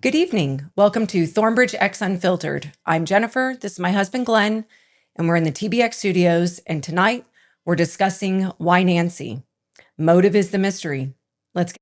Good evening. Welcome to Thornbridge X Unfiltered. I'm Jennifer. This is my husband, Glen, and we're in the TBX studios. And tonight we're discussing Why Nancy? Motive is the mystery. Let's get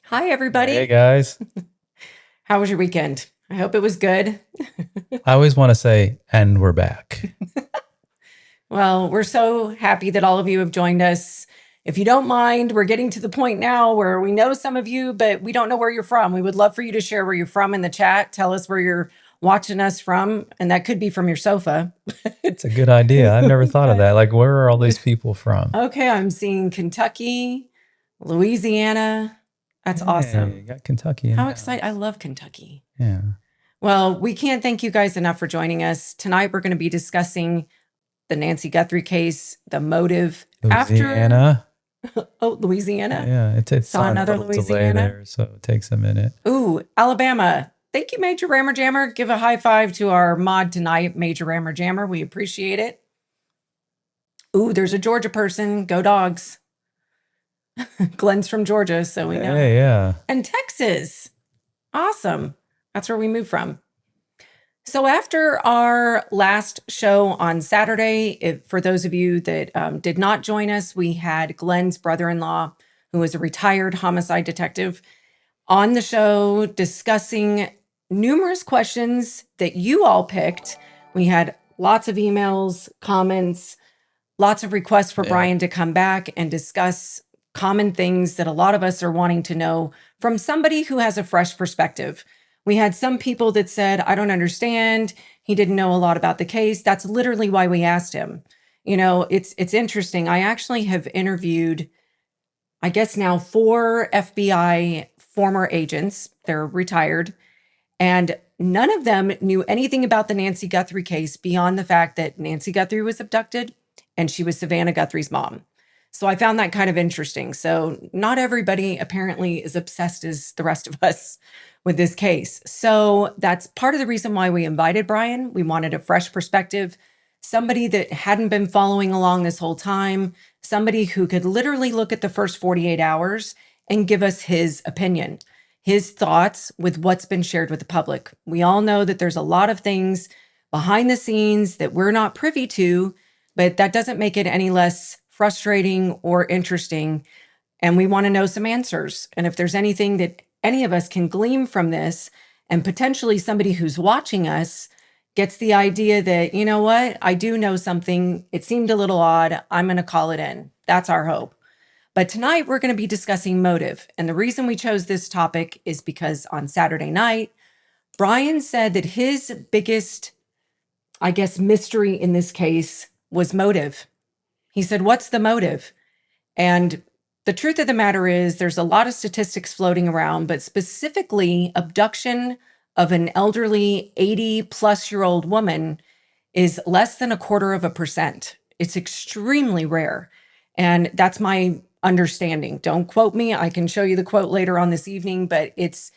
Hi, everybody. Hey guys. How was your weekend? I hope it was good. I always want to say, and we're back. Well, we're so happy that all of you have joined us. If you don't mind, we're getting to the point now where we know some of you, but we don't know where you're from. We would love for you to share where you're from in the chat. Tell us where you're watching us from, and that could be from your sofa. It's a good idea. I've never thought of that. Like, where are all these people from? Okay, I'm seeing Kentucky, Louisiana. That's Hey, awesome. you got Kentucky in How the exciting. I house. love Kentucky. Yeah. Well, we can't thank you guys enough for joining us. Tonight, we're going to be discussing the Nancy Guthrie case, the motive Louisiana. after. Oh, Louisiana. Yeah, it's Saw on another a little delay Louisiana. there, so it takes a minute. Ooh, Alabama. Thank you, Major Rammer Jammer. Give a high five to our mod tonight, Major Rammer Jammer. We appreciate it. Ooh, there's a Georgia person. Go Dogs. Glenn's from Georgia, so we know. Hey, yeah. And Texas. Awesome. That's where we moved from. So after our last show on Saturday, for those of you that did not join us, we had Glenn's brother-in-law, who is a retired homicide detective, on the show discussing numerous questions that you all picked. We had lots of emails, comments, lots of requests for Brian to come back and discuss common things that a lot of us are wanting to know from somebody who has a fresh perspective. We had some people that said, I don't understand. He didn't know a lot about the case. That's literally why we asked him. You know, it's interesting. I actually have interviewed, I guess now 4 FBI former agents. They're retired. And none of them knew anything about the Nancy Guthrie case beyond the fact that Nancy Guthrie was abducted and she was Savannah Guthrie's mom. So I found that kind of interesting. So not everybody apparently is obsessed as the rest of us with this case. So that's part of the reason why we invited Brian. We wanted a fresh perspective, somebody that hadn't been following along this whole time, somebody who could literally look at the first 48 hours and give us his opinion, his thoughts with what's been shared with the public. We all know that there's a lot of things behind the scenes that we're not privy to, but that doesn't make it any less frustrating or interesting. And we want to know some answers. And if there's anything that any of us can glean from this, and potentially somebody who's watching us gets the idea that, you know what, I do know something. It seemed a little odd. I'm going to call it in. That's our hope. But tonight we're going to be discussing motive. And the reason we chose this topic is because on Saturday night, Brian said that his biggest, I guess, mystery in this case was motive. He said, what's the motive? And the truth of the matter is there's a lot of statistics floating around, but specifically abduction of an elderly 80-plus-year-old woman is less than 0.25%. It's extremely rare. And that's my understanding. Don't quote me. I can show you the quote later on this evening, but it's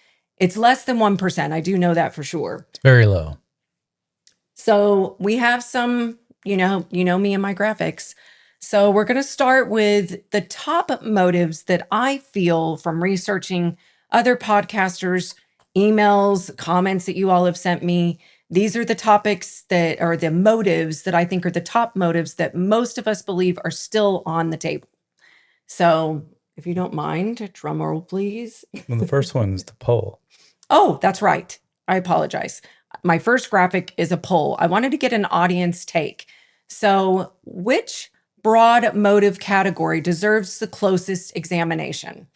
less than 1%. I do know that for sure. It's very low. So we have some, you know me and my graphics. So we're going to start with the top motives that I feel from researching other podcasters, emails, comments that you all have sent me. These are the topics that are the motives that I think are the top motives that most of us believe are still on the table. So if you don't mind, drum roll, please. Well, the first one is the poll. Oh, that's right. I apologize. My first graphic is a poll. I wanted to get an audience take. So which broad motive category deserves the closest examination?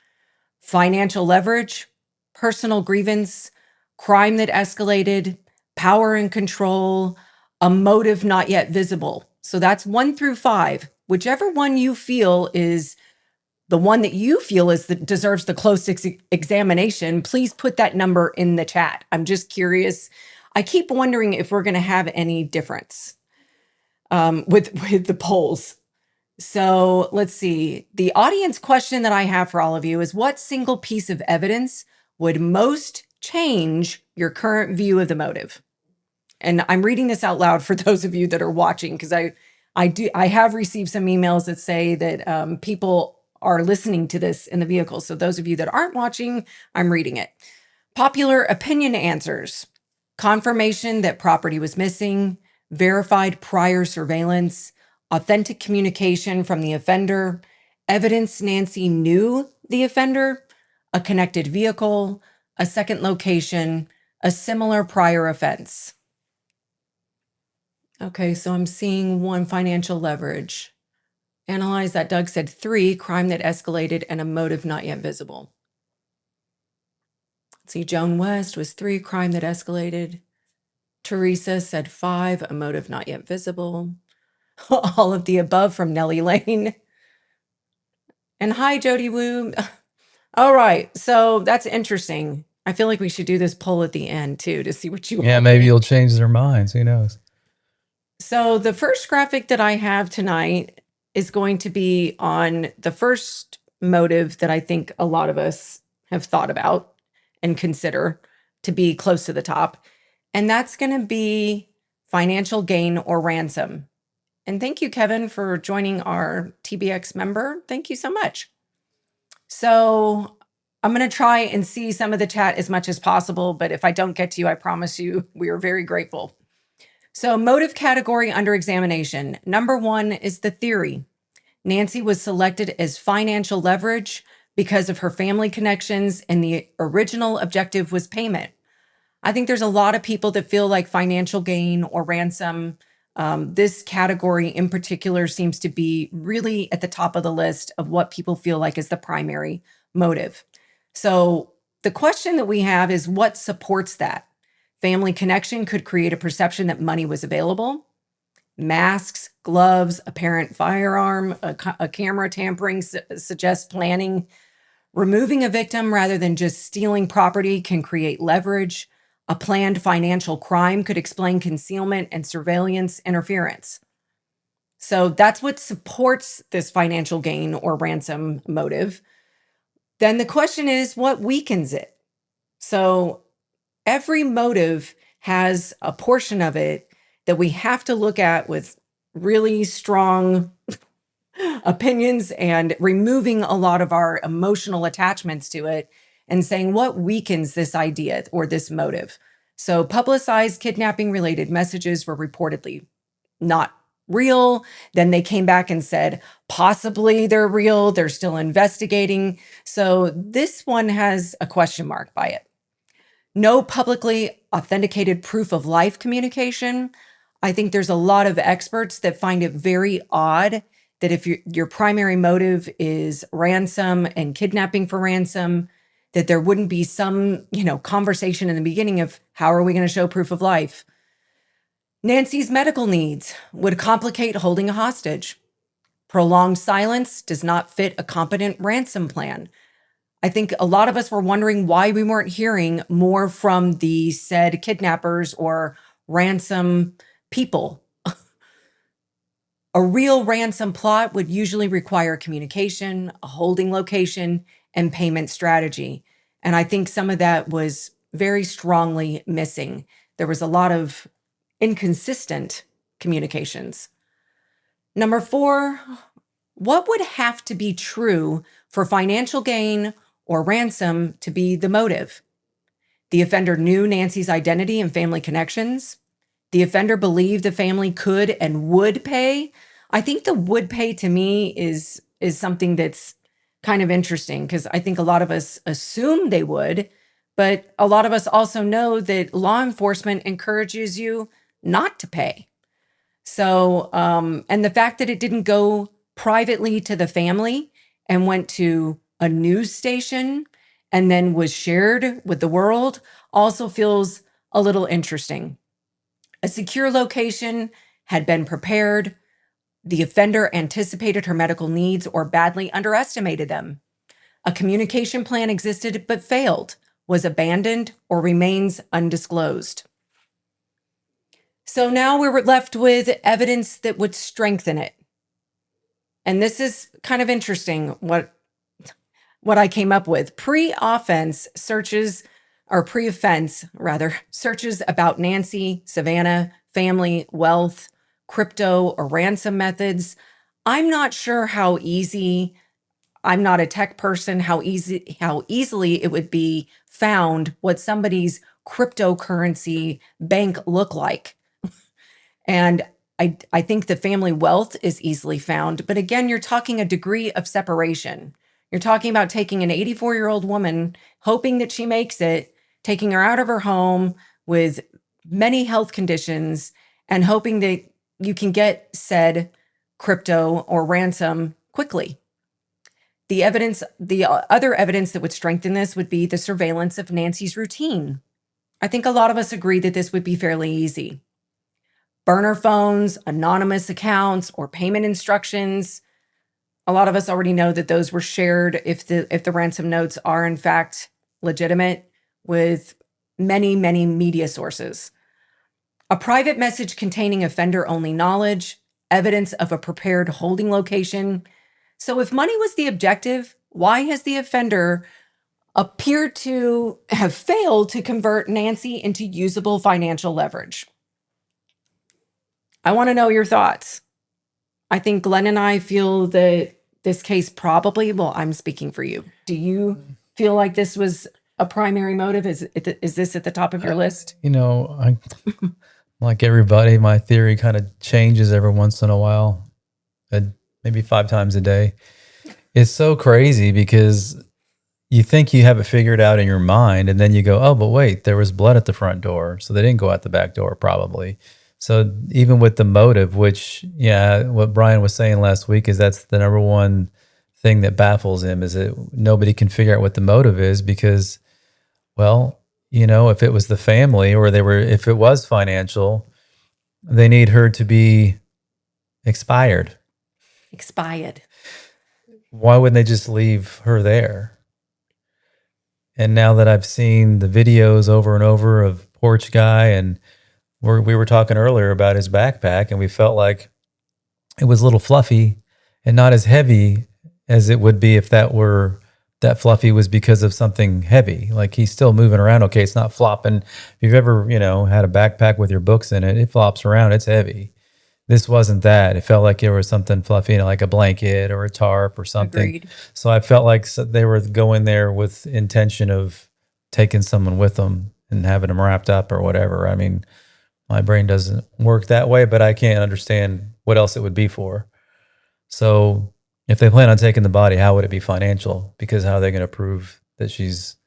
Financial leverage, personal grievance, crime that escalated, power and control, a motive not yet visible. So that's 1 through 5. Whichever one you feel is the one that you feel is that deserves the closest examination, please put that number in the chat. I'm just curious. I keep wondering if we're going to have any difference with the polls. So let's see. The audience question that I have for all of you is, what single piece of evidence would most change your current view of the motive? And I'm reading this out loud for those of you that are watching, because I have received some emails that say that people are listening to this in the vehicle. So those of you that aren't watching, I'm reading it. Popular opinion answers: confirmation that property was missing, verified prior surveillance, authentic communication from the offender, evidence Nancy knew the offender, a connected vehicle, a second location, a similar prior offense. Okay, so I'm seeing 1, financial leverage. Analyze that. Doug said 3, crime that escalated and a motive not yet visible. Let's see, Joan West was 3, crime that escalated. Teresa said 5, a motive not yet visible. All of the above from Nellie Lane. And hi, Jody Wu. All right, so that's interesting. I feel like we should do this poll at the end too to see what you Yeah, all maybe think. you'll change their minds. Who knows? So the first graphic that I have tonight is going to be on the first motive that I think a lot of us have thought about and consider to be close to the top. And that's going to be financial gain or ransom. And thank you, Kevin, for joining our TBX member. Thank you so much. So I'm going to try and see some of the chat as much as possible, but if I don't get to you, I promise you we are very grateful. So motive category under examination. Number 1 is the theory. Nancy was selected as financial leverage because of her family connections, and the original objective was payment. I think there's a lot of people that feel like financial gain or ransom, this category in particular seems to be really at the top of the list of what people feel like is the primary motive. So the question that we have is, what supports that? Family connection could create a perception that money was available. Masks, gloves, apparent firearm, a camera tampering suggests planning. Removing a victim rather than just stealing property can create leverage. A planned financial crime could explain concealment and surveillance interference. So that's what supports this financial gain or ransom motive. Then the question is, what weakens it? So every motive has a portion of it that we have to look at with really strong opinions and removing a lot of our emotional attachments to it and saying what weakens this idea or this motive. So publicized kidnapping related messages were reportedly not real. Then they came back and said, possibly they're real. They're still investigating. So this one has a question mark by it. No publicly authenticated proof of life communication. I think there's a lot of experts that find it very odd that if your primary motive is ransom and kidnapping for ransom, that there wouldn't be some, conversation in the beginning of how are we going to show proof of life? Nancy's medical needs would complicate holding a hostage. Prolonged silence does not fit a competent ransom plan. I think a lot of us were wondering why we weren't hearing more from the said kidnappers or ransom people. A real ransom plot would usually require communication, a holding location, and payment strategy. And I think some of that was very strongly missing. There was a lot of inconsistent communications. Number 4, what would have to be true for financial gain or ransom to be the motive? The offender knew Nancy's identity and family connections. The offender believed the family could and would pay. I think the would pay to me is something that's kind of interesting, because I think a lot of us assume they would, but a lot of us also know that law enforcement encourages you not to pay. So, and the fact that it didn't go privately to the family and went to a news station and then was shared with the world also feels a little interesting. A secure location had been prepared. The offender anticipated her medical needs or badly underestimated them. A communication plan existed but failed, was abandoned, or remains undisclosed. So now we were left with evidence that would strengthen it. And this is kind of interesting what I came up with. Pre-offense searches about Nancy, Savannah, family, wealth, crypto, or ransom methods. I'm not sure how easy, I'm not a tech person, how easily it would be found what somebody's cryptocurrency bank look like. And I think the family wealth is easily found. But again, you're talking a degree of separation. You're talking about taking an 84-year-old woman, hoping that she makes it, taking her out of her home with many health conditions, and hoping that you can get said crypto or ransom quickly. The other evidence that would strengthen this would be the surveillance of Nancy's routine. I think a lot of us agree that this would be fairly easy. Burner phones, anonymous accounts, or payment instructions. A lot of us already know that those were shared if the ransom notes are in fact legitimate with many, many media sources. A private message containing offender-only knowledge, evidence of a prepared holding location. So if money was the objective, why has the offender appeared to have failed to convert Nancy into usable financial leverage? I want to know your thoughts. I think Glenn and I feel that this case probably, well, I'm speaking for you. Do you feel like this was a primary motive? Is this at the top of your list? I like everybody, my theory kind of changes every once in a while, maybe 5 times a day. It's so crazy because you think you have it figured out in your mind, and then you go, oh, but wait, there was blood at the front door, so they didn't go out the back door probably. So even with the motive, which, what Brian was saying last week is that's the number one thing that baffles him, is that nobody can figure out what the motive is because, well, if it was the family or if it was financial, they need her to be expired. Why wouldn't they just leave her there? And now that I've seen the videos over and over of Porch Guy, and we were talking earlier about his backpack, and we felt like it was a little fluffy and not as heavy as it would be if that fluffy was because of something heavy. Like he's still moving around. Okay, it's not flopping. If you've ever, had a backpack with your books in it, it flops around. It's heavy. This wasn't that. It felt like there was something fluffy, like a blanket or a tarp or something. Agreed. So I felt like they were going there with intention of taking someone with them and having them wrapped up or whatever. I mean, my brain doesn't work that way, but I can't understand what else it would be for. So if they plan on taking the body, how would it be financial? Because how are they going to prove that she's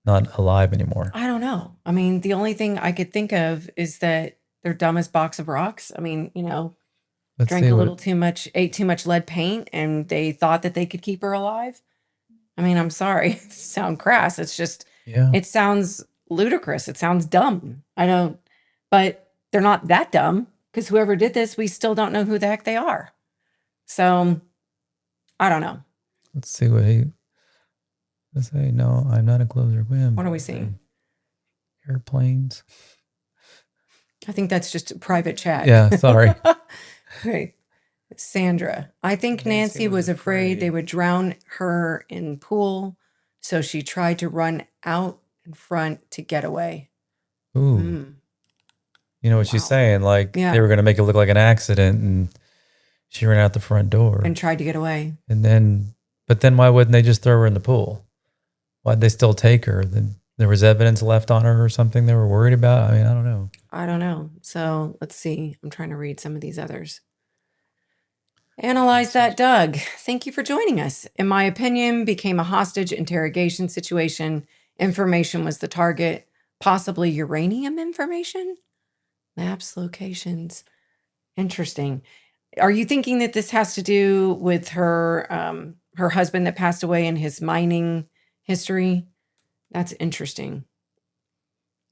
not alive anymore? I don't know. I mean, the only thing I could think of is that they're dumb as box of rocks. I mean, drank a little too much, ate too much lead paint, and they thought that they could keep her alive. I mean, I'm sorry, sound crass. It's just, It sounds ludicrous. It sounds dumb. I don't, but they're not that dumb because whoever did this, we still don't know who the heck they are. So I don't know. Let's see what let's say. No, I'm not a closer. What are we seeing? Airplanes. I think that's just a private chat. Yeah, sorry. Okay. Sandra, I think Nancy was afraid they would drown her in pool, so she tried to run out in front to get away. Ooh. You know what she's saying? Like they were going to make it look like an accident, and she ran out the front door and tried to get away. But then why wouldn't they just throw her in the pool? Why'd they still take her? Then there was evidence left on her or something they were worried about? I mean, I don't know. So let's see. I'm trying to read some of these others. Analyze that, Doug. Thank you for joining us. In my opinion, became a hostage interrogation situation. Information was the target, possibly uranium information. Maps, locations. Interesting. Are you thinking that this has to do with her husband that passed away and his mining history? That's interesting.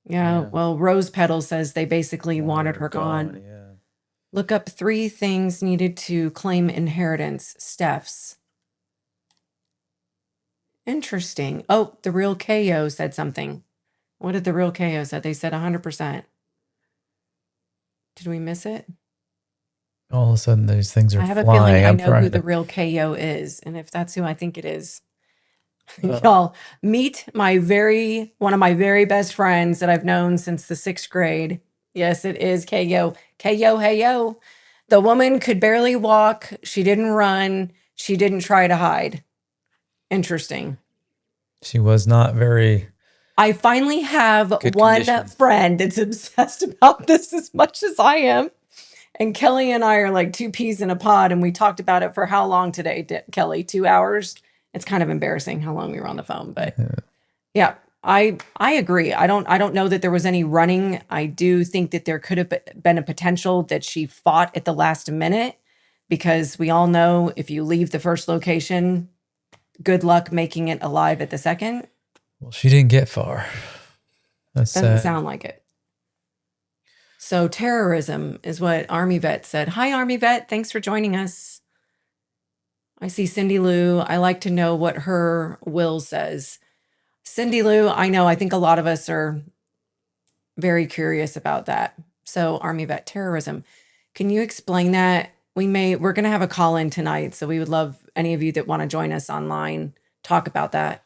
Yeah. Yeah. Well, Rose Petal says they basically wanted Wanted her gone. yeah. Look up 3 things needed to claim inheritance. Steph's. Interesting. Oh, the real KO said something. What did the real KO said? They said 100%. Did we miss it? All of a sudden, these things are I have a feeling flying. I I'm know who trying the to. real KO is. And if that's who I think it is, Uh, y'all meet one of my very best friends that I've known since the 6th grade. Yes, it is KO. KO, hey yo. The woman could barely walk. She didn't run. She didn't try to hide. Interesting. she was not very I finally have good one condition. friend that's obsessed about this as much as I am. And Kelly and I are like 2 peas in a pod. And we talked about it for how long today, Kelly? 2 hours? It's kind of embarrassing how long we were on the phone, but yeah, I agree. I don't know that there was any running. I do think that there could have been a potential that she fought at the last minute, because we all know if you leave the first location, good luck making it alive at the second. Well, she didn't get far. That's Doesn't sad. sound like it. So terrorism is what Army Vet said. Hi, Army Vet. Thanks for joining us. I see Cindy Lou. I like to know what her will says. Cindy Lou, I know, I think a lot of us are very curious about that. So Army Vet terrorism. Can you explain that? We're going to have a call in tonight. So we would love any of you that want to join us online, talk about that.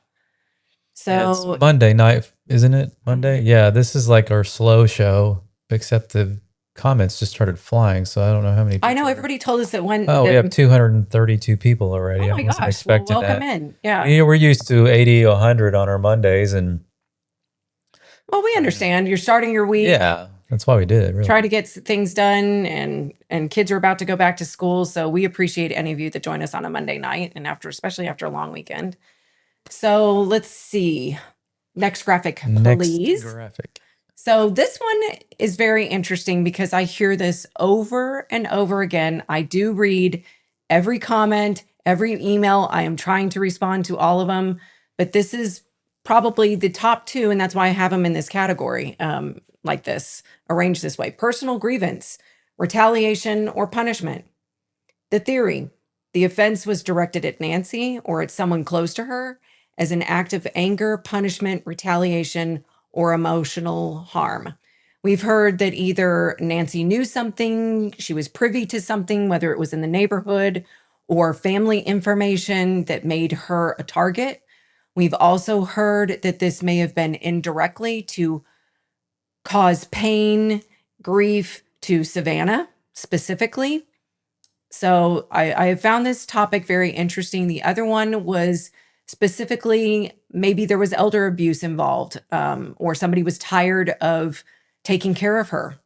Yeah, it's So Monday night, isn't it? Monday? Yeah, this is like our slow show, except the comments just started flying. So I don't know how many I know people are. everybody told us that Oh, we have 232 people already. oh I my wasn't gosh, well, expecting welcome that. in. Yeah. We're used to 80, 100 on our Mondays. And Well, we understand you're starting your week. yeah, that's why we did it, really. Try to get things done, and kids are about to go back to school, so we appreciate any of you that join us on a Monday night and especially after a long weekend. So let's see. Next graphic, Next please. graphic. So this one is very interesting because I hear this over and over again. I do read every comment, every email. I am trying to respond to all of them, but this is probably the top 2, and that's why I have them in this category, like this, arranged this way: personal grievance, retaliation, or punishment. The theory: the offense was directed at Nancy or at someone close to her as an act of anger, punishment, retaliation, or emotional harm. We've heard that either Nancy knew something, she was privy to something, whether it was in the neighborhood or family information that made her a target. We've also heard that this may have been indirectly to cause pain, grief to Savannah specifically. So I have found this topic very interesting. The other one was specifically maybe there was elder abuse involved, or somebody was tired of taking care of her.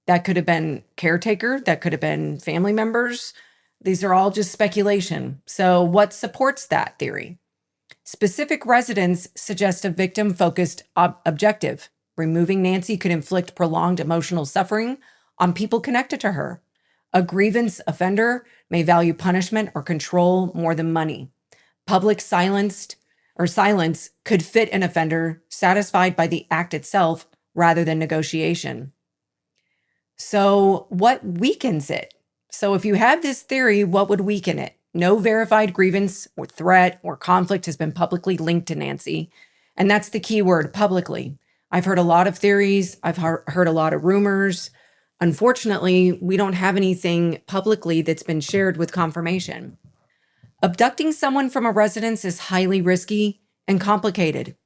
That could have been caretaker, that could have been family members. These are all just speculation. So what supports that theory? Specific residents suggest a victim-focused objective. Removing Nancy could inflict prolonged emotional suffering on people connected to her. A grievance offender may value punishment or control more than money. Public silence could fit an offender satisfied by the act itself rather than negotiation. So, what weakens it? So, if you have this theory, what would weaken it? No verified grievance or threat or conflict has been publicly linked to Nancy. And that's the key word: publicly. I've heard a lot of theories, I've heard a lot of rumors. Unfortunately, we don't have anything publicly that's been shared with confirmation. Abducting someone from a residence is highly risky and complicated.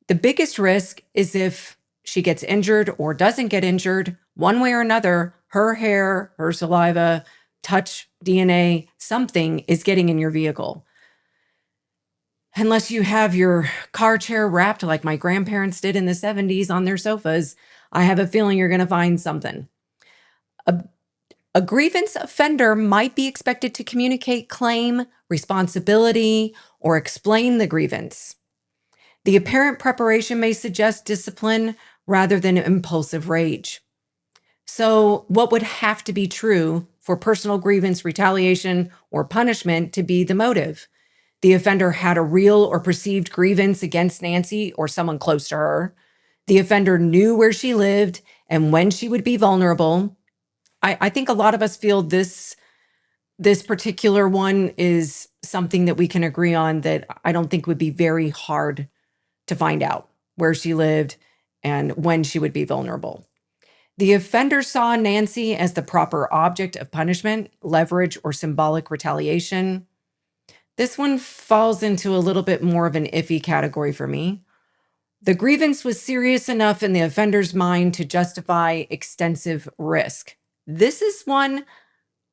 The biggest risk is if she gets injured or doesn't get injured, one way or another, her hair, her saliva, touch, DNA, something is getting in your vehicle. Unless you have your car chair wrapped like my grandparents did in the 70s on their sofas, I have a feeling you're going to find something. A grievance offender might be expected to communicate claim, responsibility, or explain the grievance. The apparent preparation may suggest discipline rather than impulsive rage. So, what would have to be true for personal grievance, retaliation, or punishment to be the motive? The offender had a real or perceived grievance against Nancy or someone close to her. The offender knew where she lived and when she would be vulnerable. I think a lot of us feel this particular one is something that we can agree on, that I don't think would be very hard to find out where she lived and when she would be vulnerable. The offender saw Nancy as the proper object of punishment, leverage, or symbolic retaliation. This one falls into a little bit more of an iffy category for me. The grievance was serious enough in the offender's mind to justify extensive risk. This is one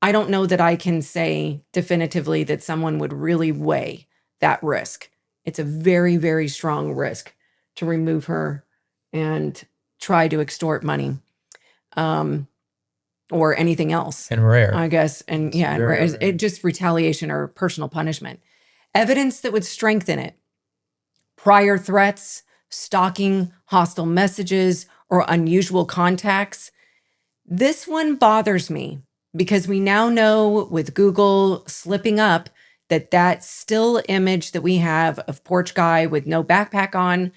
I don't know that I can say definitively that someone would really weigh that risk. It's a very, very strong risk to remove her and try to extort money, or anything else. And rare. I guess. And It's yeah, and very rare. it just retaliation or personal punishment. Evidence that would strengthen it: prior threats, stalking, hostile messages, or unusual contacts. This one bothers me because we now know with Google slipping up that still image that we have of porch guy with no backpack on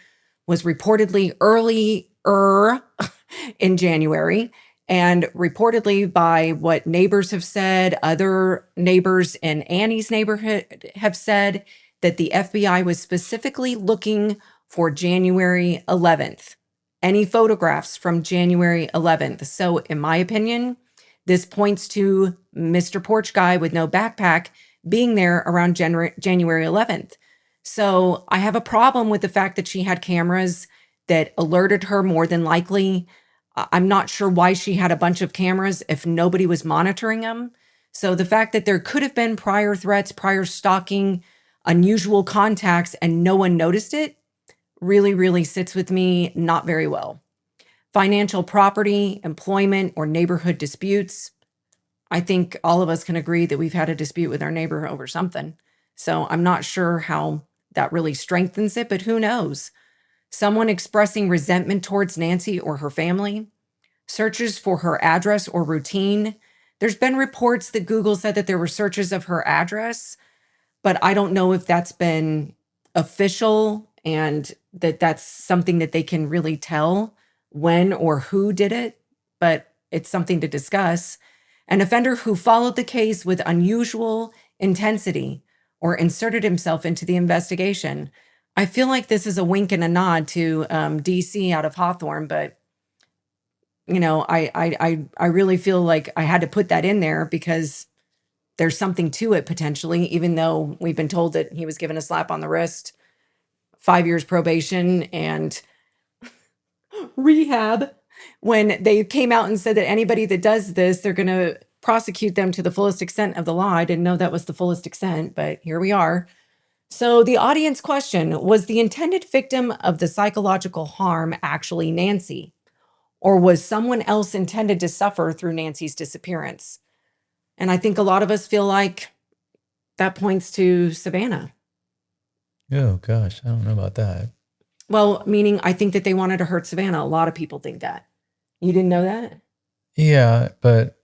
was reportedly earlier in January, and reportedly by what neighbors have said, other neighbors in Annie's neighborhood have said that the FBI was specifically looking for January 11th. Any photographs from January 11th. So in my opinion, this points to Mr. Porch Guy with no backpack being there around January 11th. So I have a problem with the fact that she had cameras that alerted her more than likely. I'm not sure why she had a bunch of cameras if nobody was monitoring them. So the fact that there could have been prior threats, prior stalking, unusual contacts, and no one noticed it really, really sits with me not very well. Financial property, employment, or neighborhood disputes. I think all of us can agree that we've had a dispute with our neighbor over something. So I'm not sure how that really strengthens it, but who knows? Someone expressing resentment towards Nancy or her family. Searches for her address or routine. There's been reports that Google said that there were searches of her address, but I don't know if that's been official and that that's something that they can really tell when or who did it, but it's something to discuss. An offender who followed the case with unusual intensity or inserted himself into the investigation. I feel like this is a wink and a nod to DC out of Hawthorne, but I really feel like I had to put that in there because there's something to it potentially, even though we've been told that he was given a slap on the wrist, 5 years probation, and rehab. When they came out and said that anybody that does this, they're going to prosecute them to the fullest extent of the law. I didn't know that was the fullest extent, but here we are. So the audience question: was the intended victim of the psychological harm actually Nancy? Or was someone else intended to suffer through Nancy's disappearance? And I think a lot of us feel like that points to Savannah. Oh, gosh. I don't know about that. Well, meaning I think that they wanted to hurt Savannah. A lot of people think that. You didn't know that? Yeah, but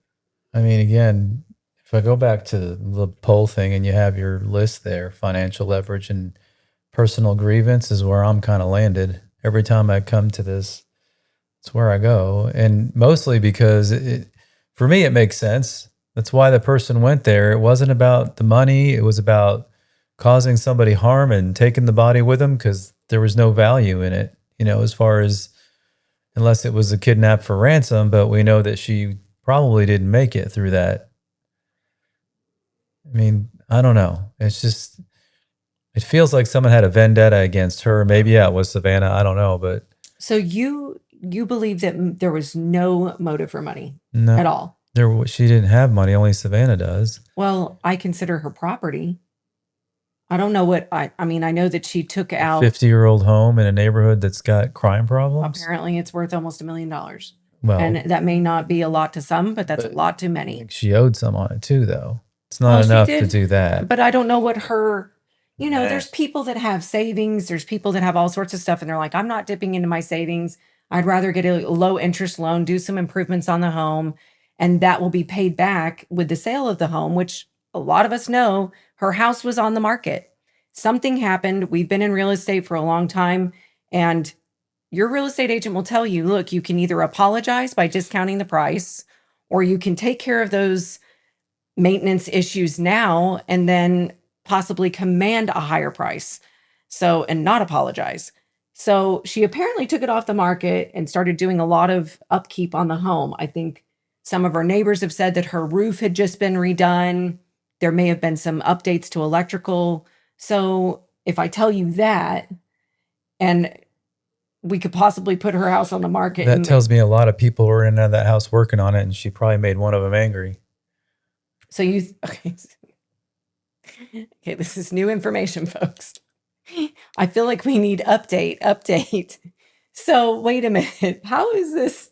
I mean, again, if I go back to the poll thing and you have your list there, financial leverage and personal grievance is where I'm kind of landed. Every time I come to this, it's where I go. And mostly because for me, it makes sense. That's why the person went there. It wasn't about the money. It was about causing somebody harm and taking the body with them because there was no value in it, as far as unless it was a kidnap for ransom. But we know that she probably didn't make it through that. I mean, I don't know. It's just, it feels like someone had a vendetta against her. Maybe, yeah, it was Savannah. I don't know. But so you believe that there was no motive for money no, at all? She didn't have money. Only Savannah does. Well, I consider her property. I don't know what I mean. I know that she took out 50-year-old home in a neighborhood that's got crime problems. Apparently, it's worth almost $1 million. Well, and that may not be a lot to some, but that's a lot to I many. think she owed some on it too, though. It's not enough to do that. But I don't know what her, there's people that have savings. There's people that have all sorts of stuff. And they're like, I'm not dipping into my savings. I'd rather get a low interest loan, do some improvements on the home, and that will be paid back with the sale of the home, which a lot of us know her house was on the market. Something happened. We've been in real estate for a long time. And your real estate agent will tell you, look, you can either apologize by discounting the price, or you can take care of those maintenance issues now and then possibly command a higher price. So, and not apologize. So she apparently took it off the market and started doing a lot of upkeep on the home. I think some of her neighbors have said that her roof had just been redone. There may have been some updates to electrical. So if I tell you that, and we could possibly put her house on the market. That tells me a lot of people were in and out of that house working on it, and she probably made one of them angry. So okay. Okay, this is new information, folks. I feel like we need update. So wait a minute. How is this?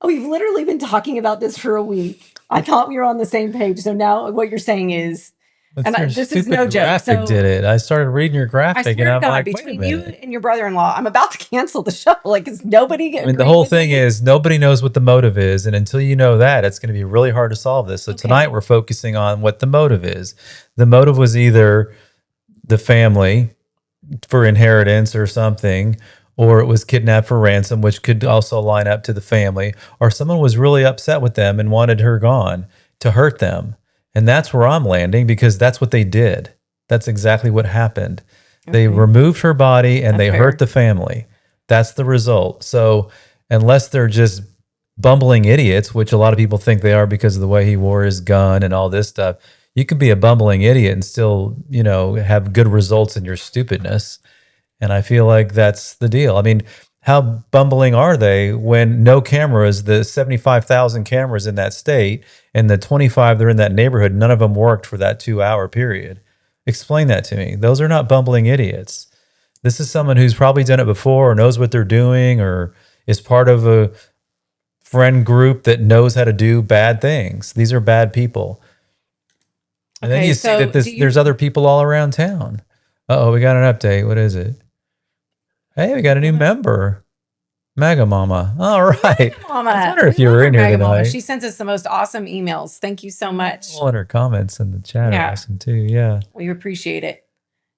Oh, we've literally been talking about this for a week. I thought we were on the same page. So now what you're saying is, this is no joke. Graphic did it. I started reading your graphic, and I'm like, between you and your brother-in-law, I'm about to cancel the show. Like, is nobody? I mean, the whole thing is nobody knows what the motive is, and until you know that, it's going to be really hard to solve this. So tonight we're focusing on what the motive is. The motive was either the family for inheritance or something, or it was kidnapped for ransom, which could also line up to the family, or someone was really upset with them and wanted her gone to hurt them. And that's where I'm landing, because that's what they did. That's exactly what happened. They removed her body and they hurt the family. That's the result. So unless they're just bumbling idiots, which a lot of people think they are because of the way he wore his gun and all this stuff, you can be a bumbling idiot and still, have good results in your stupidness. And I feel like that's the deal. I mean, how bumbling are they when no cameras, the 75,000 cameras in that state and the 25 that are in that neighborhood, none of them worked for that 2-hour period? Explain that to me. Those are not bumbling idiots. This is someone who's probably done it before or knows what they're doing or is part of a friend group that knows how to do bad things. These are bad people. And then you see that there's other people all around town. Uh-oh, we got an update. What is it? Hey, we got a new member. Mega Mama. All right. Mama. I wonder if you were in here tonight. Mama. She sends us the most awesome emails. Thank you so much. All her comments in the chat are awesome too. Yeah. We appreciate it.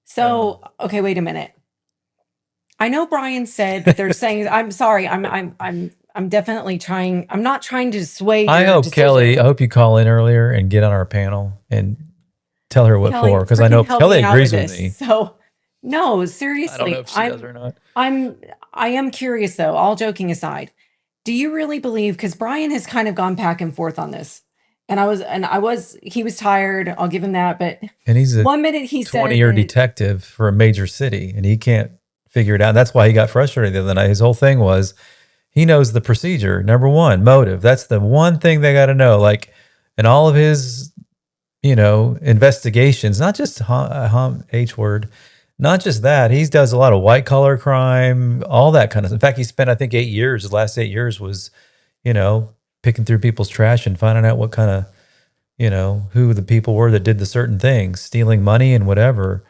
So, okay, wait a minute. I know Brian said that they're saying, I'm sorry. I'm definitely trying. I'm not trying to sway. I hope Kelly, I hope you call in earlier and get on our panel and tell her what for, because I know Kelly agrees with me. So no, seriously. I don't know if she does or not. I am curious though, all joking aside. Do you really believe, because Brian has kind of gone back and forth on this. And he was tired. I'll give him that. But he's a 1 minute he said 20-year detective for a major city, and he can't figure it out. That's why he got frustrated the other night. His whole thing was he knows the procedure. Number one, motive. That's the one thing they got to know. Like in all of his, investigations, not just H word, not just that. He does a lot of white collar crime, all that kind of stuff. In fact, he spent, I think, 8 years. The last 8 years was, picking through people's trash and finding out what kind of, who the people were that did the certain things, stealing money and whatever.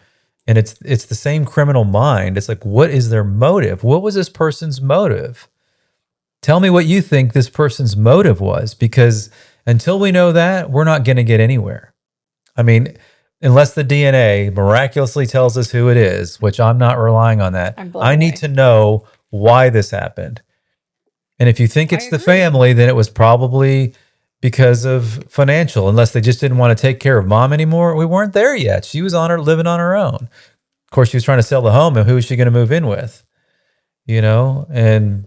And it's the same criminal mind. It's like, what is their motive? What was this person's motive? Tell me what you think this person's motive was, because until we know that, we're not going to get anywhere. I mean, unless the DNA miraculously tells us who it is, which I'm not relying on that. I need to know why this happened. And if you think it's the family, then it was probably because of financial, unless they just didn't want to take care of mom anymore. We weren't there yet. She was living on her own. Of course, she was trying to sell the home, and who is she going to move in with? And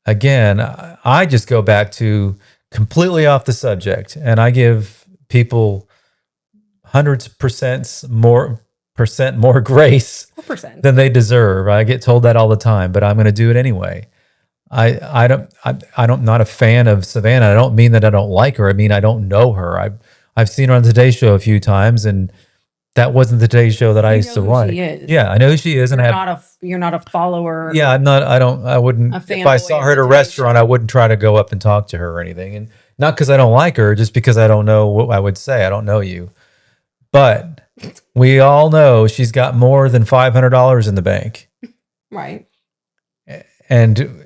again, I just go back to completely off the subject, and I give people hundreds more grace than they deserve. I get told that all the time, but I'm going to do it anyway. I'm not a fan of Savannah. I don't mean that I don't like her. I mean, I don't know her. I've seen her on the Today Show a few times, and that wasn't the Today Show that I used to like. Yeah, I know who she is, you're not a follower. Yeah, I'm not. I wouldn't. If I saw her at a restaurant, I wouldn't try to go up and talk to her or anything. And not because I don't like her, just because I don't know what I would say. I don't know you, but we all know she's got more than $500 in the bank, right? And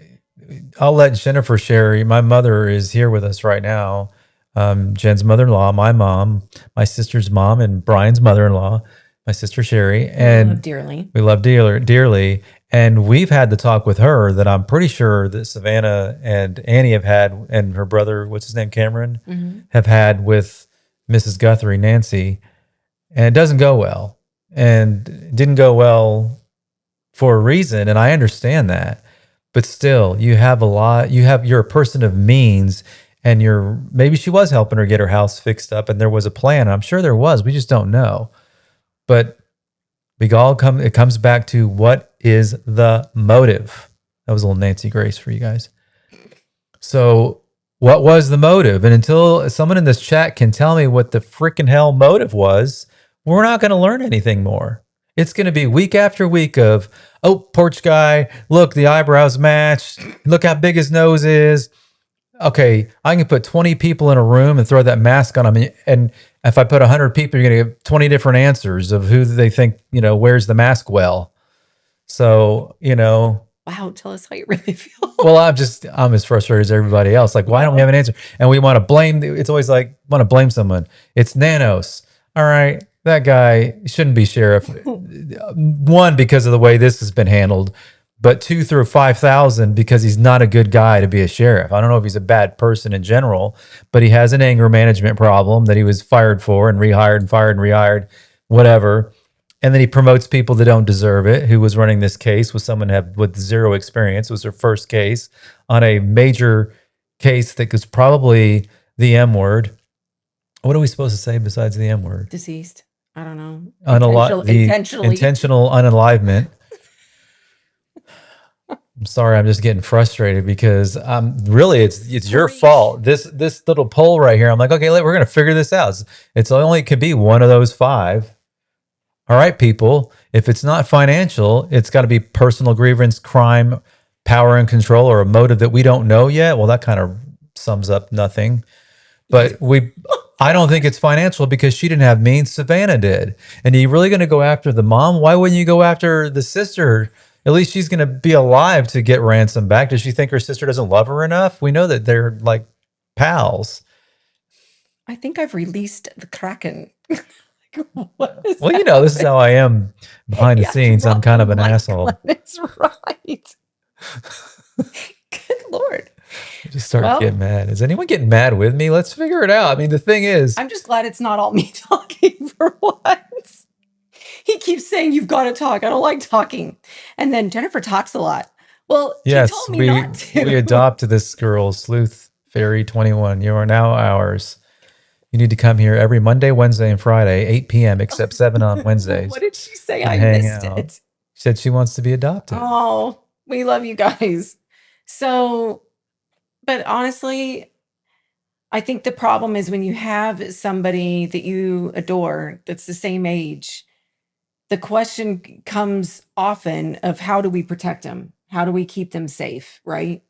I'll let Jennifer share. My mother is here with us right now. Jen's mother-in-law, my mom, my sister's mom, and Brian's mother-in-law, my sister Sherry. And we love dearly. We love dearly. And we've had the talk with her that I'm pretty sure that Savannah and Annie have had, and her brother, what's his name, Cameron, have had with Mrs. Guthrie, Nancy, and it doesn't go well. And it didn't go well for a reason, and I understand that. But still, you're a person of means, and maybe she was helping her get her house fixed up, and there was a plan. I'm sure there was. We just don't know. But it comes back to, what is the motive? That was a little Nancy Grace for you guys. So what was the motive? And until someone in this chat can tell me what the freaking hell motive was, we're not going to learn anything more. It's going to be week after week of, oh, porch guy, look, the eyebrows match. Look how big his nose is. Okay, I can put 20 people in a room and throw that mask on them. And if I put 100 people, you're going to get 20 different answers of who they think, wears the mask well. So, Wow, tell us how you really feel. well, I'm as frustrated as everybody else. Like, why don't we have an answer? And we want to blame, it's always like, want to blame someone. It's Nanos. All right, that guy shouldn't be sheriff. One, because of the way this has been handled, but 2 through 5,000 because he's not a good guy to be a sheriff. I don't know if he's a bad person in general, but he has an anger management problem that he was fired for and rehired and fired and rehired, whatever. And then he promotes people that don't deserve it. Who was running this case was someone with zero experience. It was her first case on a major case that was probably the M word. What are we supposed to say besides the M word? Deceased. I don't know. Intentional unalivement. I'm sorry, I'm just getting frustrated because really it's your fault. This little poll right here, I'm like, okay, we're gonna figure this out. It's only could be one of those 5. All right, people. If it's not financial, it's got to be personal grievance, crime, power and control, or a motive that we don't know yet. Well, that kind of sums up nothing. But I don't think it's financial because she didn't have means. Savannah did. And are you really going to go after the mom? Why wouldn't you go after the sister? At least she's going to be alive to get ransom back. Does she think her sister doesn't love her enough? We know that they're like pals. I think I've released the Kraken. Well, this is how I am behind the scenes. I'm kind of an asshole. That's right. Good Lord. Just start getting mad. Is anyone getting mad with me? Let's figure it out. I mean, the thing is, I'm just glad it's not all me talking for once. He keeps saying, you've got to talk. I don't like talking. And then Jennifer talks a lot. Well, yes, she told me not to. We adopted this girl, Sleuth Fairy 21. You are now ours. You need to come here every Monday, Wednesday, and Friday, 8 p.m., except 7 on Wednesdays. What did she say? I missed it. She said she wants to be adopted. Oh, we love you guys. So, but honestly, I think the problem is when you have somebody that you adore that's the same age, the question comes often of how do we protect them? How do we keep them safe, right?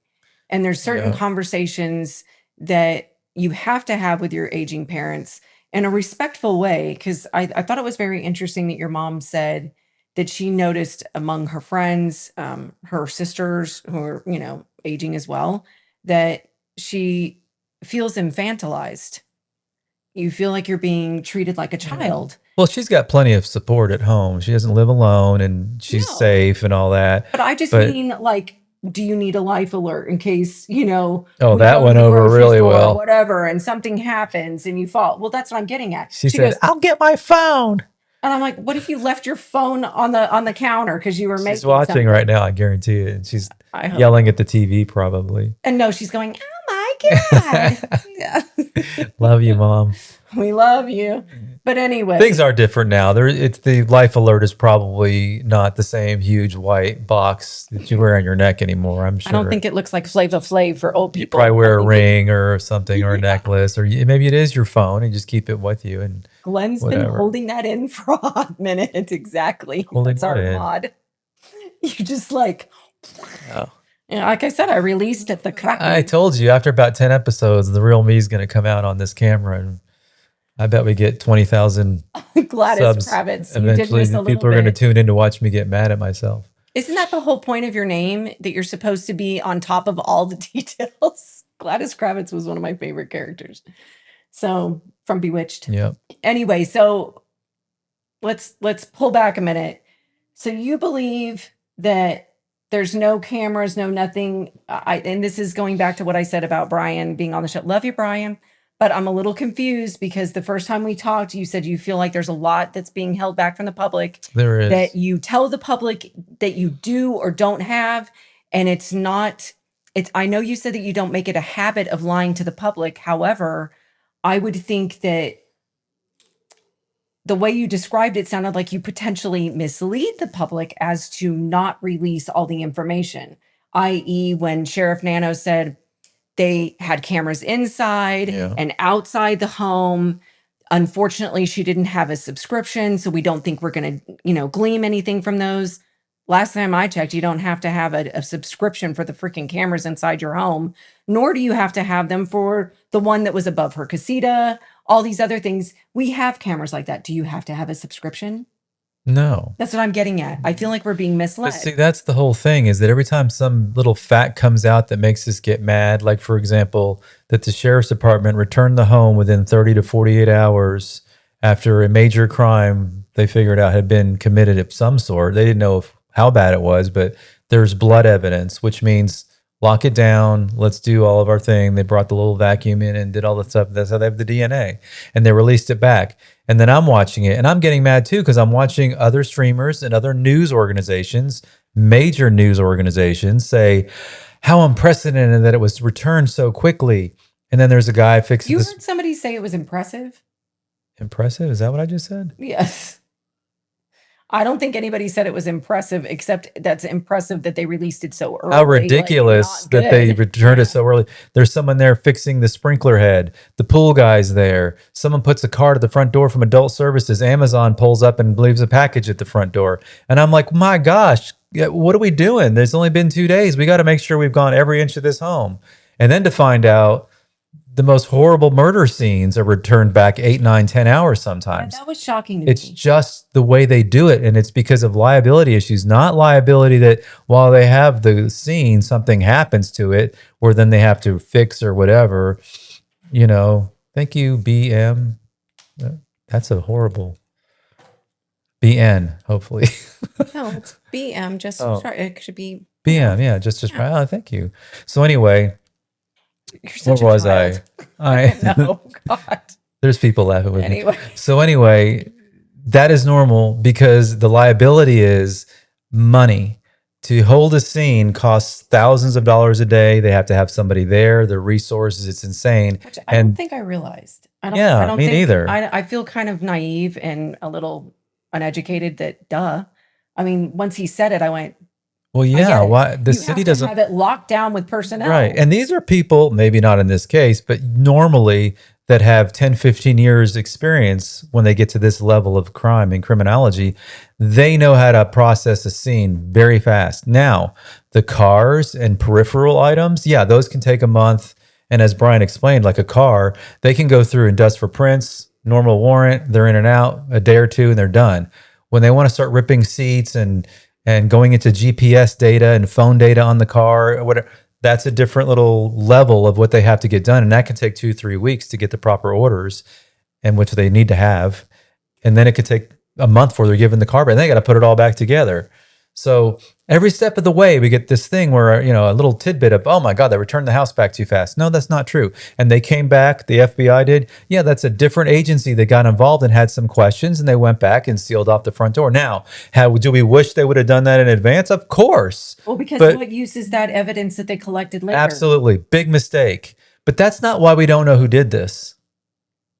And there's certain conversations that you have to have with your aging parents in a respectful way. Because I thought it was very interesting that your mom said that she noticed among her friends, her sisters who are, aging as well, that she feels infantilized. You feel like you're being treated like a child. Well, she's got plenty of support at home. She doesn't live alone and she's safe and all that. But I just mean, like, do you need a life alert in case, Oh, that went over really well. Or whatever, and something happens and you fall. Well, that's what I'm getting at. She said, goes, I'll get my phone. And I'm like, what if you left your phone on the counter because you were making She's watching something right now, I guarantee it. And she's yelling at the TV probably. And no, she's going, oh my God. Love you, Mom. We love you. But anyway. Things are different now. The life alert is probably not the same huge white box that you wear on your neck anymore, I'm sure. I don't think it looks like Flava Flav for old people. You probably wear a ring or something or a necklace, or maybe it is your phone and you just keep it with you. And Glenn's been holding that in for a hot minute. Exactly. That's our mod. You just like... Oh. Like I said, I released at the Kraken. I told you after about 10 episodes, the real me is going to come out on this camera, and I bet we get 20,000 Gladys Kravitz. Eventually, people are going to tune in to watch me get mad at myself. Isn't that the whole point of your name, that you're supposed to be on top of all the details? Gladys Kravitz was one of my favorite characters. So from Bewitched. Yep. Anyway, so let's pull back a minute. So you believe that there's no cameras, no nothing. And this is going back to what I said about Brian being on the show. Love you, Brian. But I'm a little confused because the first time we talked, you said you feel like there's a lot that's being held back from the public. There is. That you tell the public that you do or don't have. And it's not, I know you said that you don't make it a habit of lying to the public. However, I would think that the way you described it sounded like you potentially mislead the public as to not release all the information, i.e., when Sheriff Nano said they had cameras inside and outside the home. Unfortunately, she didn't have a subscription, so we don't think we're going to, glean anything from those. Last time I checked, you don't have to have a subscription for the freaking cameras inside your home, nor do you have to have them for the one that was above her casita, all these other things. We have cameras like that. Do you have to have a subscription? No. That's what I'm getting at. I feel like we're being misled. But see, that's the whole thing, is that every time some little fact comes out that makes us get mad, like, for example, that the sheriff's department returned the home within 30 to 48 hours after a major crime they figured out had been committed of some sort. They didn't know how bad it was, but there's blood evidence, which means lock it down. Let's do all of our thing. They brought the little vacuum in and did all the stuff. That's how they have the DNA. And they released it back. And then I'm watching it, and I'm getting mad too, because I'm watching other streamers and other news organizations, major news organizations, say how unprecedented that it was returned so quickly. And then there's a guy fixing this. You heard somebody say it was impressive? Impressive? Is that what I just said? Yes. I don't think anybody said it was impressive, except that's impressive that they released it so early. How ridiculous that they returned it so early. There's someone there fixing the sprinkler head. The pool guy's there. Someone puts a card at the front door from Adult Services. Amazon pulls up and leaves a package at the front door. And I'm like, my gosh, what are we doing? There's only been 2 days. We got to make sure we've gone every inch of this home. And then to find out the most horrible murder scenes are returned back 8, 9, 10 hours sometimes. Yeah, that was shocking to me. It's just the way they do it, and it's because of liability issues, not liability that while they have the scene, something happens to it, or then they have to fix or whatever. Thank you, BM. That's a horrible BN, hopefully. No, it's BM. Just sorry, it should be BM. Yeah, just yeah. Oh, thank you. So anyway. Where was I? No, God. There's people laughing with Anyway. me. So anyway, that is normal because the liability is money. To hold a scene costs thousands of dollars a day. They have to have somebody there, the resources. It's insane. Which I don't think I realized. I don't me neither. I feel kind of naive and a little uneducated that, duh. I mean, once he said it, I went, well, yeah, why the city doesn't have it locked down with personnel. Right. And these are people, maybe not in this case, but normally that have 10, 15 years experience when they get to this level of crime and criminology. They know how to process a scene very fast. Now, the cars and peripheral items, yeah, those can take a month. And as Brian explained, like a car, they can go through and dust for prints, normal warrant, they're in and out a day or two and they're done. When they want to start ripping seats and going into GPS data and phone data on the car, whatever, that's a different little level of what they have to get done. And that can take 2-3 weeks to get the proper orders, and which they need to have. And then it could take a month before they're given the car back. And they got to put it all back together. So every step of the way, we get this thing where, a little tidbit of, oh my God, they returned the house back too fast. No, that's not true. And they came back, the FBI did. Yeah, that's a different agency that got involved and had some questions, and they went back and sealed off the front door. Now, do we wish they would have done that in advance? Of course. Well, because what use is that evidence that they collected later? Absolutely. Big mistake. But that's not why we don't know who did this.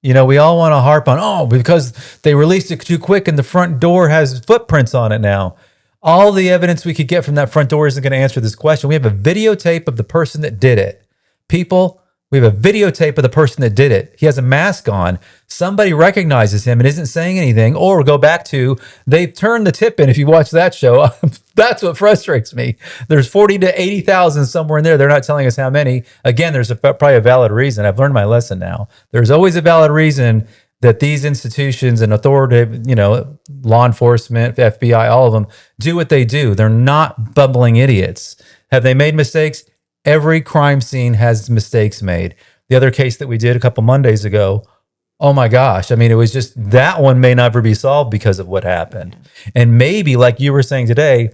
We all want to harp on, because they released it too quick and the front door has footprints on it now. All the evidence we could get from that front door isn't going to answer this question. We have a videotape of the person that did it. People, we have a videotape of the person that did it. He has a mask on. Somebody recognizes him and isn't saying anything. Or go back to, they turned the tip in. If you watch that show, that's what frustrates me. There's 40 to 80,000 somewhere in there. They're not telling us how many. Again, there's probably a valid reason. I've learned my lesson now. There's always a valid reason that these institutions and authoritative, law enforcement, FBI, all of them do what they do. They're not bumbling idiots. Have they made mistakes? Every crime scene has mistakes made. The other case that we did a couple Mondays ago, oh my gosh. I mean, it was just, that one may never be solved because of what happened. And maybe, like you were saying today,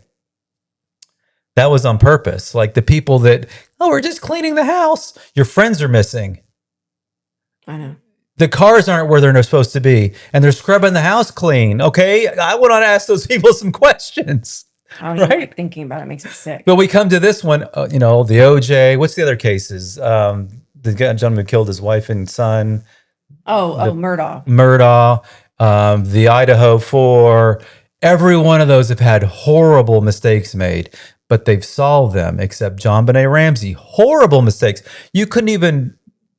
That was on purpose. Like the people that, oh, we're just cleaning the house. Your friends are missing. I know. The cars aren't where they're supposed to be, and they're scrubbing the house clean. Okay, I want to ask those people some questions. I don't even like thinking about it. It makes me sick. But we come to this one, you know, the OJ. What's the other cases? The gentleman who killed his wife and son. Murdaugh. Murdaugh, the Idaho 4. Every one of those have had horrible mistakes made, but they've solved them, except John Benet Ramsey. Horrible mistakes. You couldn't even,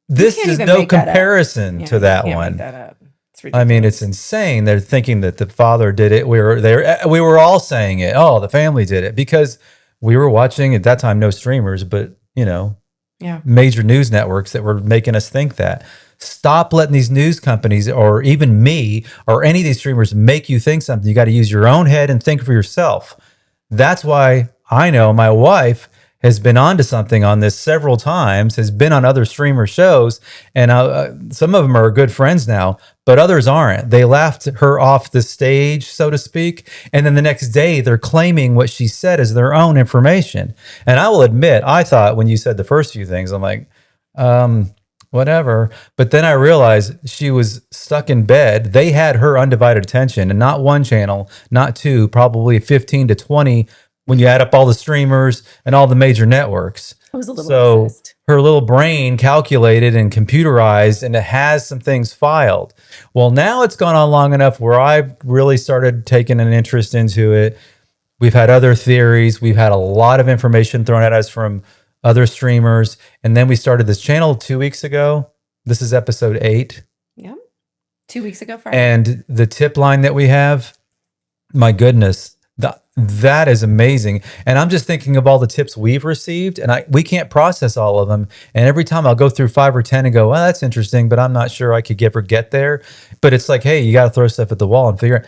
this is no comparison to that one. Make that up. It's I mean, it's insane. They're thinking that the father did it. We were all saying it. Oh, the family did it, because we were watching at that time, no streamers, but you know, major news networks that were making us think that. Stop letting these news companies or even me or any of these streamers make you think something. You got to use your own head and think for yourself. That's why I know my wife has been onto something on this several times, has been on other streamer shows, and some of them are good friends now, but others aren't. They laughed her off the stage, so to speak, and then the next day they're claiming what she said as their own information. And I will admit, I thought when you said the first few things, I'm like, whatever. But then I realized she was stuck in bed. They had her undivided attention, and not one channel, not two, probably 15 to 20 when you add up all the streamers and all the major networks. I was a little obsessed. Her little brain calculated and computerized, and it has some things filed. Well, now it's gone on long enough where I've really started taking an interest into it. We've had other theories. We've had a lot of information thrown at us from other streamers. And then we started this channel 2 weeks ago. This is episode 8. Yeah. 2 weeks ago, Friday. And the tip line that we have, my goodness, that is amazing. And I'm just thinking of all the tips we've received, and we can't process all of them. And every time I'll go through 5 or 10 and go, well, that's interesting, but I'm not sure I could ever get there. But it's like, hey, you got to throw stuff at the wall and figure out.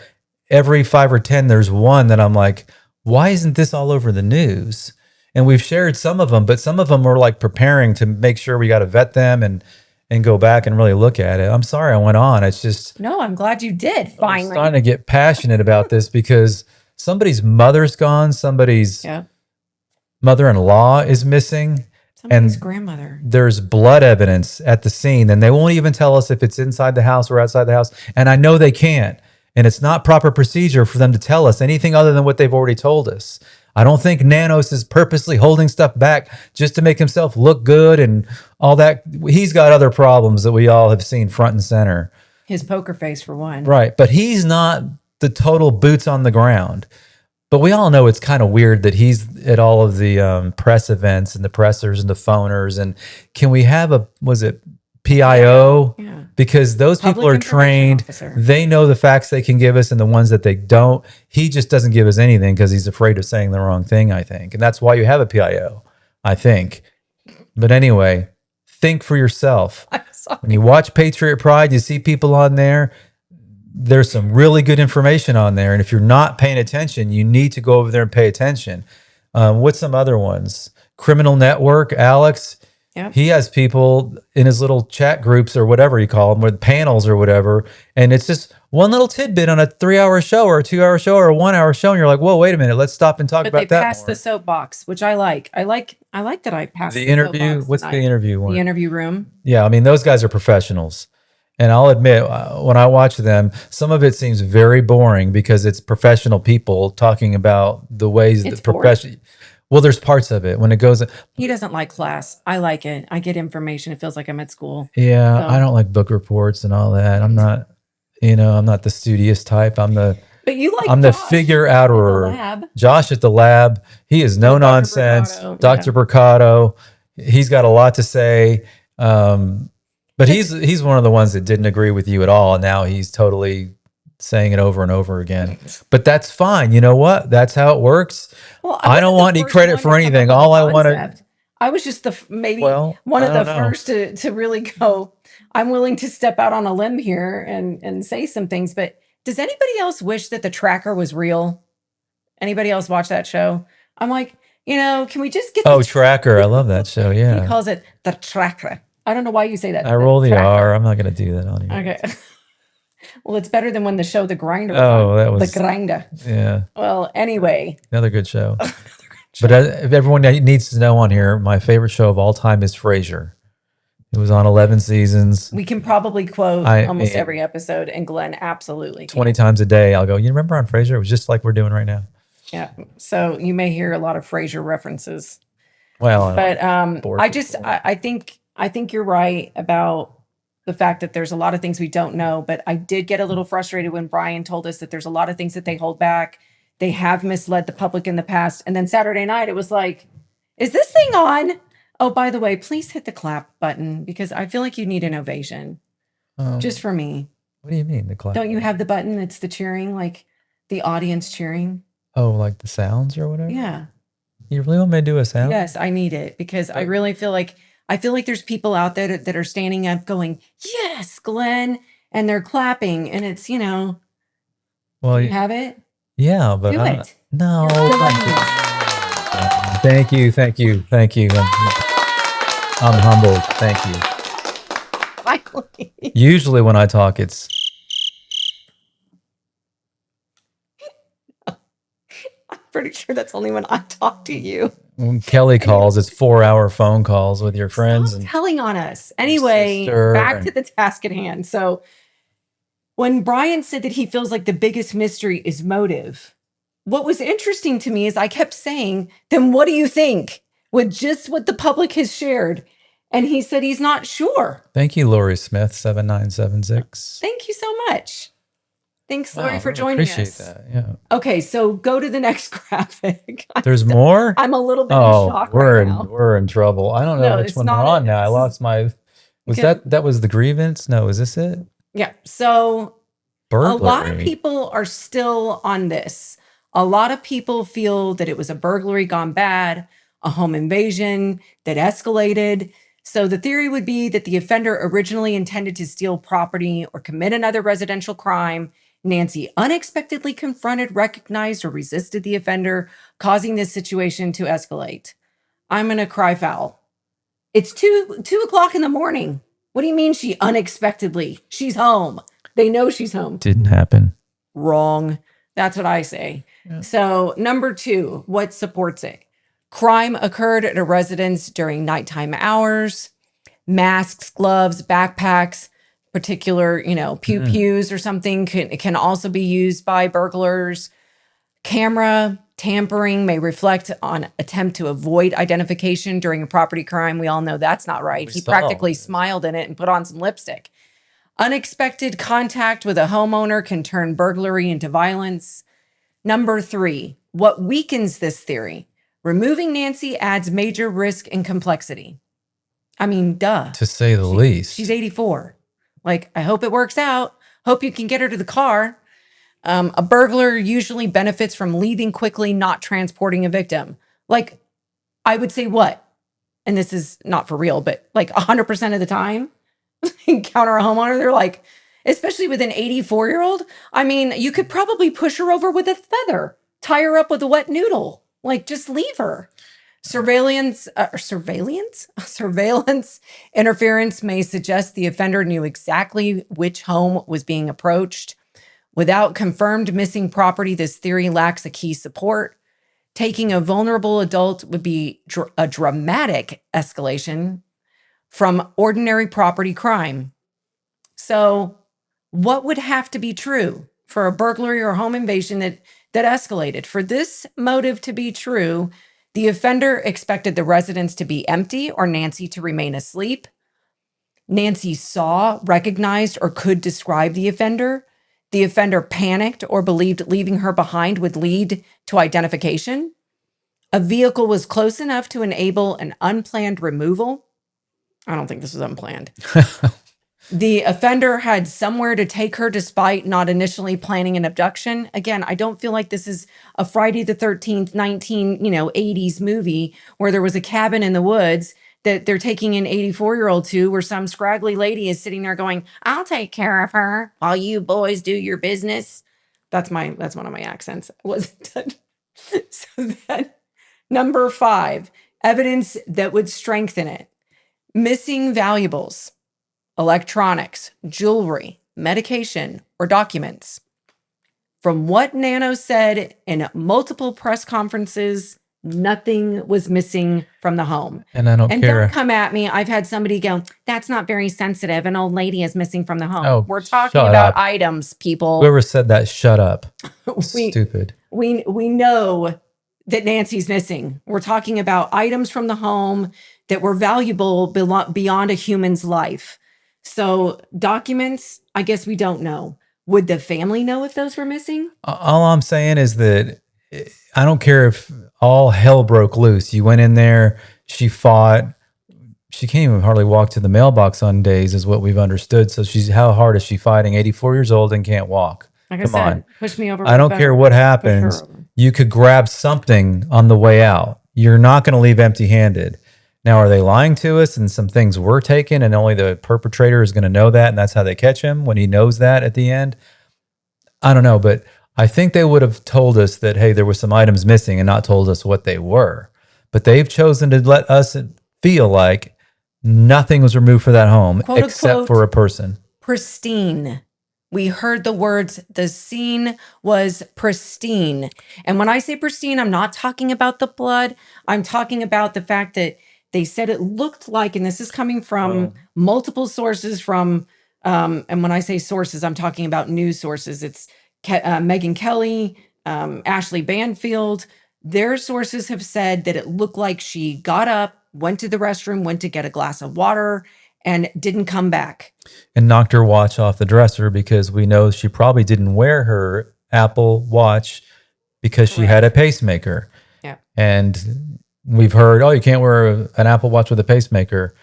Every 5 or 10, there's one that I'm like, why isn't this all over the news? And we've shared some of them, but some of them we're like preparing to make sure we got to vet them and go back and really look at it. I'm sorry I went on. It's just... No, I'm glad you did, finally. I'm starting to get passionate about this because somebody's mother's gone, somebody's mother-in-law is missing. Somebody's grandmother. There's blood evidence at the scene, and they won't even tell us if it's inside the house or outside the house. And I know they can't. And it's not proper procedure for them to tell us anything other than what they've already told us. I don't think Nanos is purposely holding stuff back just to make himself look good and all that. He's got other problems that we all have seen front and center. His poker face, for one. Right. But he's not the total boots on the ground. But we all know it's kind of weird that he's at all of the press events and the pressers and the phoners. And can we have was it PIO? Yeah. Because those people are trained. They know the facts they can give us and the ones that they don't. He just doesn't give us anything because he's afraid of saying the wrong thing, I think. And that's why you have a PIO, I think. But anyway, think for yourself. I'm sorry. When you watch Patriot Pride, you see people on there. There's some really good information on there. And if you're not paying attention, you need to go over there and pay attention. What's some other ones? Criminal Network, Alex. Yep. He has people in his little chat groups or whatever you call them, with panels or whatever. And it's just one little tidbit on a 3-hour show or a 2-hour show or a 1-hour show. And you're like, whoa, wait a minute. Let's stop and talk about that. But they passed the soapbox, which I like. I like that I passed the interview. What's the interview one? The interview room. Yeah. I mean, those guys are professionals. And I'll admit, when I watch them, some of it seems very boring because it's professional people talking about the ways that professional. Well, there's parts of it when it goes. He doesn't like class. I like it. I get information. It feels like I'm at school. Yeah, so. I don't like book reports and all that. I'm not, I'm not the studious type. I'm the. But you like. I'm Josh the figure outer. Josh at the lab. He is no nonsense. Dr. Mercado. He's got a lot to say. But he's one of the ones that didn't agree with you at all. And now he's totally saying it over and over again. But that's fine. You know what? That's how it works. Well, I don't want any credit for anything. All I want to... I was just one of the first to really go, I'm willing to step out on a limb here and say some things. But does anybody else wish that the tracker was real? Anybody else watch that show? I'm like, can we just get Tracker. I love that show. Yeah. He calls it the tracker. I don't know why you say that. I roll the R. I'm not going to do that on you. Okay. Well, it's better than when the show The Grinder was that was... The Grinder. Yeah. Well, anyway. Another good show. But if everyone needs to know on here, my favorite show of all time is Frasier. It was on 11 seasons. We can probably quote almost every episode, and Glenn absolutely 20 times a day. I'll go, you remember on Frasier? It was just like we're doing right now. Yeah. So you may hear a lot of Frasier references. Well, but I think you're right about the fact that there's a lot of things we don't know, but I did get a little frustrated when Brian told us that there's a lot of things that they hold back. They have misled the public in the past. And then Saturday night, it was like, is this thing on? Oh, by the way, please hit the clap button because I feel like you need an ovation. Just for me. What do you mean, the clap? Don't you have the button? It's the cheering, like the audience cheering. Oh, like the sounds or whatever? Yeah. You really want me to do a sound? Yes, I need it because I really feel like there's people out there that are standing up going, yes, Glenn, and they're clapping, and it's, well, you have it? Yeah, but do it. No. Thank you. I'm humbled. Thank you. Finally. Usually when I talk, it's pretty sure that's only when I talk to you. When Kelly calls, it's 4-hour phone calls with your friends. Stop telling on us. Anyway, back to the task at hand. So when Brian said that he feels like the biggest mystery is motive, what was interesting to me is I kept saying, then what do you think with just what the public has shared? And he said he's not sure. Thank you, Lori Smith, 7976. Thank you so much. Thanks, Lori, for joining us. Appreciate that. Yeah. Okay, so go to the next graphic. There's more? I'm a little bit in shock right now. We're in trouble. I don't know which one we're on now. I lost my... that was the grievance? No, is this it? Yeah. So burglary. A lot of people are still on this. A lot of people feel that it was a burglary gone bad, a home invasion that escalated. So the theory would be that the offender originally intended to steal property or commit another residential crime. Nancy unexpectedly confronted, recognized, or resisted the offender, causing this situation to escalate. I'm going to cry foul. It's 2 o'clock in the morning. What do you mean she unexpectedly? She's home. They know she's home. Didn't happen. Wrong. That's what I say. Yeah. So number 2, what supports it? Crime occurred at a residence during nighttime hours. Masks, gloves, backpacks, particular, pew-pews or something can also be used by burglars. Camera tampering may reflect on attempt to avoid identification during a property crime. We all know that's not right. He practically smiled in it and put on some lipstick. Unexpected contact with a homeowner can turn burglary into violence. Number 3, what weakens this theory? Removing Nancy adds major risk and complexity. I mean, duh. To say the least. She's 84. Like, I hope it works out. Hope you can get her to the car. A burglar usually benefits from leaving quickly, not transporting a victim. Like, I would say what? And this is not for real, but like 100% of the time, encounter a homeowner, they're like, especially with an 84-year-old, I mean, you could probably push her over with a feather, tie her up with a wet noodle, like just leave her. Surveillance interference may suggest the offender knew exactly which home was being approached. Without confirmed missing property, this theory lacks a key support. Taking a vulnerable adult would be a dramatic escalation from ordinary property crime. So what would have to be true for a burglary or home invasion that escalated? For this motive to be true, the offender expected the residence to be empty or Nancy to remain asleep. Nancy saw, recognized, or could describe the offender. The offender panicked or believed leaving her behind would lead to identification. A vehicle was close enough to enable an unplanned removal. I don't think this was unplanned. The offender had somewhere to take her despite not initially planning an abduction. Again, I don't feel like this is a Friday the 13th, 80s movie where there was a cabin in the woods that they're taking an 84-year-old to, where some scraggly lady is sitting there going, I'll take care of her while you boys do your business. That's one of my accents. It wasn't done. So then, number 5, evidence that would strengthen it. Missing valuables, electronics, jewelry, medication, or documents. From what Nano said in multiple press conferences, Nothing was missing from the home. And I don't And care. don't come at me. I've had somebody go, that's not very sensitive. An old lady is missing from the home. Oh, We're talking shut about up. items, people. Whoever said that, shut up. we, Stupid. we know that Nancy's missing. We're talking about items from the home that were valuable beyond a human's life. So documents, I guess we don't know. Would the family know if those were missing? All I'm saying is that I don't care if all hell broke loose. You went in there, she fought. She can't even hardly walk to the mailbox on days, is what we've understood. So how hard is she fighting? 84 years old and can't walk. Like Come I said, on. push me over. I don't care what happens. over. You could grab something on the way out. You're not going to leave empty-handed. Now, are they lying to us and some things were taken and only the perpetrator is going to know that and that's how they catch him when he knows that at the end? I don't know, but I think they would have told us that, hey, there were some items missing and not told us what they were. But they've chosen to let us feel like nothing was removed from that home, Quote, except unquote, for a person. Pristine. We heard the words, the scene was pristine. And when I say pristine, I'm not talking about the blood. I'm talking about the fact that they said it looked like, and this is coming from multiple sources from, and when I say sources, I'm talking about news sources. It's Megyn Kelly, Ashley Banfield. Their sources have said that it looked like she got up, went to the restroom, went to get a glass of water, and didn't come back. And knocked her watch off the dresser because we know she probably didn't wear her Apple Watch because she had a pacemaker. Yeah. And we've heard, oh, you can't wear an Apple Watch with a pacemaker.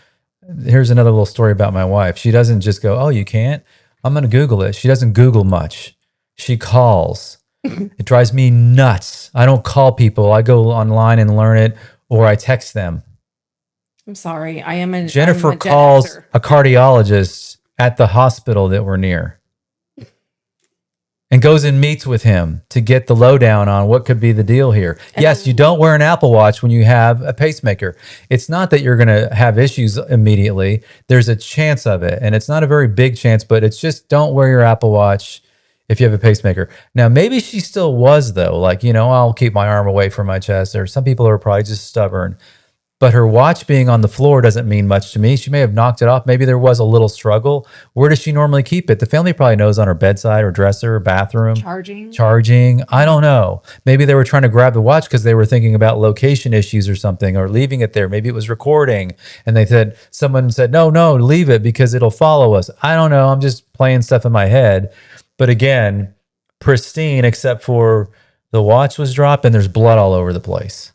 Here's another little story about my wife. She doesn't just go, oh, you can't? I'm going to Google it. She doesn't Google much. She calls. It drives me nuts. I don't call people. I go online and learn it, or I text them. I'm sorry. Jennifer calls a cardiologist at the hospital that we're near and goes and meets with him to get the lowdown on what could be the deal here. Yes, you don't wear an Apple Watch when you have a pacemaker. It's not that you're going to have issues immediately. There's a chance of it, and it's not a very big chance, but it's just don't wear your Apple Watch if you have a pacemaker. Now, maybe she still was, though. Like, I'll keep my arm away from my chest. Or some people are probably just stubborn. But her watch being on the floor doesn't mean much to me. She may have knocked it off. Maybe there was a little struggle. Where does she normally keep it? The family probably knows, on her bedside or dresser or bathroom. Charging. I don't know. Maybe they were trying to grab the watch because they were thinking about location issues or something, or leaving it there. Maybe it was recording. And someone said, no, leave it because it'll follow us. I don't know. I'm just playing stuff in my head. But again, pristine, except for the watch was dropped and there's blood all over the place.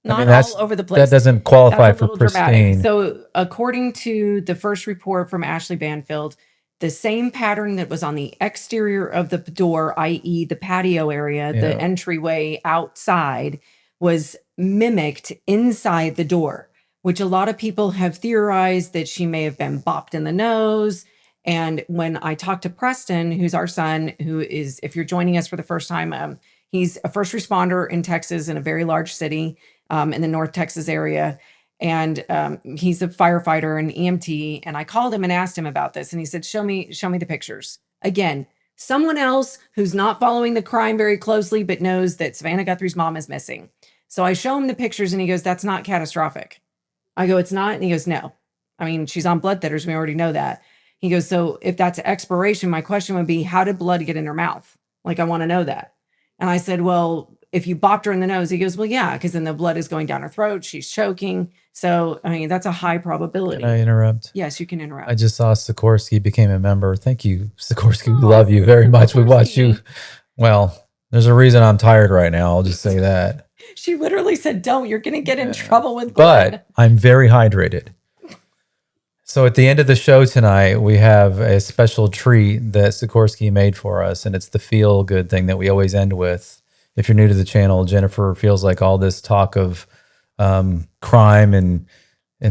Not all over the place. That doesn't qualify for pristine. Dramatic. So according to the first report from Ashley Banfield, the same pattern that was on the exterior of the door, i.e. the patio area, the entryway outside, was mimicked inside the door, which a lot of people have theorized that she may have been bopped in the nose. And when I talked to Preston, who's our son, who is, if you're joining us for the first time, he's a first responder in Texas, in a very large city. In the North Texas area. And he's a firefighter and EMT. And I called him and asked him about this. And he said, show me the pictures. Again, someone else who's not following the crime very closely, but knows that Savannah Guthrie's mom is missing. So I show him the pictures and he goes, that's not catastrophic. I go, it's not? And he goes, no. I mean, she's on blood thinners. We already know that. He goes, so if that's expiration, my question would be, how did blood get in her mouth? Like, I want to know that. And I said, well, if you bopped her in the nose, he goes, well, yeah, because then the blood is going down her throat. She's choking. So, I mean, that's a high probability. Can I interrupt? Yes, you can interrupt. I just saw Sikorsky became a member. Thank you, Sikorsky. We love you very much. We watch you. Well, there's a reason I'm tired right now. I'll just say that. She literally said, don't. You're going to get in trouble with blood. But I'm very hydrated. So at the end of the show tonight, we have a special treat that Sikorsky made for us, and it's the feel-good thing that we always end with. If you're new to the channel, Jennifer feels like all this talk of crime and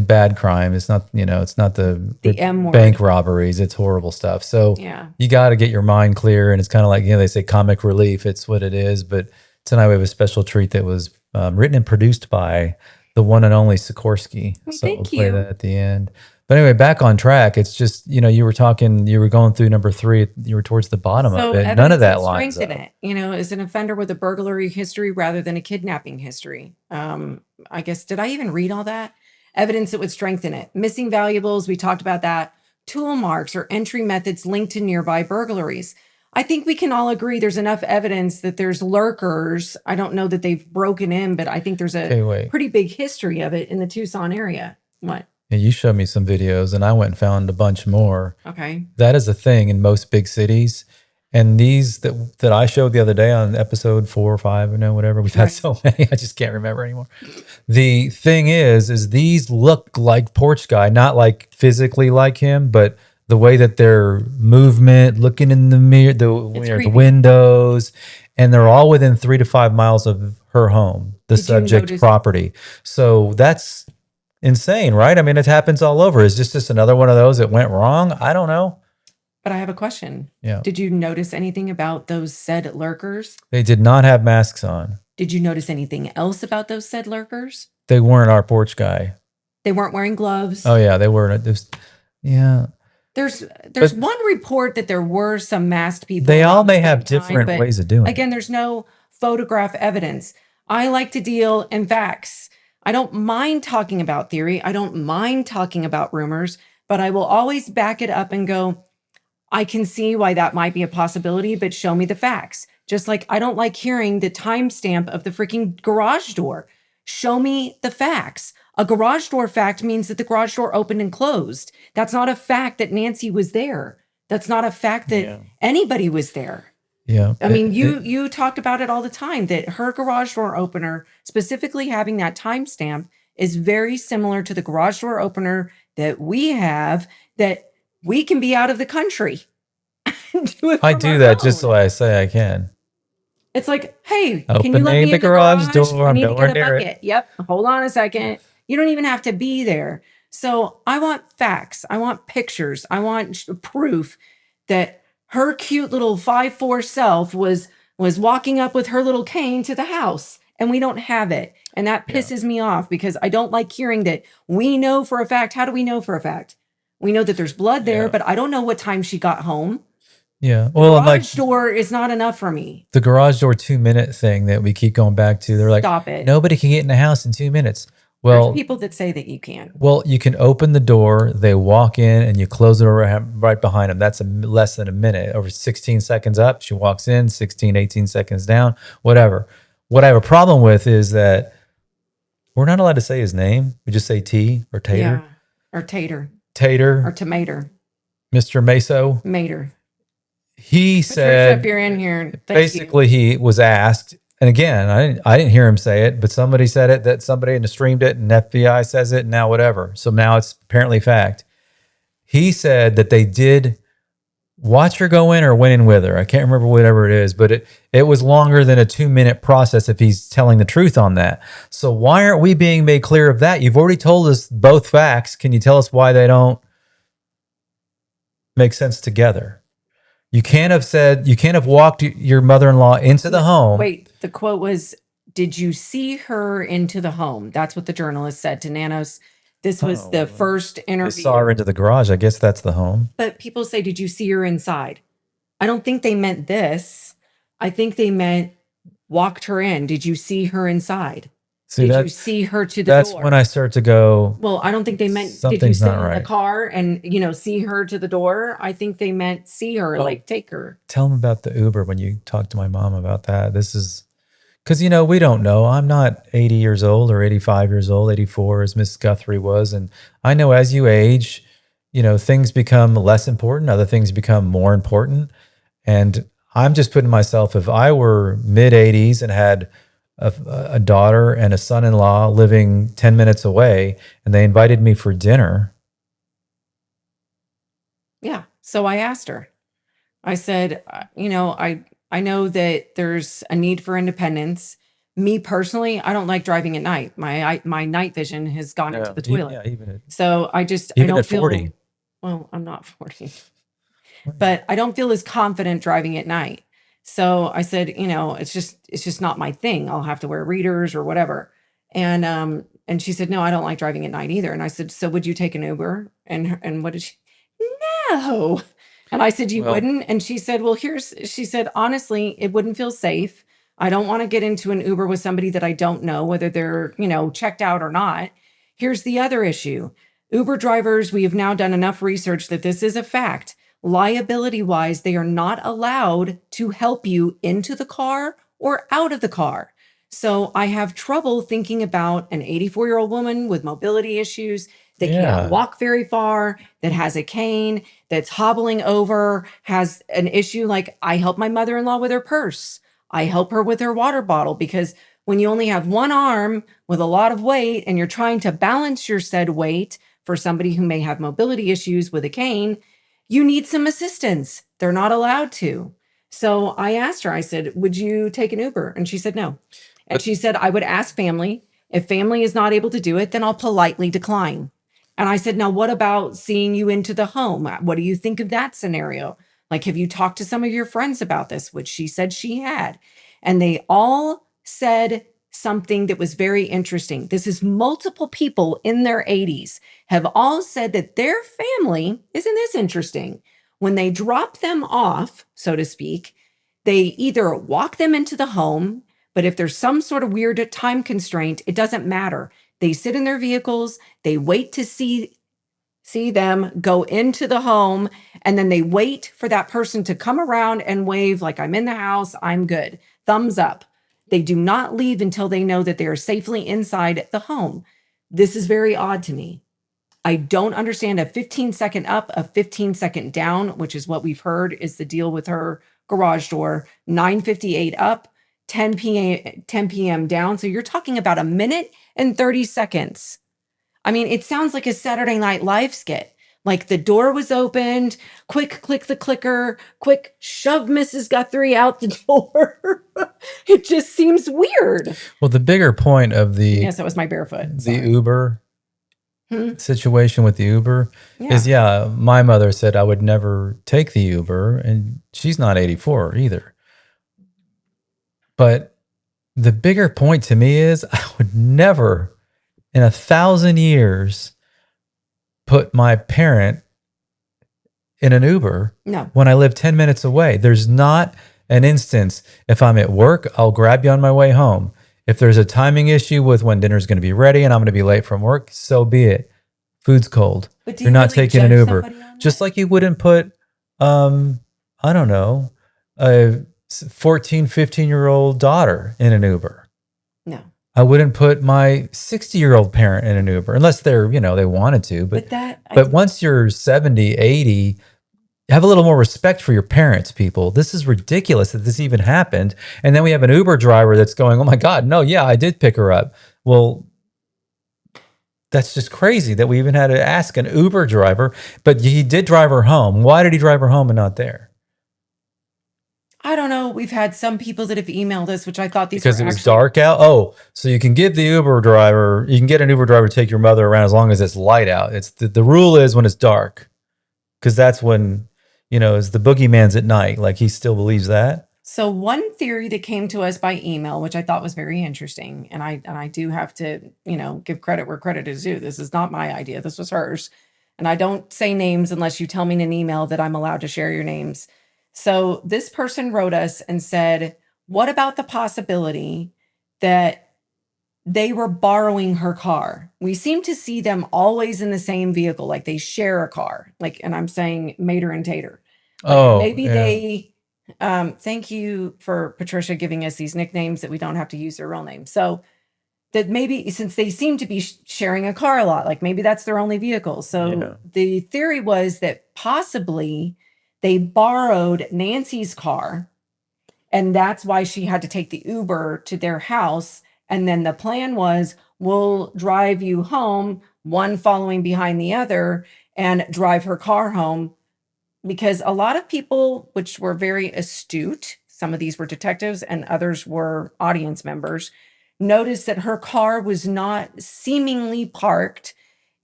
bad crime. It's not, it's not the M word. Bank robberies. It's horrible stuff. So you got to get your mind clear. And it's kind of like, they say comic relief. It's what it is. But tonight we have a special treat that was written and produced by the one and only Sikorsky. Well, so thank we'll play you. that at the end. But anyway, back on track. It's just, you were talking, you were going through number 3, you were towards the bottom of So it. None of evidence would that lines strengthen up. it, is an offender with a burglary history rather than a kidnapping history. I guess, did I even read all that? Evidence that would strengthen it. Missing valuables, we talked about that. Tool marks or entry methods linked to nearby burglaries. I think we can all agree there's enough evidence that there's lurkers. I don't know that they've broken in, but I think there's a Okay, wait. pretty big history of it in the Tucson area. What? Yeah, you showed me some videos and I went and found a bunch more. Okay. That is a thing in most big cities. And these that I showed the other day on episode 4 or 5, whatever. We've had Right. so many, I just can't remember anymore. The thing is these look like Porch Guy, not like physically like him, but the way that their movement, looking in the mirror, the creepy. windows, and they're all within 3 to 5 miles of her home, the Did you subject notice- property. So that's insane, right? I mean, it happens all over. Is this just another one of those that went wrong? I don't know. But I have a question. Yeah. Did you notice anything about those said lurkers? They did not have masks on. Did you notice anything else about those said lurkers? They weren't our Porch Guy. They weren't wearing gloves. Oh yeah, they weren't. Yeah. There's But- one report that there were some masked people. They all around the may same have time, different but ways of doing it. again, there's no photograph evidence. I like to deal in facts. I don't mind talking about theory. I don't mind talking about rumors, but I will always back it up and go, I can see why that might be a possibility, but show me the facts. Just like I don't like hearing the timestamp of the freaking garage door. Show me the facts. A garage door fact means that the garage door opened and closed. That's not a fact that Nancy was there. That's not a fact that anybody was there. Yeah. I mean, you talked about it all the time, that her garage door opener, specifically having that timestamp, is very similar to the garage door opener that we have, that we can be out of the country. I do that just so I say I can. It's like, hey, can you let Opening me the in the garage door, I I'm need to nowhere get a near it. bucket. Yep. Hold on a second. You don't even have to be there. So I want facts. I want pictures. I want proof that her cute little 5'4" self was walking up with her little cane to the house, and we don't have it. And that pisses me off because I don't like hearing that we know for a fact. How do we know for a fact? We know that there's blood there, but I don't know what time she got home. Yeah. Well, The and like garage door is not enough for me. the garage door 2-minute thing that we keep going back to. They're like, Stop it. nobody can get in the house in 2 minutes. There's Well, people that say that you can. well, you can open the door, they walk in, and you close it right behind them. That's less than a minute. Over 16 seconds up, she walks in, 16, 18 seconds down, whatever. What I have a problem with is that we're not allowed to say his name. We just say T or Tater. Yeah. Or tater. Tater, Or tomato. Mr. Meso. Mater. He Patricia, said, if you're in here, thank basically, he was asked, and again, I didn't hear him say it, but somebody said it, that somebody and streamed it, and FBI says it, and now whatever. So now it's apparently fact. He said that they did watch her go in or went in with her. I can't remember whatever it is, but it was longer than a 2-minute process if he's telling the truth on that. So why aren't we being made clear of that? You've already told us both facts. Can you tell us why they don't make sense together? You can't have walked your mother-in-law into the home. Wait, the quote was, did you see her into the home? That's what the journalist said to Nanos. This was the first They interview. saw her into the garage. I guess that's the home. But people say, did you see her inside? I don't think they meant this. I think they meant walked her in. Did you see her inside? See, did you see her to the that's door? when I start to go, Well, I don't think they meant, did you something's sit not in the right. car and, see her to the door? I think they meant see her, like take her. tell them about the Uber when you talk to my mom about that. This is because, we don't know. I'm not 80 years old or 85 years old, 84 as Miss Guthrie was. And I know as you age, things become less important. Other things become more important. And I'm just putting myself, if I were mid 80s and had a daughter and a son-in-law living 10 minutes away, and they invited me for dinner. Yeah. So I asked her, I said, I know that there's a need for independence. Me personally, I don't like driving at night. My night vision has gone into the toilet. Yeah, even So I even don't at 40. feel, well, I'm not 40, but I don't feel as confident driving at night. So I said, it's just not my thing. I'll have to wear readers or whatever. And And she said, no, I don't like driving at night either. And I said, so would you take an Uber? And what did she? No. And I said, you Well, wouldn't? And she said, well, she said, honestly, it wouldn't feel safe. I don't want to get into an Uber with somebody that I don't know, whether they're, checked out or not. Here's the other issue. Uber drivers, we have now done enough research that this is a fact. Liability wise, they are not allowed to help you into the car or out of the car. So I have trouble thinking about an 84-year-old woman with mobility issues that can't yeah. walk very far, that has a cane, that's hobbling over, has an issue. Like, I help my mother-in-law with her purse. I help her with her water bottle, because when you only have one arm with a lot of weight and you're trying to balance your said weight for somebody who may have mobility issues with a cane, you need some assistance. They're not allowed to. So I asked her, I said, would you take an Uber? And she said, no. And But she said, I would ask family. If family is not able to do it, then I'll politely decline. And I said, now what about seeing you into the home? What do you think of that scenario? Like, have you talked to some of your friends about this? Which she said she had. And they all said something that was very interesting. This is multiple people in their 80s have all said that their family, isn't this interesting? When they drop them off, so to speak, they either walk them into the home, but if there's some sort of weird time constraint, it doesn't matter. They sit in their vehicles, they wait to see them go into the home, and then they wait for that person to come around and wave like, I'm in the house, I'm good. Thumbs up. They do not leave until they know that they are safely inside the home. This is very odd to me. I don't understand a 15-second up, a 15-second down, which is what we've heard is the deal with her garage door. 9:58 up, 10 p.m. down. So you're talking about a minute and 30 seconds. I mean, it sounds like a Saturday Night Live skit. Like, the door was opened, quick click the clicker, quick shove Mrs. Guthrie out the door. It just seems weird. well, the bigger point of Yes, that was my barefoot. the Sorry. Uber Hmm? situation with the Uber is, my mother said I would never take the Uber, and she's not 84 either. But the bigger point to me is I would never in 1,000 years put my parent in an Uber No. when I live 10 minutes away. There's not an instance. If I'm at work, I'll grab you on my way home. If there's a timing issue with when dinner's going to be ready and I'm going to be late from work, so be it. Food's cold. But do You're you not really taking an judge Uber. somebody on Just that? like you wouldn't put, I don't know, a 14, 15-year-old daughter in an Uber. No. I wouldn't put my 60-year-old parent in an Uber unless they're, they wanted to. But once you're 70, 80, have a little more respect for your parents, people. This is ridiculous that this even happened. And then we have an Uber driver that's going, oh my God, no, yeah, I did pick her up. Well, that's just crazy that we even had to ask an Uber driver, but he did drive her home. Why did he drive her home and not there? I don't know. We've had some people that have emailed us, which I thought these Because were it was actually dark out. Oh, so you can get an Uber driver to take your mother around as long as it's light out. It's the rule is when it's dark, because that's when, is the boogeyman's at night. Like, he still believes that. So one theory that came to us by email, which I thought was very interesting, and I do have to, give credit where credit is due. This is not my idea. This was hers. And I don't say names unless you tell me in an email that I'm allowed to share your names. So this person wrote us and said, what about the possibility that they were borrowing her car? We seem to see them always in the same vehicle, like they share a car. Like, and I'm saying Mater and Tater. Like, maybe they thank you for Patricia giving us these nicknames that we don't have to use their real name. So that maybe, since they seem to be sharing a car a lot, like maybe that's their only vehicle. So the theory was that possibly they borrowed Nancy's car, and that's why she had to take the Uber to their house. And then the plan was, we'll drive you home, one following behind the other, and drive her car home. Because a lot of people, which were very astute, some of these were detectives and others were audience members, noticed that her car was not seemingly parked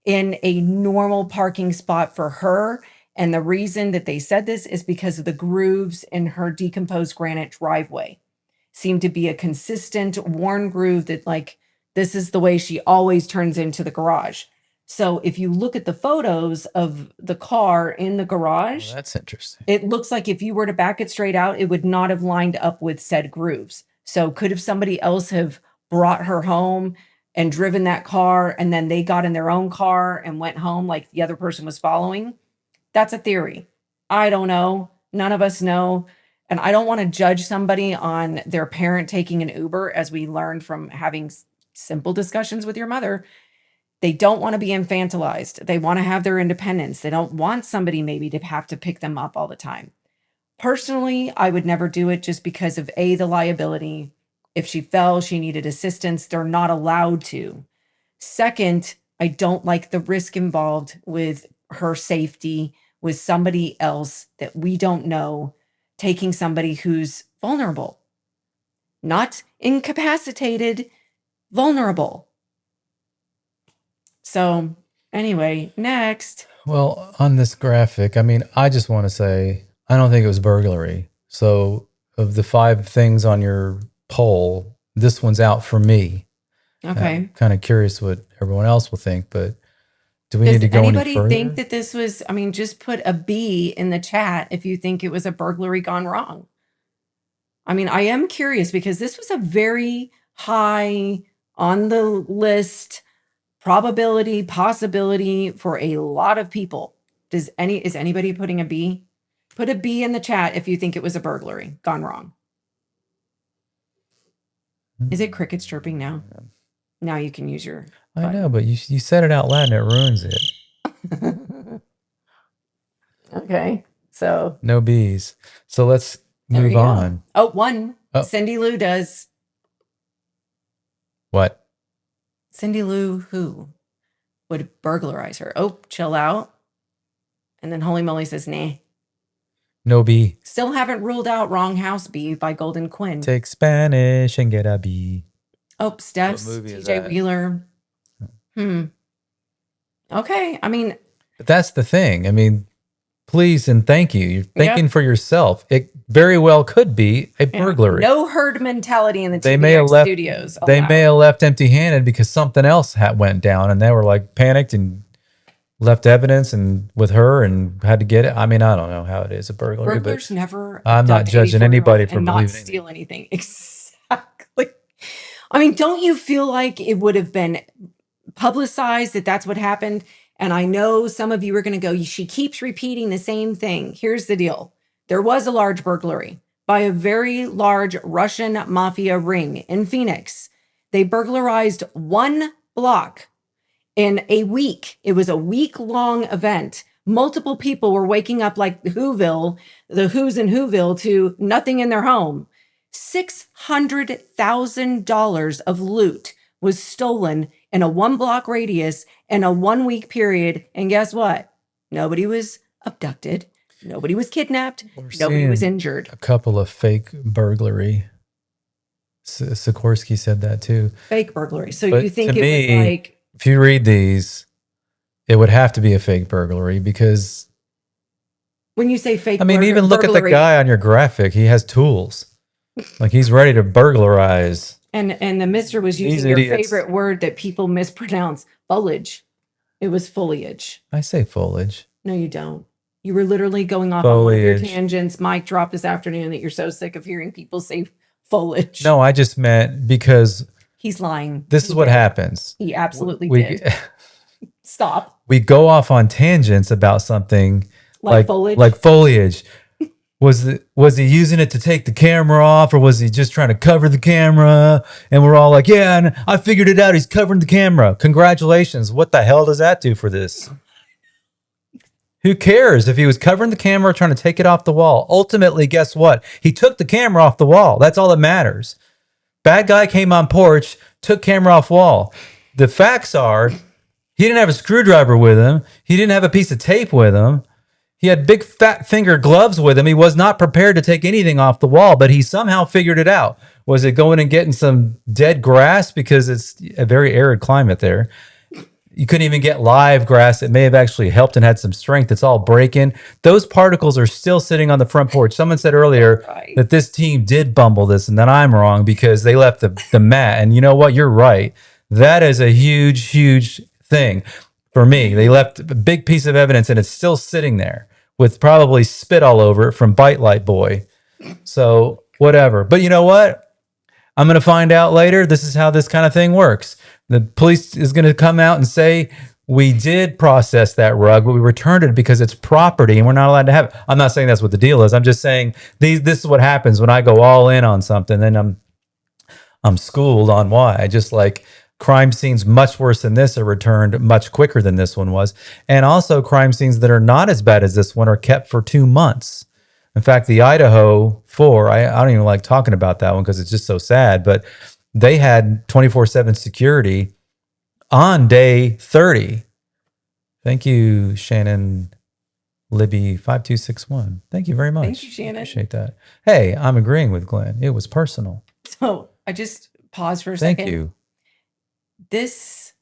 in a normal parking spot for her. And the reason that they said this is because of the grooves in her decomposed granite driveway. Seemed to be a consistent worn groove that, like, This is the way she always turns into the garage. So if you look at the photos of the car in the garage, that's interesting. it looks like if you were to back it straight out, it would not have lined up with said grooves. So could have somebody else have brought her home and driven that car, and then they got in their own car and went home like the other person was following? That's a theory. I don't know. None of us know. And I don't want to judge somebody on their parent taking an Uber, as we learned from having simple discussions with your mother. They don't want to be infantilized. They want to have their independence. They don't want somebody maybe to have to pick them up all the time. Personally, I would never do it just because of the liability. If she fell, she needed assistance. They're not allowed to. Second, I don't like the risk involved with her safety, with somebody else that we don't know, taking somebody who's vulnerable, not incapacitated, vulnerable. So anyway, next. Well, on this graphic, I mean, I just want to say, I don't think it was burglary. So of the 5 things on your poll, this one's out for me. Okay. I'm kind of curious what everyone else will think, but do we need to go any further? Does anybody think that this was, I mean, just put a B in the chat if you think it was a burglary gone wrong. I mean, I am curious because this was a very high on the list probability, possibility for a lot of people. Is anybody putting a B? Put a B in the chat if you think it was a burglary gone wrong. Is it crickets chirping now? Now you can use your button. I know, but you said it out loud and it ruins it. Okay, so. No B's. So let's move on. Oh, one. Oh. Cindy Lou does. What? Cindy Lou who would burglarize her? Oh, chill out. And then Holy Moly says, nah. No B. Still haven't ruled out Wrong House B by Golden Quinn. Take Spanish and get a B. Oh, Steps, TJ Wheeler. Okay, I mean. But that's the thing. I mean, please and thank you. You're thinking for yourself. It very well could be a burglary. No herd mentality in the TVX studios. They may have left empty-handed because something else went down, and they were like panicked and left evidence and with her and had to get it. I mean, I don't know how it is a burglary. Burglars never. I'm not judging anybody for believing not steal anything. Exactly. I mean, don't you feel like it would have been publicized that that's what happened? And I know some of you are going to go, she keeps repeating the same thing. Here's the deal. There was a large burglary by a very large Russian mafia ring in Phoenix. They burglarized 1 block in a week. It was a week-long event. Multiple people were waking up like the Who's in Whoville to nothing in their home. $600,000 of loot was stolen in a 1-block radius in a 1-week period. And guess what? Nobody was abducted. Nobody was kidnapped. Nobody was injured. A couple of fake burglary. Sikorsky said that too. Fake burglary. So you think it was like... If you read these, it would have to be a fake burglary because... When you say fake even look at the guy on your graphic. He has tools. Like he's ready to burglarize. And the mister was using your favorite word that people mispronounce, foliage. It was foliage. I say foliage. No, you don't. You were literally going off on one of your tangents. Mike dropped this afternoon that you're so sick of hearing people say foliage. No, I just meant because... He's lying. This is what happens. He absolutely did. Stop. We go off on tangents about something like foliage. Like foliage. Was he using it to take the camera off, or was he just trying to cover the camera? And we're all like, yeah, and I figured it out. He's covering the camera. Congratulations. What the hell does that do for this? Who cares if he was covering the camera, trying to take it off the wall? Ultimately, guess what? He took the camera off the wall. That's all that matters. Bad guy came on porch, took camera off wall. The facts are, he didn't have a screwdriver with him. He didn't have a piece of tape with him. He had big fat finger gloves with him. He was not prepared to take anything off the wall, but he somehow figured it out. Was it going and getting some dead grass? Because it's a very arid climate there. You couldn't even get live grass. It may have actually helped and had some strength. It's all breaking. Those particles are still sitting on the front porch. Someone said earlier that this team did bumble this, and that I'm wrong because they left the mat. And you know what? You're right. That is a huge, huge thing for me. They left a big piece of evidence and it's still sitting there with probably spit all over it from Bite Light Boy. So whatever. But you know what? I'm going to find out later. This is how this kind of thing works. The police is going to come out and say, we did process that rug, but we returned it because it's property and we're not allowed to have it. I'm not saying that's what the deal is. I'm just saying this is what happens when I go all in on something. Then I'm schooled on why. I just like crime scenes much worse than this are returned much quicker than this one was. And also crime scenes that are not as bad as this one are kept for 2 months. In fact, the Idaho 4, I don't even like talking about that one because it's just so sad, but they had 24/7 security on day 30. Thank you, Shannon Libby 5261. Thank you very much. Thank you, Shannon. Appreciate that. Hey, I'm agreeing with Glenn. It was personal. So I just paused for a Thank second. you. This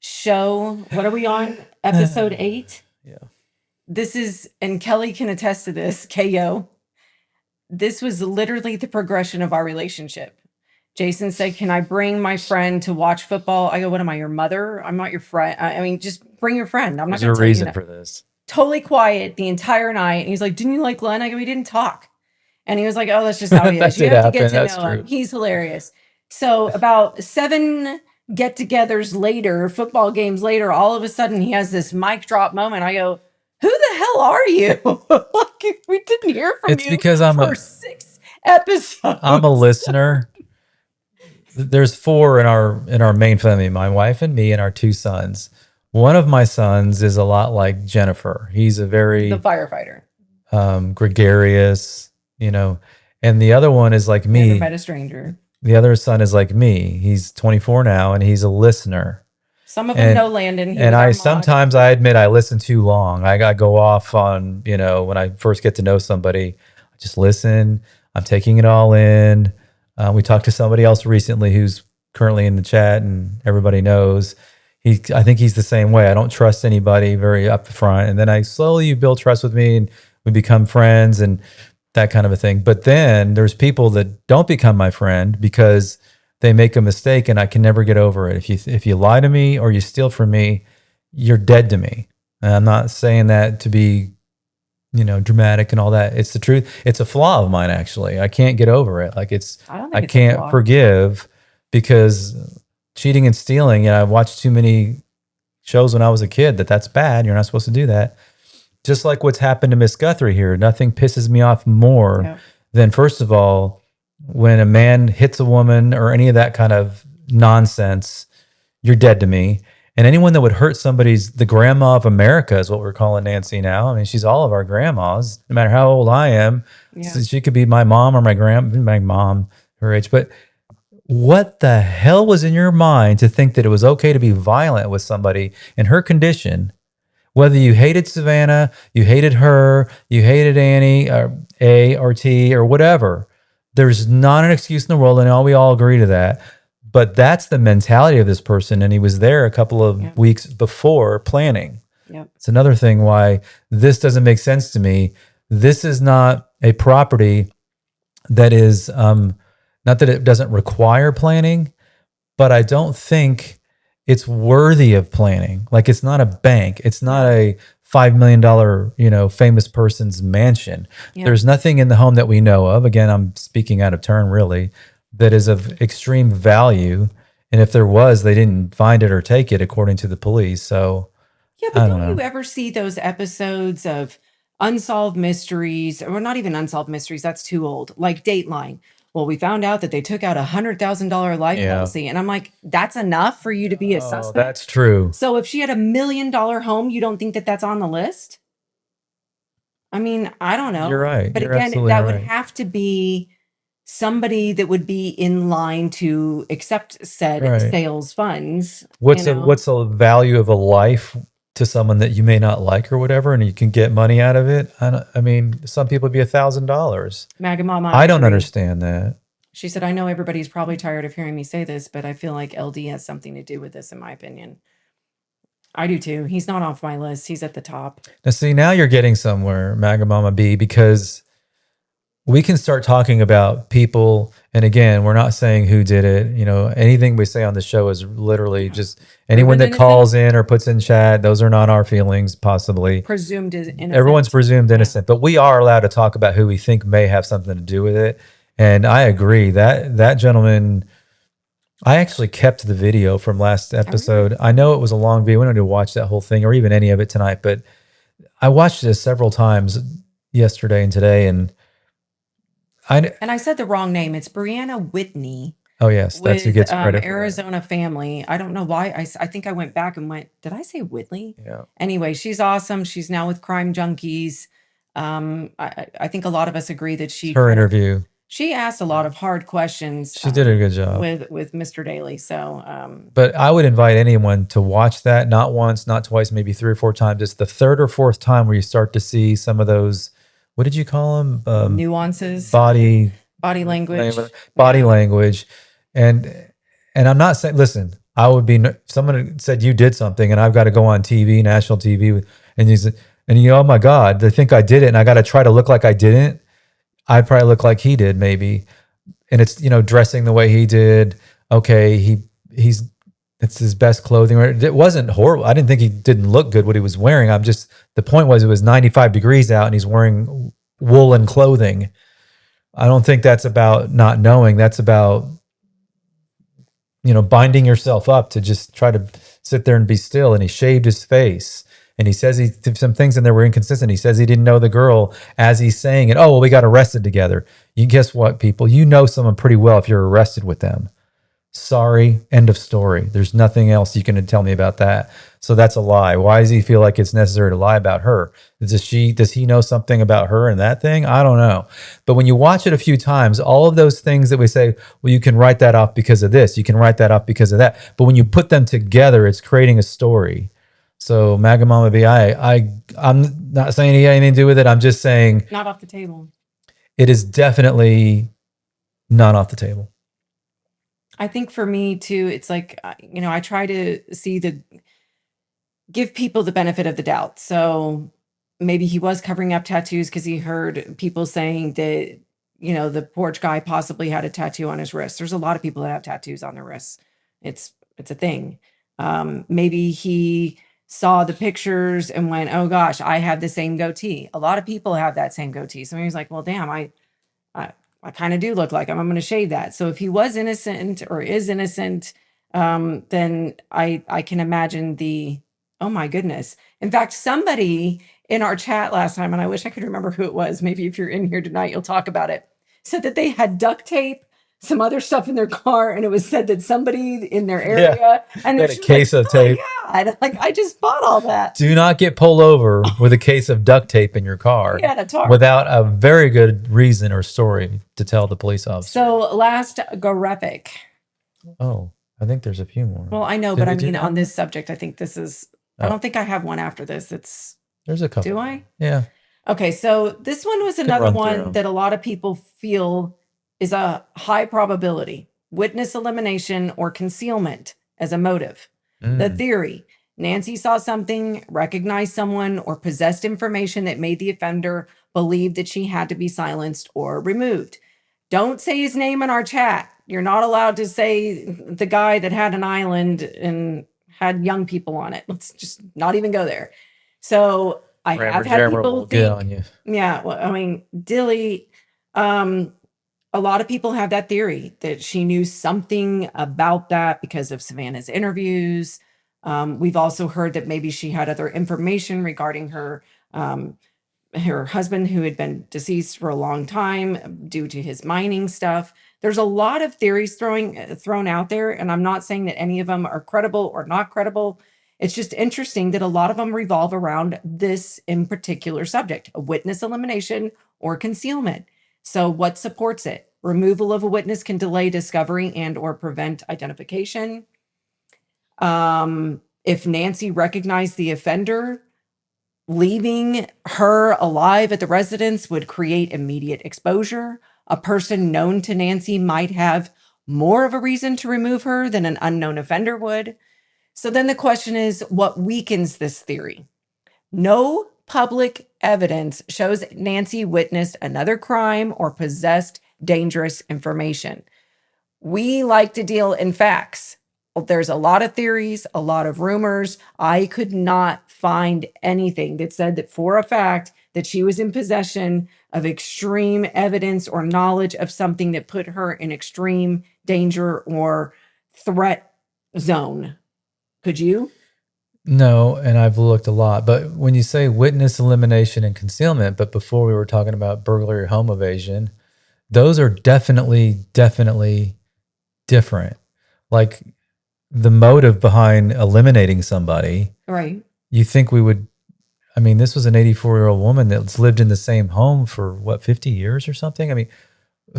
show, what are we on? Episode 8? Yeah. This is, and Kelly can attest to this, KO. This was literally the progression of our relationship. Jason said, can I bring my friend to watch football? I go, what am I, your mother? I'm not your friend. I mean, just bring your friend. I'm not There's going to a reason for this. Totally quiet the entire night. And he's like, didn't you like Glenn? I go, we didn't talk. And he was like, oh, that's just how he is. You have to get to know him. He's hilarious. So about 7 get-togethers later, football games later, all of a sudden he has this mic drop moment. I go, who the hell are you? Like, we didn't hear from It's you because I'm for 6 episodes. I'm a listener. There's 4 in our main family, my wife and me and our 2 sons. One of my sons is a lot like Jennifer. He's a very the firefighter, gregarious, and the other one is like me. Never met a stranger. The other son is like me. He's 24 now and he's a listener. Some of them know Landon. And sometimes I admit I listen too long. I go off on, when I first get to know somebody, I just listen. I'm taking it all in. We talked to somebody else recently who's currently in the chat and everybody knows. I think he's the same way. I don't trust anybody very up front. And then you build trust with me and we become friends and that kind of a thing. But then there's people that don't become my friend because they make a mistake and I can never get over it. If you lie to me or you steal from me, you're dead to me. And I'm not saying that to be, dramatic and all that. It's the truth. It's a flaw of mine, actually. I can't get over it. Like I can't forgive because cheating and stealing, I've watched too many shows when I was a kid that's bad. You're not supposed to do that. Just like what's happened to Miss Guthrie here. Nothing pisses me off more than, first of all, when a man hits a woman or any of that kind of nonsense, you're dead to me. And anyone that would hurt the grandma of America is what we're calling Nancy now. I mean, she's all of our grandmas, no matter how old I am. Yeah. So she could be my mom or my mom, her age. But what the hell was in your mind to think that it was okay to be violent with somebody in her condition? Whether you hated Savannah, you hated her, you hated Annie, or A or T or whatever. There's not an excuse in the world, and we all agree to that. But that's the mentality of this person, and he was there a couple of weeks before planning. Yep. It's another thing why this doesn't make sense to me. This is not a property that is, not that it doesn't require planning, but I don't think it's worthy of planning. Like, it's not a bank. It's not a $5 million, famous person's mansion. Yeah. There's nothing in the home that we know of. Again, I'm speaking out of turn, really, that is of extreme value. And if there was, they didn't find it or take it, according to the police. So, yeah, but don't you ever see those episodes of unsolved mysteries, or not even unsolved mysteries? That's too old. Like Dateline. Well, we found out that they took out $100,000 life policy. And I'm like, that's enough for you to be a suspect? That's true. So if she had $1 million home, you don't think that that's on the list? I mean, I don't know. You're right. But again, that would have to be somebody that would be in line to accept said sales funds. What's the value of a life to someone that you may not like or whatever, and you can get money out of it? I mean, some people would be $1,000. MAGA Mama. I don't understand that. She said, I know everybody's probably tired of hearing me say this, but I feel like LD has something to do with this, in my opinion. I do too. He's not off my list. He's at the top. Now, see, now you're getting somewhere, MAGA Mama B, because we can start talking about people. And again, we're not saying who did it. You know, anything we say on the show is literally just anyone Proven that innocent, calls in or puts in chat. Those are not our feelings, possibly. presumed is Everyone's innocent. presumed Yeah. innocent, but we are allowed to talk about who we think may have something to do with it. And I agree that that gentleman, I actually kept the video from last Oh, really? episode. I know it was a long video. We don't need to watch that whole thing or even any of it tonight, but I watched this several times yesterday and today. And And I said the wrong name. It's Brianna Whitney oh yes, that's who with gets credit for that. Arizona Family. I don't know why. I think I went back and went, did I say Whitley? Yeah. Anyway, she's awesome. She's now with Crime Junkies. I think a lot of us agree that It's her interview. she asked a lot of hard questions She did a good job. with Mr. Daly. So But I would invite anyone to watch that, not once, not twice, maybe 3 or 4 times. It's the third or fourth time where you start to see some of those, what did you call them? nuances, Body language. body language. And I'm not saying, listen, I would be, if someone said you did something and I've got to go on TV, national TV, and you said, and you, oh my God, they think I did it and I got to try to look like I didn't. I'd probably look like he did maybe. And it's, you know, dressing the way he did. Okay, he's it's his best clothing. It wasn't horrible. I didn't think he didn't look good what he was wearing. I'm just, the point was it was 95 degrees out and he's wearing woolen clothing. I don't think that's about not knowing. That's about, you know, binding yourself up to just try to sit there and be still. And he shaved his face. And he says he did some things in there were inconsistent. He says he didn't know the girl as he's saying it. Oh, well, we got arrested together. You guess what, people? You know someone pretty well if you're arrested with them. Sorry, end of story. There's nothing else you can tell me about that. So that's a lie. Why does he feel like it's necessary to lie about her? Does he know something about her and that thing? I don't know. But when you watch it a few times, all of those things that we say, well, you can write that off because of this, you can write that off because of that. But when you put them together, it's creating a story. So Maga Mama B, I'm not saying he had anything to do with it. I'm just saying Not off the table. it is definitely not off the table. I think for me too, it's like, you know, I try to give people the benefit of the doubt. So maybe he was covering up tattoos because he heard people saying that, you know, the porch guy possibly had a tattoo on his wrist. There's a lot of people that have tattoos on their wrists. It's a thing. Maybe he saw the pictures and went, oh gosh, I have the same goatee. A lot of people have that same goatee. So he was like, well, damn, I, I kind of do look like him. I'm going to shave that. So if he was innocent or is innocent, then I can imagine oh my goodness. In fact, somebody in our chat last time, and I wish I could remember who it was. Maybe if you're in here tonight, you'll talk about it. Said that they had duct tape, some other stuff in their car, and it was said that somebody in their area and Had a case of tape. Oh my God, like I just bought all that. Do not get pulled over with a case of duct tape in your car without a very good reason or story to tell the police officer. So last graphic. Oh, I think there's a few more. Well, I know, but I mean, on this subject, I think this is, I don't think I have one after this. There's a couple. Do I? Yeah. Okay, so this one was another one that a lot of people feel is a high probability witness elimination or concealment as a motive. The theory: Nancy saw something, recognized someone, or possessed information that made the offender believe that she had to be silenced or removed. Don't say his name in our chat. You're not allowed to say the guy that had an island and had young people on it. Let's just not even go there. So I have had people think, yeah, well, I mean, Dilly, a lot of people have that theory that she knew something about that because of Savannah's interviews. We've also heard that maybe she had other information regarding her husband who had been deceased for a long time due to his mining stuff. There's a lot of theories thrown out there, and I'm not saying that any of them are credible or not credible. It's just interesting that a lot of them revolve around this in particular subject, a witness elimination or concealment. So what supports it? Removal of a witness can delay discovery and or prevent identification. If Nancy recognized the offender, leaving her alive at the residence would create immediate exposure. A person known to Nancy might have more of a reason to remove her than an unknown offender would. So then the question is, what weakens this theory? No public evidence shows Nancy witnessed another crime or possessed dangerous information. We like to deal in facts. There's a lot of theories, a lot of rumors. I could not find anything that said that for a fact that she was in possession of extreme evidence or knowledge of something that put her in extreme danger or threat zone. Could you? No, and I've looked a lot. But when you say witness elimination and concealment, but before we were talking about burglary or home evasion, those are definitely different. Like the motive behind eliminating somebody, Right. you think we would, I mean, this was an 84-year-old woman that's lived in the same home for what, 50 years or something? I mean,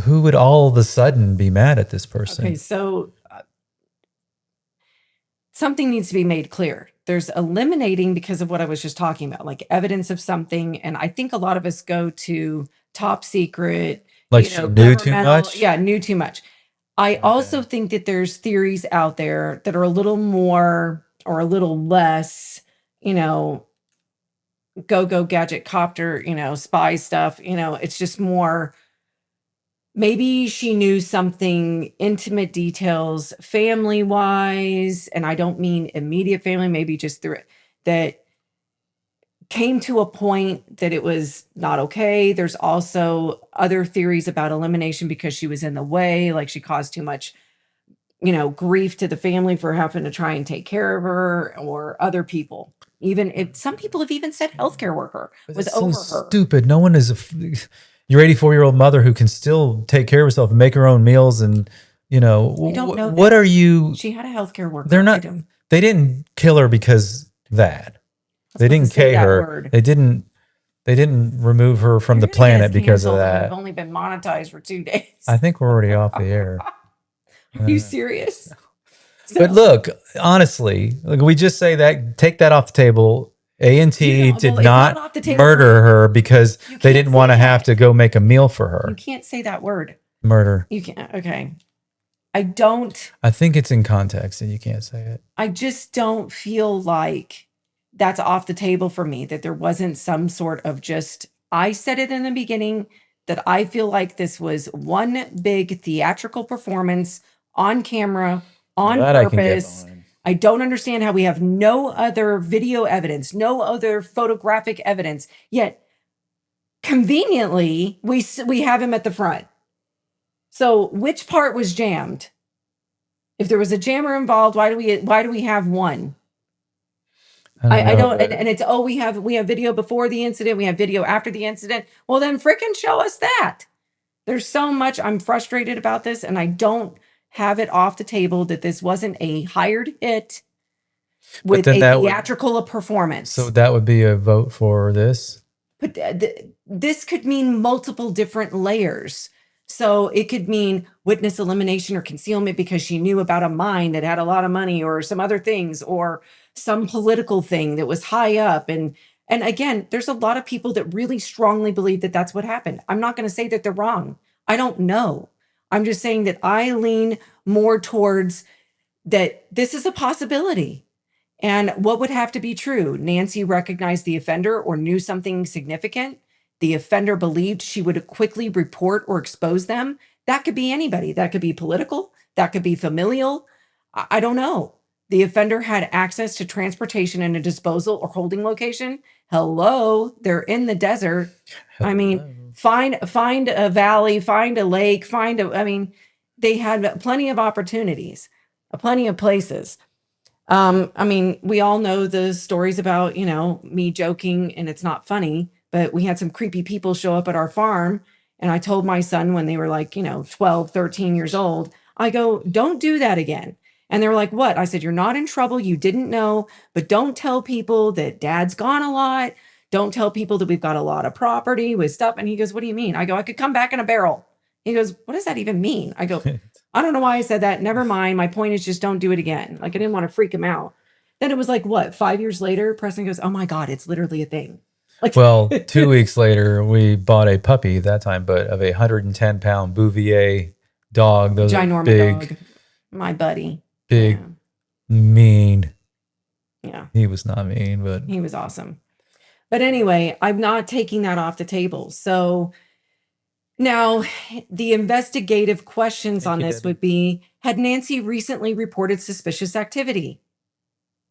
who would all of a sudden be mad at this person? Okay, so something needs to be made clear. There's eliminating because of what I was just talking about, like evidence of something. And I think a lot of us go to top secret, Like she knew too much? Yeah, knew too much. I also think that there's theories out there that are a little more or a little less, go gadget copter, spy stuff. It's just more. Maybe she knew something intimate details family wise, and I don't mean immediate family, maybe just through it that came to a point that it was not okay. There's also other theories about elimination because she was in the way, like she caused too much, grief to the family for having to try and take care of her or other people. Even if some people have even said healthcare worker was It's over so her. stupid. No one is your 84-year-old mother who can still take care of herself and make her own meals and I don't know what that. are you She had a healthcare worker. they're not they didn't kill her because that. They didn't K her. Word. They didn't remove her from the planet because of that. I've only been monetized for 2 days. I think we're already off the air. Are you serious? But look, honestly, like we just say that, take that off the table. A&T did not murder her because they didn't want to have to go make a meal for her. You can't say that word. Murder. You can't. Okay. I think it's in context and you can't say it. I just don't feel like that's off the table for me, that there wasn't some sort of I said it in the beginning that I feel like this was one big theatrical performance on camera, on purpose. I don't understand how we have no other video evidence, no other photographic evidence, yet conveniently we have him at the front. So which part was jammed? If there was a jammer involved, why do we have one? I don't, and it's we have video before the incident, we have video after the incident. Well, then frickin' show us that. There's so much I'm frustrated about this, and I don't have it off the table that this wasn't a hired hit with a theatrical performance. So that would be a vote for this? But this could mean multiple different layers. So it could mean witness elimination or concealment because she knew about a mine that had a lot of money or some other things or some political thing that was high up. And again, there's a lot of people that really strongly believe that that's what happened. I'm not going to say that they're wrong. I don't know. I'm just saying that I lean more towards that this is a possibility. And what would have to be true? Nancy recognized the offender or knew something significant. The offender believed she would quickly report or expose them. That could be anybody. That could be political. That could be familial. I don't know. The offender had access to transportation and a disposal or holding location. Hello, they're in the desert. I mean, find a valley, find a lake, they had plenty of opportunities, plenty of places. We all know the stories about, me joking and it's not funny, but we had some creepy people show up at our farm. And I told my son when they were like, 12, 13 years old, I go, don't do that again. And they were like, what? I said, you're not in trouble. You didn't know, but don't tell people that dad's gone a lot. Don't tell people that we've got a lot of property with stuff. And he goes, what do you mean? I go, I could come back in a barrel. He goes, what does that even mean? I go, I don't know why I said that. Never mind. My point is just don't do it again. Like I didn't want to freak him out. Then it was like, what, 5 years later, Preston goes, oh my God, it's literally a thing. Like, well, 2 weeks later, we bought a puppy that time, but of a 110-pound Bouvier dog. Those ginormous big dog. My buddy. Big, mean. Yeah. He was not mean, but he was awesome. But anyway, I'm not taking that off the table. So now the investigative questions Thank on you, this Debbie. would be, had Nancy recently reported suspicious activity?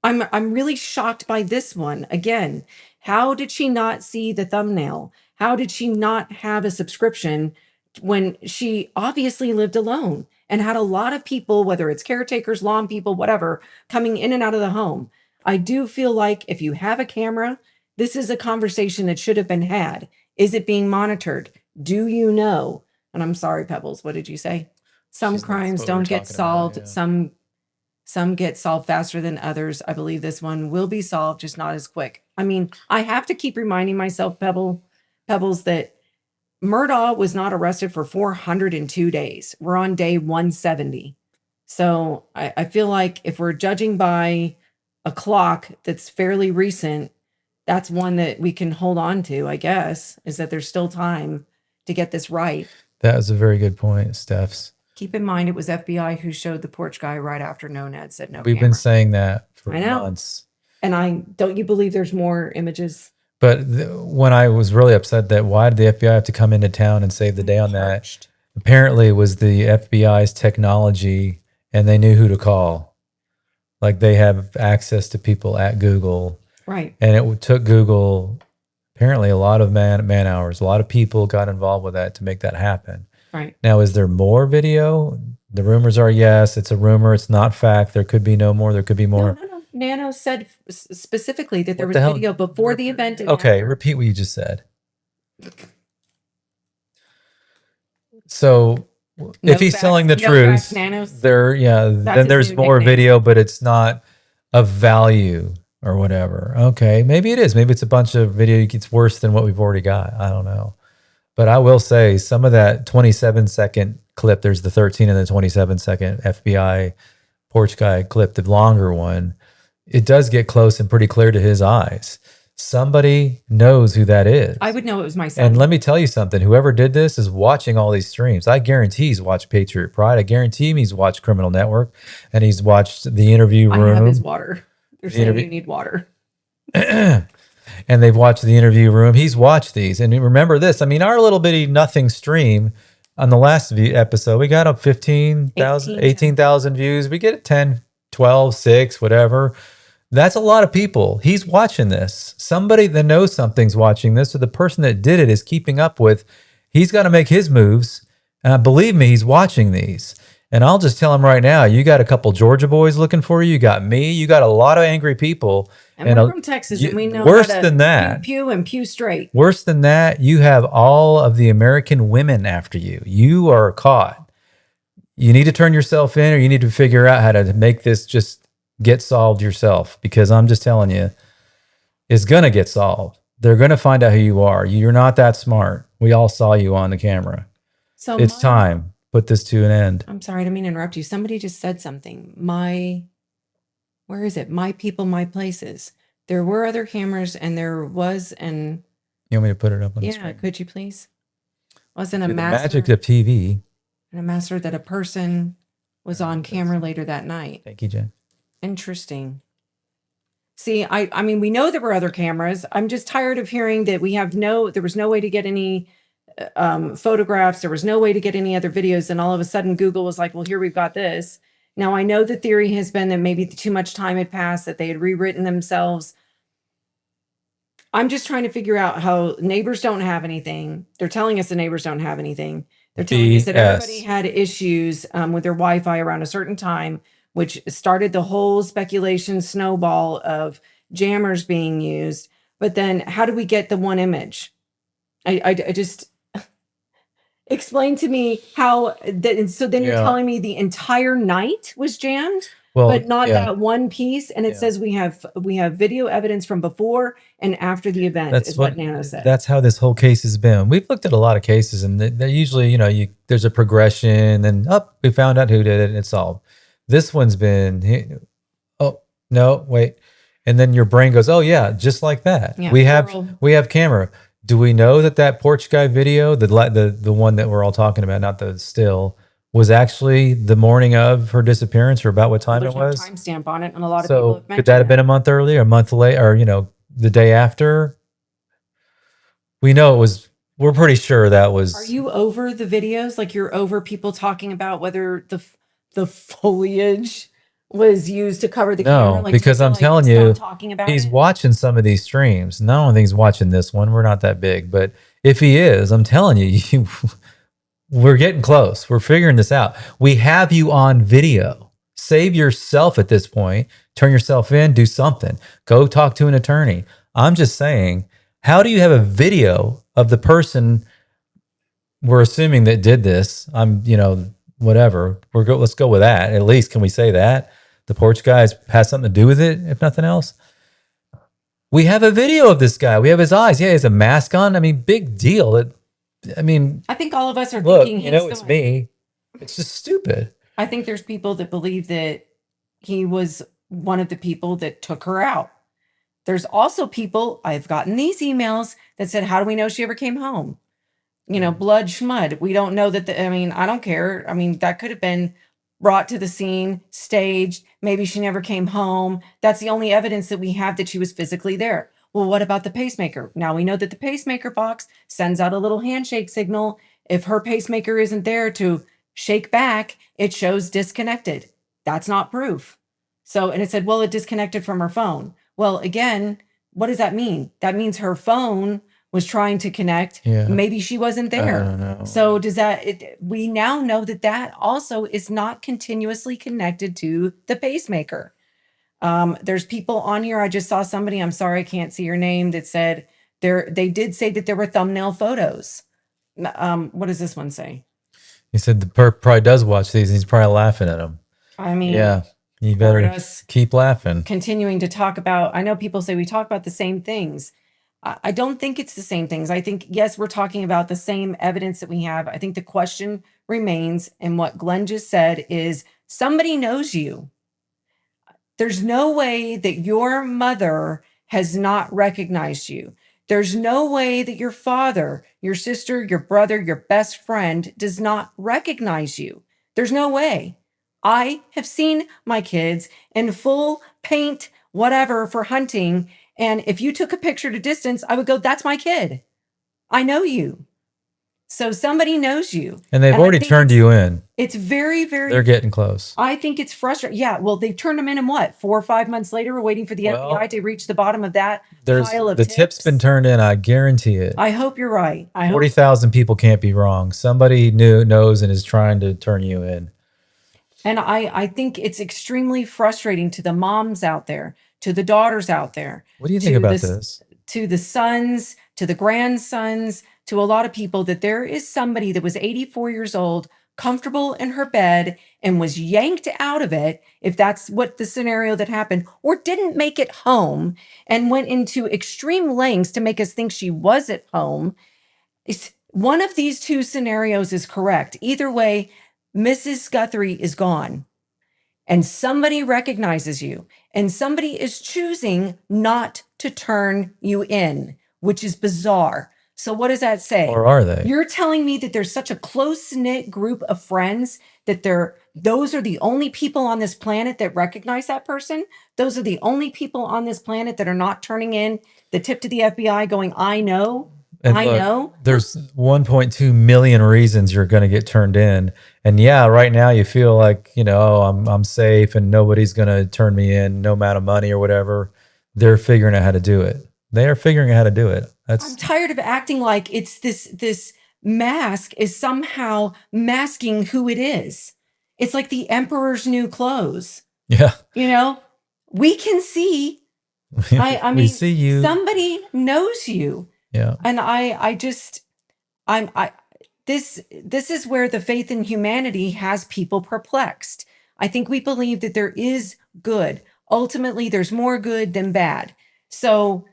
I'm really shocked by this one. Again, how did she not see the thumbnail? How did she not have a subscription when she obviously lived alone and had a lot of people, whether it's caretakers, lawn people, whatever, coming in and out of the home? I do feel like if you have a camera, this is a conversation that should have been had. Is it being monitored? Do you know? And I'm sorry, Pebbles, what did you say? Some That's crimes what we were don't get talking about. solved. Yeah. Some get solved faster than others. I believe this one will be solved, just not as quick. I mean, I have to keep reminding myself, Pebbles, that Murdaugh was not arrested for 402 days. We're on day 170. So I feel like if we're judging by a clock that's fairly recent, that's one that we can hold on to, I guess, is that there's still time to get this right. That was a very good point, Steph's. Keep in mind, it was FBI who showed the porch guy right after Nonad said no We've camera. been saying that for I know. months. And don't you believe there's more images? But when I was really upset that why did the FBI have to come into town and save the day on that? Charged. Apparently it was the FBI's technology and they knew who to call. Like they have access to people at Google. Right. And it took Google apparently a lot of man hours. A lot of people got involved with that to make that happen. Right. Now, is there more video? The rumors are yes. It's a rumor. It's not fact. There could be no more. There could be more. No. Nano said specifically that there What was the hell? video before the event. And Okay, after. repeat what you just said. So if he's facts, telling the no truth, facts, Nanos. then his there's new more nickname. video, but it's not of value or whatever. Okay, maybe it is. Maybe it's a bunch of video. It's worse than what we've already got. I don't know. But I will say some of that 27-second clip, there's the 13 and the 27-second FBI porch guy clip, the longer one, it does get close and pretty clear to his eyes. Somebody knows who that is. I would know it was my son. And let me tell you something. Whoever did this is watching all these streams. I guarantee he's watched Patriot Pride. I guarantee he's watched Criminal Network. And he's watched The Interview Room. I have his water. They're saying you need water. And they've watched The Interview Room. He's watched these. And remember this. I mean, our little bitty nothing stream on the last episode, we got up 15,000, 18,000 views. We get 10, 12, 6, whatever. That's a lot of people. He's watching this. Somebody that knows something's watching this, or the person that did it is keeping up with. He's got to make his moves. And believe me, he's watching these. And I'll just tell him right now, you got a couple Georgia boys looking for you. You got me. You got a lot of angry people. And we're from Texas, and we know worse how to than that. pew and pew straight. Worse than that, you have all of the American women after you. You are caught. You need to turn yourself in, or you need to figure out how to make this just get solved yourself, because I'm just telling you, it's going to get solved. They're going to find out who you are. You're not that smart. We all saw you on the camera. So it's time. Put this to an end. I'm sorry, I didn't mean to interrupt you. Somebody just said something. Where is it? My people, my places. There were other cameras, and there was an... You want me to put it up on the screen? Yeah, could you please? Wasn't a the master... magic of TV. And a master that a person was on camera later that night. Thank you, Jen. Interesting. See, I mean, we know there were other cameras. I'm just tired of hearing that there was no way to get any photographs. There was no way to get any other videos. And all of a sudden Google was like, well, here we've got this. Now I know the theory has been that maybe too much time had passed, that they had rewritten themselves. I'm just trying to figure out how neighbors don't have anything. They're telling us the neighbors don't have anything. They're telling us that everybody had issues with their Wi-Fi around a certain time, which started the whole speculation snowball of jammers being used. But then how do we get the one image? I just... Explain to me how that. And so then you're telling me the entire night was jammed, but not that one piece. And it says we have video evidence from before and after the event. That's what Nano said. That's how this whole case has been. We've looked at a lot of cases, and they're usually, there's a progression, and we found out who did it, and it's solved. This one's been, oh no, wait, and then your brain goes, oh yeah, just like that. Yeah, we have camera. Do we know that porch guy video, the one that we're all talking about, not the still, was actually the morning of her disappearance, or about what time it was? There's no timestamp on it, and a lot of people have mentioned could that have been a month earlier, a month late, or the day after? we know it was. We're pretty sure that was. Are you over the videos? Like you're over people talking about whether the foliage was used to cover the camera? No, Like, do you because feel I'm like telling stop you, talking about he's it? watching some of these streams. No, I don't think he's watching this one. We're not that big, but if he is, I'm telling you, we're getting close. We're figuring this out. We have you on video. Save yourself at this point. Turn yourself in. Do something. Go talk to an attorney. I'm just saying, how do you have a video of the person we're assuming that did this? Whatever. Let's go with that. At least can we say that the porch guys has something to do with it, if nothing else? We have a video of this guy. We have his eyes. Yeah, he has a mask on. I mean, big deal. I think all of us are Look, thinking it's me. It's just stupid. I think there's people that believe that he was one of the people that took her out. There's also people, I've gotten these emails that said, how do we know she ever came home? Blood schmud. We don't know that. I don't care. That could have been brought to the scene, staged. Maybe she never came home. That's the only evidence that we have that she was physically there. Well, what about the pacemaker? Now we know that the pacemaker box sends out a little handshake signal. If her pacemaker isn't there to shake back, it shows disconnected. That's not proof. So, and it said, well, it disconnected from her phone. Well, again, what does that mean? That means her phone was trying to connect. Yeah. Maybe she wasn't there. I don't know. So we now know that also is not continuously connected to the pacemaker. There's people on here. I just saw somebody, I'm sorry, I can't see your name, that said they did say that there were thumbnail photos. What does this one say? He said the perp probably does watch these and he's probably laughing at them. Yeah. You better keep laughing. Continuing to talk about, I know people say we talk about the same things. I don't think it's the same things. I think, yes, we're talking about the same evidence that we have. I think the question remains, and what Glenn just said is, somebody knows you. There's no way that your mother has not recognized you. There's no way that your father, your sister, your brother, your best friend does not recognize you. There's no way. I have seen my kids in full paint, whatever, for hunting. And if you took a picture at a distance, I would go, that's my kid. I know you. So somebody knows you. And they've already turned you in. It's very, very... They're getting close. I think it's frustrating. Yeah, well, they've turned them in what? 4 or 5 months later, we're waiting for the FBI to reach the bottom of that pile of tips. The tip's been turned in, I guarantee it. I hope you're right. 40,000 people can't be wrong. Somebody knows and is trying to turn you in. And I think it's extremely frustrating to the moms out there, to the daughters out there. What do you think about this? To the sons, to the grandsons, to a lot of people, that there is somebody that was 84 years old, comfortable in her bed, and was yanked out of it, if that's what the scenario that happened, or didn't make it home and went into extreme lengths to make us think she was at home. One of these two scenarios is correct. Either way, Mrs. Guthrie is gone, and somebody recognizes you, and somebody is choosing not to turn you in, which is bizarre. So what does that say? Or are they? You're telling me that there's such a close-knit group of friends that those are the only people on this planet that recognize that person? Those are the only people on this planet that are not turning in the tip to the FBI going, I know? And I know. There's 1.2 million reasons you're going to get turned in. And yeah, right now you feel like, I'm safe and nobody's going to turn me in, no amount of money or whatever. They're figuring out how to do it. They are figuring out how to do it. I'm tired of acting like it's this mask is somehow masking who it is. It's like the emperor's new clothes. Yeah. We can see. We see you. Somebody knows you. Yeah. And this is where the faith in humanity has people perplexed. I think we believe that there is good. Ultimately, there's more good than bad. So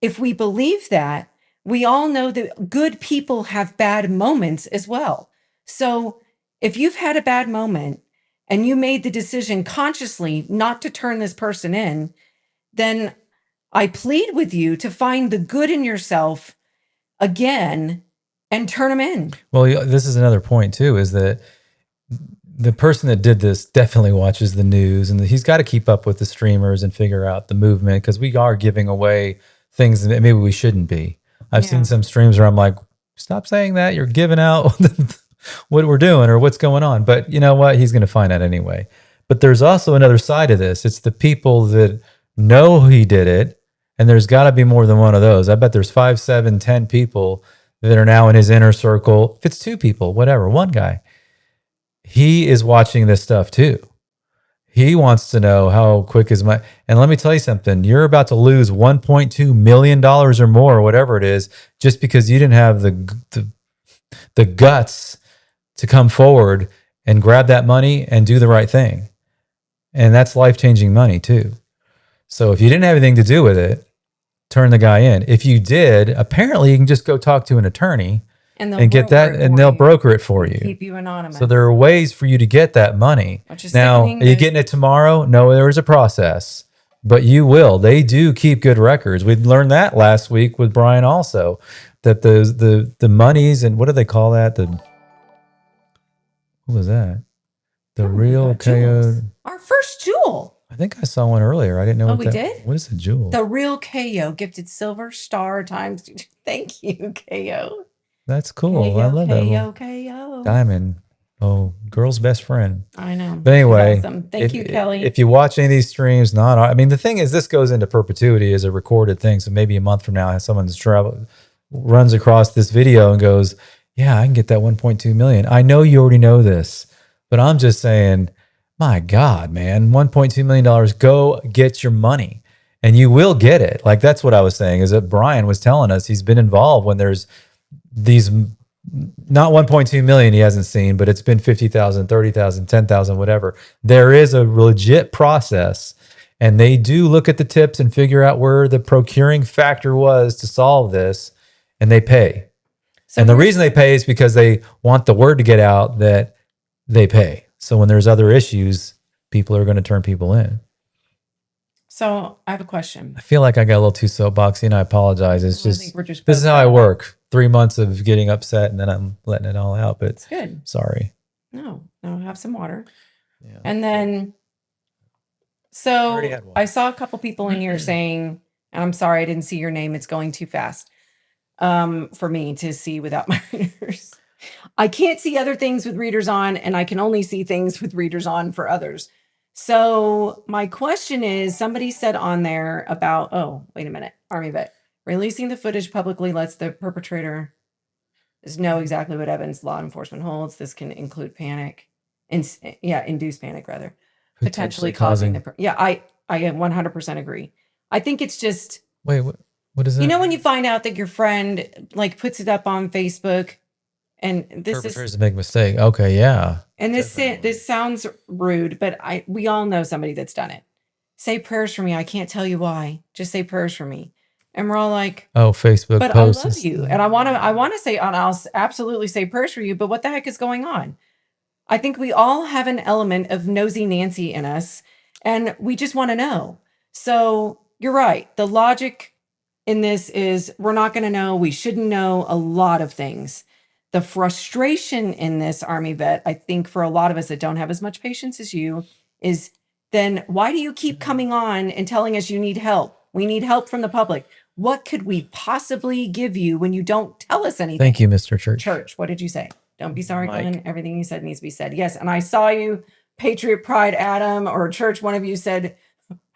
if we believe that, we all know that good people have bad moments as well. So if you've had a bad moment and you made the decision consciously not to turn this person in, then I plead with you to find the good in yourself again and turn them in. Well, this is another point too, is that the person that did this definitely watches the news, and he's got to keep up with the streamers and figure out the movement, because we are giving away things that maybe we shouldn't be. I've seen some streams where I'm like, stop saying that. You're giving out what we're doing or what's going on. But you know what? He's going to find out anyway. But there's also another side of this. It's the people that know he did it. And there's got to be more than one of those. I bet there's 5, 7, 10 people that are now in his inner circle. If it's 2 people, whatever, one guy, he is watching this stuff too. He wants to know how quick is my, and let me tell you something, you're about to lose $1.2 million or more, or whatever it is, just because you didn't have the guts to come forward and grab that money and do the right thing. And that's life-changing money too. So if you didn't have anything to do with it, turn the guy in. If you did, apparently you can just go talk to an attorney and get that, and they'll broker it for you. Keep you anonymous. So there are ways for you to get that money. Now, are you getting it tomorrow? No, there is a process, but you will. They do keep good records. We learned that last week with Brian also, that the monies, and what do they call that? What was that? The real KO. Our first jewel. I think I saw one earlier. I didn't know. Oh, we did? What is a jewel? The real KO gifted silver star times. Thank you, KO. That's cool. I love that. KO. Diamond. Oh, girl's best friend. I know. But anyway, awesome. Thank you, Kelly. If you watch any of these streams, I mean, the thing is, this goes into perpetuity as a recorded thing. So maybe a month from now, someone's runs across this video and goes, yeah, I can get that 1.2 million. I know you already know this, but I'm just saying, my God, man, $1.2 million, go get your money and you will get it. Like, that's what I was saying, is that Brian was telling us he's been involved when there's these, not 1.2 million he hasn't seen, but it's been 50,000, 30,000, 10,000, whatever. There is a legit process, and they do look at the tips and figure out where the procuring factor was to solve this, and they pay. So, and the reason they pay is because they want the word to get out that they pay. So when there's other issues, people are going to turn people in. So I have a question. I feel like I got a little too soapboxy, and I apologize. It's just this is how I work. 3 months of getting upset, and then I'm letting it all out. But it's good. Sorry. No, have some water. Yeah. And then, so I saw a couple people in here saying, and I'm sorry I didn't see your name. It's going too fast for me to see without my readers. I can't see other things with readers on, and I can only see things with readers on for others. So my question is, somebody said on there about, oh, wait a minute, Army Vet, releasing the footage publicly lets the perpetrator know exactly what evidence law enforcement holds. This can include panic, induce panic rather, potentially causing the. I 100% agree. I think it's just. Wait, what is that? You know, when you find out that your friend like puts it up on Facebook, and this perpetrators make a mistake. Okay, yeah. And this sounds rude, but we all know somebody that's done it. Say prayers for me. I can't tell you why. Just say prayers for me. And we're all like, oh, Facebook but posts. I love you. And I want to say, and I'll absolutely say prayers for you, but what the heck is going on? I think we all have an element of nosy Nancy in us, and we just want to know. So you're right. The logic in this is we're not going to know. We shouldn't know a lot of things. The frustration in this, Army Vet, I think for a lot of us that don't have as much patience as you, is then why do you keep coming on and telling us you need help? We need help from the public. What could we possibly give you when you don't tell us anything? Thank you, Mr. Church. Church, what did you say? Don't be sorry, Glenn. Everything you said needs to be said. Yes, and I saw you, Patriot Pride Adam, or Church, one of you said,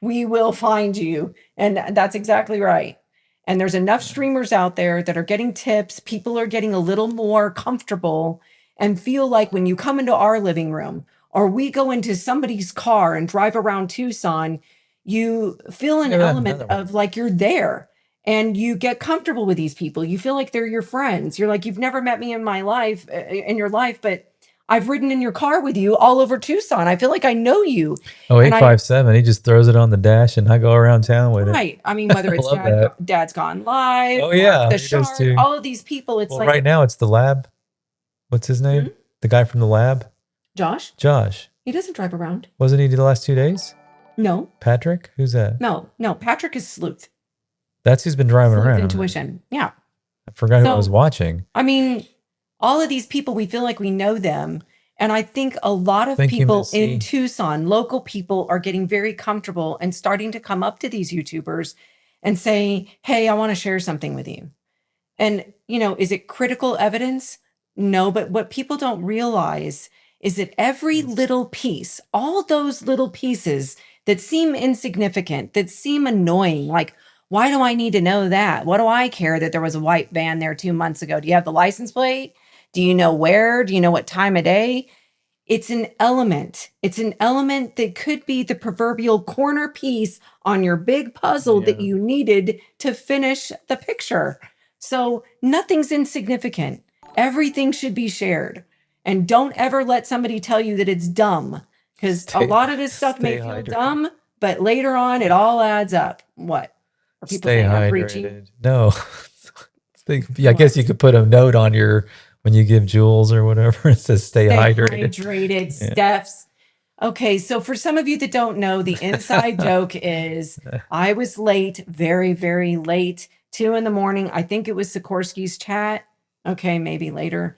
we will find you. And that's exactly right. And there's enough streamers out there that are getting tips. People are getting a little more comfortable and feel like when you come into our living room or we go into somebody's car and drive around Tucson, you feel an element of like you're there and you get comfortable with these people. You feel like they're your friends. You're like, you've never met me in my life, in your life, but I've ridden in your car with you all over Tucson. I feel like I know you. Oh, 857. He just throws it on the dash and I go around town with it. Right. I mean, whether it's Dad's Gone Live. Oh, yeah. The Shark, all of these people. It's like. Right now it's the lab. What's his name? Mm-hmm. The guy from the lab? Josh. Josh. He doesn't drive around. Wasn't he the last 2 days? No. Patrick? Who's that? No. Patrick is Sleuth. That's who's been driving around. Intuition. Yeah. I forgot who I was watching. I mean, all of these people, we feel like we know them. And I think a lot of people in Tucson, local people, are getting very comfortable and starting to come up to these YouTubers and say, hey, I want to share something with you. And, is it critical evidence? No, but what people don't realize is that every little piece, all those little pieces that seem insignificant, that seem annoying, like, why do I need to know that? What do I care that there was a white van there 2 months ago? Do you have the license plate? Do you know where? Do you know what time of day? It's an element. It's an element that could be the proverbial corner piece on your big puzzle that Yeah. you needed to finish the picture. So nothing's insignificant. Everything should be shared. And don't ever let somebody tell you that it's dumb, because a Stay lot of this stuff may stay feel hydrated. dumb, but later on it all adds up. What? Are people Stay saying I'm preaching? hydrated. No. Yeah, I guess What? you could put a note on your when you give jewels or whatever. It says stay Stay hydrated. hydrated, Yeah. Steph's. Okay, so for some of you that don't know, the inside joke is I was late, very, very late, 2 in the morning. I think it was Sikorsky's chat. Okay, maybe later.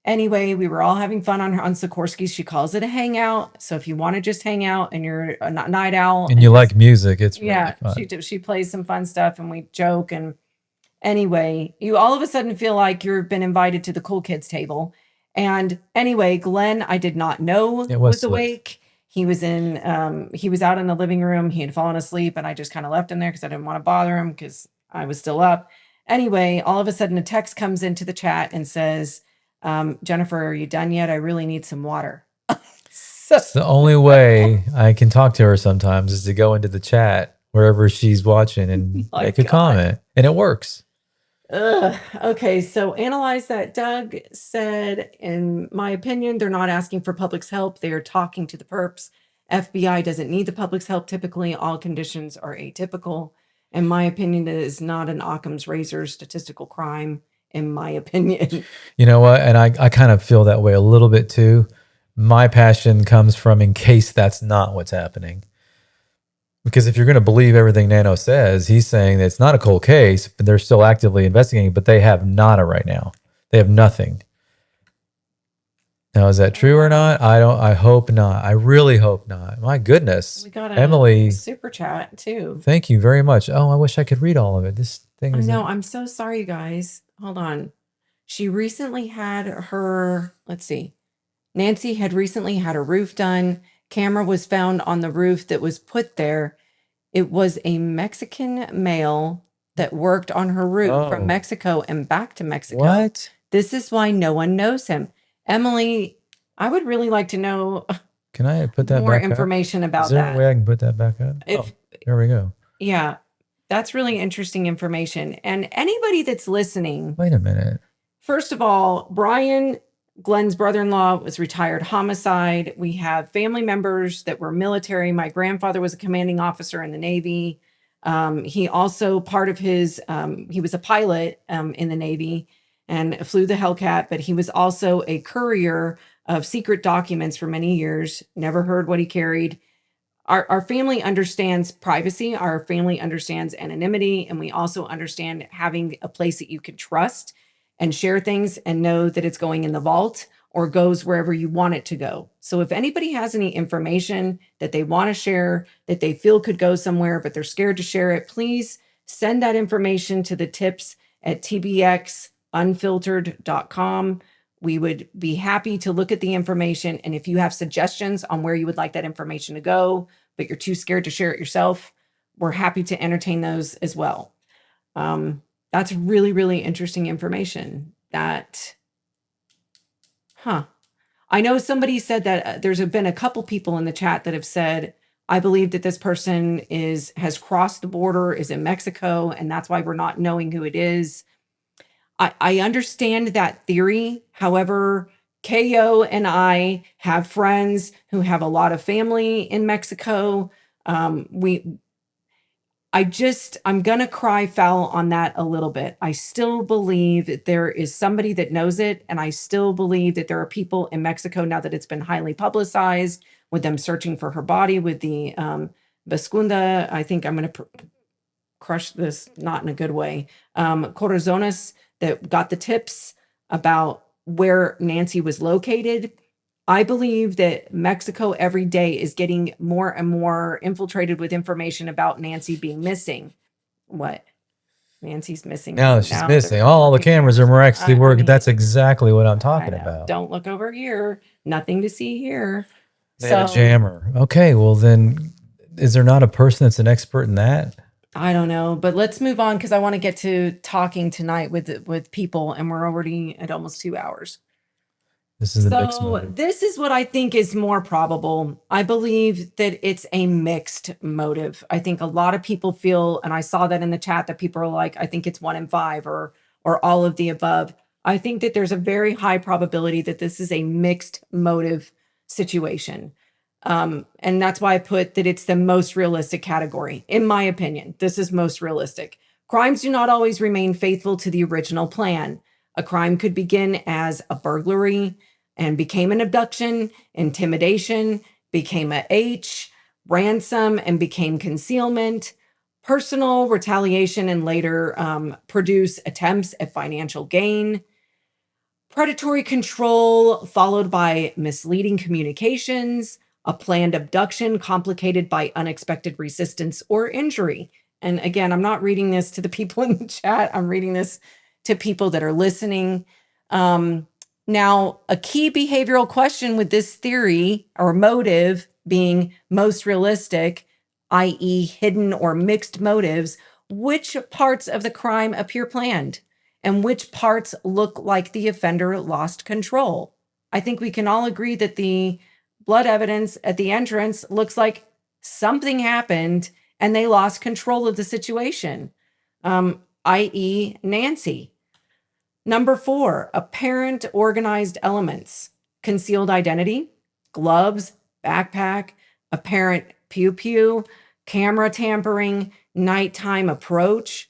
Anyway, we were all having fun on Sikorsky's. She calls it a hangout. So if you want to just hang out and you're a night owl And and you just, like music, it's really yeah, fun. she plays some fun stuff and we joke. And anyway, you all of a sudden feel like you've been invited to the cool kids table. And anyway, Glenn, I did not know It was was sweet. awake. He was out in the living room. He had fallen asleep and I just kind of left him there because I didn't want to bother him because I was still up. Anyway, all of a sudden a text comes into the chat and says, Jennifer, are you done yet? I really need some water. So, It's the only way I can talk to her sometimes is to go into the chat wherever she's watching and my make a God. comment. And it works. Ugh. Okay, so analyze that. Doug said, in my opinion, they're not asking for public's help. They are talking to the perps. FBI doesn't need the public's help. Typically, all conditions are atypical. In my opinion, it is not an Occam's razor statistical crime, in my opinion. You know what? And I kind of feel that way a little bit too. My passion comes from in case that's not what's happening. Because if you're going to believe everything Nano says, he's saying that it's not a cold case, but they're still actively investigating, but they have nada right now. They have nothing. Now, is that true or not? I hope not. I really hope not. My goodness. We got a Emily, super chat too. thank you very much. Oh, I wish I could read all of it. This thing I is know. I'm so sorry, you guys. Hold on. She recently had her, let's see. Nancy had recently had her roof done. Camera was found on the roof that was put there. It was a Mexican male that worked on her roof from Oh, Mexico and back to Mexico. what? This is why no one knows him. Emily, I would really like to know Can I put that more back up? information Is about there a that. way I can put that back up? If There we go. Yeah, that's really interesting information. And anybody that's listening, Wait a minute. first of all, Brian, Glenn's brother-in-law, was retired homicide. We have family members that were military. My grandfather was a commanding officer in the Navy. He also he was a pilot in the Navy and flew the Hellcat, but he was also a courier of secret documents for many years. Never heard what he carried. Our family understands privacy. Our family understands anonymity. And we also understand having a place that you can trust and share things and know that it's going in the vault or goes wherever you want it to go. So if anybody has any information that they want to share, that they feel could go somewhere, but they're scared to share it, please send that information to the tips at tbxunfiltered.com. We would be happy to look at the information. And if you have suggestions on where you would like that information to go, but you're too scared to share it yourself, we're happy to entertain those as well. That's really, really interesting information. I know somebody said that there's been a couple people in the chat that have said, I believe that this person has crossed the border, is in Mexico, and that's why we're not knowing who it is. I understand that theory. However, KO and I have friends who have a lot of family in Mexico. I'm gonna cry foul on that a little bit. I still believe that there is somebody that knows it, and I still believe that there are people in Mexico now that it's been highly publicized with them searching for her body with the Bascunda. I think I'm gonna crush this, not in a good way. Corazones that got the tips about where Nancy was located. I believe that Mexico every day is getting more and more infiltrated with information about Nancy being missing. What? Nancy's missing Now one. she's Now missing. they're All the working cameras are miraculously working. That's exactly what I'm I talking know. about. Don't look over here. Nothing to see here. They had a So jammer. Okay, well then, is there not a person that's an expert in that? I don't know, but let's move on because I want to get to talking tonight with people, and we're already at almost 2 hours. This is the mixed So motive. this is what I think is more probable. I believe that it's a mixed motive. I think a lot of people feel, and I saw that in the chat, that people are like, I think it's 1 in 5 or all of the above. I think that there's a very high probability that this is a mixed motive situation. And that's why I put that it's the most realistic category. In my opinion, this is most realistic. Crimes do not always remain faithful to the original plan. A crime could begin as a burglary and became an abduction, intimidation, became a H, ransom, and became concealment, personal retaliation, and later produce attempts at financial gain, predatory control followed by misleading communications, a planned abduction complicated by unexpected resistance or injury. And again, I'm not reading this to the people in the chat, I'm reading this to people that are listening. Now, a key behavioral question with this theory or motive being most realistic, i.e., hidden or mixed motives, which parts of the crime appear planned? And which parts look like the offender lost control? I think we can all agree that the blood evidence at the entrance looks like something happened and they lost control of the situation, i.e., Nancy. Number 4, apparent organized elements, concealed identity, gloves, backpack, apparent pew-pew, camera tampering, nighttime approach.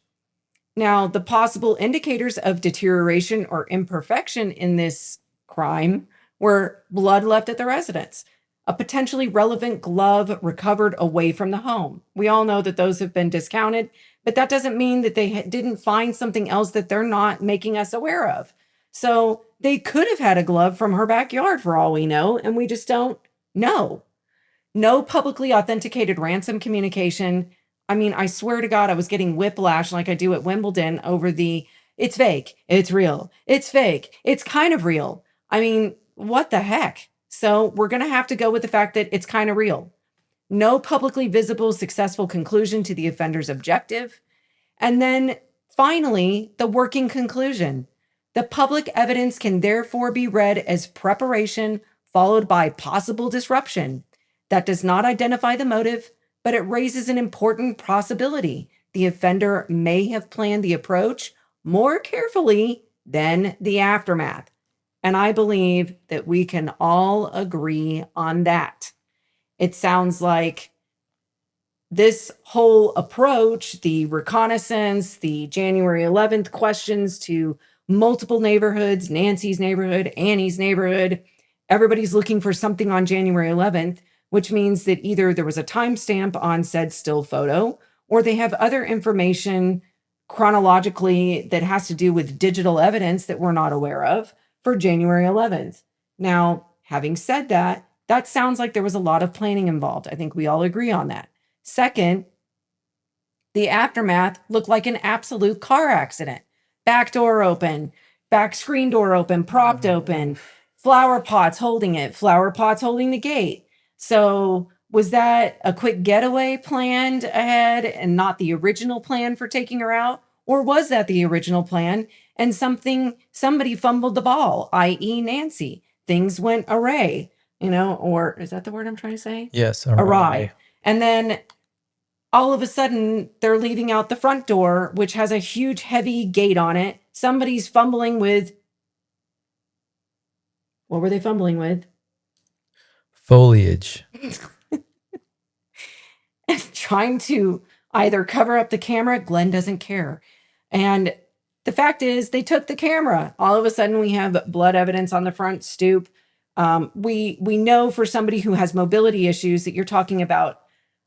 Now, the possible indicators of deterioration or imperfection in this crime were blood left at the residence, a potentially relevant glove recovered away from the home. We all know that those have been discounted, but that doesn't mean that they didn't find something else that they're not making us aware of. So they could have had a glove from her backyard for all we know, and we just don't know. No publicly authenticated ransom communication. I mean, I swear to God, I was getting whiplash like I do at Wimbledon over the it's fake, it's real, it's fake, it's kind of real. I mean, what the heck? So we're going to have to go with the fact that it's kind of real. No publicly visible successful conclusion to the offender's objective. And then finally, the working conclusion. The public evidence can therefore be read as preparation followed by possible disruption. That does not identify the motive, but it raises an important possibility. The offender may have planned the approach more carefully than the aftermath. And I believe that we can all agree on that. It sounds like this whole approach, the reconnaissance, the January 11th questions to multiple neighborhoods, Nancy's neighborhood, Annie's neighborhood, everybody's looking for something on January 11th, which means that either there was a timestamp on said still photo, or they have other information chronologically that has to do with digital evidence that we're not aware of for January 11th. Now, having said that, that sounds like there was a lot of planning involved. I think we all agree on that. Second, the aftermath looked like an absolute car accident. Back door open, back screen door open, propped open, flower pots holding it, flower pots holding the gate. So was that a quick getaway planned ahead and not the original plan for taking her out? Or was that the original plan and somebody fumbled the ball, i.e. Nancy? Things went awry, or is that the word I'm trying to say? Yes, Awry. And then all of a sudden they're leaving out the front door, which has a huge heavy gate on it. Somebody's fumbling with, what were they fumbling with? Foliage. Trying to either cover up the camera. Glenn doesn't care. And the fact is they took the camera. All of a sudden we have blood evidence on the front stoop. We know for somebody who has mobility issues that you're talking about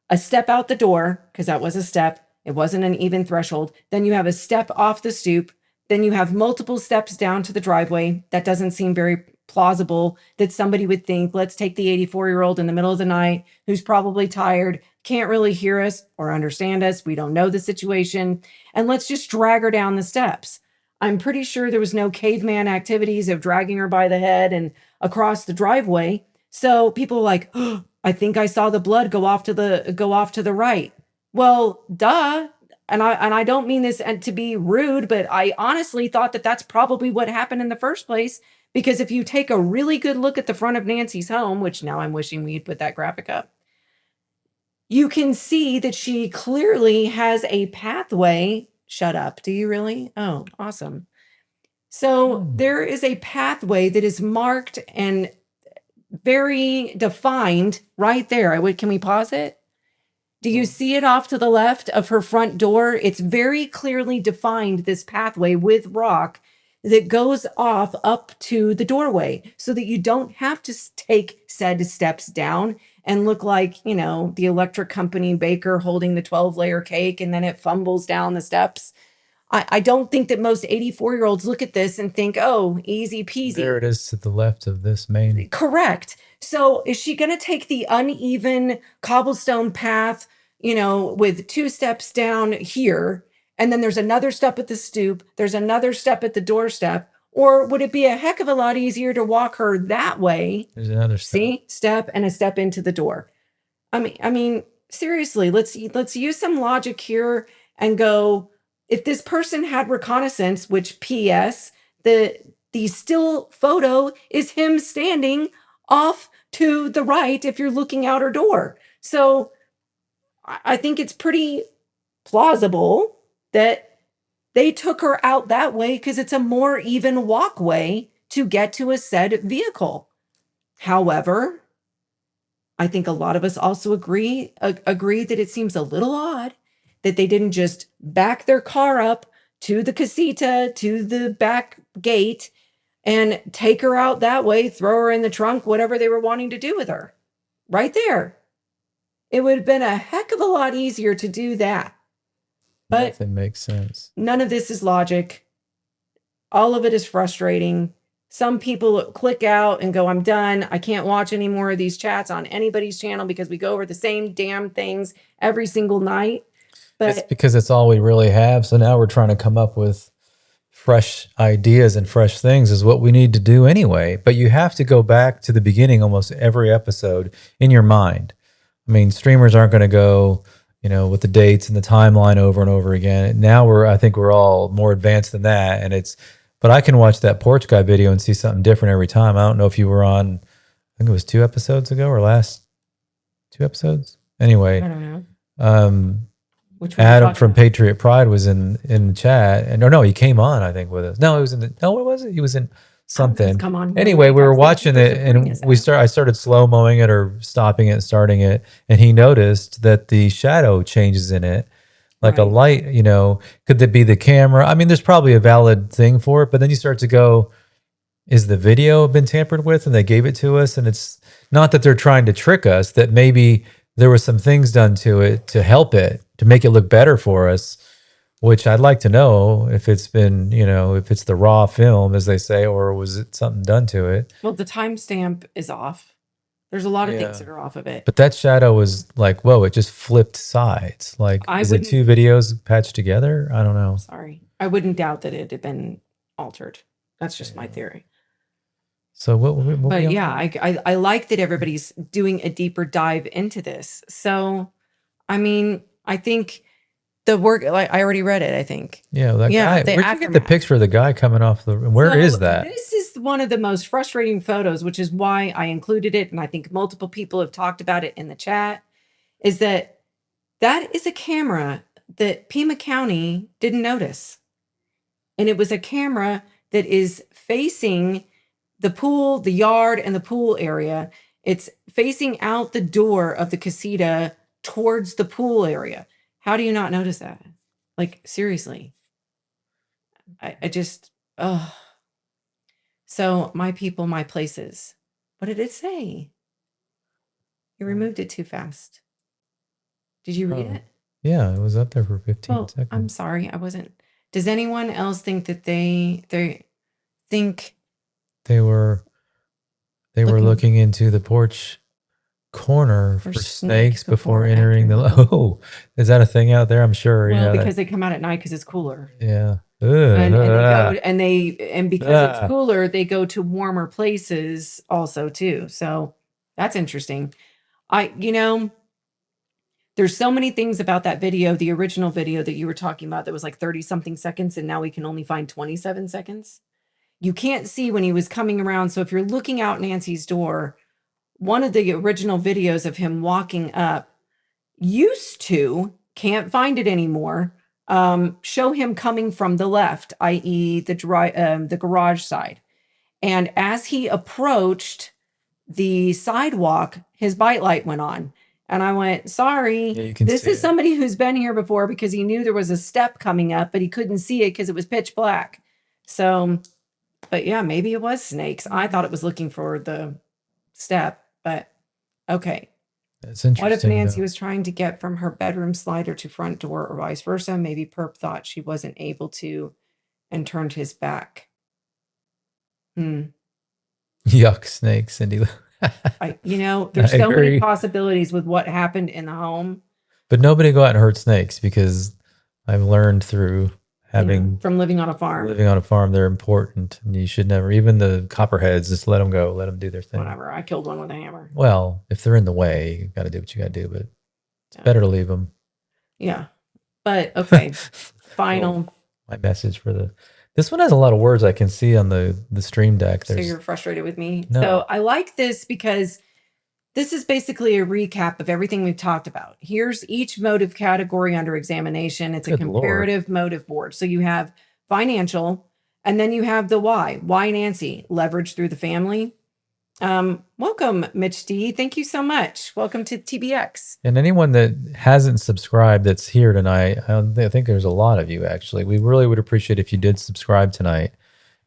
a step out the door, because that was a step. It wasn't an even threshold. Then you have a step off the stoop. Then you have multiple steps down to the driveway. That doesn't seem very plausible that somebody would think, let's take the 84-year-old in the middle of the night who's probably tired, can't really hear us or understand us. We don't know the situation. And let's just drag her down the steps. I'm pretty sure there was no caveman activities of dragging her by the head and across the driveway. So people were like, oh, I think I saw the blood go off to the right. Well, duh. And I don't mean this to be rude, but I honestly thought that that's probably what happened in the first place. Because if you take a really good look at the front of Nancy's home, which now I'm wishing we'd put that graphic up, you can see that she clearly has a pathway. Shut up. Do you really? Oh, awesome. So there is a pathway that is marked and very defined right there. Can we pause it? Do you see it off to the left of her front door? It's very clearly defined, this pathway with rock that goes off up to the doorway so that you don't have to take said steps down and look like, the electric company baker holding the 12-layer cake and then it fumbles down the steps. I don't think that most 84-year-olds look at this and think, oh, easy peasy. There it is to the left of this main. Correct. So is she going to take the uneven cobblestone path, with 2 steps down here, and then there's another step at the stoop, there's another step at the doorstep, or would it be a heck of a lot easier to walk her that way? There's another step. See, step and a step into the door. I mean, seriously, let's use some logic here and go, if this person had reconnaissance, which P.S., the still photo is him standing off to the right if you're looking out her door. So I think it's pretty plausible that they took her out that way because it's a more even walkway to get to a said vehicle. However, I think a lot of us also agree that it seems a little odd that they didn't just back their car up to the casita, to the back gate, and take her out that way, throw her in the trunk, whatever they were wanting to do with her. Right there. It would have been a heck of a lot easier to do that. But nothing makes sense. None of this is logic. All of it is frustrating. Some people click out and go, I'm done. I can't watch any more of these chats on anybody's channel because we go over the same damn things every single night. But it's because it's all we really have. So now we're trying to come up with fresh ideas and fresh things is what we need to do anyway. But you have to go back to the beginning almost every episode in your mind. I mean, streamers aren't going to go, with the dates and the timeline over and over again. Now I think we're all more advanced than that. But I can watch that porch guy video and see something different every time. I don't know if you were on, I think it was 2 episodes ago or last 2 episodes. Anyway, I don't know. Adam from Patriot Pride was in the chat, and no, he came on, I think, with us. No, what was it? He was in something. Come on. Anyway, we were watching it, and I started slow mowing it or stopping it and starting it, and he noticed that the shadow changes in it, like a light. Could that be the camera? I mean, there's probably a valid thing for it, but then you start to go, is the video been tampered with, and they gave it to us, and it's not that they're trying to trick us, that maybe there were some things done to it to help it, to make it look better for us, which I'd like to know if it's been, if it's the raw film, as they say, or was it something done to it? Well, the timestamp is off. There's a lot of things that are off of it. But that shadow was like, whoa, it just flipped sides. Like, is it 2 videos patched together? I don't know. Sorry. I wouldn't doubt that it had been altered. That's just my theory. So but yeah, I like that everybody's doing a deeper dive into this. So, I mean, I think the work, like I already read it, I think. Yeah, that guy. Where'd you get the picture of the guy coming off the, where is that? This is one of the most frustrating photos, which is why I included it. And I think multiple people have talked about it in the chat, is that is a camera that Pima County didn't notice. And it was a camera that is facing the pool, the yard, and the pool area. It's facing out the door of the casita towards the pool area. How do you not notice that? Like, seriously. I just, oh. So, my people, my places. What did it say? You removed it too fast. Did you read it? Yeah, it was up there for 15 seconds. I'm sorry, I wasn't. Does anyone else think that they think they were They were looking into the porch corner for snakes before entering the. Oh, is that a thing out there? I'm sure. Well, Yeah. because they come out at night because it's cooler. Yeah. And they go and because it's Ah. cooler, they go to warmer places also too. So that's interesting. There's so many things about that video, the original video that you were talking about that was like 30 something seconds, and now we can only find 27 seconds. You can't see when he was coming around. So if you're looking out Nancy's door, one of the original videos of him walking up used to, can't find it anymore, show him coming from the left, i.e. the garage side. And as he approached the sidewalk, his bike light went on. And I went, sorry, Yeah, you can this see is it. somebody who's been here before, because he knew there was a step coming up, but he couldn't see it because it was pitch black. So, but yeah, maybe it was snakes. I thought it was looking for the step, but okay. That's interesting. What if Nancy was trying to get from her bedroom slider to front door or vice versa? Maybe Perp thought she wasn't able to and turned his back. Yuck, snakes, Cindy. There's so many possibilities with what happened in the home. But nobody go out and hurt snakes, because I've learned through from living on a farm. They're important, and you should never, even the copperheads, just let them go, let them do their thing. Whatever. I killed one with a hammer. Well, if they're in the way, you got to do what you got to do, but it's better to leave them. Yeah. But okay. Final. My message for this one has a lot of words I can see on the stream deck. So you're frustrated with me? No. So I like this because this is basically a recap of everything we've talked about. Here's each motive category under examination. It's a comparative motive board. So you have financial, and then you have the why. Why Nancy? Leverage through the family. Welcome, Mitch D. Thank you so much. Welcome to TBX. And anyone that hasn't subscribed that's here tonight, I think there's a lot of you actually. We really would appreciate if you did subscribe tonight.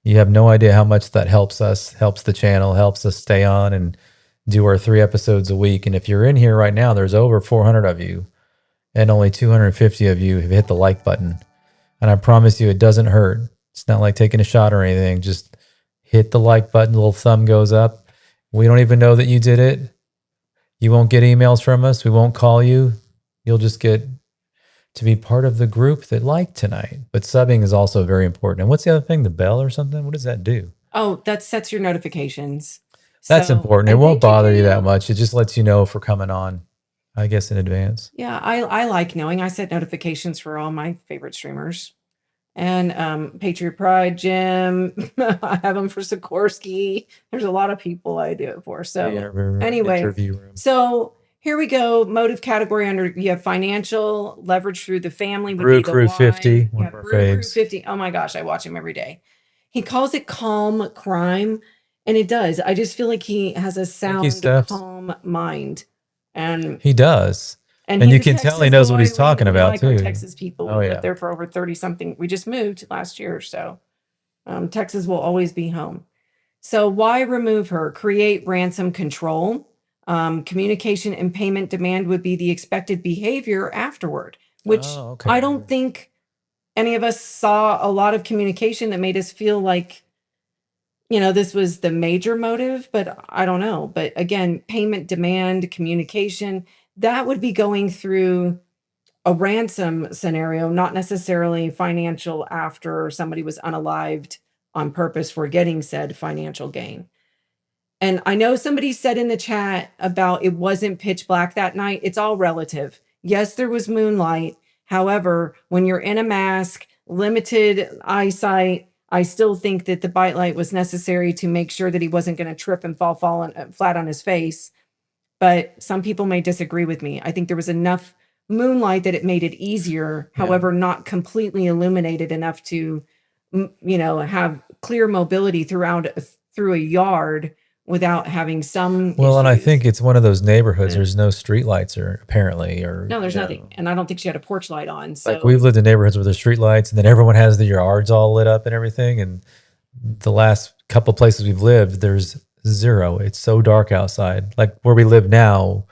You have no idea how much that helps us, helps the channel, helps us stay on and do our 3 episodes a week. And if you're in here right now, there's over 400 of you, and only 250 of you have hit the like button. And I promise you, it doesn't hurt. It's not like taking a shot or anything. Just hit the like button, the little thumb goes up. We don't even know that you did it. You won't get emails from us. We won't call you. You'll just get to be part of the group that liked tonight. But subbing is also very important. And what's the other thing? The bell or something? What does that do? Oh, that sets your notifications. That's important. It won't bother you that much. It just lets you know if we're coming on, I guess, in advance. Yeah, I like knowing. I set notifications for all my favorite streamers. And Patriot Pride, Jim. I have them for Sikorsky. There's a lot of people I do it for. So anyway, so here we go. Motive category under, you have financial, leverage through the family. Brew Crew 50. One of our Brew Crew 50. Oh my gosh, I watch him every day. He calls it calm crime, and it does. I just feel like he has a sound, calm mind. And he does. And you can tell he knows what he's talking about too. Texas people. We lived there for over 30 something. We just moved last year. So Texas will always be home. So why remove her? Create ransom control. Communication and payment demand would be the expected behavior afterward, which I don't think any of us saw a lot of communication that made us feel like, this was the major motive, but I don't know. But again, payment demand, communication, that would be going through a ransom scenario, not necessarily financial after somebody was unalived on purpose for getting said financial gain. And I know somebody said in the chat about it wasn't pitch black that night. It's all relative. Yes, there was moonlight. However, when you're in a mask, limited eyesight, I still think that the bite light was necessary to make sure that he wasn't going to trip and fall flat on his face. But some people may disagree with me. I think there was enough moonlight that it made it easier. However, not completely illuminated enough to, have clear mobility through a yard without having some issues. And I think it's one of those neighborhoods. There's no street lights apparently. No, there's nothing. And I don't think she had a porch light on. So like we've lived in neighborhoods where there's street lights, and then everyone has their yards all lit up and everything. And the last couple places we've lived, there's zero. It's so dark outside. Like where we live now,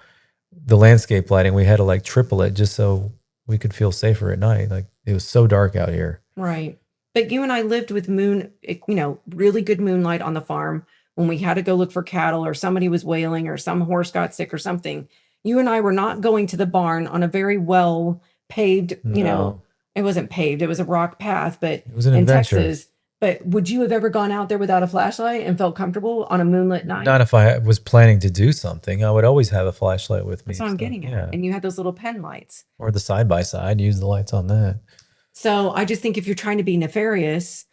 the landscape lighting, we had to like triple it just so we could feel safer at night. Like it was so dark out here. Right. But you and I lived with really good moonlight on the farm. when we had to go look for cattle or somebody was wailing or some horse got sick or something, you and I were not going to the barn on a very well paved, No, it wasn't paved, it was a rock path, but it was an in adventure. Texas. But would you have ever gone out there without a flashlight and felt comfortable on a moonlit night? Not if I was planning to do something. I would always have a flashlight with me. That's what I'm So, getting at. yeah. And you had those little pen lights. Or the side by side, use the lights on that. So I just think if you're trying to be nefarious,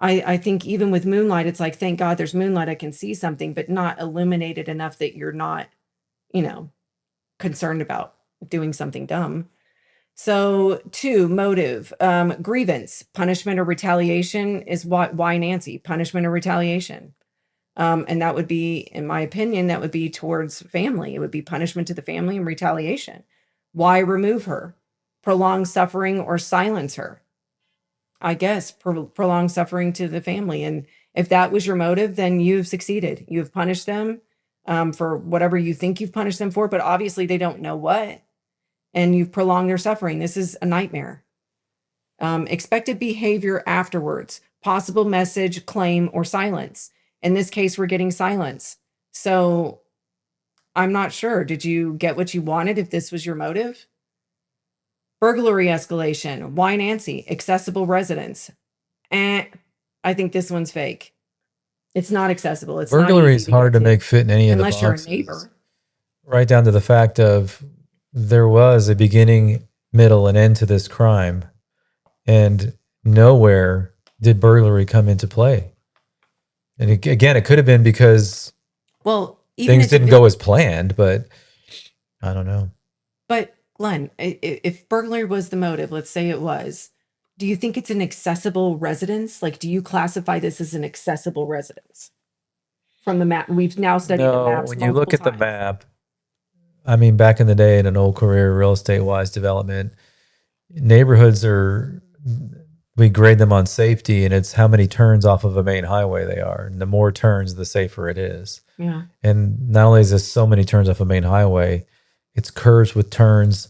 I think even with moonlight, it's like, thank God there's moonlight, I can see something, but not illuminated enough that you're not, concerned about doing something dumb. So 2, motive, grievance, punishment or retaliation is why Nancy, punishment or retaliation. And that would be, in my opinion, that would be towards family. It would be punishment to the family and retaliation. Why remove her? Prolong suffering or silence her? I guess prolong suffering to the family. And if that was your motive, then you've succeeded. You've punished them for whatever you think you've punished them for, but obviously they don't know what. And you've prolonged their suffering. This is a nightmare. Expected behavior afterwards, possible message, claim, or silence. In this case, we're getting silence. So I'm not sure. Did you get what you wanted if this was your motive? Burglary escalation. Why Nancy? Accessible residence. I think this one's fake. It's not accessible. It's Burglary not is hard to make fit in any of the unless you're a boxes. neighbor. Right down to the fact of there was a beginning, middle, and end to this crime, and nowhere did burglary come into play. And again, it could have been because things didn't go as planned, but I don't know. But Glenn, if burglary was the motive, let's say it was, do you think it's an accessible residence? Like, do you classify this as an accessible residence? From the map, we've now studied the maps. When you look at the map, I mean, back in the day in an old career real estate wise development, neighborhoods we grade them on safety, and it's how many turns off of a main highway they are. And the more turns, the safer it is. Yeah. And not only is there so many turns off a main highway, it's curves with turns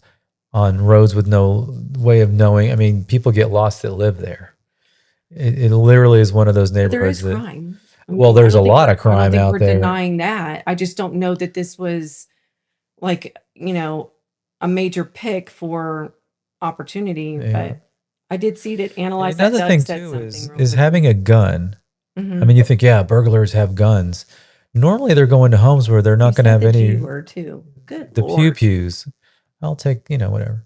on roads with no way of knowing. I mean, people get lost that live there. It literally is one of those neighborhoods. There is crime. Well, there's a lot of crime out there. I don't think we're denying that. I just don't know that this was like, a major pick for opportunity. Yeah. But I did see it analyzed. Another thing too is having a gun. Mm-hmm. I mean, you think, yeah, burglars have guns. Normally they're going to homes where they're not going to have any. Word too. Good. The pew-pews. I'll take, whatever.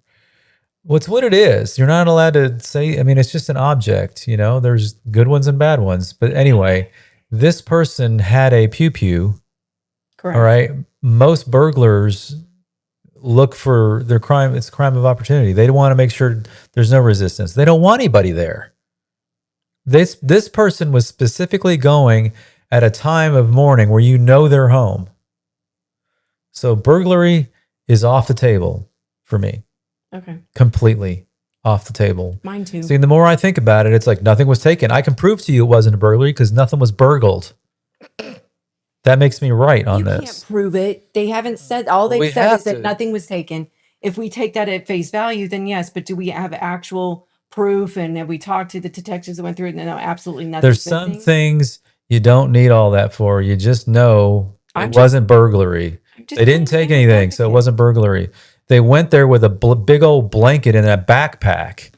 What's what it is. You're not allowed to say, I mean, it's just an object, there's good ones and bad ones. But anyway, this person had a pew-pew. Correct. All right. Most burglars look for their crime. It's a crime of opportunity. They want to make sure there's no resistance. They don't want anybody there. This person was specifically going at a time of morning where they're home. So burglary is off the table for me. Okay. Completely off the table. Mine too. See, the more I think about it, it's like nothing was taken. I can prove to you it wasn't a burglary because nothing was burgled. That makes me right on this. You can't prove it. They haven't said, all they've said is that nothing was taken. If we take that at face value, then yes, but do we have actual proof? And have we talked to the detectives that went through it? No, absolutely nothing. There's some things you don't need all that for. You just know it wasn't burglary. They didn't take anything, so it wasn't burglary. They went there with a big old blanket and a backpack.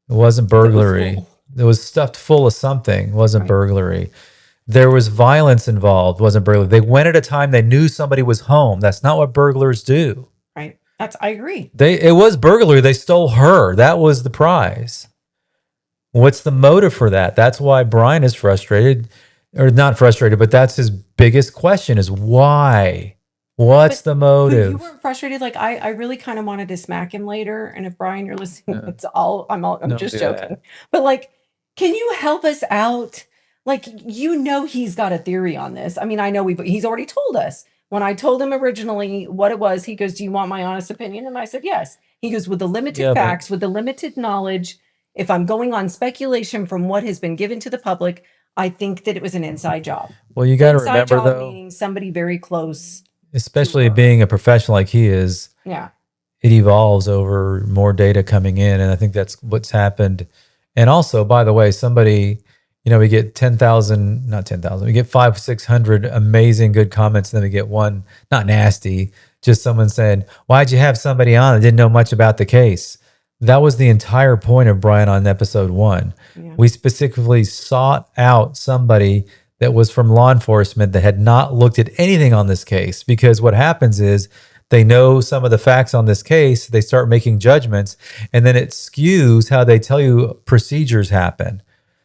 It wasn't burglary. It was stuffed full of something. It wasn't burglary. There was violence involved. It wasn't burglary. They went at a time they knew somebody was home. That's not what burglars do. Right. I agree. It was burglary. They stole her. That was the prize. What's the motive for that? That's why Brian is frustrated, or not frustrated, but that's his biggest question is why? What's the motive? You weren't frustrated. Like I really kind of wanted to smack him later. And if Brian, you're listening, I'm just joking. But like, can you help us out? Like, he's got a theory on this. I mean, I know he's already told us. When I told him originally what it was, he goes, "Do you want my honest opinion?" And I said, "Yes." He goes, "With the limited facts, with the limited knowledge, if I'm going on speculation from what has been given to the public, I think that it was an inside job." Well, you got to remember, though, meaning somebody very close. Especially being a professional like he is. Yeah. It evolves over more data coming in. And I think that's what's happened. And also, by the way, somebody we get 10,000, not 10,000, we get 500, 600 amazing good comments. And then we get one, not nasty, just someone saying, why'd you have somebody on that didn't know much about the case? That was the entire point of Brian on episode 1. Yeah. We specifically sought out somebody that was from law enforcement that had not looked at anything on this case, because what happens is they know some of the facts on this case, they start making judgments, and then it skews how they tell you procedures happen,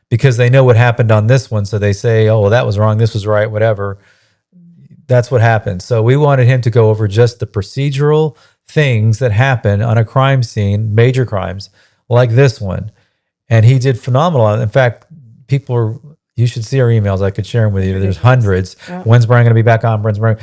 because they know what happened on this one. So they say, oh, well, that was wrong, this was right, whatever. That's what happened. So we wanted him to go over just the procedural things that happen on a crime scene, major crimes like this one. And he did phenomenal. In fact, you should see our emails. I could share them with you. There's hundreds. Yeah. When's Brian going to be back on?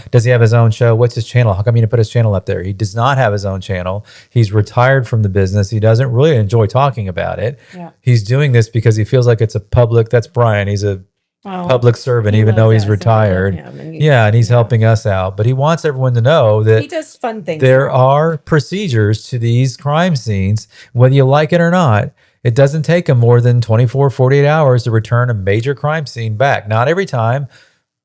Does he have his own show? What's his channel? How come you didn't put his channel up there? He does not have his own channel. He's retired from the business. He doesn't really enjoy talking about it. Yeah. He's doing this because he feels like it's a public, that's Brian. He's a public servant, even though he's retired. And he's helping us out. But he wants everyone to know that he does fun things. There are procedures to these crime scenes, whether you like it or not. It doesn't take them more than 24, 48 hours to return a major crime scene back. Not every time,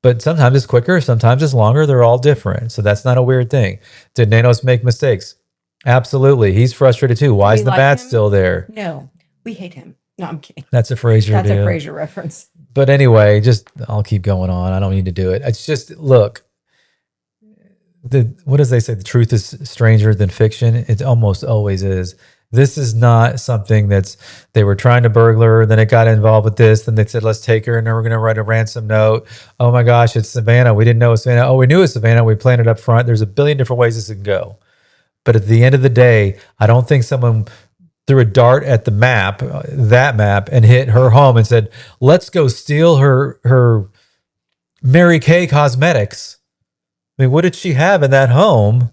but sometimes it's quicker, sometimes it's longer. They're all different. So that's not a weird thing. Did Nanos make mistakes? Absolutely. He's frustrated too. Why is the bat still there? No, we hate him. No, I'm kidding. That's a Frasier That's deal. a Frasier reference. But anyway, I'll keep going on. I don't need to do it. It's just, look, what does they say? The truth is stranger than fiction. It almost always is. This is not something they were trying to burglar, then it got involved with this, then they said, let's take her, and then we're going to write a ransom note. Oh my gosh, it's Savannah. We didn't know it was Savannah. Oh, we knew it was Savannah. We planned it up front. There's a billion different ways this can go. But at the end of the day, I don't think someone threw a dart at the map, that map, and hit her home and said, let's go steal her Mary Kay cosmetics. I mean, what did she have in that home?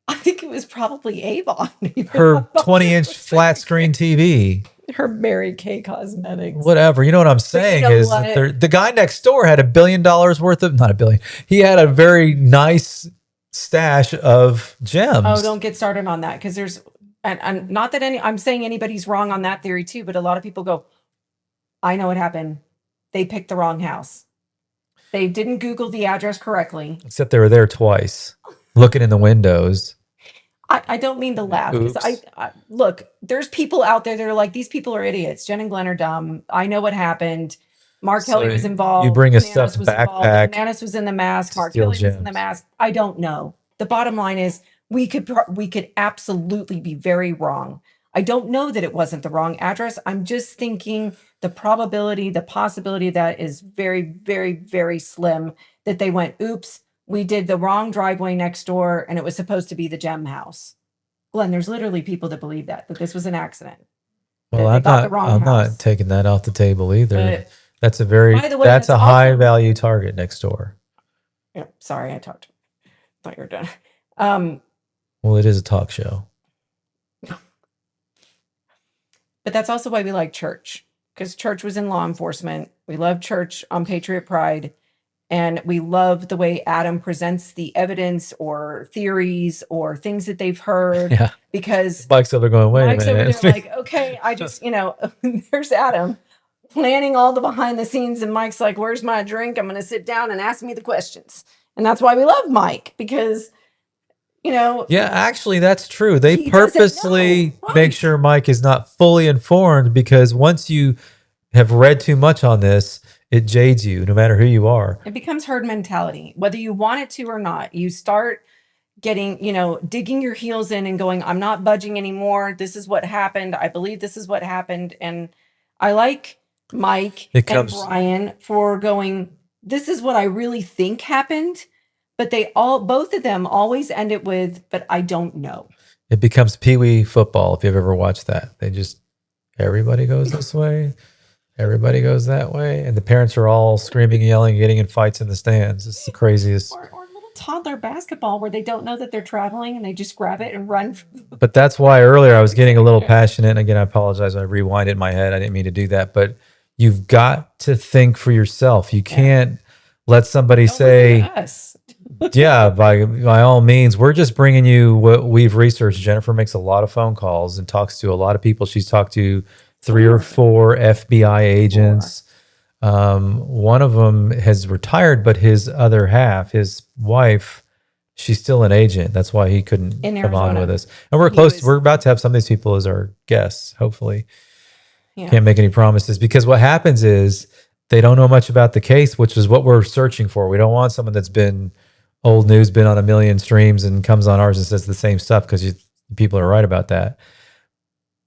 I think it was probably Avon. Her 20-inch flat screen TV. Her Mary Kay cosmetics. Whatever. You know what I'm saying is the guy next door had $1 billion worth of, not $1 billion. He had a very nice stash of gems. Oh, don't get started on that, because there's, and not that I'm saying anybody's wrong on that theory too, but a lot of people go, I know what happened. They picked the wrong house. They didn't Google the address correctly. Except they were there twice, looking in the windows. I don't mean to laugh, because I look, there's people out there that are like, these people are idiots. Jen and Glen are dumb. I know what happened. Mark Kelly was involved. You bring a stuffed backpack. Nanis was in the mask. Mark Kelly was in the mask. I don't know. The bottom line is we could absolutely be very wrong. I don't know that it wasn't the wrong address. I'm just thinking the probability, the possibility of that is very, very, very slim, that they went, oops, we did the wrong driveway next door and it was supposed to be the gem house. Glenn, there's literally people that believe that this was an accident. Well, I'm not taking that off the table either. But that's a high value target next door. Yeah, sorry, I thought you were done. Well, it is a talk show. But that's also why we like church, because church was in law enforcement. We love church on Patriot Pride. And we love the way Adam presents the evidence or theories or things that they've heard. Yeah. Because Mike's over going, wait a minute. They're like, okay, I just, there's Adam planning all the behind the scenes. And Mike's like, where's my drink? I'm going to sit down and ask me the questions. And that's why we love Mike, because, Yeah, actually, that's true. They purposely make sure Mike is not fully informed, because once you have read too much on this, it jades you, no matter who you are. It becomes herd mentality, whether you want it to or not. You start getting, digging your heels in and going, I'm not budging anymore. This is what happened. I believe this is what happened. And I like Mike and Brian for going, this is what I really think happened. But both of them always end it with, but I don't know. It becomes Pee-wee football, if you've ever watched that. Everybody goes this way. Everybody goes that way, and the parents are all screaming, yelling, getting in fights in the stands. It's the craziest. Or little toddler basketball where they don't know that they're traveling and they just grab it and run. But that's why earlier I was getting a little passionate. And again, I apologize. I rewind it in my head. I didn't mean to do that. But you've got to think for yourself. You can't let somebody say, yeah, by all means, we're just bringing you what we've researched. Jennifer makes a lot of phone calls and talks to a lot of people she's talked to 3 or 4 FBI agents. One of them has retired, but his other half, his wife, she's still an agent. That's why he couldn't In come on Arizona. with us. And we're close. We're about to have some of these people as our guests, hopefully. Yeah. Can't make any promises because what happens is they don't know much about the case, which is what we're searching for. We don't want someone that's been old news, been on a million streams and comes on ours and says the same stuff because people are right about that.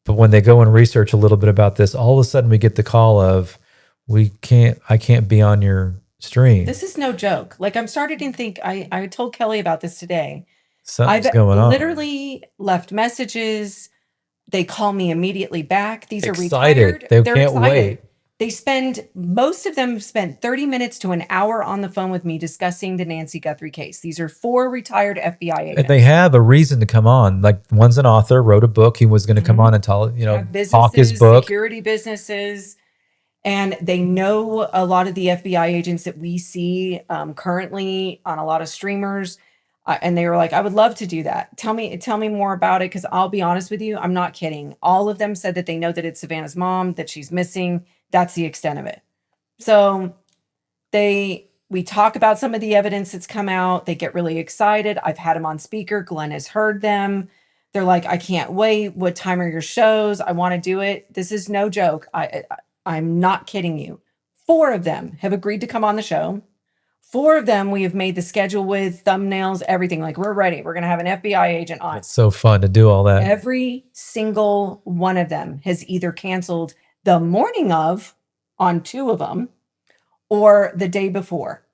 But when they go and research a little bit about this, all of a sudden we get the call of, I can't be on your stream. This is no joke. Like, I'm starting to think, I told Kelly about this today. Something's going on. Literally left messages. They call me immediately back. These excited. are retired. They're Can't excited. Wait. Most of them spent 30 minutes to an hour on the phone with me discussing the Nancy Guthrie case. These are 4 retired FBI agents. And they have a reason to come on. Like, one's an author, wrote a book. He was going to come on and talk his book. Security businesses. And they know a lot of the FBI agents that we see currently on a lot of streamers. And they were like, I would love to do that. Tell me more about it. Because I'll be honest with you, I'm not kidding. All of them said that they know that it's Savannah's mom, that she's missing. That's the extent of it. So we talk about some of the evidence that's come out. They get really excited. I've had them on speaker. Glenn has heard them. They're like, I can't wait. What time are your shows? I want to do it. This is no joke. I'm not kidding you. 4 of them have agreed to come on the show. 4 of them we have made the schedule with, thumbnails, everything. Like, we're ready. We're going to have an FBI agent on. It's so fun to do all that. Every single one of them has either canceled the morning of on 2 of them or the day before.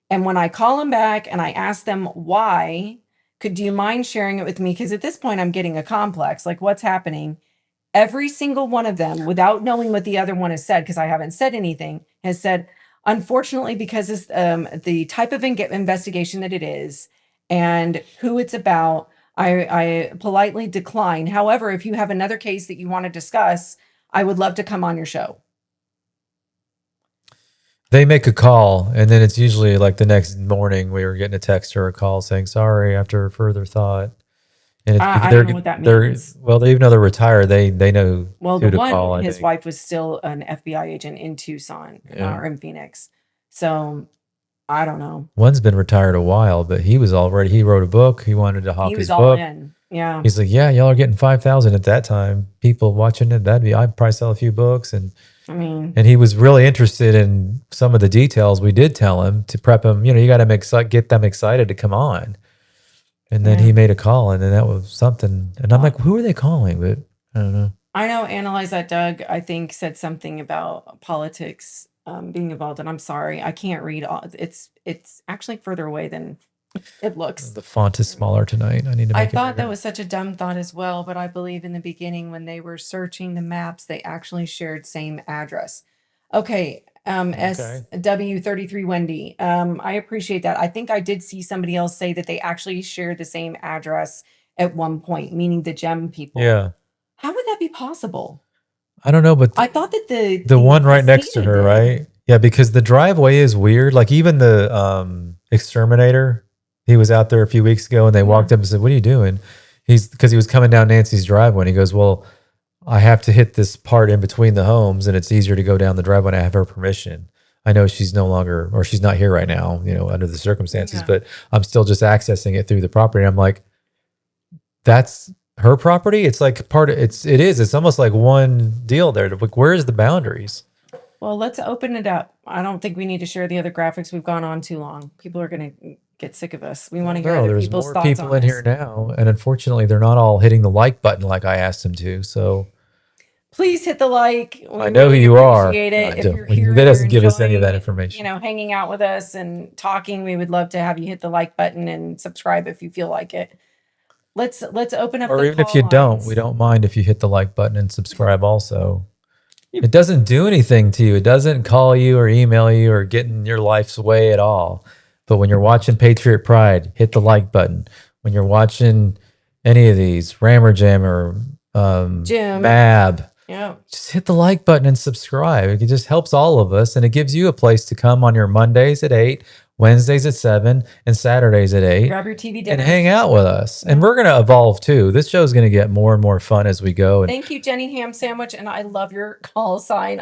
And when I call them back and I ask them why, do you mind sharing it with me? Because at this point, I'm getting a complex. Like, what's happening? Every single one of them, without knowing what the other one has said, because I haven't said anything, has said, unfortunately, because it's the type of investigation that it is and who it's about, I politely decline. However, if you have another case that you want to discuss, I would love to come on your show. They make a call, and then it's usually like the next morning we were getting a text or a call saying, sorry, after further thought. And I don't know what that means. Well, even though they're retired, they know well, who the to one, call. His wife was still an FBI agent in Tucson or in Phoenix. So I don't know. One's been retired a while, but he wrote a book. He wanted to hawk his book. He was all in. Yeah. He's like, yeah, y'all are getting 5,000 at that time. People watching it, I'd probably sell a few books. And and he was really interested in some of the details. We did tell him to prep him. You got to get them excited to come on. And then he made a call, and then that was something. And I'm like, who are they calling? But I don't know. I know Analyze That Doug, I think, said something about politics being involved. And I'm sorry, I can't read all. It's actually further away than it looks. The font is smaller tonight. I thought that was such a dumb thought as well. But I believe in the beginning when they were searching the maps, they actually shared same address. Okay. SW33 Wendy. I appreciate that. I think I did see somebody else say that they actually shared the same address at one point, meaning the gem people. Yeah. How would that be possible? I don't know, but I thought that the one right next to her, right? Yeah, because the driveway is weird. Like, even the exterminator, he was out there a few weeks ago, and they walked up and said, what are you doing? Because he was coming down Nancy's driveway, and he goes, well, I have to hit this part in between the homes, and it's easier to go down the driveway when I have her permission. I know she's no longer, or she's not here right now, under the circumstances, but I'm still just accessing it through the property. I'm like, that's her property? It's like it's almost like one deal there. Like, where is the boundaries? Well, let's open it up. I don't think we need to share the other graphics. We've gone on too long. People are going to get sick of us. We want to hear other people's thoughts on this. There's more people in here now, and unfortunately, they're not all hitting the like button like I asked them to. So please hit the like. I know who you are. Appreciate it. If you're here, that doesn't give us any of that information. Hanging out with us and talking, we would love to have you hit the like button and subscribe if you feel like it. Let's open up. Or even if you don't, we don't mind if you hit the like button and subscribe also. It doesn't do anything to you. It doesn't call you or email you or get in your life's way at all. But when you're watching Patriot Pride, hit the like button. When you're watching any of these, Rammer Jammer, Jim, Mab, just hit the like button and subscribe. It just helps all of us, and it gives you a place to come on your Mondays at 8, Wednesdays at 7 and Saturdays at 8. Grab your TV And dinner. hang out with us. And we're going to evolve too. This show is going to get more and more fun as we go. And Thank you, Jenny Ham Sandwich. And I love your call sign.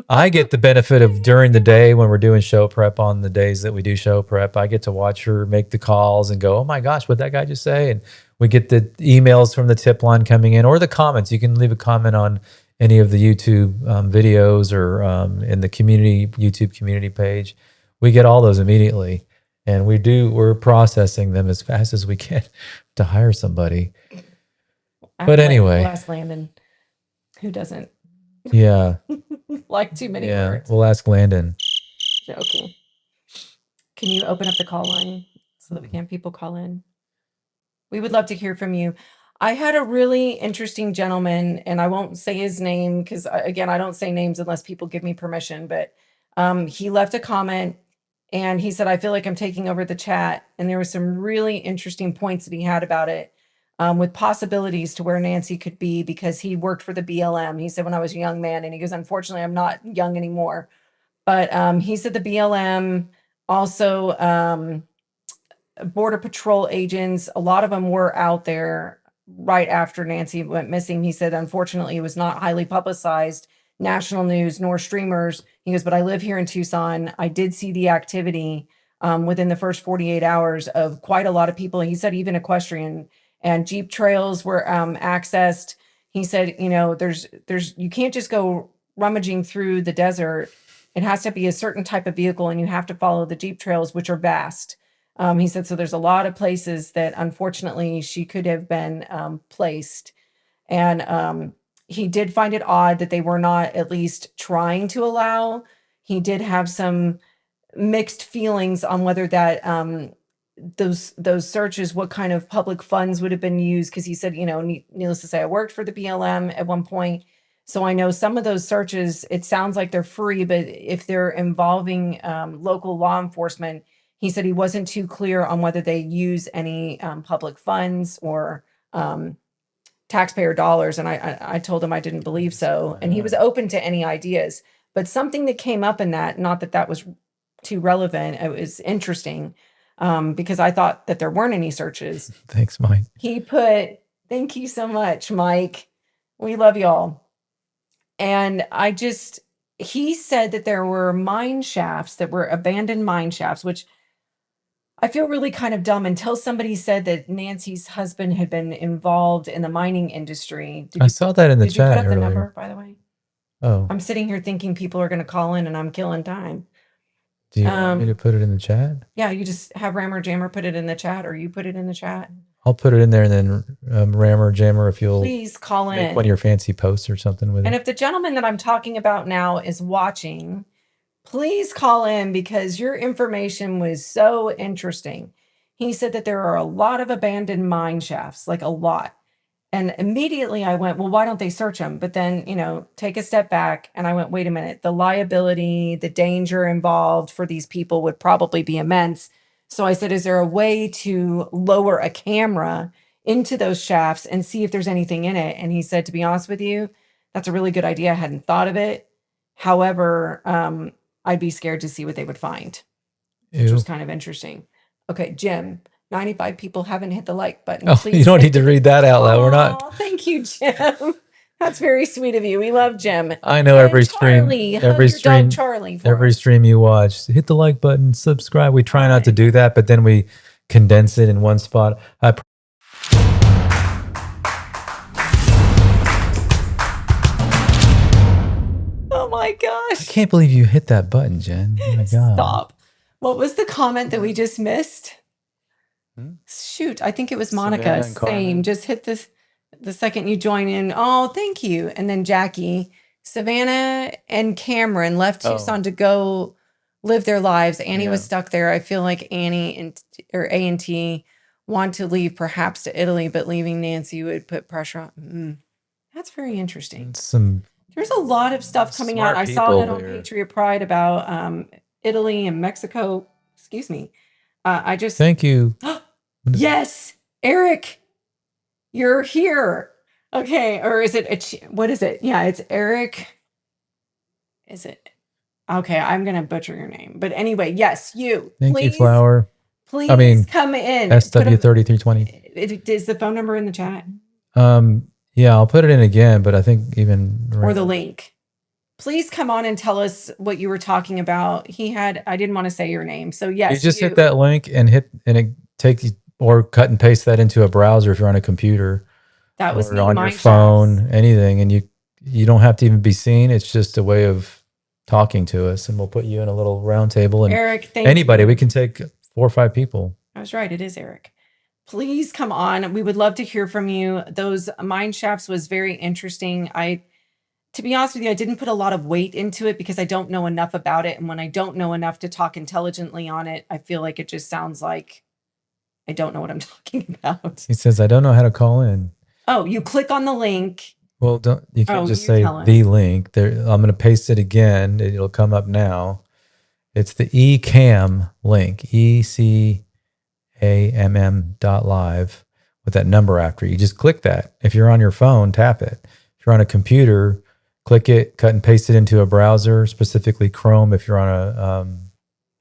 I get the benefit of during the day when we're doing show prep on the days that we do show prep, I get to watch her make the calls and go, oh my gosh, what'd that guy just say? And we get the emails from the tip line coming in or the comments. You can leave a comment on any of the YouTube videos or in the YouTube community page. We get all those immediately. And we're processing them as fast as we can to hire somebody. But anyway. We'll ask Landon, who doesn't. Yeah. Like too many words. We'll ask Landon. Joking. Can you open up the call line so that we can have people call in? We would love to hear from you. I had a really interesting gentleman, and I won't say his name because, again, I don't say names unless people give me permission, but he left a comment and he said, I feel like I'm taking over the chat. And there were some really interesting points that he had about it with possibilities to where Nancy could be because he worked for the BLM. He said, when I was a young man, and he goes, unfortunately, I'm not young anymore. But he said the BLM also Border Patrol agents, a lot of them were out there right after Nancy went missing. He said, unfortunately, it was not highly publicized, national news nor streamers. He goes, but I live here in Tucson. I did see the activity within the first 48 hours of quite a lot of people. He said even equestrian and Jeep trails were accessed. He said, you know, there's you can't just go rummaging through the desert. It has to be a certain type of vehicle, and you have to follow the Jeep trails, which are vast. He said, so there's a lot of places that unfortunately she could have been placed. And he did find it odd that they were not at least trying to allow. He did have some mixed feelings on whether that those searches, what kind of public funds would have been used. Because he said, you know, needless to say, I worked for the BLM at one point. So I know some of those searches, it sounds like they're free, but if they're involving local law enforcement, he said he wasn't too clear on whether they use any public funds or taxpayer dollars. And I told him I didn't believe so. And he was open to any ideas. But something that came up in that, not that that was too relevant, it was interesting because I thought that there weren't any searches. Thanks, Mike. He put, thank you so much, Mike. We love y'all. And he said that there were mine shafts that were abandoned mine shafts, which I feel really kind of dumb until somebody said that Nancy's husband had been involved in the mining industry. I saw that in the Did you put chat up the earlier. number, by the way? Oh, I'm sitting here thinking people are going to call in and I'm killing time. do you want me to put it in the chat? Yeah, you just have Rammer Jammer put it in the chat, or you put it in the chat. I'll put it in there, and then Rammer Jammer, if you'll Please call make in. one of your fancy posts or something with And it. if the gentleman that I'm talking about now is watching, please call in because your information was so interesting. He said that there are a lot of abandoned mine shafts, like a lot. And immediately I went, well, why don't they search them? But then, you know, take a step back and I went, wait a minute, the liability, the danger involved for these people would probably be immense. So I said, is there a way to lower a camera into those shafts and see if there's anything in it? And he said, to be honest with you, that's a really good idea. I hadn't thought of it. However, I'd be scared to see what they would find, which was kind of interesting. Okay, Jim. 95 people haven't hit the like button. Oh, you don't need to read that out loud. We're not. Thank you, Jim. That's very sweet of you. We love Jim. I know every stream, every stream, Charlie, every stream you watch, hit the like button, subscribe. We try not to do that, but then we condense it in one spot. Oh my gosh. I can't believe you hit that button, Jen. Oh my God. Stop. What was the comment that we just missed? Shoot, I think it was Monica. Same. Just hit this the second you join in. Oh, thank you. And then Jackie, Savannah and Cameron left Tucson to go live their lives. Annie was stuck there. I feel like Annie and or A&T want to leave perhaps to Italy, but leaving Nancy would put pressure on. That's very interesting. There's a lot of stuff coming out. I saw that on Patriot Pride about Italy and Mexico. Excuse me. Thank you. Yes, Eric, you're here. Okay, or is it what is it? Yeah, it's Eric. Is it Okay, I'm gonna butcher your name. But anyway, yes, you. Thank you, Please, Flower. I please mean, come in. Put them. SW3320. Is the phone number in the chat Yeah, I'll put it in again, but I think even or the link? Please come on and tell us what you were talking about. I didn't want to say your name. So you yes, just hit that link and it takes you, or cut and paste that into a browser if you're on a computer that was or me, on your Mind Shafts. phone, anything, and you don't have to even be seen. It's just a way of talking to us, and we'll put you in a little round table, and Eric, thank anybody, you. we can take 4 or 5 people. I was right. It is Eric. Please come on. We would love to hear from you. Those Mind Shafts was very interesting. To be honest with you, I didn't put a lot of weight into it because I don't know enough about it. And when I don't know enough to talk intelligently on it, I feel like it just sounds like I don't know what I'm talking about. He says, I don't know how to call in. Oh, you click on the link. Well, you can't just you say tell him. the link. There, I'm going to paste it again. It'll come up now. It's the eCam link, ECAMM.live with that number after. You just click that. If you're on your phone, tap it. If you're on a computer, click it, cut and paste it into a browser, specifically Chrome. If you're on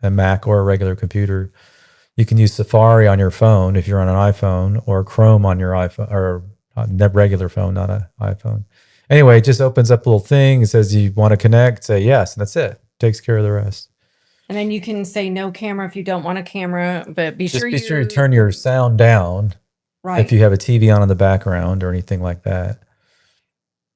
a Mac or a regular computer, you can use Safari on your phone if you're on an iPhone, or Chrome on your iPhone, or a regular phone, not an iPhone. Anyway, it just opens up a little thing. It says you want to connect, say yes, and that's it. Takes care of the rest. And then you can say no camera if you don't want a camera, but be sure to turn your sound down. Right. If you have a TV on in the background or anything like that.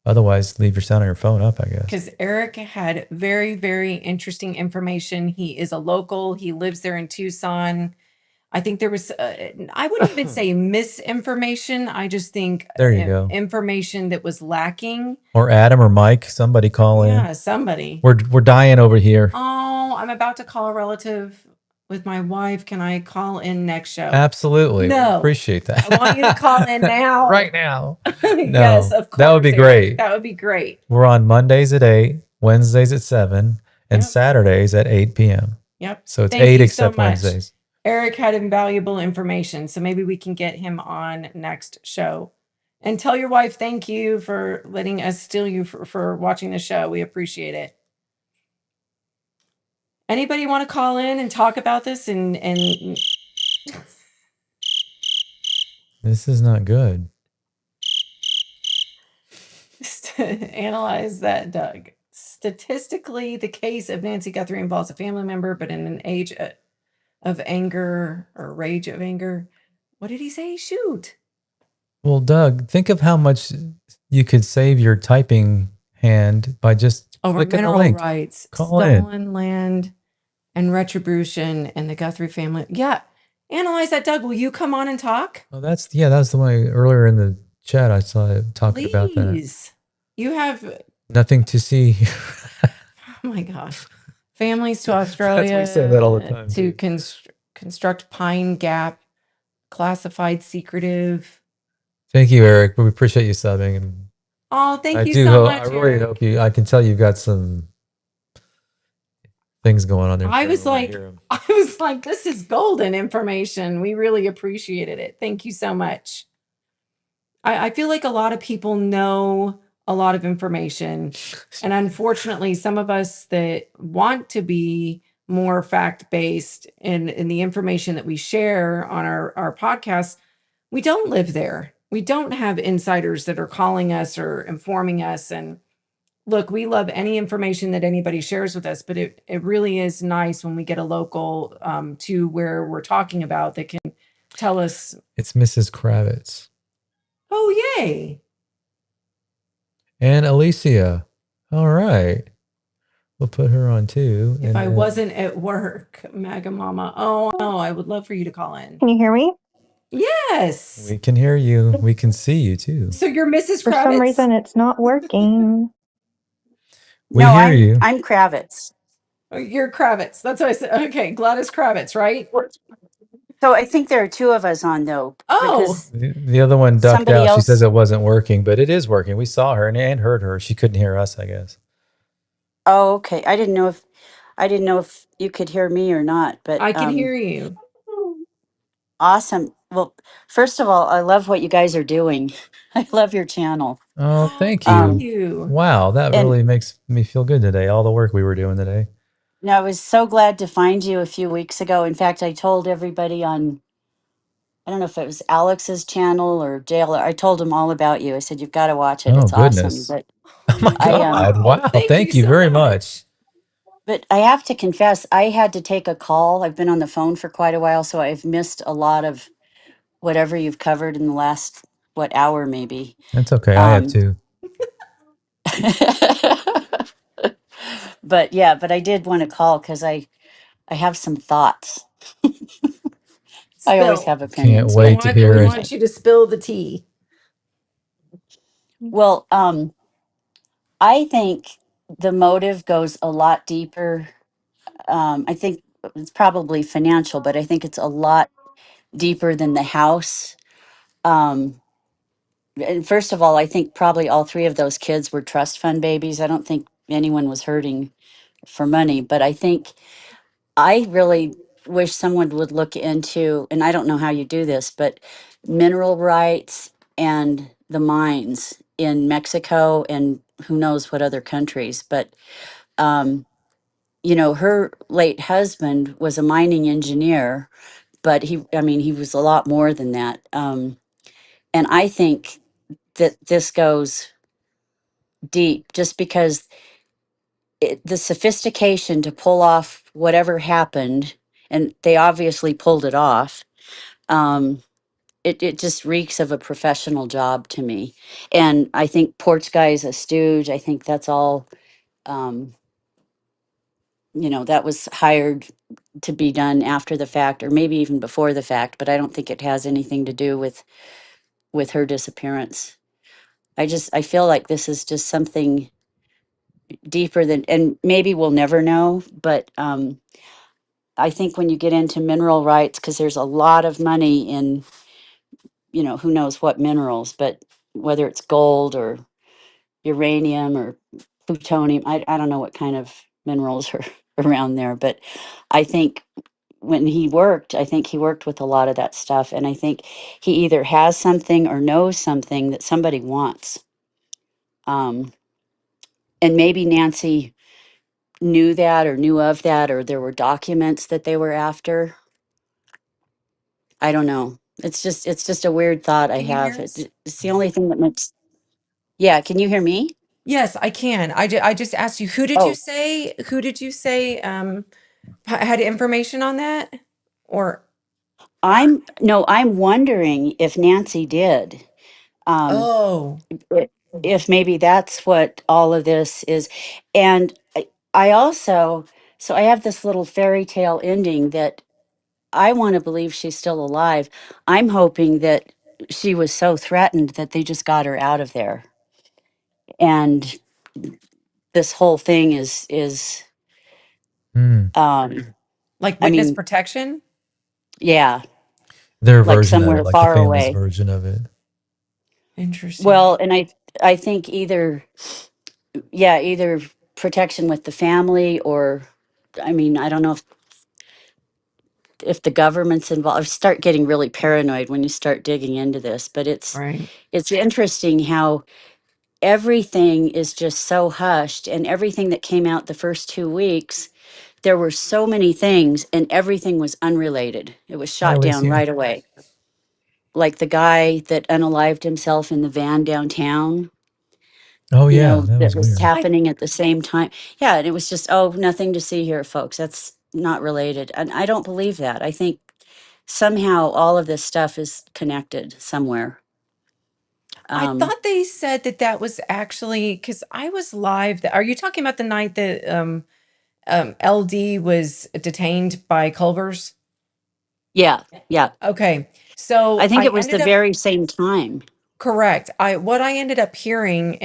Otherwise, leave your sound on your phone up, I guess. Because Eric had very, very interesting information. He is a local. He lives there in Tucson. I think there was, I wouldn't even say misinformation. I just think there you go. Information that was lacking. Or Adam or Mike, somebody call in. Yeah, somebody. We're dying over here. Oh, I'm about to call a relative with my wife. Can I call in next show? Absolutely. No. We appreciate that. I want you to call in now. Right now. No, yes, of course. That would be great. That would be great. We're on Mondays at 8, Wednesdays at 7, and Saturdays at 8 p.m. Yep. So it's 8 except Wednesdays. Eric had invaluable information, so maybe we can get him on next show. And tell your wife thank you for letting us steal you for watching the show. We appreciate it. Anybody want to call in and talk about this? And this is not good. Analyze that, Doug. Statistically, the case of Nancy Guthrie involves a family member, but in an age of anger or rage of anger. What did he say? Shoot. Well, Doug, think of how much you could save your typing hand by just clicking the link. Rights, call stolen in. Land, and retribution, and the Guthrie family. Yeah, analyze that, Doug. Will you come on and talk? Oh, that's the one earlier in the chat I saw it talking about that. You have nothing to see. Oh my gosh. Families to Australia. We say that all the time. To construct Pine Gap, classified, secretive. Thank you, Eric. We appreciate you subbing. And oh, thank you so much. I really hope I can tell you've got some things going on there. I was like, this is golden information. We really appreciated it. Thank you so much. I feel like a lot of people know a lot of information. And unfortunately, some of us that want to be more fact-based in the information that we share on our podcast, we don't live there. We don't have insiders that are calling us or informing us. And look, we love any information that anybody shares with us, but it really is nice when we get a local to where we're talking about that can tell us. It's Mrs. Kravitz. Oh, yay. And Alicia. All right. We'll put her on too. If I wasn't at work, Maga Mama. Oh, no, I would love for you to call in. Can you hear me? Yes. We can hear you. We can see you too. So you're Mrs. Kravitz? For some reason, it's not working. We hear you. I'm Kravitz. Oh, you're Kravitz. That's what I said. Okay, Gladys Kravitz, right? So I think there are two of us on though. Oh. The other one ducked out. She says it wasn't working, but it is working. We saw her and heard her. She couldn't hear us, I guess. Oh, okay. I didn't know if you could hear me or not, but I can hear you. Awesome. Well, first of all, I love what you guys are doing. I love your channel. Oh, thank you. Wow, that really makes me feel good today. All the work we were doing today. No, I was so glad to find you a few weeks ago. In fact, I told everybody on, I don't know if it was Alex's channel or Jail. I told them all about you. I said, you've got to watch it. Oh, It's awesome. goodness. But Oh my I God. Oh, Wow. thank you Thank you so very much. much. but I have to confess, I had to take a call. I've been on the phone for quite a while, so I've missed a lot of whatever you've covered in the last what hour maybe. That's okay. I have Um, too. but yeah, but I did want to call because I have some thoughts. I always Spill. have Can't opinions. We But wait to want hear we it. anyway, want you to spill the tea. well, I think the motive goes a lot deeper. I think it's probably financial, but I think it's a lot deeper than the house. Um, and first of all, I think probably all three of those kids were trust fund babies. I don't think anyone was hurting for money, but I think I really wish someone would look into, and I don't know how you do this, but mineral rights and the mines in Mexico and who knows what other countries. But, um, her late husband was a mining engineer, but I mean, he was a lot more than that. And I think that this goes deep just because the sophistication to pull off whatever happened, and they obviously pulled it off. Um, it just reeks of a professional job to me. And I think Porch Guy is a stooge. I think that's all, um, that was hired to be done after the fact or maybe even before the fact, but I don't think it has anything to do with her disappearance. I feel like this is just something deeper than, and maybe we'll never know, but I think when you get into mineral rights, because there's a lot of money in, who knows what minerals, but whether it's gold or uranium or plutonium, I don't know what kind of minerals are around there, but I think when I think he worked with a lot of that stuff. And I think he either has something or knows something that somebody wants. Um, and maybe Nancy knew that or knew of that, or there were documents that they were after. I don't know. It's just a weird thought I Can you have. hear us? It's the only thing that makes. Yeah, can you hear me? Yes, I can. I just asked you, who did you Oh, say? Who did you say had information on that? Or I'm wondering if Nancy did. Um, oh, i- if maybe that's what all of this is. And I also, so I have this little fairy tale ending that I want to believe she's still alive. I'm hoping that she was so threatened that they just got her out of there. And this whole thing is Hmm. um like I witness mean, protection? yeah, Their like version of somewhere it, like the far family's away. version of it. Interesting. Well, and I think either, yeah, either protection with the family or, I mean, I don't know if the government's involved. I start getting really paranoid when you start digging into this, but Right. it's interesting how everything is just so hushed, and everything that came out the first 2 weeks, there were so many things and everything was unrelated. It was Hi, shot down Alicia. right away. Like the guy that unalived himself in the van downtown, Oh, yeah. That that was was weird. I happening at the same time. Yeah, and it was just, oh, nothing to see here, folks. That's not related. And I don't believe that. I think somehow all of this stuff is connected somewhere. I Um, thought they said that that was actually because I was live. Are you talking about the night that LD was detained by Culver's? yeah, yeah. Okay, I so think I it was the ended up very same time. correct. I what I ended up hearing,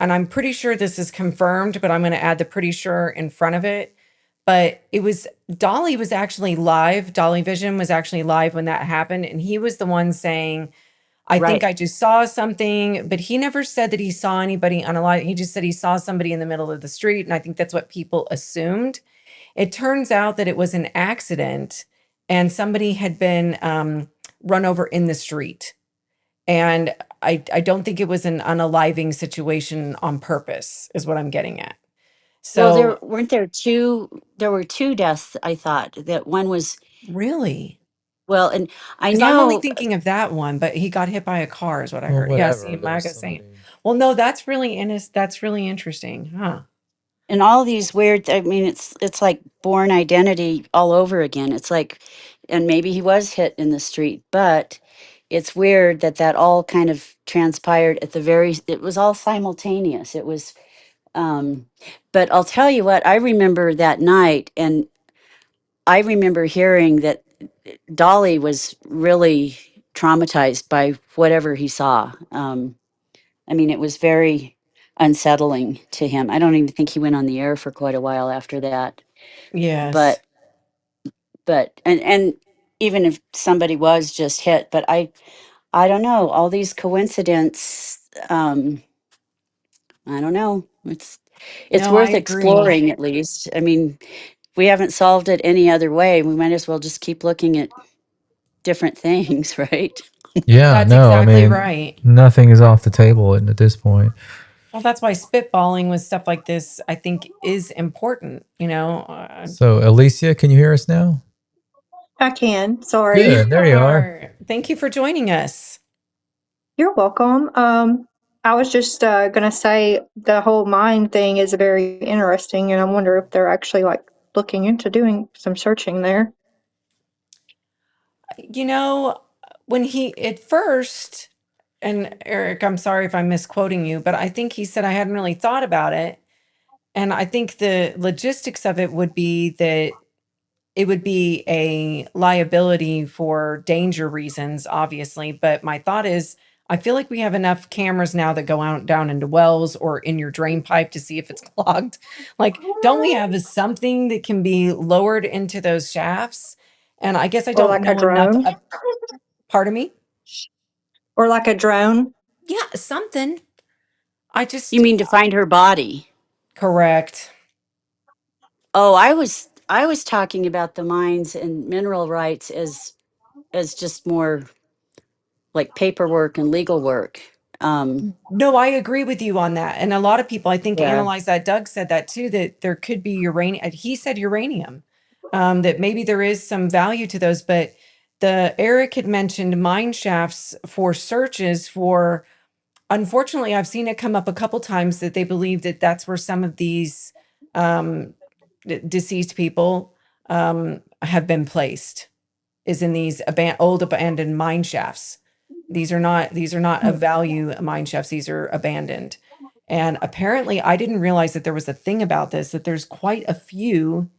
and I'm pretty sure this is confirmed, but I'm going to add the pretty sure in front of it. But it was Dolly was actually live. Dolly Vision was actually live when that happened, and he was the one saying, I think Right. I just saw something, but he never said that he saw anybody unalive. He just said he saw somebody in the middle of the street. And I think that's what people assumed. It turns out that it was an accident and somebody had been run over in the street. And I don't think it was an unaliving situation on purpose, is what I'm getting at. Well, So there were two deaths, I thought. That one was, really, well, and I because I'm only know, thinking of that one, but he got hit by a car is what I Well, heard. Yeah, see, whatever. There's Maga so saying, many. well, no, that's really interesting, huh? and all these weird, I mean, it's like born identity all over again. It's like, and maybe he was hit in the street, but it's weird that that all kind of transpired at the very, it was all simultaneous. It was, um, but I'll tell you what, I remember that night, and I remember hearing that Dolly was really traumatized by whatever he saw. I mean, it was very unsettling to him. I don't even think he went on the air for quite a while after that. Yes. But and even if somebody was just hit, but I don't know, all these coincidence. I don't know. It's No, I worth agree. exploring at least. I mean, we haven't solved it any other way. We might as well just keep looking at different things, right? Yeah, That's no, I exactly mean, right. nothing is off the table at this point. Well, that's why spitballing with stuff like this, I think, is important. So, Alicia, can you hear us now? I can. Sorry. There Good. you There you are. are. Thank you for joining us. You're welcome. I was just gonna say the whole mind thing is very interesting, and I wonder if they're actually like looking into doing some searching there. You know, when he at first, and Eric, I'm sorry if I'm misquoting you, but I think he said I hadn't really thought about it. And I think the logistics of it would be that it would be a liability for danger reasons, obviously. But my thought is, I feel like we have enough cameras now that go out down into wells or in your drain pipe to see if it's clogged. Like, don't we have something that can be lowered into those shafts? And I guess I Or don't like a know enough. drone. Pardon me? Or like a drone. Yeah, something. I You just, mean to find her body? correct. Oh, I was talking about the mines and mineral rights as just more like paperwork and legal work. No, I agree with you on that. And a lot of people, I think, Yeah. analyze that. Doug said that too, that there could be uranium. He said uranium, that maybe there is some value to those. But Eric had mentioned mine shafts for searches for, unfortunately, I've seen it come up a couple times that they believe that that's where some of these um, deceased people have been placed, is in these old abandoned mine shafts. These are not of Hmm. value mine shafts. These are abandoned. And apparently I didn't realize that there was a thing about this, that there's quite a few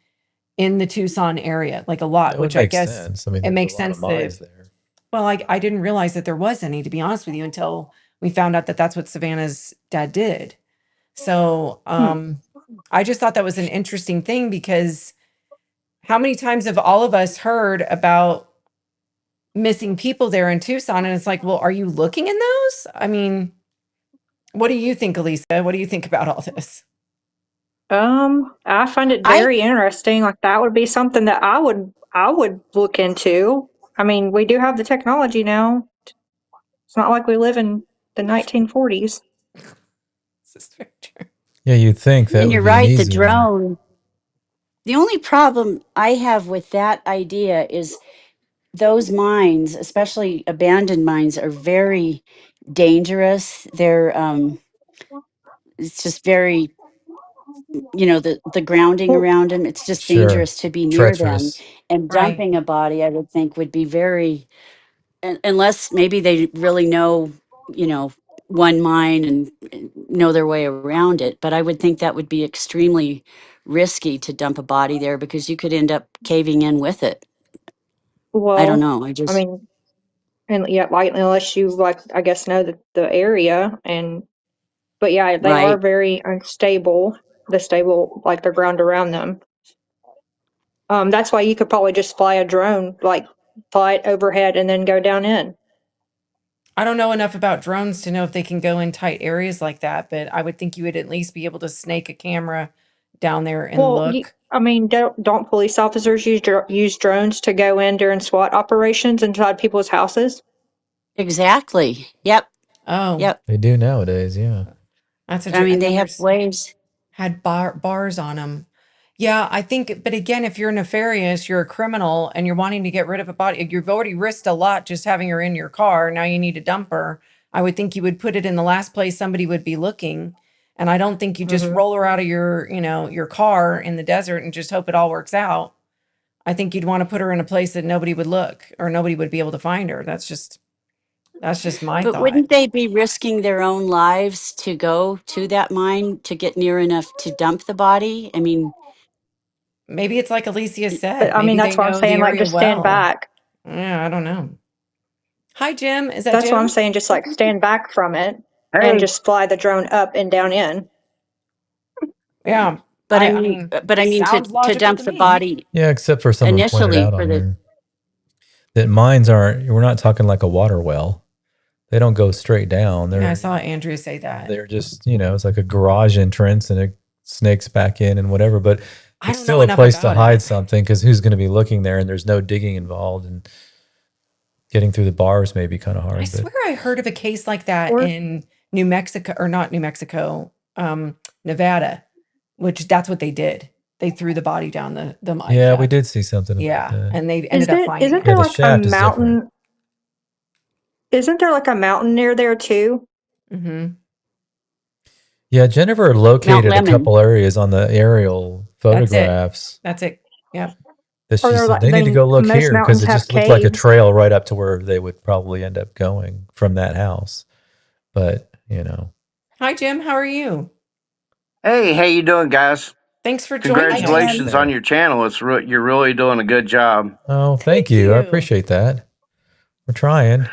in the Tucson area, like a lot, That would which I make guess sense. I mean, it there's a makes lot of sense mines that, there. well, I didn't realize that there was any, to be honest with you, until we found out that that's what Savannah's dad did. So Hmm. I just thought that was an interesting thing, because how many times have all of us heard about missing people there in Tucson? And it's like, well, are you looking in those? I mean, what do you think, Elisa? What do you think about all this? I find it I very interesting. Like that would be something that I would look into. I mean, we do have the technology now. It's not like we live in the 1940s. This is very true. Yeah, you'd think that and would you're be an right, the easy one. drone. The only problem I have with that idea is those mines, especially abandoned mines, are very dangerous. They're it's just very, the grounding Well, around them, it's just Sure. dangerous to be near them. Treacherous. And Right. dumping a body, I would think, would be very, unless maybe they really know, you know, one mine and know their way around it. But I would think that would be extremely risky to dump a body there because you could end up caving in with it. I don't well, know. I I just, mean, and yeah, like unless you like, I guess know the area and but yeah, they are right. very unstable. The stable, like the ground around them. That's why you could probably just fly a drone, like fly it overhead and then go down in. I don't know enough about drones to know if they can go in tight areas like that, but I would think you would at least be able to snake a camera down there and Well, look. I mean, don't police officers use drones to go in during SWAT operations inside people's houses? Exactly. Yep. Oh, Yep. They do nowadays, yeah. that's I interesting. mean, I've they never have ways. had bars on them. Yeah, I think, but again, if you're nefarious, you're a criminal and you're wanting to get rid of a body, you've already risked a lot just having her in your car. Now you need to dump her. I would think you would put it in the last place somebody would be looking. And I don't think you just Mhm. roll her out of your car in the desert and just hope it all works out. I think you'd want to put her in a place that nobody would look or nobody would be able to find her. That's just my But thought. wouldn't they be risking their own lives to go to that mine to get near enough to dump the body? I mean, Maybe it's like Alicia But said. I mean, Maybe they that's why I'm know the saying, like, area just stand well. back. Yeah, I don't know. Hi, Jim. Is that That's why I'm Jim? saying, just like stand back from it and Hey, just fly the drone up and down in. Yeah. but I mean, I mean sounds to logical dump to the me. body Yeah, except for someone pointed initially out for on the here that mines aren't, we're not talking like a water well. They don't go straight down. Yeah, I saw Andrew say that. They're just, it's like a garage entrance and it snakes back in and whatever, but I it's don't still know a enough place to about hide it. something because who's going to be looking there, and there's no digging involved, and getting through the bars may be kind of I hard. But swear I heard of a case like that Or in New Mexico, or not New Mexico, Nevada, which that's what they did. They threw the body down the mine yeah, we shaft. did see something about Yeah, that. and they ended up finding isn't Yeah, there her. the like a shaft is different. mountain? Isn't there like a mountain near there too? Mm-hmm. Yeah, Jennifer Mount located a Lemon. couple areas on the aerial That's it. photographs That's it. Yep. that Or she they're said like, they need to go look most here because mountains it have just looked like a caves. trail right up to where they would probably end up going from that house. But, Hi, Jim. How are you? hey, how you doing, guys? Thanks for joining us. Congratulations on your channel. You're really doing a good job. Oh, thank you. I appreciate that. We're trying.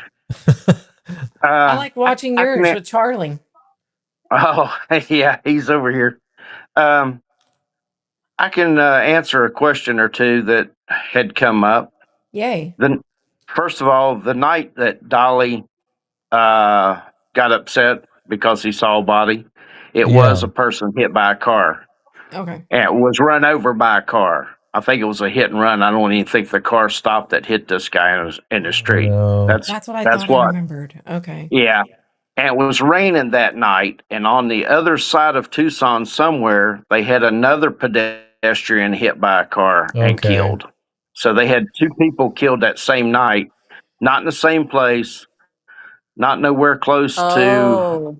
I like watching I yours can. with Charlie. Oh, yeah, he's over here. Um, I can answer a question or two that had come up. Yay. Then, first of all, the night that Dolly got upset because he saw a body, it was a person hit by a car. Okay. And it was run over by a car. I think it was a hit and run. I don't even think the car stopped that hit this guy in the street. No. That's what I thought I remembered. Okay. Yeah. And it was raining that night. And on the other side of Tucson, somewhere, they had another pedestrian hit by a car and Okay. killed. So they had two people killed that same night, not in the same place, not nowhere close to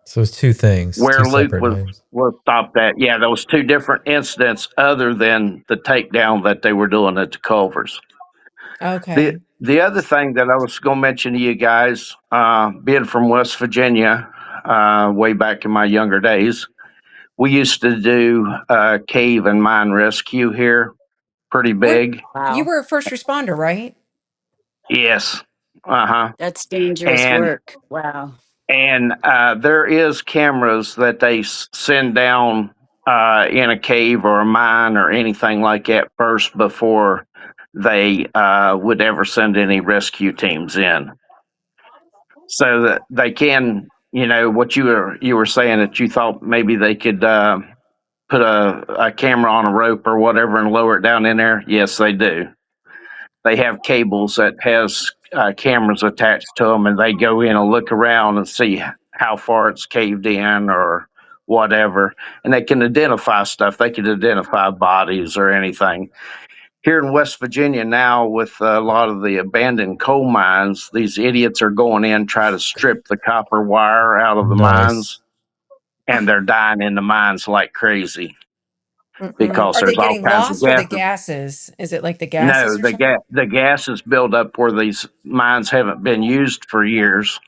So it's two things, where two Luke separate nights. was stopped at. Yeah, there was two different incidents other than the takedown that they were doing at the Culvers. Okay. The other thing that I was going to mention to you guys, being from West Virginia, way back in my younger days, we used to do cave and mine rescue here, pretty big. You were a first responder, right? Yes. Uh-huh. That's dangerous work. Wow. And there is cameras that they send down in a cave or a mine or anything like that first before they would ever send any rescue teams in, so that they can, what you were saying, that you thought maybe they could put a camera on a rope or whatever and lower it down in there. Yes, they do. They have cables that has cameras attached to them, and they go in and look around and see how far it's caved in or whatever, and they can identify stuff. They can identify bodies or anything. Here in West Virginia now, with a lot of the abandoned coal mines, these idiots are going in, try to strip the copper wire out of the mines, and they're dying in the mines like crazy. Because Are they there's all getting kinds of lost or the gases. gases? Is it like the No, gases or something? the gas is built up where these mines haven't been used for years.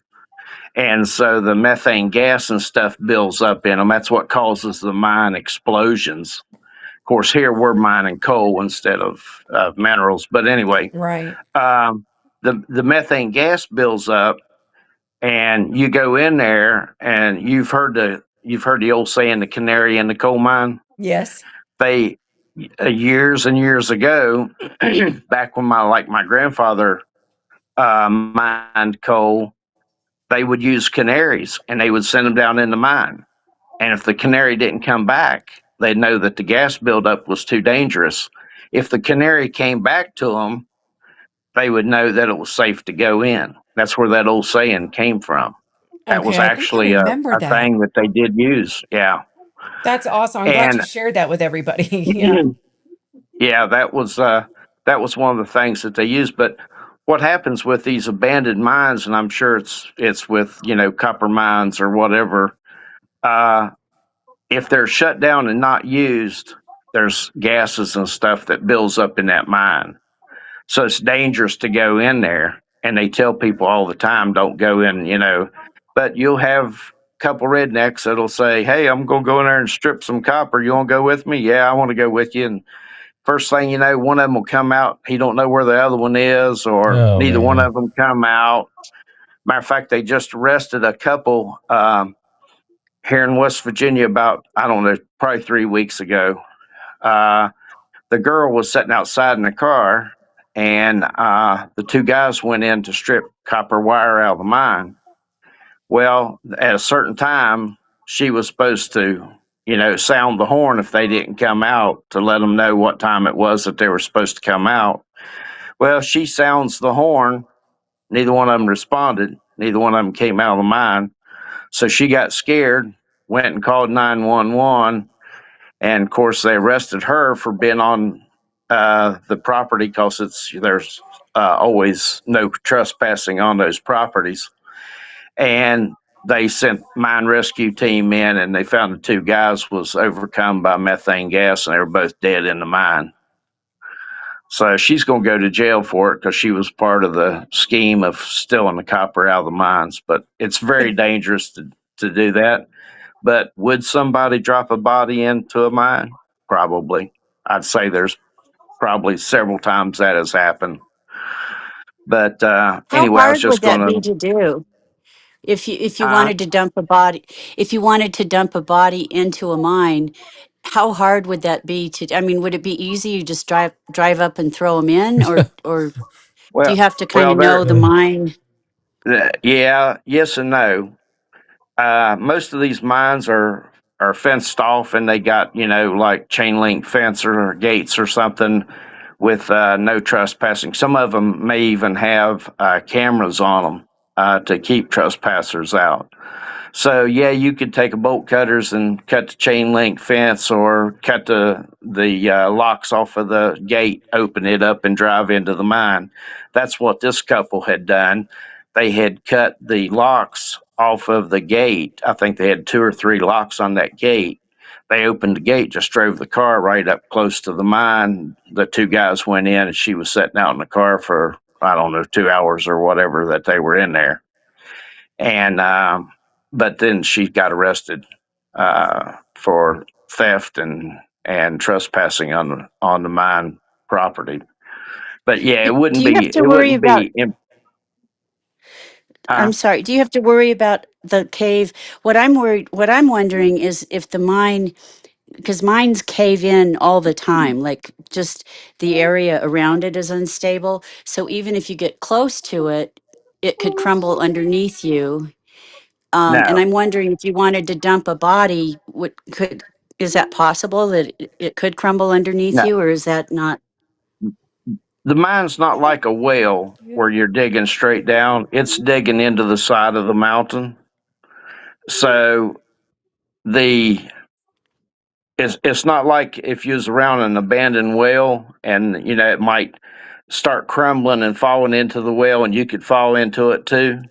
And so the methane gas and stuff builds up in them. That's what causes the mine explosions. Of course, here we're mining coal instead of minerals. But anyway, Right. The methane gas builds up, and you go in there, and you've heard the old saying, "The canary in the coal mine." Yes. They years and years ago, back when my grandfather mined coal, they would use canaries, and they would send them down in the mine. And if the canary didn't come back, they'd know that the gas buildup was too dangerous. If the canary came back to them, they would know that it was safe to go in. That's where that old saying came from. That was Okay. I think I actually a remember that. thing that they did use. Yeah. That's awesome. I'm glad And you shared that with everybody. Yeah. yeah, that was one of the things that they used. But what happens with these abandoned mines, and I'm sure it's with copper mines or whatever, if they're shut down and not used, there's gases and stuff that builds up in that mine. So it's dangerous to go in there. And they tell people all the time, don't go in. But you'll have a couple rednecks that'll say, hey, I'm going to go in there and strip some copper. You want to go with me? Yeah, I want to go with you. And first thing you know, one of them will come out. He don't know where the other one is, or Oh, neither one man. of them come out. Matter of fact, they just arrested a couple here in West Virginia about, I don't know, probably 3 weeks ago. The girl was sitting outside in the car, and the two guys went in to strip copper wire out of the mine. Well, at a certain time, she was supposed to, sound the horn if they didn't come out to let them know what time it was that they were supposed to come out. Well, she sounds the horn. Neither one of them responded. Neither one of them came out of the mine. So she got scared, went and called 911. And of course, they arrested her for being on the property because there's always no trespassing on those properties. And they sent mine rescue team in, and they found the two guys was overcome by methane gas, and they were both dead in the mine. So she's going to go to jail for it because she was part of the scheme of stealing the copper out of the mines. But it's very dangerous to do that. But would somebody drop a body into a mine? Probably. I'd say there's probably several times that has happened. But How anyway, I was hard would just going that be to. to do if you wanted to dump a body? If you wanted to dump a body into a mine, how hard would that be to? I mean, would it be easy? You just drive up and throw them in, or do Well, you have to kind well, of know the mine? yeah, yes and no. Most of these mines are fenced off, and they got like chain link fence or gates or something with no trespassing. Some of them may even have cameras on them to keep trespassers out. So yeah, you could take a bolt cutters and cut the chain link fence or cut the locks off of the gate, open it up, and drive into the mine. That's what this couple had done. They had cut the locks off of the gate. I think they had 2 or 3 locks on that gate. They opened the gate, just drove the car right up close to the mine. The two guys went in, and she was sitting out in the car for, I don't know, 2 hours or whatever that they were in there. And but then she got arrested for theft and trespassing on the mine property. But yeah, Do you have to it worry wouldn't about? be. I'm sorry. Do you have to worry about the cave? What I'm wondering is if the mine, because mines cave in all the time, like just the area around it is unstable. So even if you get close to it, it could crumble underneath you. And No, I'm wondering if you wanted to dump a body, is that possible that it could crumble underneath no. you, or is that not? The mine's not like a well where you're digging straight down. It's digging into the side of the mountain. So the it's not like if you was around an abandoned well and it might start crumbling and falling into the well and you could fall into it too.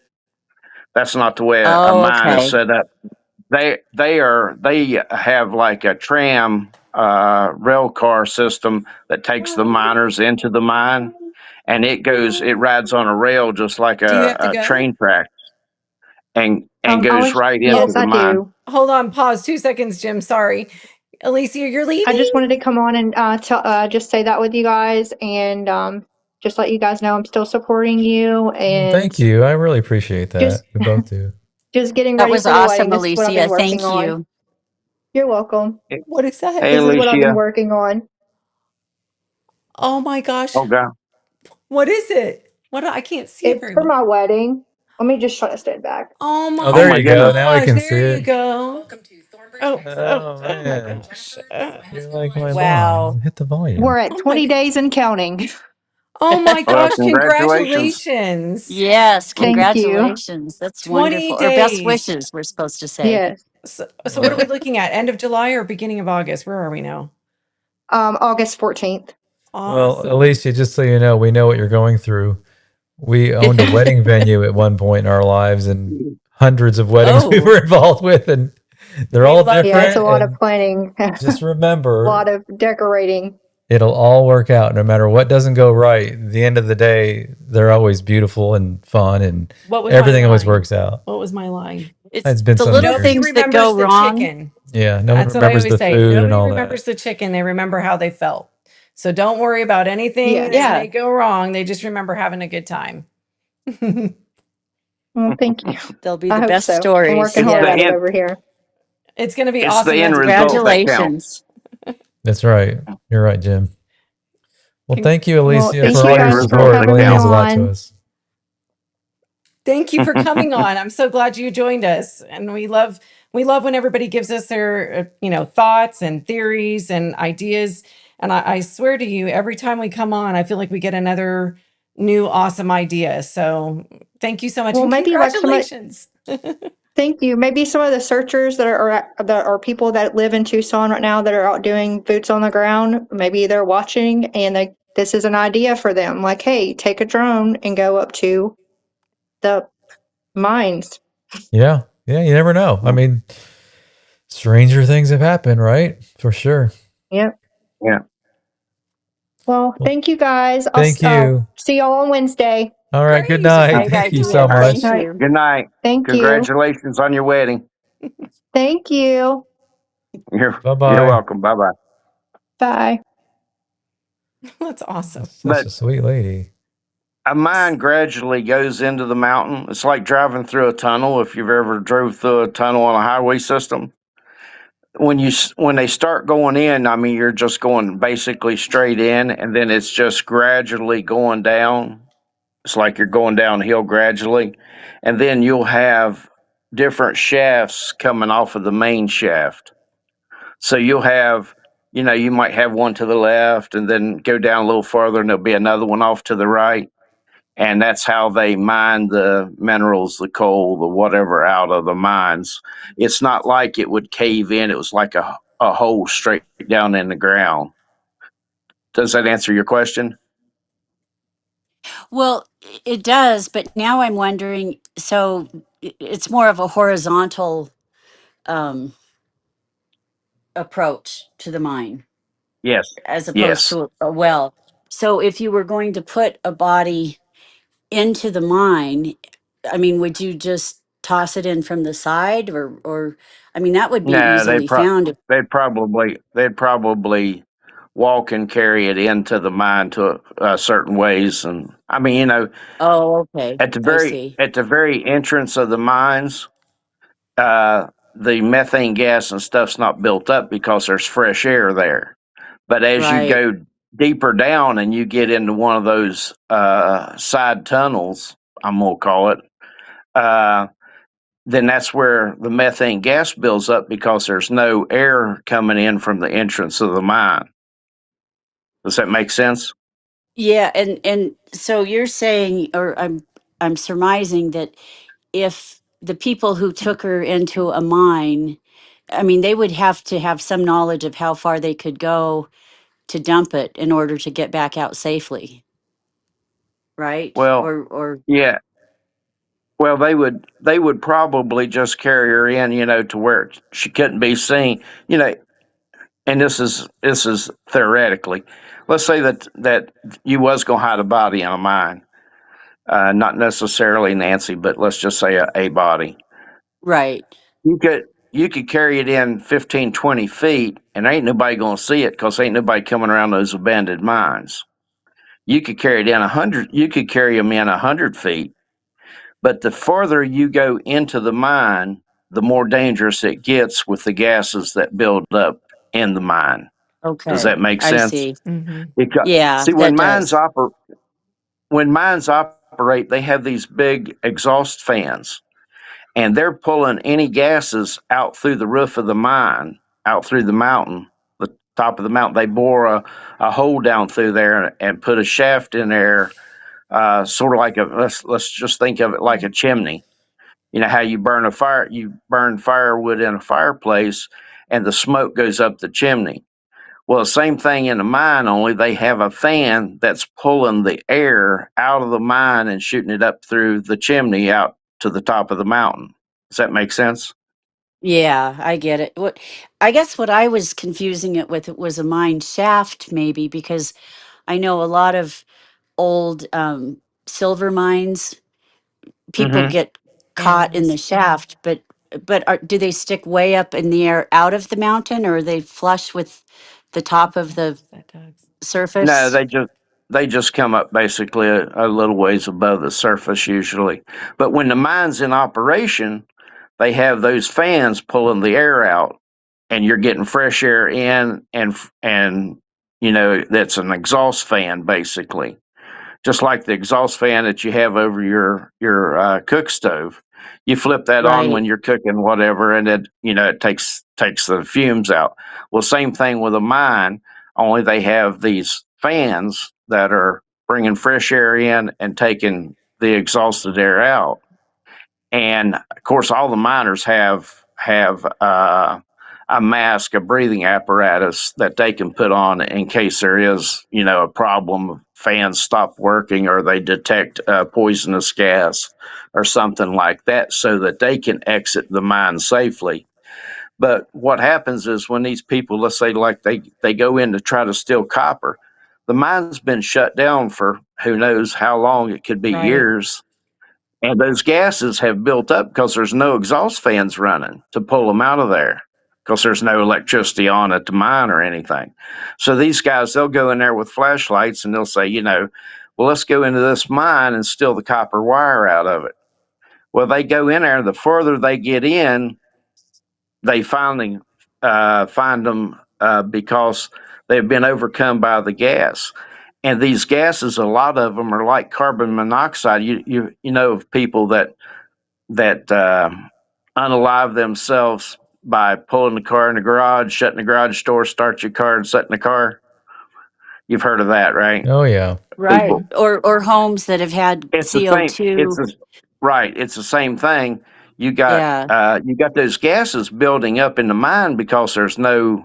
That's not the way a Oh, mine is okay. set up. They have like a tram rail car system that takes the miners into the mine, and it rides on a rail just like Do you have to a go? train track, and I goes was, right into yes, the I mine. do. Hold on, pause 2 seconds, Jim. Sorry. Alicia, you're I leaving? just wanted to come on and just say that with you guys, and just let you guys know I'm still supporting you, and Thank you. I really appreciate just that. We both do. just getting That ready was for the wedding. awesome, This is what I've been Alicia. working Thank on. you. You're welcome. What is that? Hey, This is what I've been Alicia. working on. Oh my gosh. Oh God. What is it? I can't see it It's very for well. my wedding. Let me just try to stand back. Oh Oh, my Oh there my you go. goodness. Now we gosh. can see There you it. go. Oh, Oh my man. gosh. You're like my Wow. mom. Hit the volume. We're at Oh my 20 days and counting. Oh my Well, gosh, congratulations. congratulations. Yes, Thank you. congratulations. That's 20 wonderful. Or best days. wishes, we're supposed to say. Yes. So what are we looking at? End of July or beginning of August? Where are we now? August 14th. Well, Awesome. Alicia, just so you know, we know what you're going through. We owned a wedding venue at one point in our lives, and hundreds of weddings we Oh. were involved with, and they're We all love Yeah, it's a different. lot of And planning, just a remember, lot of decorating. it'll all work out no matter what doesn't go right. At the end of the day, they're always beautiful and fun, and What was my everything always line? works out. What was my line? It's been the some little years. Nobody things that remembers go the wrong. chicken. Yeah, no one That's what I remembers always the say. food and Nobody all remembers that. the chicken. They remember how they felt. So don't worry about anything Yes. that Yeah. may go wrong. They just remember having a good time. Well, thank you. They'll be I the hope best so. I'm stories. working It's hard the at it end. over here. It's going to be It's awesome. the end That's result that counts. Congratulations. That's right. You're right, Jim. Well, Con- thank you, Well, Alicia, thank It's for you the all end your guys for result support. It that having really me means counts. a lot to on. us. Thank you for coming on. I'm so glad you joined us. And we love when everybody gives us their thoughts and theories and ideas. And I swear to you, every time we come on, I feel like we get another new awesome idea. So thank you so much. Well, And maybe like some of, congratulations. thank you. Maybe some of the searchers that are people that live in Tucson right now that are out doing boots on the ground. Maybe they're watching and this is an idea for them. Like, hey, take a drone and go up to the mines. Yeah. Yeah. You never know. I mean, stranger things have happened, right? For sure. Yep. Yeah. Well, Well, thank you guys. thank you. See y'all on Wednesday. All right. Good Great. night. Okay, Thank guys. you Yeah. so much. Thank you. Good night. Thank you. Congratulations on your wedding. Thank you. You're Bye-bye. welcome. Bye bye. Bye. That's awesome. Such But a sweet lady. a mine gradually goes into the mountain. It's like driving through a tunnel. If you've ever drove through a tunnel on a highway system, when they start going in, I mean, you're just going basically straight in, and then it's just gradually going down. It's like you're going downhill gradually, and then you'll have different shafts coming off of the main shaft. So you'll have, you might have one to the left, and then go down a little farther, and there'll be another one off to the right. And that's how they mine the minerals, the coal, the whatever out of the mines. It's not like it would cave in. It was like a hole straight down in the ground. Does that answer your question? Well, it does, but now I'm wondering, so it's more of a horizontal um, approach to the mine Yes. as opposed Yes. to a well. So if you were going to put a body into the mine, I mean, would you just toss it in from the side or I mean, that would be No, easily found. they'd probably walk and carry it into the mine to certain ways. And I mean, Oh, okay. at the I very see. at the very entrance of the mines, the methane gas and stuff's not built up because there's fresh air there. But as you Right. go deeper down and you get into one of those side tunnels, I'm gonna call it, uh, then that's where the methane gas builds up because there's no air coming in from the entrance of the mine. Does that make sense? Yeah, and so you're saying, or I'm surmising that if the people who took her into a mine, I mean, they would have to have some knowledge of how far they could go to dump it in order to get back out safely, right? Well, Or yeah. Well, they would probably just carry her in, to where she couldn't be seen, and this is theoretically. Let's say that you was gonna hide a body in a mine, not necessarily Nancy, but let's just say a body. right. You could carry it in 15, 20 feet, and ain't nobody gonna see it because ain't nobody coming around those abandoned mines. You could carry it in 100. You could carry them in 100 feet, but the farther you go into the mine, the more dangerous it gets with the gases that build up in the mine. Does Okay. that make I sense? see. Hmm. Because Yeah, see, that does. when mines operate, they have these big exhaust fans, and they're pulling any gases out through the roof of the mine, out through the mountain, the top of the mountain. They bore a hole down through there and put a shaft in there, sort of like let's just think of it like a chimney. You know how you burn firewood in a fireplace and the smoke goes up the chimney. Well, the same thing in a mine, only they have a fan that's pulling the air out of the mine and shooting it up through the chimney out to the top of the mountain. Does that make sense? Yeah, I get it. What I guess what I was confusing it with, it was a mine shaft, maybe, because I know a lot of old silver mines, people Mm-hmm. get caught in the Fans. shaft, but do they stick way up in the air out of the mountain, or are they flush with the top of the That does. No, surface? they just come up basically a little ways above the surface usually. But when the mine's in operation, they have those fans pulling the air out, and you're getting fresh air in, and that's an exhaust fan basically, just like the exhaust fan that you have over your cook stove. You flip that on Right. when you're cooking whatever, and it takes the fumes out. Well, same thing with a mine, only they have these fans that are bringing fresh air in and taking the exhausted air out. And of course, all the miners have a mask, a breathing apparatus that they can put on in case there is, a problem. Fans stop working, or they detect poisonous gas or something like that, so that they can exit the mine safely. But what happens is when these people, let's say, like they go in to try to steal copper, the mine's been shut down for who knows how long. It could be Right. years, and those gases have built up because there's no exhaust fans running to pull them out of there, because there's no electricity on at the mine or anything. So these guys, they'll go in there with flashlights and they'll say, well, let's go into this mine and steal the copper wire out of it. Well, they go in there. The further they get in, they finally find them because they've been overcome by the gas. And these gases, a lot of them are like carbon monoxide. You know of people that unalive themselves by pulling the car in the garage, shutting the garage door, start your car, and setting the car. You've heard of that, right? Oh yeah. Right. People, Mhm. Or homes that have had it's the same. CO2. Right. It's the same thing. You got Yeah. you got those gases building up in the mine because there's no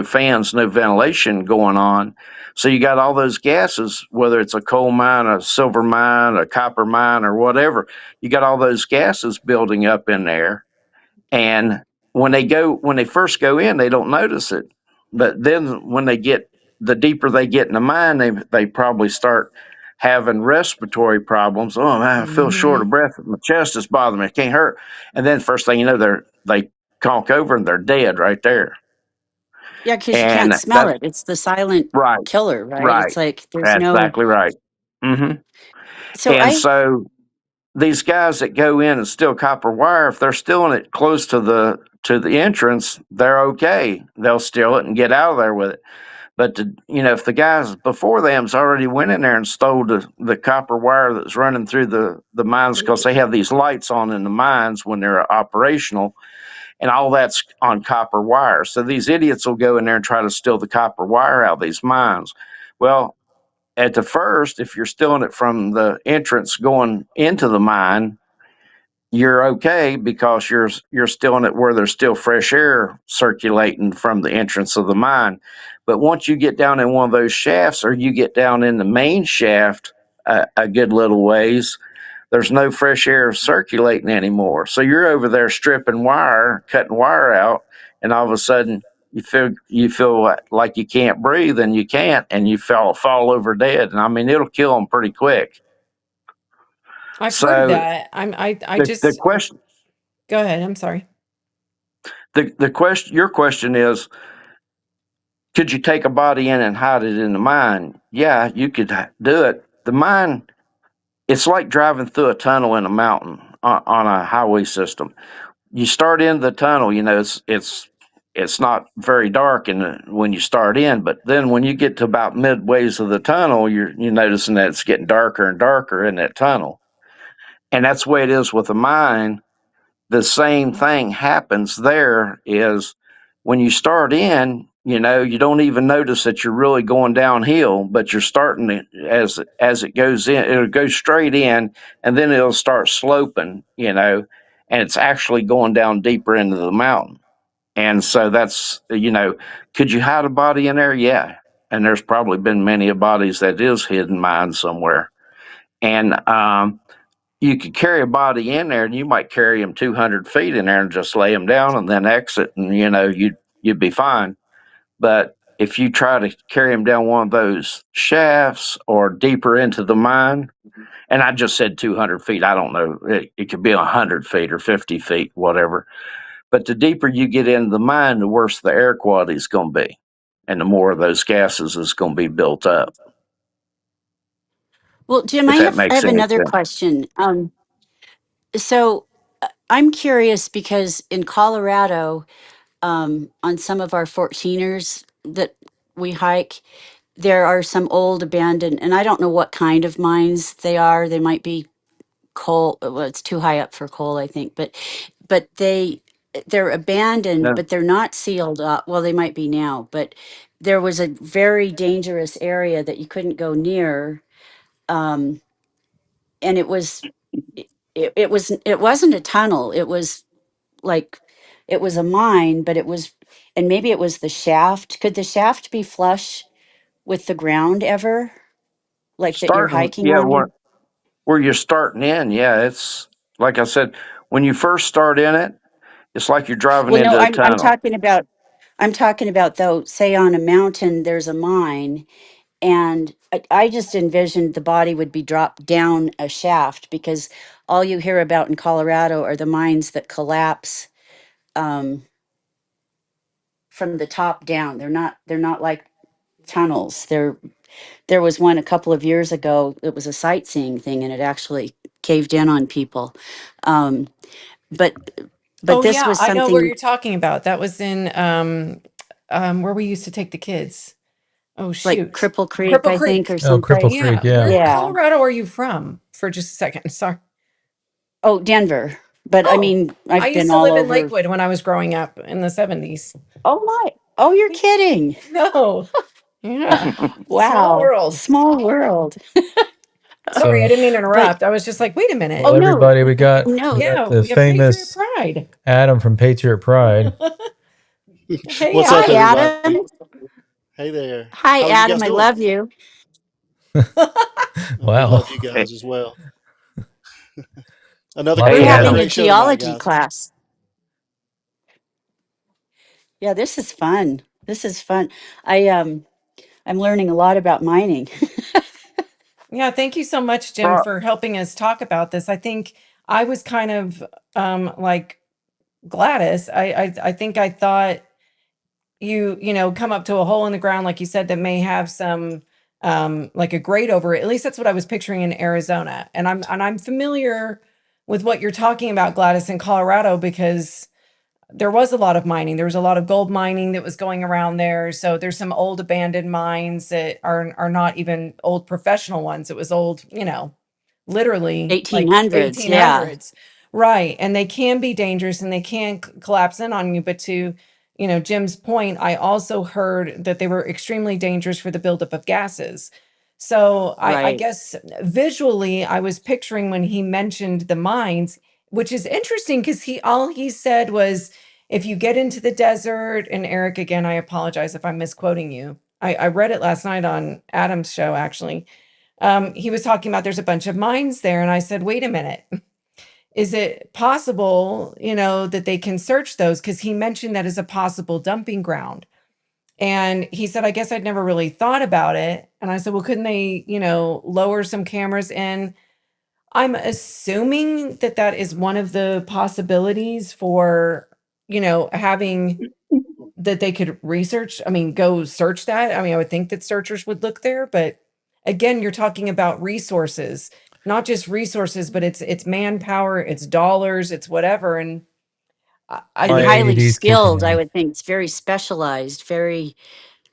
fans, no ventilation going on. So you got all those gases, whether it's a coal mine, a silver mine, a copper mine, or whatever. You got all those gases building up in there. And when they first go in, they don't notice it. But then when the deeper they get in the mine, they probably start having respiratory problems. Oh man, I feel short Mhm. of breath. My chest is bothering me. I can't hurt. And then first thing you know, they conk over and they're dead right there. Yeah, because you can't And smell that's it. It's the silent right, killer, right? right. It's like there's That's no. exactly right. hmm So And I. so these guys that go in and steal copper wire, if they're stealing it close to the entrance, they're okay. They'll steal it and get out of there with it. But if the guys before them's already went in there and stole the copper wire that's running through the mines, because they have these lights on in the mines when they're operational, and all that's on copper wire. So these idiots will go in there and try to steal the copper wire out of these mines. Well, at the first, if you're stealing it from the entrance going into the mine, you're okay because you're still in it where there's still fresh air circulating from the entrance of the mine. But once you get down in one of those shafts, or you get down in the main shaft a good little ways, there's no fresh air circulating anymore. So you're over there stripping wire, cutting wire out, and all of a sudden you feel like you can't breathe, and you can't, and you fall over dead. And I mean, it'll kill them pretty quick. I've heard So that. I the just question go ahead. I'm sorry. the question your question is, could you take a body in and hide it in the mine? Yeah, you could do it. The mine, it's like driving through a tunnel in a mountain on a highway system. You start in the tunnel, it's not very dark when you start in, but then when you get to about midways of the tunnel, you're noticing that it's getting darker and darker in that tunnel. And that's the way it is with a mine. The same thing happens there. Is when you start in, you don't even notice that you're really going downhill, but you're starting to, as it goes in, it'll go straight in, and then it'll start sloping, and it's actually going down deeper into the mountain. And so that's, could you hide a body in there? Yeah. And there's probably been many of bodies that is hidden mine somewhere. And you could carry a body in there, and you might carry them 200 feet in there and just lay them down and then exit, and you'd be fine. But if you try to carry them down one of those shafts or deeper into the mine, and I just said 200 feet, I don't know, it could be 100 feet or 50 feet, whatever. But the deeper you get into the mine, the worse the air quality is going to be, and the more of those gases is going to be built up. Well, Jim, If I that have makes any another sense. question. So I'm curious because in Colorado, on some of our 14ers that we hike, there are some old abandoned, and I don't know what kind of mines they are. They might be coal. Well, it's too high up for coal, I think, but they're abandoned, No, but they're not sealed up. Well, they might be now, but there was a very dangerous area that you couldn't go near. Um, and it wasn't a tunnel. It was like it was a mine, but it was, and maybe it was the shaft. Could the shaft be flush with the ground ever? Like that you're starting, hiking yeah, on? where you're starting in, yeah, it's like I said, when you first start in it, it's like you're driving Well, no, into a I'm tunnel. talking about though, say on a mountain there's a mine, and I just envisioned the body would be dropped down a shaft because all you hear about in Colorado are the mines that collapse um, from the top down. They're not like tunnels. There was one a couple of years ago. It was a sightseeing thing, and it actually caved in on people. Um, but but Oh this yeah, was I know where something you're talking about. That was in where we used to take the kids. Oh like shoot. Cripple Creek, Cripple I think, Creek. or Oh, Cripple someplace. Creek. Yeah. Yeah. Where in Yeah. Colorado are you from? For just a second. Sorry. Oh, Denver. But I Oh, mean, I I've used been to all live in over. Lakewood when I was growing up in the 70s. Oh my. Oh, you're kidding. No. Yeah. Small Wow. world. Small world. Sorry, I So, didn't mean to But interrupt. I was just like, wait a minute. well, oh no, everybody, we got no. Yeah, the we have Patriot famous Pride. Adam from Patriot Pride. Hey, What's up, Hi, Adam. everybody? Adam. Hey there. Hi, How are you Adam. guys I doing? love you. We love Wow. you Hey, guys as well. Lots We're hey, of having Adam. a Great show tonight, geology guys. class. Yeah, this is fun. This is fun. I'm learning a lot about mining. Yeah, thank you so much, Jim, Pro- for helping us talk about this. I think I was kind of like Gladys. I think I thought you come up to a hole in the ground, like you said, that may have some like a grate over it. At least that's what I was picturing in Arizona. And I'm familiar with what you're talking about, Gladys, in Colorado, because there was a lot of mining. There was a lot of gold mining that was going around there. So there's some old abandoned mines that are not even old professional ones. It was old, literally like 1800s. Yeah. 1800s. Right. And they can be dangerous and they can collapse in on you. But to, Jim's point, I also heard that they were extremely dangerous for the buildup of gases. So I Right. guess visually, I was picturing when he mentioned the mines, which is interesting because all he said was, if you get into the desert, and Eric, again, I apologize if I'm misquoting you. I read it last night on Adam's show, actually. He was talking about there's a bunch of mines there. And I said, wait a minute. Is it possible, that they can search those? Because he mentioned that as a possible dumping ground. And he said, I guess I'd never really thought about it. And I said, well, couldn't they, lower some cameras in? I'm assuming that that is one of the possibilities for, having that they could research. I mean, go search that. I mean, I would think that searchers would look there, but again, you're talking about resources, not just resources, but it's manpower, it's dollars, it's whatever. And I And My think, highly ADD's kicking skilled, I in. would think. It's very specialized, very,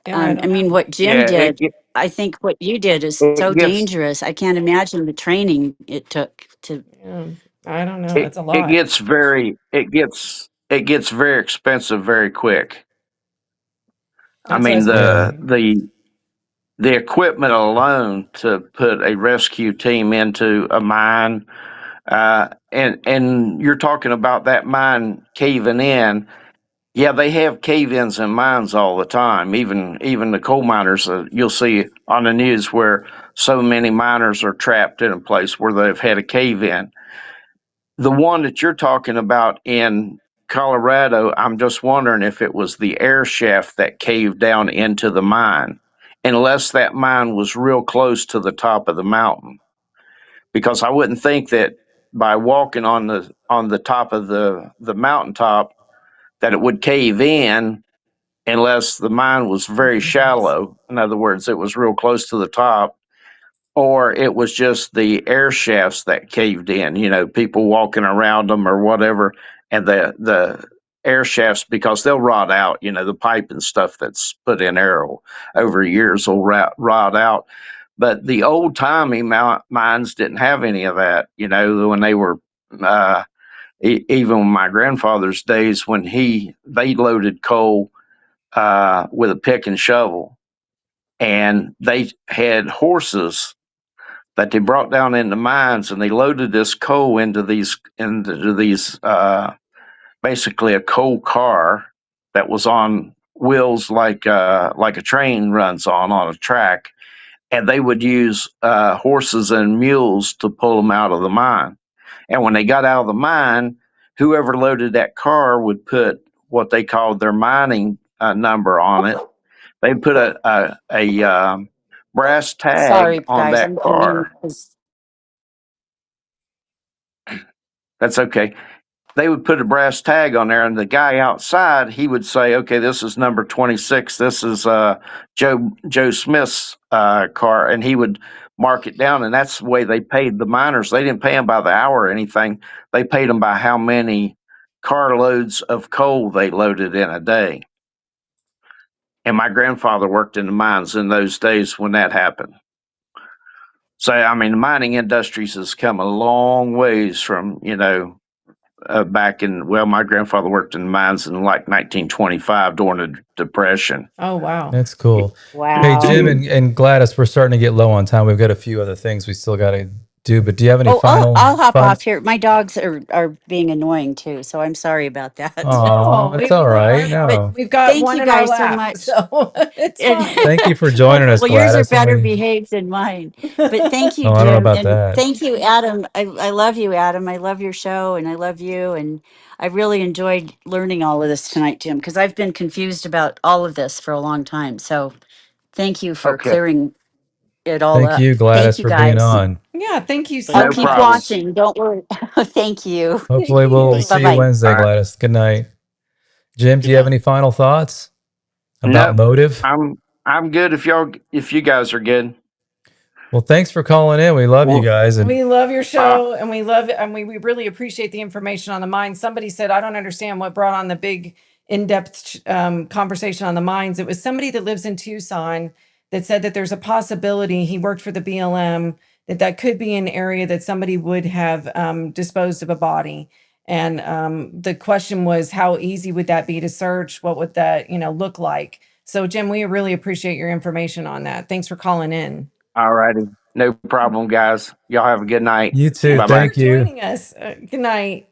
yeah, I I don't mean, know. what Jim yeah, did, I think what you did is it so gets dangerous. I can't imagine the training it took to. Yeah, I don't know. it, It's a it lot. gets very it gets very expensive very quick. I That's what I mean was Yeah. wondering. the equipment alone to put a rescue team into a mine And you're talking about that mine caving in. Yeah, they have cave-ins in mines all the time. Even the coal miners, you'll see on the news where so many miners are trapped in a place where they've had a cave-in. The one that you're talking about in Colorado, I'm just wondering if it was the air shaft that caved down into the mine, unless that mine was real close to the top of the mountain. Because I wouldn't think that by walking on the top of the mountaintop that it would cave in unless the mine was very shallow. In other words, it was real close to the top, or it was just the air shafts that caved in, people walking around them or whatever. And the air shafts, because they'll rot out, the pipe and stuff that's put in there over years will rot out. But the old timey mines didn't have any of that, when they were, even in my grandfather's days, when they loaded coal with a pick and shovel, and they had horses that they brought down in the mines, and they loaded this coal into these basically a coal car that was on wheels like a train runs on a track, and they would use horses and mules to pull them out of the mine. And when they got out of the mine, whoever loaded that car would put what they called their mining number on it. They put a brass tag Sorry, on guys. that I'm car. That's okay. They would put a brass tag on there, and the guy outside, he would say, "Okay, this is number 26. This is Joe Smith's car," and he would mark it down. And that's the way they paid the miners. They didn't pay them by the hour or anything. They paid them by how many carloads of coal they loaded in a day. And my grandfather worked in the mines in those days when that happened. So, I mean, the mining industries has come a long ways from, back in, well, my grandfather worked in the mines in like 1925 during the Depression. Oh, wow. That's cool. Wow. Hey, Jim and Gladys, we're starting to get low on time. We've got a few other things we still got to do, but do you have any final? I'll hop off here. My dogs are being annoying too, so I'm sorry about that. Oh, it's all right. No. We've got Thank one you in our guys so lap, much. so it's And- fine. Thank you for joining us, well, yours are Gladys. I better mean- behaved than mine. But thank you, Oh, I don't know Jim. about And that. thank you, Adam. I love you, Adam. I love your show and I love you. And I really enjoyed learning all of this tonight, Jim, because I've been confused about all of this for a long time. So thank you for Okay. clearing it all Thank up. you, Gladys, Thank you, for being guys. on. Yeah, thank you so Thank I'll No keep much. problem. watching. Don't worry. Thank you. Hopefully, we'll see you Bye-bye. Wednesday, All right. Gladys. Good night. Jim, do Good you have night. any final thoughts about Nope. motive? I'm good if you guys are good. Well, thanks for calling in. We love you guys. And We love your show, and we love it, and we really appreciate the information on the mines. Somebody said, "I don't understand what brought on the big, in-depth conversation on the mines." It was somebody that lives in Tucson that said that there's a possibility he worked for the BLM, that could be an area that somebody would have disposed of a body. And the question was, how easy would that be to search? What would that look like? So, Jim, we really appreciate your information on that. Thanks for calling in. All righty. No problem, guys. Y'all have a good night. you too. Bye-bye. Thank Thanks for you. joining us. Good night.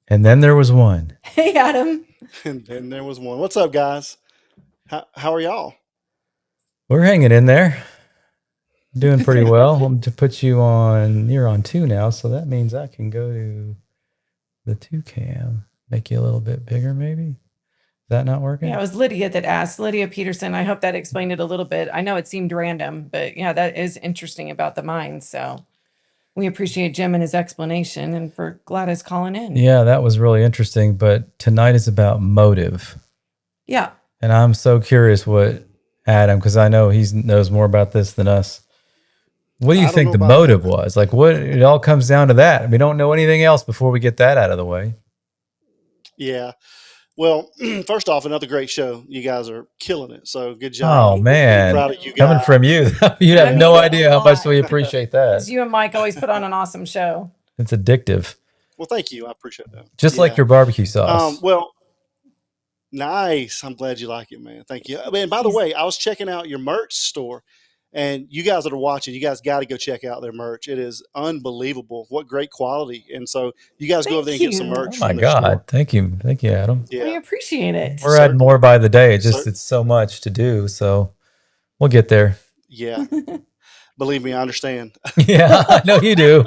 And then there was one. Hey, Adam. And then there was one. What's up, guys? How are y'all? We're hanging in there. Doing pretty well. I'm to put you on. You're on 2 now, so that means I can go to the 2 cam. Make you a little bit bigger, maybe. Is that not working? Yeah, it was Lydia that asked. Lydia Peterson. I hope that explained it a little bit. I know it seemed random, but yeah, that is interesting about the mines. So we appreciate Jim and his explanation, and for Gladys calling in. Yeah, that was really interesting. But tonight is about motive. Yeah. And I'm so curious what Adam, because I know he knows more about this than us. What do you think the motive was? Like, what it all comes down to that. We don't know anything else before we get that out of the way. Yeah. Well, first off, another great show. You guys are killing it. So good job. Oh man, Proud of you coming guys. from you, you'd have no idea how much we appreciate Because that. you and Mike always put on an awesome show. It's addictive, Well, thank you. I appreciate that. just like your barbecue sauce. Well, nice. I'm glad you like it, man. Thank you. And by the way, I was checking out your merch store, And you guys that are watching, you guys got to go check out their merch. It is unbelievable. What great quality. And so you guys go over there and Thank get some you. Oh merch my from their store. God. Thank you. Thank you, Adam. We Yeah, appreciate it. We're adding more certainly. by the day. It's Cer- so much to do. So we'll get there. yeah, believe me, I understand. Yeah, I know you do.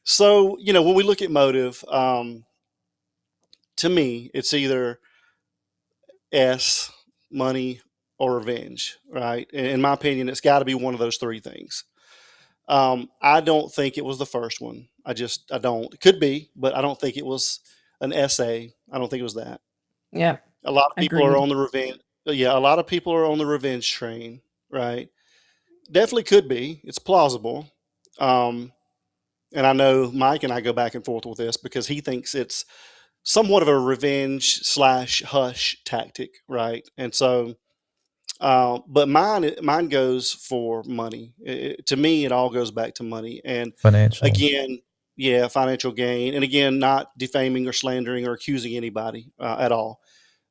So, when we look at motive, to me, it's either S, money, or revenge, right? In my opinion, it's got to be one of those three things. I don't think it was the first one. I don't. It could be, but I don't think it was an essay. I don't think it was that. Yeah. A lot of people are Agreed. on the revenge. Yeah, a lot of people are on the revenge train, right? Definitely could be. It's plausible. Um, and I know Mike and I go back and forth with this because he thinks it's somewhat of a revenge / hush tactic, right? And so, but mine goes for money. To me, it all goes back to money. And Financial. again, yeah, financial gain. And again, not defaming or slandering or accusing anybody at all,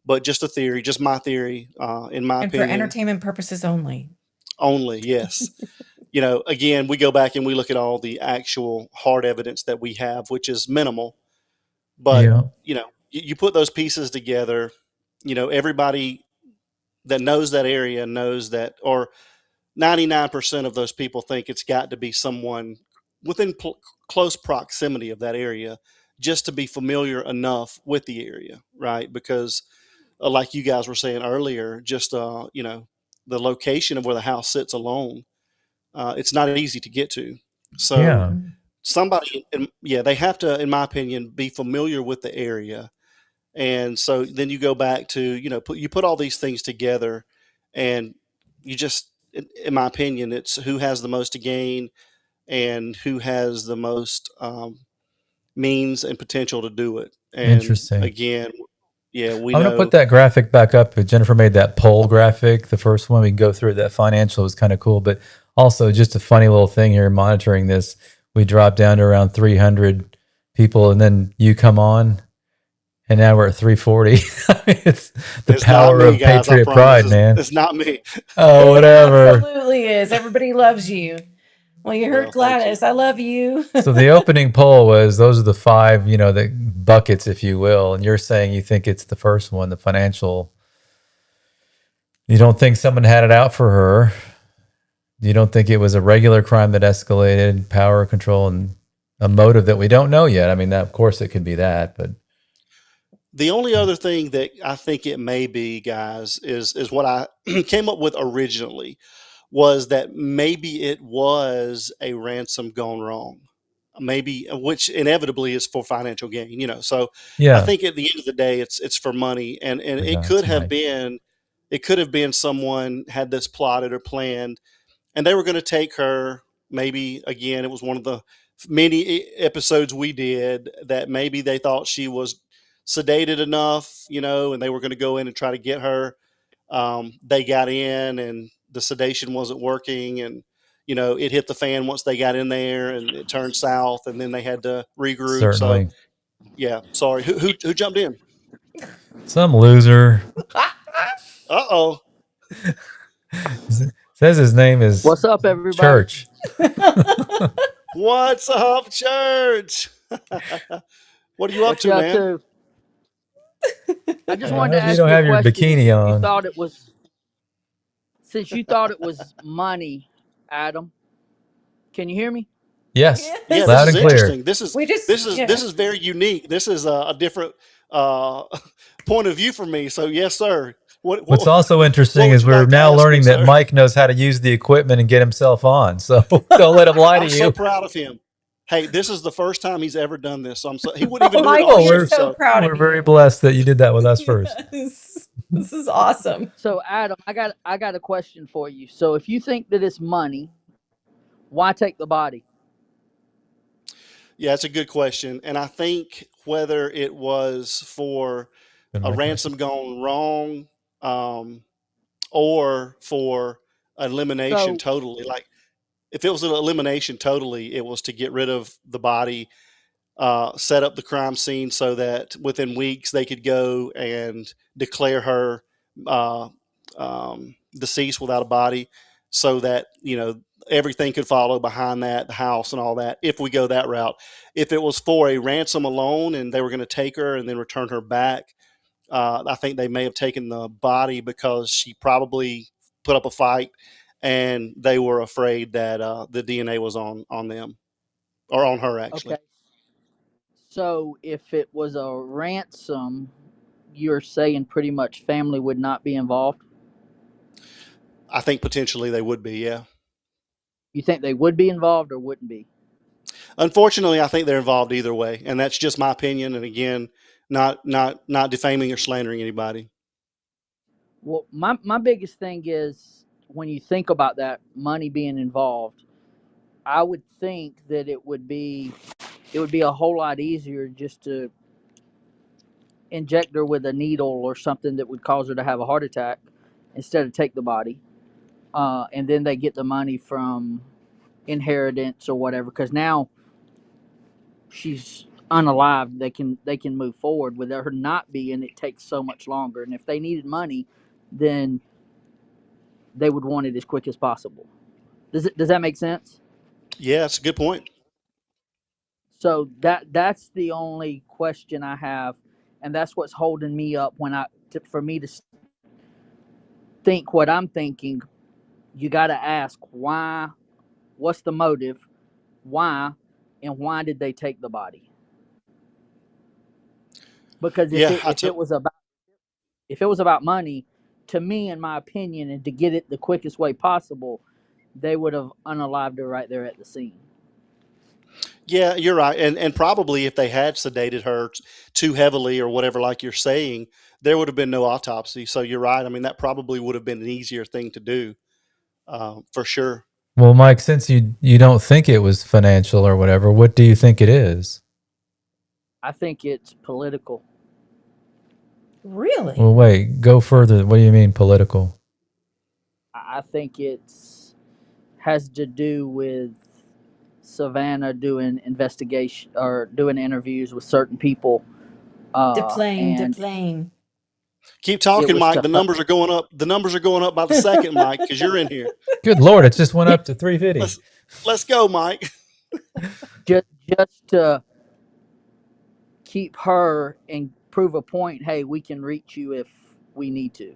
but just a theory, just my theory, in my And for opinion, entertainment purposes only. only. Yes. Again, we go back and we look at all the actual hard evidence that we have, which is minimal. But Yeah. you put those pieces together. Everybody that knows that area knows that, or 99% of those people think it's got to be someone within close proximity of that area, just to be familiar enough with the area, right? Because, like you guys were saying earlier, just the location of where the house sits alone, it's not easy to get to. So Yeah. somebody, they have to, in my opinion, be familiar with the area. And so then you go back to, you put all these things together, and you just, in my opinion, it's who has the most to gain and who has the most means and potential to do it. And Interesting. again, yeah, we I'm know. going to put that graphic back up. Jennifer made that poll graphic, the first one. We can go through that. Financial was kind of cool, but also just a funny little thing here monitoring this. We dropped down to around 300 people, and then you come on, and now we're at 340. It's the It's power not me, of guys, I Patriot promise. Pride, man. It's not me. Oh, It whatever. absolutely is. Everybody loves you. Well, you heard Well, thank you. Gladys. I love you. So the opening poll was, those are the five, the buckets, if you will. And you're saying you think it's the first one, the financial. You don't think someone had it out for her. You don't think it was a regular crime that escalated, power control, and a motive that we don't know yet. I mean, of course it could be that, but The only other thing that I think it may be, guys, is what I came up with originally, was that maybe it was a ransom gone wrong. Maybe, which inevitably is for financial gain. So I yeah. think at the end of the day, it's for money, and Oh my it God, could it's have Mike. been, someone had this plotted or planned, and they were going to take her. Maybe again, it was one of the many episodes we did that maybe they thought she was sedated enough, and they were going to go in and try to get her. They got in, and the sedation wasn't working, and it hit the fan once they got in there, and it turned south, and then they had to regroup. So Certainly. yeah, sorry. Who jumped in? Some loser. Uh-oh. Says his name is What's up, everybody? Church. What's up, church? What are you up What to, you up man? to? I just I wanted to hope you ask don't you a have your question. bikini on. Since you thought it was money, Adam, can you hear me? Yes. Yeah, Yes. Loud this is and clear. interesting. This is We just, this is very unique. This is a different point of view for me. So yes, sir. What's also interesting would is you we're like to now ask learning me, that sir? Mike knows how to use the equipment and get himself on. So don't let him lie to I'm you. so proud of him. Hey, this is the first time he's ever done this. So he wouldn't even oh, do it Michael, on we're you. so So proud of We're you. very blessed that you did that with us first. Yes. This is awesome. So, Adam, I got a question for you. So, if you think that it's money, why take the body? yeah, it's a good question. And I think whether it was for a ransom gone wrong, or for elimination So, totally, like if it was an elimination totally, it was to get rid of the body, set up the crime scene so that within weeks they could go and declare her deceased without a body. so that, everything could follow behind that, the house and all that, if we go that route. If it was for a ransom alone and they were going to take her and then return her back, I think they may have taken the body because she probably put up a fight and they were afraid that the DNA was on them, or on her, actually. Okay. So if it was a ransom, you're saying pretty much family would not be involved? I think potentially they would be, yeah. You think they would be involved or wouldn't be? Unfortunately, I think they're involved either way, and that's just my opinion. And again, not defaming or slandering anybody. Well, my biggest thing is when you think about that money being involved, I would think that it would be a whole lot easier just to inject her with a needle or something that would cause her to have a heart attack instead of take the body, and then they get the money from inheritance or whatever. Because now she's unalive, they can move forward. With her not being, it takes so much longer. And if they needed money, then they would want it as quick as possible. Does that make sense? Yeah, it's a good point. So that's the only question I have, and that's what's holding me up for me to think what I'm thinking. You got to ask why. What's the motive? Why, and why did they take the body? Because Yeah, if it was about money, to me, in my opinion, and to get it the quickest way possible, they would have unalived her right there at the scene. Yeah, you're right. And probably if they had sedated her too heavily or whatever, like you're saying, there would have been no autopsy. So you're right. I mean, that probably would have been an easier thing to do, for sure. Well, Mike, since you don't think it was financial or whatever, what do you think it is? I think it's political. Really? Well, wait, go further. What do you mean political? I think it's has to do with Savannah doing investigation or doing interviews with certain people, and Deplane. Keep it talking, was Mike. to The numbers are going up. The numbers are going up by the second, Mike, because you're in here. Good Lord, it just went up to 350. Let's go, Mike. just to keep her and prove a point. Hey, we can reach you if we need to,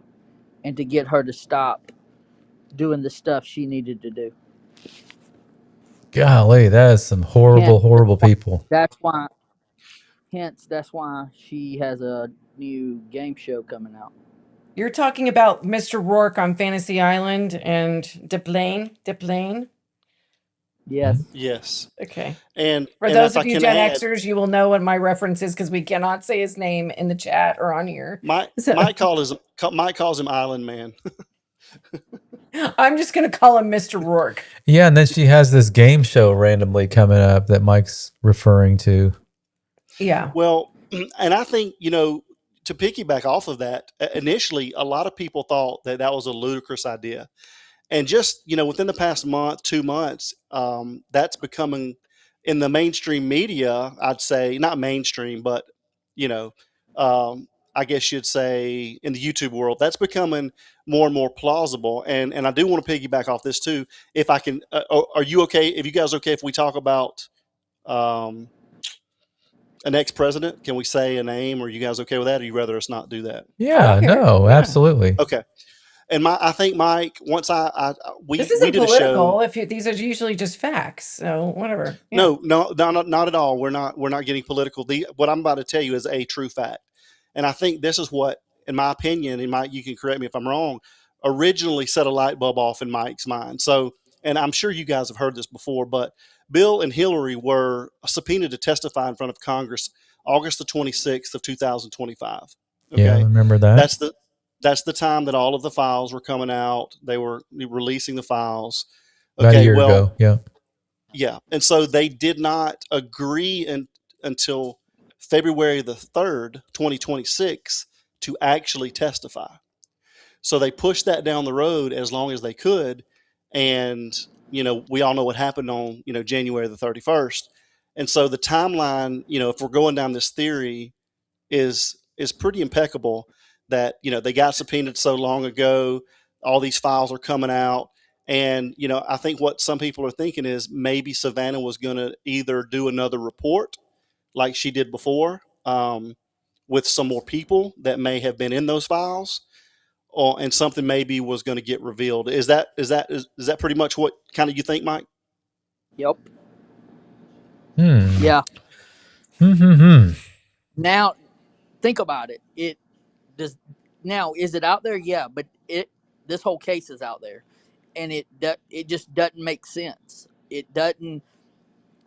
and to get her to stop doing the stuff she needed to do. Golly, that is some horrible, horrible people. That's why. Hence, that's why she has a new game show coming out. You're talking about Mr. Rourke on Fantasy Island and Deplane? Yes. Yes. Okay. And For and those if I of you can Gen add, Xers, you will know what my reference is because we cannot say his name in the chat or on here. Mike So Mike calls him Island Man. I'm just going to call him Mr. Rourke. Yeah, and then she has this game show randomly coming up that Mike's referring to. Yeah. Well, and I think, to piggyback off of that, initially, a lot of people thought that that was a ludicrous idea. And just, within the past month, 2 months, that's becoming, in the mainstream media, I'd say, not mainstream, but, you know, I guess you'd say in the YouTube world, that's becoming more and more plausible. And I do want to piggyback off this too. If I can, are you okay? If you guys okay if we talk about an ex-president? Can we say a name? Or are you guys okay with that? Or you rather us not do that? Yeah, Okay. no, Yeah. absolutely. Okay. And I think Mike, once we This we isn't did a political. show. These are usually just facts. So whatever. Yeah. No, not at all. We're not getting political. What I'm about to tell you is a true fact. And I think this is what, in my opinion, and Mike, you can correct me if I'm wrong, originally set a light bulb off in Mike's mind. So, and I'm sure you guys have heard this before, but Bill and Hillary were subpoenaed to testify in front of Congress August the 26th of 2025. Okay. Yeah, remember that? That's the time that all of the files were coming out. They were releasing the files. About a Okay. year Well, ago. Yeah. yeah. And so they did not agree until February the 3rd, 2026, to actually testify. So they pushed that down the road as long as they could. And, we all know what happened on, January the 31st. And so the timeline, if we're going down this theory, is pretty impeccable that, they got subpoenaed so long ago. All these files are coming out. And, I think what some people are thinking is maybe Savannah was going to either do another report like she did before, with some more people that may have been in those files, and something maybe was going to get revealed. Is that pretty much what kind of you think, Mike? Yep. Hmm. Yeah. Hmm. Now think about it. It does. Now is it out there? Yeah, but this whole case is out there, and it just doesn't make sense. It doesn't.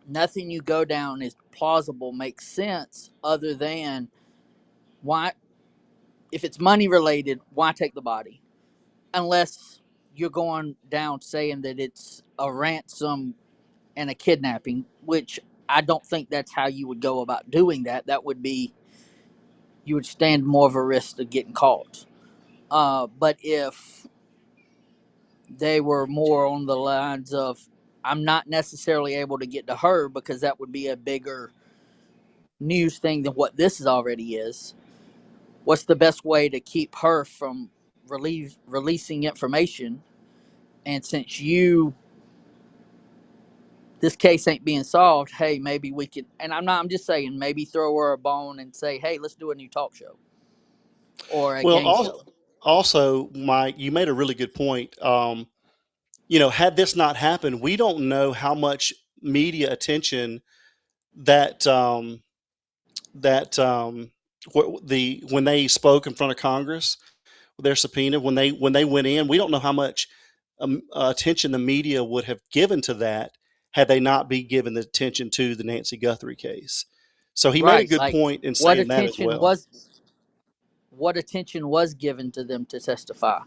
Nothing you go down is plausible, makes sense, other than why. If it's money related, why take the body? Unless you're going down saying that it's a ransom and a kidnapping, which I don't think that's how you would go about doing that. That would be, you would stand more of a risk of getting caught. But if they were more on the lines of, I'm not necessarily able to get to her because that would be a bigger news thing than what this is already is. What's the best way to keep her from releasing information? And since this case ain't being solved, hey, maybe we could, and I'm just saying, maybe throw her a bone and say, hey, let's do a new talk show or a Well, game show. also, Mike, you made a really good point. Had this not happened, we don't know how much media attention that when they spoke in front of Congress, their subpoena, when they went in, we don't know how much attention the media would have given to that had they not be given the attention to the Nancy Guthrie case. So he made a Right. good Like point in what saying that as attention well. was given to them to testify.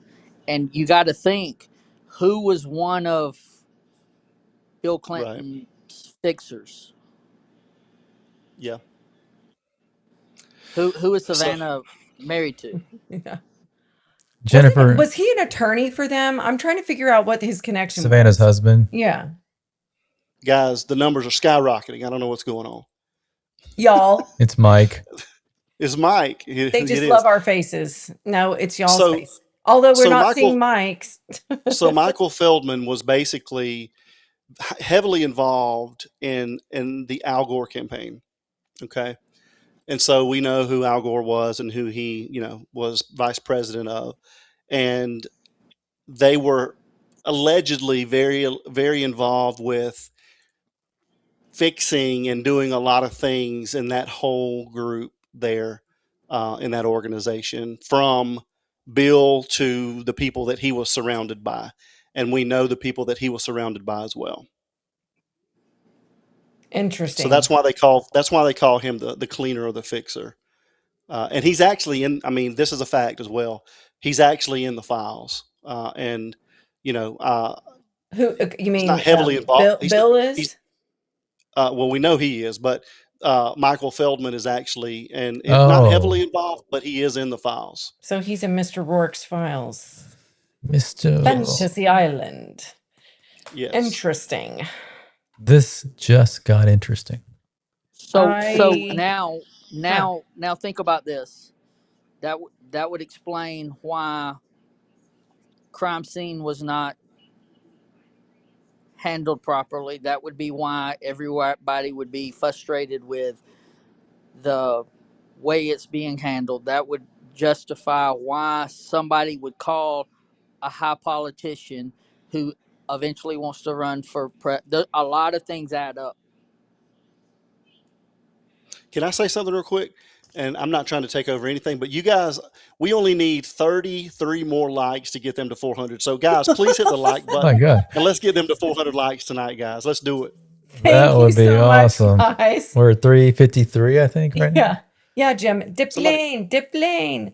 And you got to think, who was one of Bill Right. Clinton's fixers? Yeah. Who is So Savannah married to? Yeah. Jennifer, Was he an attorney for them? I'm trying to figure out what his connection Savannah's was. husband. Yeah. guys, the numbers are skyrocketing. I don't know what's going on. Y'all. It's Mike. It's Mike. They just It love is. our faces. No, it's y'all's So face. Although we're so not Michael seeing Mike's. so Michael Feldman was basically heavily involved in the Al Gore campaign. Okay. And so we know who Al Gore was and who he, was vice president of. And they were allegedly very, very involved with fixing and doing a lot of things in that whole group there, in that organization, from Bill to the people that he was surrounded by. And we know the people that he was surrounded by as well. Interesting. So that's why they call him the cleaner or the fixer. And he's actually in. I mean, this is a fact as well. He's actually in the files, and Who you he's mean not heavily involved. Bill is? Well, we know he is, but Michael Feldman is actually, and not Oh, heavily involved, but he is in the files. So he's in Mr. Rourke's files. Mr. Fantasy Island. Yes. Interesting. This just got interesting. So I- now think about this. That would explain why crime scene was not handled properly. That would be why everybody would be frustrated with the way it's being handled. That would justify why somebody would call a high politician who eventually wants to run for a lot of things add up. Can I say something real quick? And I'm not trying to take over anything, but you guys, we only need 33 more likes to get them to 400. So, guys, please hit the like Oh my button, God. and let's get them to 400 likes tonight, guys. Let's do it. That would be so awesome. much, guys. We're at 353, I think, right now. Yeah, Jim. Dip lane.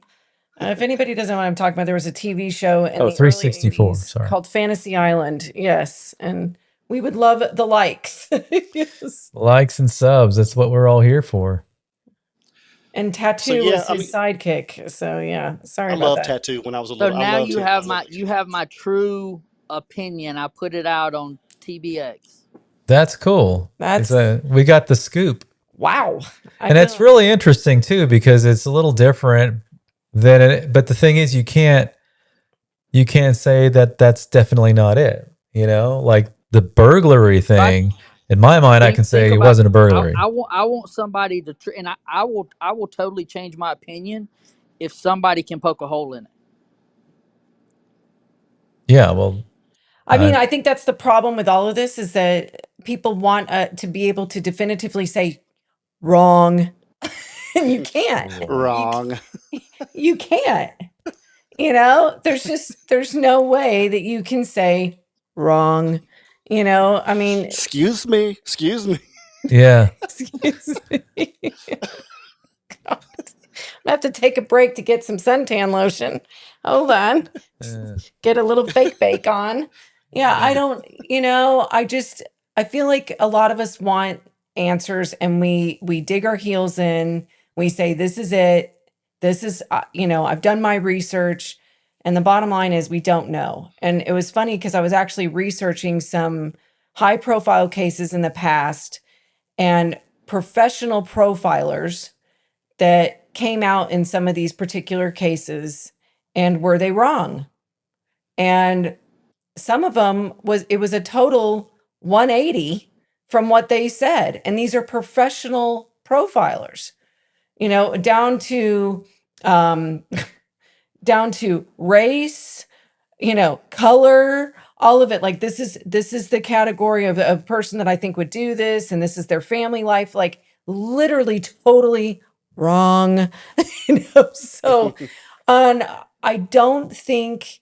If anybody doesn't know what I'm talking about, there was a TV show in the 364. early 80s Sorry. called Fantasy Island. Yes, and we would love the likes. Yes. Likes and subs. That's what we're all here for. And Tattoo was his sidekick. So yeah, sorry I about love that. Tattoo when I was a So little. now you have my true opinion. I put it out on TBX. That's cool. We got the scoop. Wow. And it's really interesting too, because it's a little different than it, but the thing is you can't you can't say that that's definitely not it. You know, like the burglary Right? thing. In my mind, I can Think say it about. wasn't a burglary. I want somebody to, and I will totally change my opinion if somebody can poke a hole in it. Yeah, well, I mean, I think that's the problem with all of this is that people want to be able to definitively say wrong, and you can't. You Wrong. you can't. You know, there's no way that you can say wrong. You know, I mean, Excuse me. Excuse me. yeah. excuse me. God. I have to take a break to get some suntan lotion. Hold on. Uh, Get a little fake bake on. Yeah, I don't, I feel like a lot of us want answers and we dig our heels in. We say this is it. This is I've done my research and the bottom line is we don't know. And it was funny because I was actually researching some high profile cases in the past and professional profilers that came out in some of these particular cases and were they wrong? And some of them was a total 180 from what they said. And these are professional profilers, down to um down to race, color, all of it. Like this is the category of person that I think would do this, and this is their family life, like literally totally wrong. So on I don't think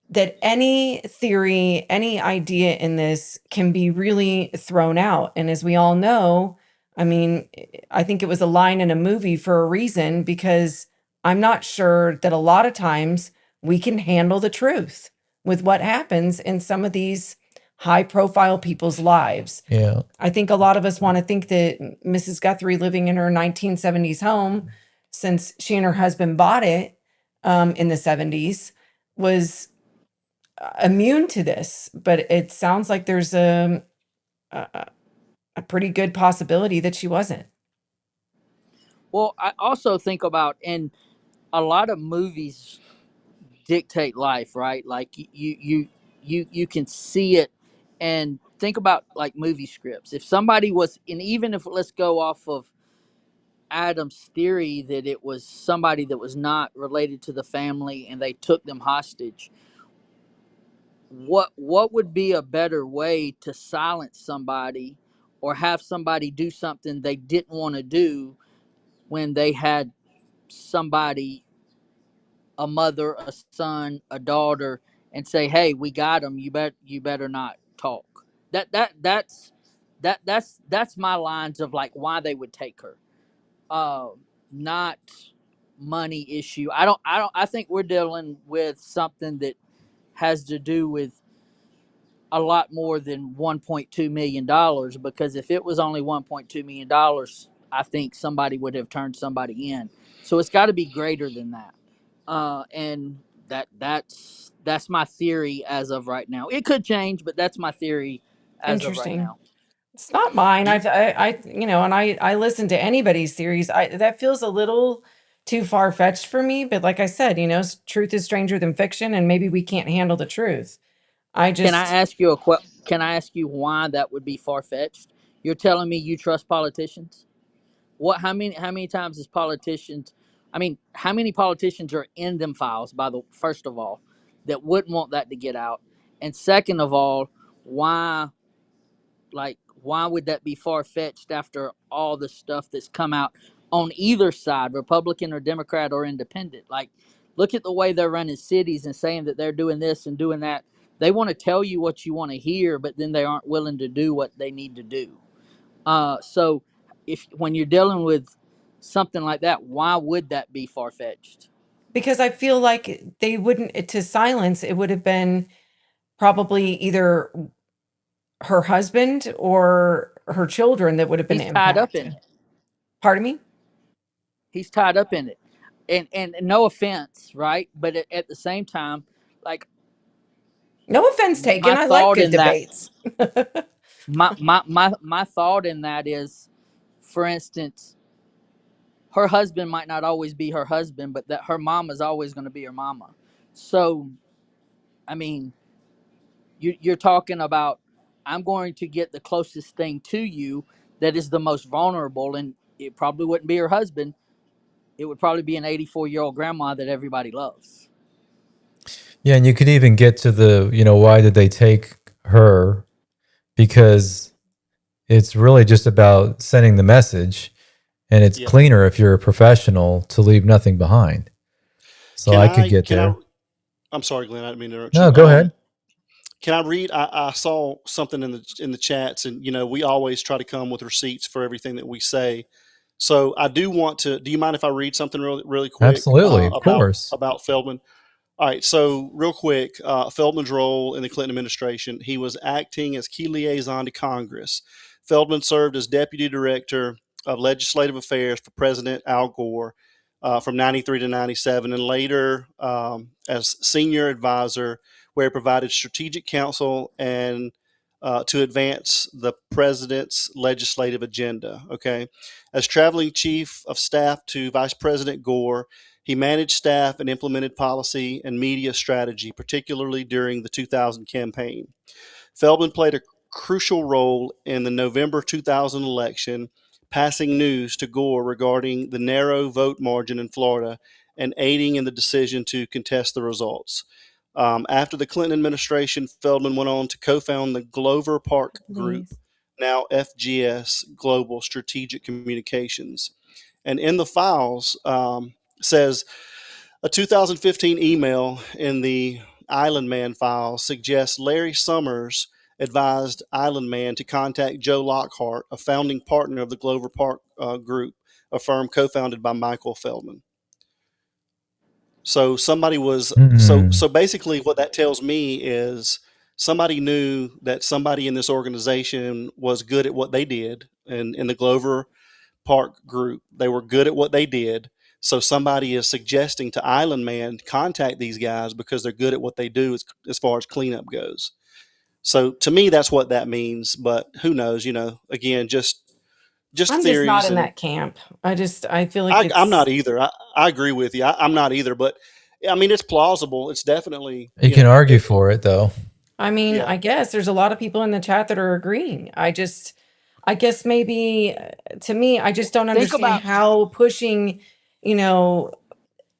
that any theory, any idea in this can be really thrown out. And as we all know, I mean, I think it was a line in a movie for a reason because I'm not sure that a lot of times we can handle the truth with what happens in some of these high profile people's lives. yeah. I think a lot of us want to think that Mrs. Guthrie living in her 1970s home, since she and her husband bought it in the 70s, was immune to this, but it sounds like there's a, a pretty good possibility that she wasn't. Well, I also think about, and a lot of movies dictate life, right? Like you can see it, and think about like movie scripts. If somebody was, and even if let's go off of Adam's theory that it was somebody that was not related to the family and they took them hostage, what would be a better way to silence somebody or have somebody do something they didn't want to do when they had somebody, a mother, a son, a daughter, and say, "Hey, we got them. You better not talk." That's my lines of like why they would take her. Uh, Not money issue. I think we're dealing with something that has to do with a lot more than $1.2 million, because if it was only $1.2 million, I think somebody would have turned somebody in. So it's got to be greater than that. And that's my theory as of right now. It could change, but that's my theory as of right Interesting. now. It's not mine. Do you, And I listen to anybody's theories. That feels a little too far fetched for me. But like I said, truth is stranger than fiction, and maybe we can't handle the truth. I Can I just ask you Can I ask you why that would be far fetched? You're telling me you trust politicians? What? How many times is politicians? I mean, how many politicians are in them files? By the first of all, that wouldn't want that to get out, and second of all, why? Like, why would that be far fetched after all the stuff that's come out on either side, Republican or Democrat or Independent? Like, look at the way they're running cities and saying that they're doing this and doing that. They want to tell you what you want to hear, but then they aren't willing to do what they need to do. So, if when you're dealing with something like that, why would that be far fetched? because I feel like they wouldn't to silence. It would have been probably either her husband or her children that would have been He's tied up in impacted. it. Pardon me? He's tied up in it, and no offense, right? But at the same time, like No offense taken. my I like thought good in that debates. my thought in that is, for instance, her husband might not always be her husband, but that her mama is always going to be her mama. So I mean, you're talking about, I'm going to get the closest thing to you that is the most vulnerable, and it probably wouldn't be her husband. It would probably be an 84-year-old grandma that everybody loves. Yeah, and you could even get to the, why did they take her? Because it's really just about sending the message, and it's Yeah. cleaner if you're a professional to leave nothing behind. So I could get Can I, there. I'm sorry, Glenn, I didn't mean to interrupt No, you. go ahead. Can I read? I saw something in the chats, and we always try to come with receipts for everything that we say. So I do want to. Do you mind if I read something really quick Absolutely, of course. about Feldman? All right. So real quick, Feldman's role in the Clinton administration: he was acting as key liaison to Congress. Feldman served as deputy director of legislative affairs for President Al Gore from '93 to '97, and later as senior advisor, where he provided strategic counsel and to advance the president's legislative agenda. Okay, as traveling chief of staff to Vice President Gore, he managed staff and implemented policy and media strategy, particularly during the 2000 campaign. Feldman played a crucial role in the November 2000 election, passing news to Gore regarding the narrow vote margin in Florida and aiding in the decision to contest the results. After the Clinton administration, Feldman went on to co-found the Glover Park Group, Please. now FGS Global Strategic Communications. And in the files says a 2015 email in the Island Man file suggests Larry Summers advised Island Man to contact Joe Lockhart, a founding partner of the Glover Park Group, a firm co-founded by Michael Feldman. So somebody was so basically what that tells me is somebody knew that somebody in this organization was good at what they did, and in the Glover Park Group, they were good at what they did. So somebody is suggesting to Island Man contact these guys because they're good at what they do as far as cleanup goes. So to me, that's what that means. But who knows? Again, just I'm just not theories, in and that camp. I feel like I'm it's not either. I agree with you. I'm not either. But I mean, it's plausible. It's definitely You can argue for it, though. I mean, yeah. I guess there's a lot of people in the chat that are agreeing. I guess maybe to me, I just don't Think understand about, how pushing, you know,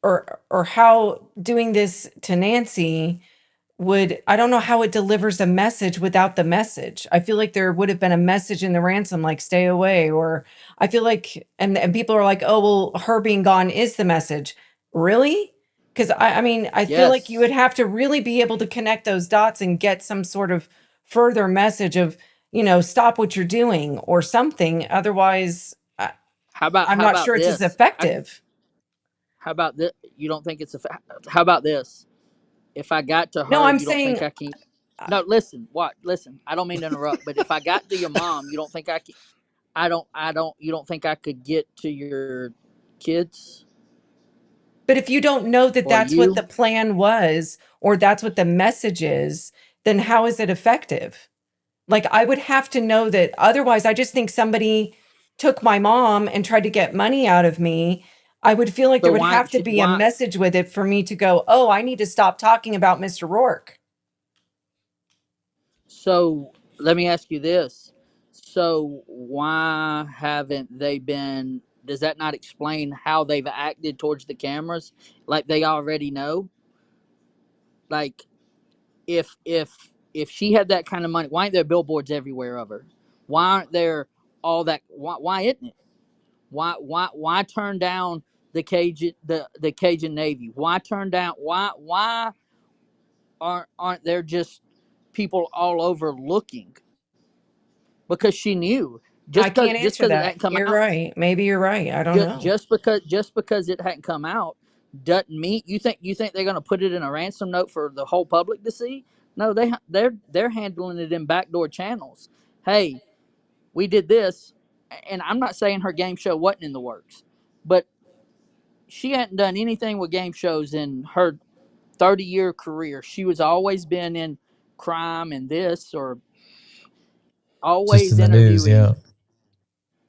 or how doing this to Nancy would, I don't know how it delivers a message without the message. I feel like there would have been a message in the ransom, like stay away, or I feel like, and people are like, oh, well, her being gone is the message. Really? Because I mean, I feel like you would yes. have to really be able to connect those dots and get some sort of further message of, stop what you're doing or something. Otherwise, I'm How not about sure it's as this? effective. How about this? You don't think it's a? How about this? If I got to No, her, I'm you don't think saying, I can? uh, No, listen. What? Listen. I don't mean to interrupt, but if I got to your mom, you don't think I can? I don't. I don't. You don't think I could get to your kids but if you don't know that or that's what the you? plan was or that's what the message is, then how is it effective? Like, I would have to know that. Otherwise, I just think somebody took my mom and tried to get money out of me. I would feel like there So would why? have to be a Why? message with it for me to go, oh, I need to stop talking about Mr. Rourke. So let me ask you this. So why haven't they been? Does that not explain how they've acted towards the cameras? Like they already know. Like if she had that kind of money, why aren't there billboards everywhere of her? Why aren't there all that? Why isn't it? Why turn down the Cajun Navy? Why turn down? Why aren't there just people all over looking? Because she knew I can't just answer because it that. hadn't come You're out, right. Maybe you're right. I don't know. just because it hadn't come out doesn't mean you think they're going to put it in a ransom note for the whole public to see. No, they're handling it in backdoor channels. Hey, we did this, and I'm not saying her game show wasn't in the works, but she hadn't done anything with game shows in her 30-year career. She was always been in crime and this, or Just in always the news, interviewing. yeah.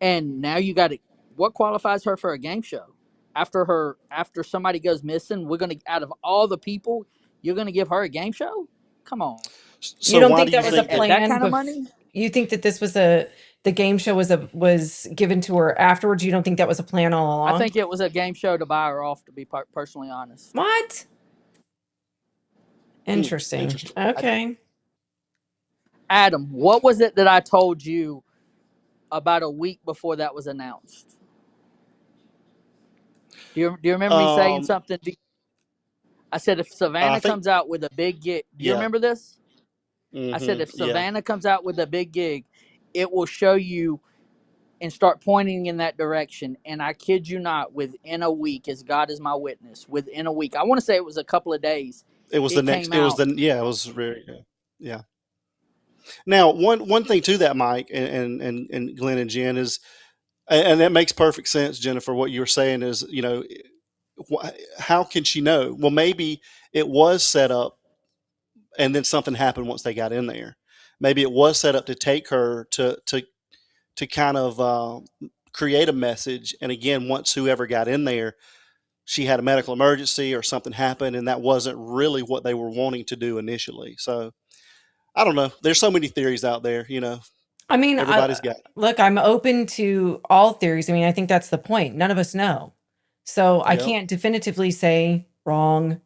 And now you got to, what qualifies her for a game show? After somebody goes missing, we're gonna, out of all the people, You're going to give her a game show? Come on. You So don't why think do you that was a think At that? that plan? kind of money? You think that this was the game show was given to her afterwards? You don't think that was a plan all I along? think it was a game show to buy her off, to be personally honest. What? Interesting. Interesting. Okay. Adam, what was it that I told you about a week before that was announced? Do you remember me saying something? I said if Savannah comes out with a big gig, do you remember this? I said if Savannah comes out with a big gig, it will show you and start pointing in that direction. And I kid you not, within a week, as God is my witness, within a week, I want to say it was a couple of days. It was the next. It was the it was very yeah. Now one thing to that, Mike and Glenn and Jen, is, and that makes perfect sense, Jennifer. What you were saying is, how can she know? Well, maybe it was set up, and then something happened once they got in there. Maybe it was set up to take her to kind of create a message. And again, once whoever got in there, she had a medical emergency or something happened, and that wasn't really what they were wanting to do initially. So I don't know. There's so many theories out there, I mean, everybody's got. look, I'm open to all theories. I mean, I think that's the point. None of us know. So I can't definitively say wrong.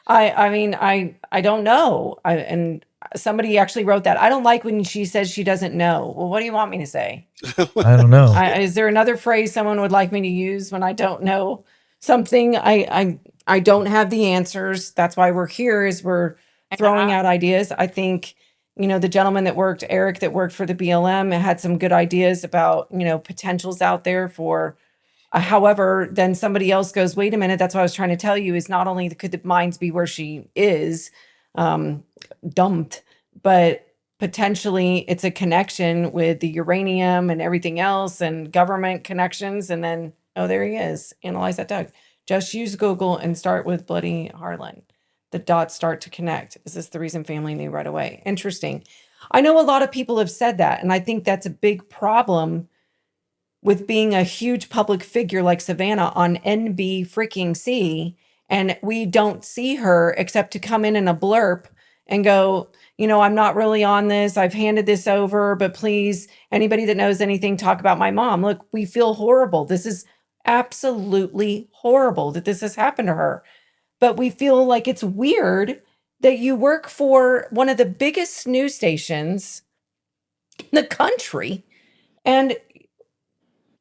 I mean, I don't know. And somebody actually wrote that. I don't like when she says she doesn't know. Well, what do you want me to say? I don't know. Is there another phrase someone would like me to use when I don't know something? I don't have the answers. That's why we're here, is we're throwing out ideas. I think, the gentleman Eric, that worked for the BLM, had some good ideas about, potentials out there for, however, then somebody else goes, wait a minute, that's what I was trying to tell you, is not only could the mines be where she is, dumped, but potentially it's a connection with the uranium and everything else and government connections. And then, oh, there he is. Analyze that, Doug. Just use Google and start with Bloody Harlan. The dots start to connect. Is this the reason family knew right away? Interesting. I know a lot of people have said that, and I think that's a big problem with being a huge public figure like Savannah on NB freaking C, and we don't see her except to come in a blurb and go, I'm not really on this. I've handed this over, but please, anybody that knows anything, talk about my mom. Look, we feel horrible. This is absolutely horrible that this has happened to her. But we feel like it's weird that you work for one of the biggest news stations in the country, and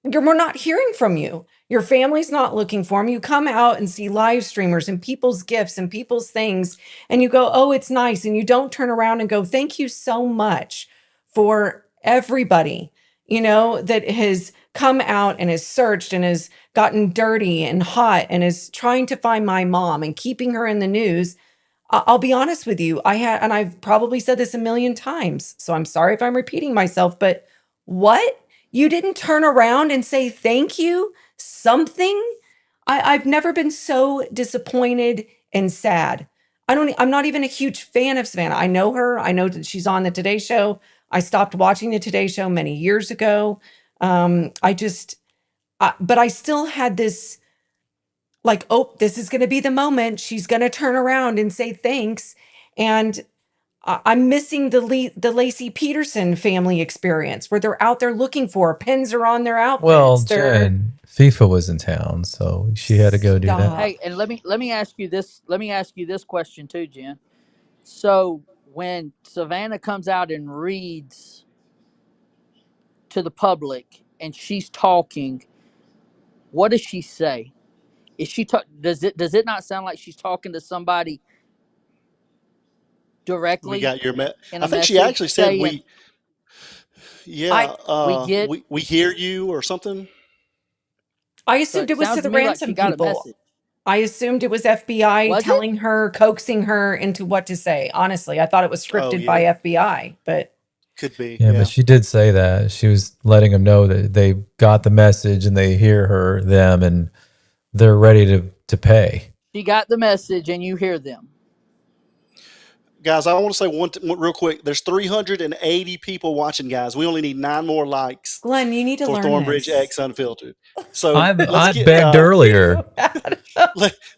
we're not hearing from you. Your family's not looking for them. You come out and see live streamers and people's gifts and people's things, and you go, oh, it's nice. And you don't turn around and go, thank you so much for everybody, that has come out and has searched and has gotten dirty and hot and is trying to find my mom and keeping her in the news. I'll be honest with you. And I've probably said this a million times, so I'm sorry if I'm repeating myself, but what? You didn't turn around and say thank you? Something? I've never been so disappointed and sad. I'm not even a huge fan of Savannah. I know her. I know that she's on the Today Show. I stopped watching the Today Show many years ago. But I still had this, like, oh, this is going to be the moment. She's going to turn around and say thanks. And I'm missing the Lacey Peterson family experience, where they're out there looking for pins are on their outfits. Well, Jen, FIFA was in town, so she had to go do that. Hey, and let me ask you this. Let me ask you this question too, Jen. So when Savannah comes out and reads to the public and she's talking, what does she say? Is she does it not sound like she's talking to somebody directly? We got your I think she actually said saying, we hear you or something. I assumed it was to the ransom people. I assumed it was FBI telling her, coaxing her into what to say. Honestly, I thought it was scripted by FBI, but could be. Yeah, but she did say that. She was letting them know that they got the message and they hear them, and they're ready to pay. She got the message and you hear them. Guys, I want to say one real quick. There's 380 people watching, guys. We only need 9 more likes. Glenn, you need to learn for Thornbridge this. X Unfiltered. So I begged earlier.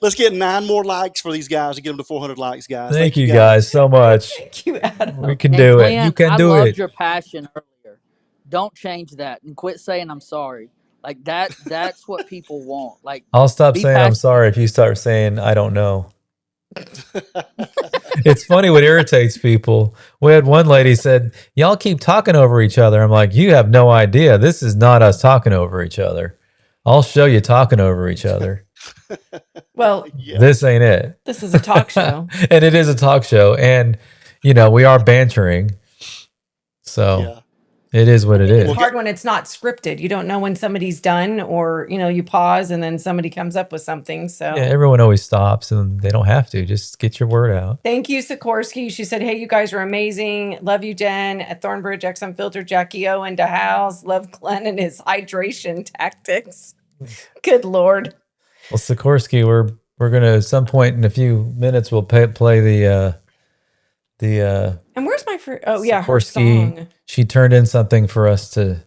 Let's get 9 more likes for these guys to get them to 400 likes, guys. Thank you guys so much. Thank you, Adam. We can And do it. You Glenn, can I do loved it. your passion earlier. Don't change that and quit saying I'm sorry. Like that's what people want. Like, I'll stop be saying I'm passionate. sorry if you start saying I don't know. It's funny what irritates people. We had one lady said, y'all keep talking over each other. I'm like, you have no idea. This is not us talking over each other. I'll show you talking over each other. Well, Yeah. This ain't it. this is a talk show. And it is a talk show. And, you know, we are bantering. So Yeah. it is what it It's is. hard when it's not scripted. You don't know when somebody's done, or you pause and then somebody comes up with something. So Yeah, everyone always stops and they don't have to. Just get your word out. thank you, Sikorsky. She said, "Hey, you guys are amazing. Love you, Jen at Thornbridge X Unfiltered. Jackie O into House. Love Glenn and his hydration tactics. Good Lord." Well, Sikorsky, we're gonna at some point in a few minutes we'll play the And where's my oh yeah, her Sikorsky. song. She turned in something for us to.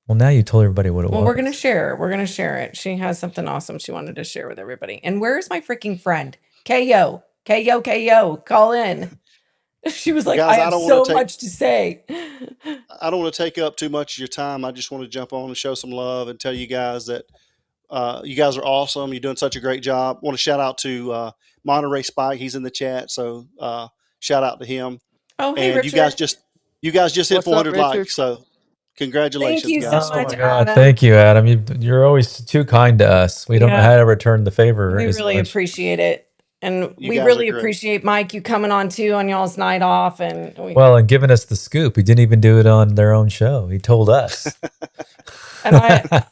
Well, now you told everybody what it Well, was. we're gonna share it. We're gonna share it. She has something awesome she wanted to share with everybody. And where's my freaking friend? KO, KO, KO. Call in. She was like, Guys, I I have don't wanna so take- much to say. I don't want to take up too much of your time. I just want to jump on and show some love and tell you guys that you guys are awesome. You're doing such a great job. Want to shout out to Monterey Spike. He's in the chat, so shout out to him. Oh, hey, And Richard. you guys just hit What's up, 400 Richard? likes. So congratulations, Thank you so guys. Oh much, my God! Adam. Thank you, Adam. You're always too kind to us. We don't know Yeah. how to return the favor. We as really much. appreciate it. And You we guys really are great. appreciate Mike, you coming on too on y'all's night off. And Well, and giving us the scoop. He didn't even do it on their own show. He told us. and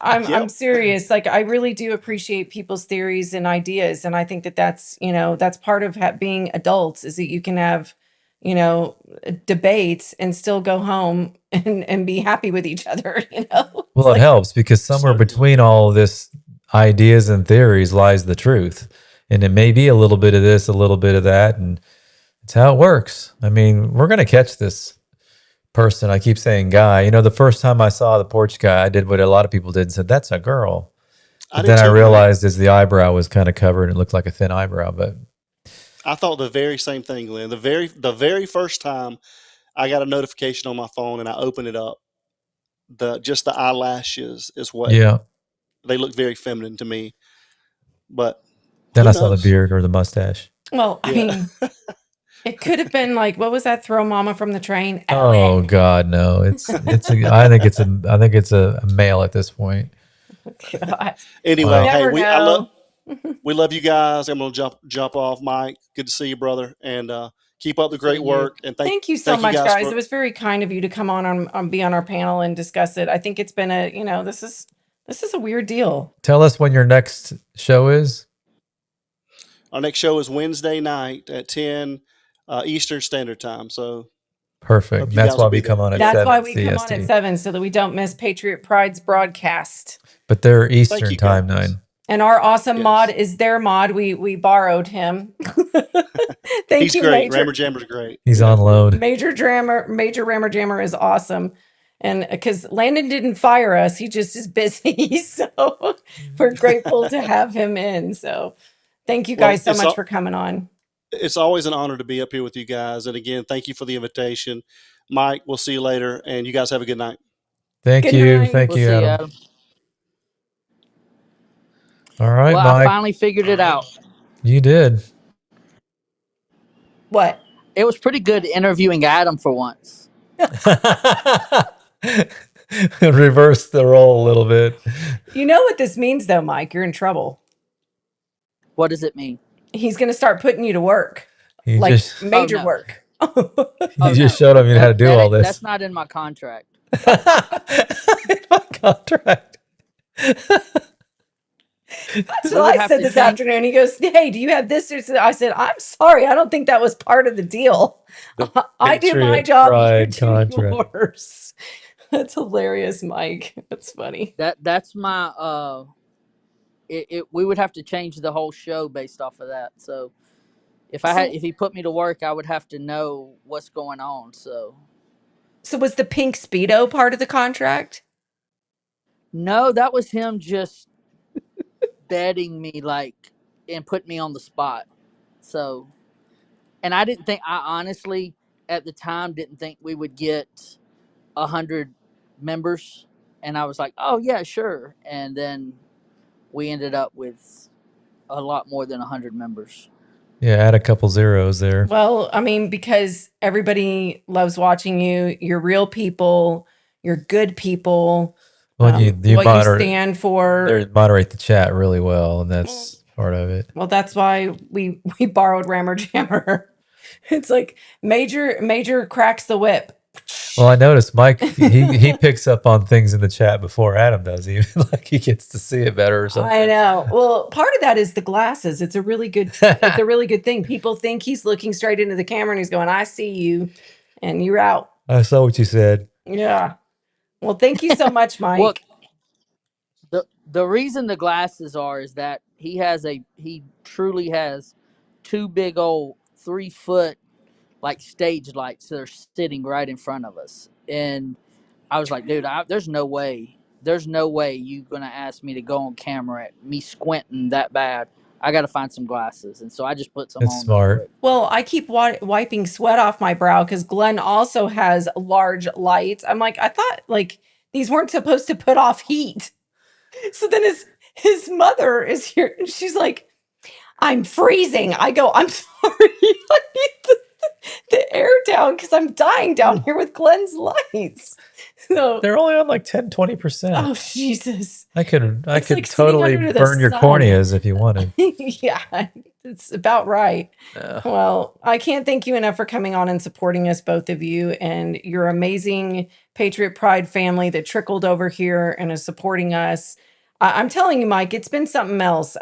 I'm Yep. serious. Like, I really do appreciate people's theories and ideas. And I think that that's part of being adults, is that you can have, debates and still go home and be happy with each other, Well, it helps because somewhere So- between all of this ideas and theories lies the truth. And it may be a little bit of this, a little bit of that. And it's how it works. I mean, we're going to catch this person. I keep saying guy. The first time I saw the porch guy, I did what a lot of people did and said, that's a girl. But did then I too, man. realized as the eyebrow was kind of covered, it looked like a thin eyebrow. But I thought the very same thing, Glenn. The very first time I got a notification on my phone and I opened it up, just the eyelashes is what yeah, they look very feminine to me. But then who I saw the knows? beard or the mustache. Well, I Yeah. mean, it could have been like, what was that? Throw mama from the train. Oh Ellen. God, no! I think it's a male at this point. God. Anyway, Wow. hey, Never know. we love you guys. I'm gonna jump off, Mike. Good to see you, brother, and keep up the great you. work. And Thank you so thank much, guys. for- It was very kind of you to come on be on our panel and discuss it. I think it's been this is a weird deal. Tell us when your next show is. Our next show is Wednesday night at 10 Eastern Standard Time. So Perfect. Hope you That's guys why will be we come there. on at That's 7 why we come on CST. at 7, so that we don't miss Patriot Pride's broadcast. But they're Eastern you, time guys. 9. And our awesome Yes. mod is their mod. We borrowed him. Thank He's you, great. Major. Rammer Jammer's great. He's Yeah. on load. Major Rammer Jammer is awesome. And because Landon didn't fire us, he just is busy. So we're grateful to have him in. So thank you Well, guys so it's much all- for coming on. It's always an honor to be up here with you guys. And again, thank you for the invitation. Mike, we'll see you later. And you guys have a good night. Thank Good you. night. Thank We'll you, see you, Adam. Adam. All right, Well, I Mike. finally figured it out. You did. What? It was pretty good interviewing Adam for once. Reverse the role a little bit. You know what this means, though, Mike? You're in trouble. What does it mean? He's going to start putting you to work, You like just major no. work. you just showed him how to do all this. That's not in my contract. My contract. That's We what would I have said to this change- afternoon. He goes, "Hey, do you have this?" I said, "I'm sorry, I don't think that was part of the deal. I do my Patriot job, you Pride do contract. yours." That's hilarious, Mike. That's funny. That's my we would have to change the whole show based off of that. So if he put me to work, I would have to know what's going on. So was the pink Speedo part of the contract? no, that was him just vetting me and putting me on the spot. So, and I honestly at the time didn't think we would get 100 members, and I was like, oh yeah, sure. And then we ended up with a lot more than 100 members. Yeah, add a couple zeros there. Well, I mean, because everybody loves watching you. You're real people. You're good people. Well, you what you stand for. moderate the chat really well, and that's part of it. Well, that's why we borrowed Rammer Jammer. It's like Major cracks the whip. Well, I noticed Mike, he picks up on things in the chat before Adam does, even like he gets to see it better or something. I know. Well, part of that is the glasses. It's a really good thing. People think he's looking straight into the camera and he's going, I see you, and you're out. I saw what you said. Yeah. Well, thank you so much, Mike. Well, the reason the glasses is that he truly has two big old 3-foot stage lights that are sitting right in front of us. And I was like, dude, there's no way you're gonna ask me to go on camera at me squinting that bad. I got to find some glasses, and so I just put some It's on. smart. Well, I keep wiping sweat off my brow because Glenn also has large lights. I'm like, I thought these weren't supposed to put off heat. So then his mother is here, and she's like, I'm freezing. I go, I'm sorry. I need the air down because I'm dying down here with Glenn's lights. So they're only on 10-20%. Oh Jesus! I could like totally burn your corneas if you wanted. Yeah, it's about right. Well, I can't thank you enough for coming on and supporting us, both of you, and your amazing Patriot Pride family that trickled over here and is supporting us. I'm telling you, Mike, it's been something else.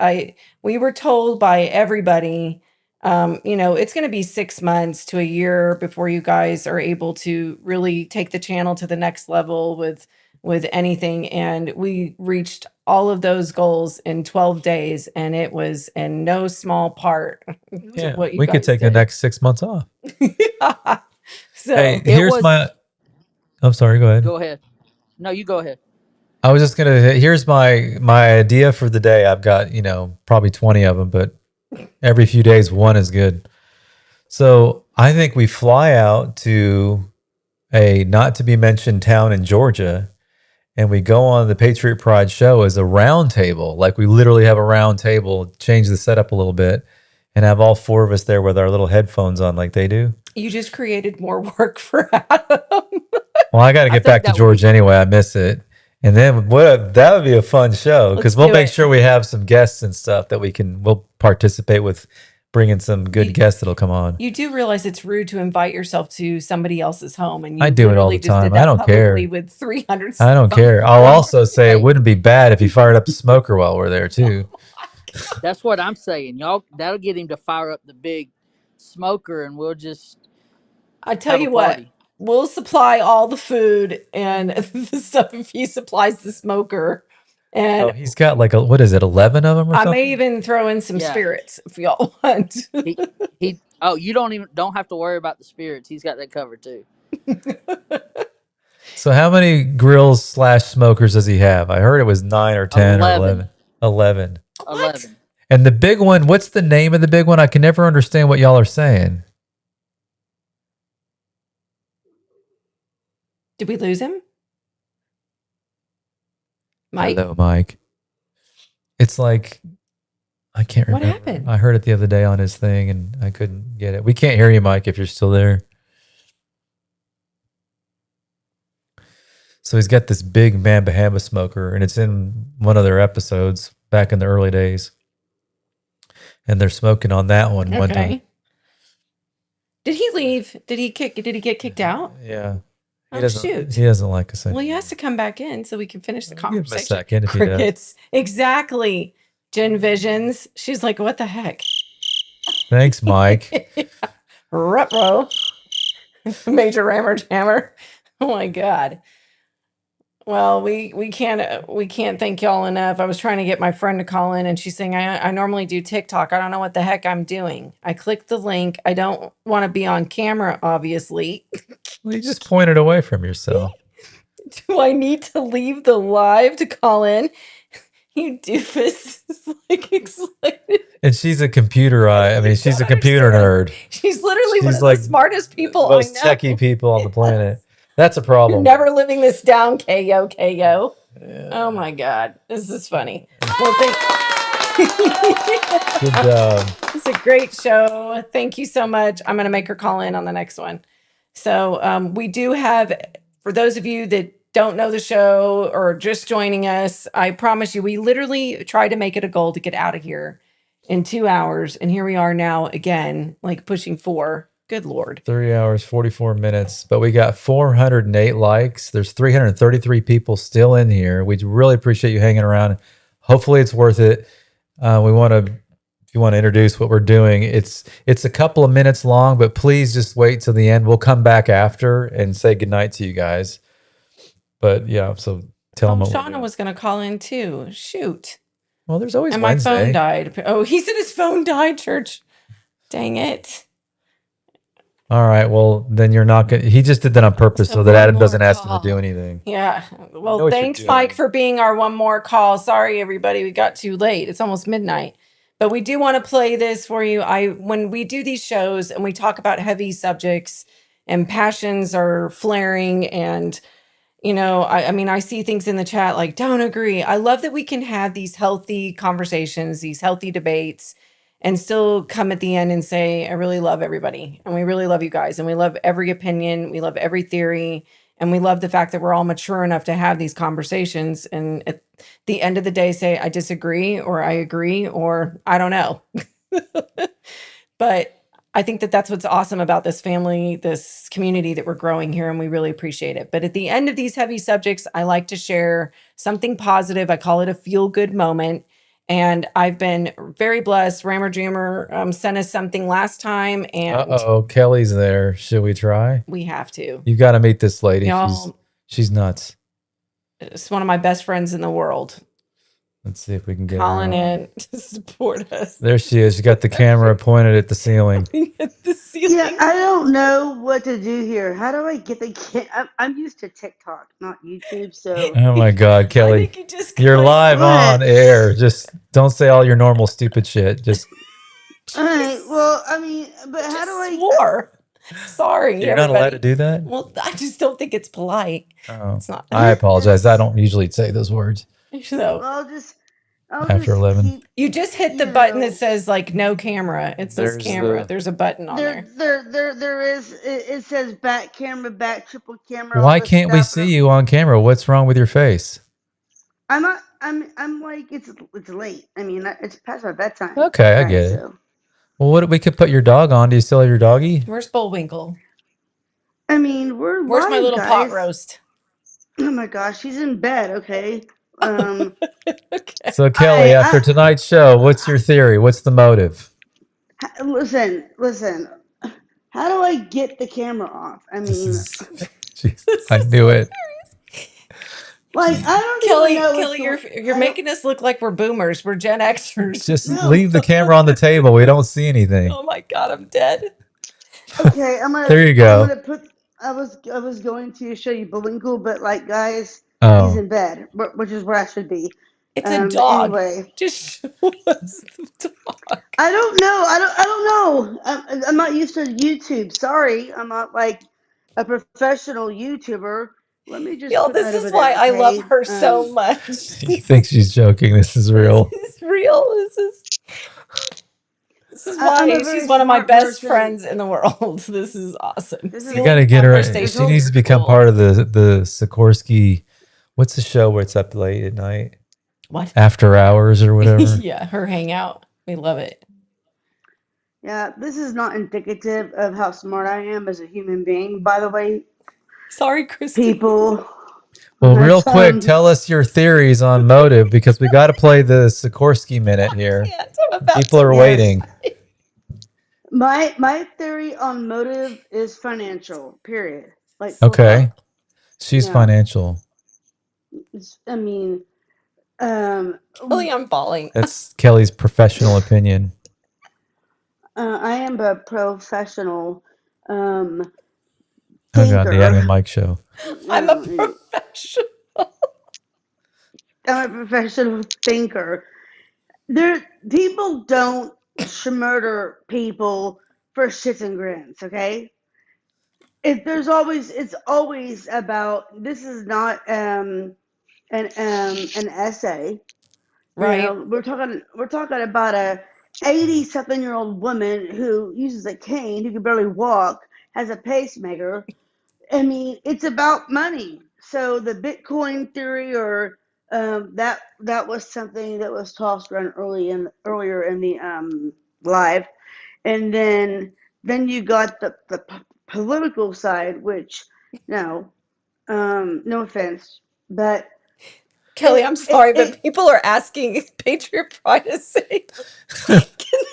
We were told by everybody, it's going to be 6 months to a year before you guys are able to really take the channel to the next level with anything. And we reached all of those goals in 12 days, and it was in no small part. Yeah, we could take the next 6 months off. So hey, I'm sorry, go ahead. Go ahead. No, you go ahead. I was just here's my idea for the day. I've got, probably 20 of them, but every few days, one is good. So I think we fly out to a not to be mentioned town in Georgia, and we go on the Patriot Pride show as a round table. Like we literally have a round table, change the setup a little bit, and have all four of us there with our little headphones on like they do. You just created more work for Adam. Well, I got to get back to Georgia anyway. I miss it. And then that would be a fun show because we'll make sure we have some guests and stuff that we'll participate with, bringing some good guests that'll come on. You do realize it's rude to invite yourself to somebody else's home, and you I do it all the time. I don't care. With 300. I don't care. I'll also say it wouldn't be bad if you fired up the smoker while we're there too. That's what I'm saying, y'all. That'll get him to fire up the big smoker, and we'll just. I tell you what. We'll supply all the food and the stuff if he supplies the smoker. And he's got 11 of them or something? I may even throw in some spirits if y'all want. You don't have to worry about the spirits. He's got that covered too. So how many grills / smokers does he have? I heard it was 9 or 10 or 11. 11. What? And the big one, what's the name of the big one? I can never understand what y'all are saying. Did we lose him? Mike? Hello, Mike. It's like, I can't remember. What happened? I heard it the other day on his thing and I couldn't get it. We can't hear you, Mike, if you're still there. So he's got this big Mambahamba smoker, and it's in one of their episodes back in the early days. And they're smoking on that one one time. Did he leave? Did he get kicked out? Yeah. He doesn't like us anymore. Well, he has to come back in so we can finish the conversation. Give him a second if Crickets. Exactly. Jen Visions. She's like, what the heck? Thanks, Mike. Ruh-roh. Major Rammer Jammer. Oh my God. Well, we can't thank y'all enough. I was trying to get my friend to call in, and she's saying, I normally do TikTok. I don't know what the heck I'm doing. I clicked the link. I don't want to be on camera, obviously. Well, you just pointed away from yourself. Do I need to leave the live to call in? You doofus. It's like excited. And she's a computer I mean, she's a computer nerd. She's literally one She's of like the smartest people I most know. techie people on the planet. That's a You're problem. never living this down, KO. Oh my God. This is funny. Well, Good job. it's a great show. Thank you so much. I'm going to make her call in on the next one. So we do have, for those of you that don't know the show or just joining us, I promise you, we literally tried to make it a goal to get out of here in 2 hours. And here we are now again, like pushing 4. Good Lord. 3 hours, 44 minutes, but we got 408 likes. There's 333 people still in here. We really appreciate you hanging around. Hopefully it's worth it. If you want to introduce what we're doing, it's a couple of minutes long, but please just wait till the end. We'll come back after and say goodnight to you guys. But yeah, so tell them what we're Shauna doing. was going to call in too. Shoot. Well, there's always And my Wednesday. phone died. Oh, he said his phone died, church. Dang it. All right. Well, then you're not going to. He just did that on purpose so that one Adam more doesn't ask him call. to do anything. Yeah. know Well, what you're thanks, doing. Mike, for being our one more call. Sorry, everybody. We got too late. It's almost midnight. But we do want to play this for you. When we do these shows and we talk about heavy subjects and passions are flaring and I mean, I see things in the chat like, don't agree. I love that we can have these healthy conversations, these healthy debates, and still come at the end and say, I really love everybody. And we really love you guys. And we love every opinion. We love every theory. And we love the fact that we're all mature enough to have these conversations. And at the end of the day, say, I disagree or I agree or I don't know. But I think that that's what's awesome about this family, this community that we're growing here, and we really appreciate it. But at the end of these heavy subjects, I like to share something positive. I call it a feel-good moment. And I've been very blessed. Rammer Jammer sent us something last time, and Uh-oh, Kelly's there. Should we try? we have to. You got to meet this lady. Y'all, She's nuts. it's one of my best friends in the world. Let's see if we can get Calling her on. in to support us. There she is. She got the camera pointed at the ceiling. At the ceiling. Yeah, I don't know what to do here. How do I get the? I'm used to TikTok, not YouTube. So Oh my God, I Kelly. think you just You're click- live on What? air. Just don't say all your normal stupid shit. Just all right. Well, I mean, but how just do I? swore. Sorry, you're not allowed to everybody. do that? Well, I just don't think it's polite. Oh, It's not. I apologize. I don't usually say those words So Well, I'll after just 11. keep. you just hit the You button know, that says like no camera. It says There's camera. the- There's a button on there. There is. It says back camera, back triple camera. all Why this can't we stuff, and see you on camera? What's wrong with your face? I'm not. I'm like it's late. I mean, it's past my bedtime. Okay, I Right, get it. so. Well, what we could put your dog on? Do you still have your doggy? Where's Bullwinkle? I mean, we're Where's my live, little pot guys. roast? Oh my gosh, she's in bed. Okay. Okay. So Kelly, after tonight's show, what's your theory? What's the motive? Listen. How do I get the camera off? I mean, Jeez, I knew it. like I don't Kelly, even know. Kelly, you're making us look like we're boomers. We're Gen Xers. Just No. leave the camera on the table. We don't see anything. Oh my God, I'm dead. Okay, I'm gonna. There you go. I'm gonna put. I was going to show you Bullwinkle, but like, guys, he's Oh, in bed, which is where I should be. It's a But dog. anyway, Just show us the dog. I don't know. I don't know. I'm not used to YouTube. Sorry, I'm not like a professional YouTuber. Let me just Yo, put this that over is why there. I love Okay. her so much. you think she's joking? This is real. This is real. This is I'm why a she's very one of my smart best person. friends in the world. This is awesome. This See, is- You got to get her. She conversation needs to become cool. part of the Sikorsky. What's the show where it's up late at night? What? After hours or whatever. Yeah, her hangout. We love it. Yeah, this is not indicative of how smart I am as a human being. By the way, Sorry, Kristen. people. Well, real That's, quick, tell us your theories on motive because we got to play the Sikorsky minute here. Yeah, I'm about People to- are Yes. waiting. My theory on motive is financial. Period. Like Okay. She's Yeah. financial. I mean, Kelly, I'm falling. That's Kelly's professional opinion. I am a professional Oh thinker. God, the Adam and Mike show. I'm a professional. I'm a professional thinker. People don't murder people for shits and grins, okay? It's always about, this is not an essay. You Right. know, we're talking about a 80-something-year-old woman who uses a cane, who can barely walk, has a pacemaker. I mean, it's about money. So the Bitcoin theory, or that was something that was tossed around earlier in the live, and then you got the political side, which, no, no offense, but Kelly, it I'm it, sorry, it but people are asking Patriot Pride to say, can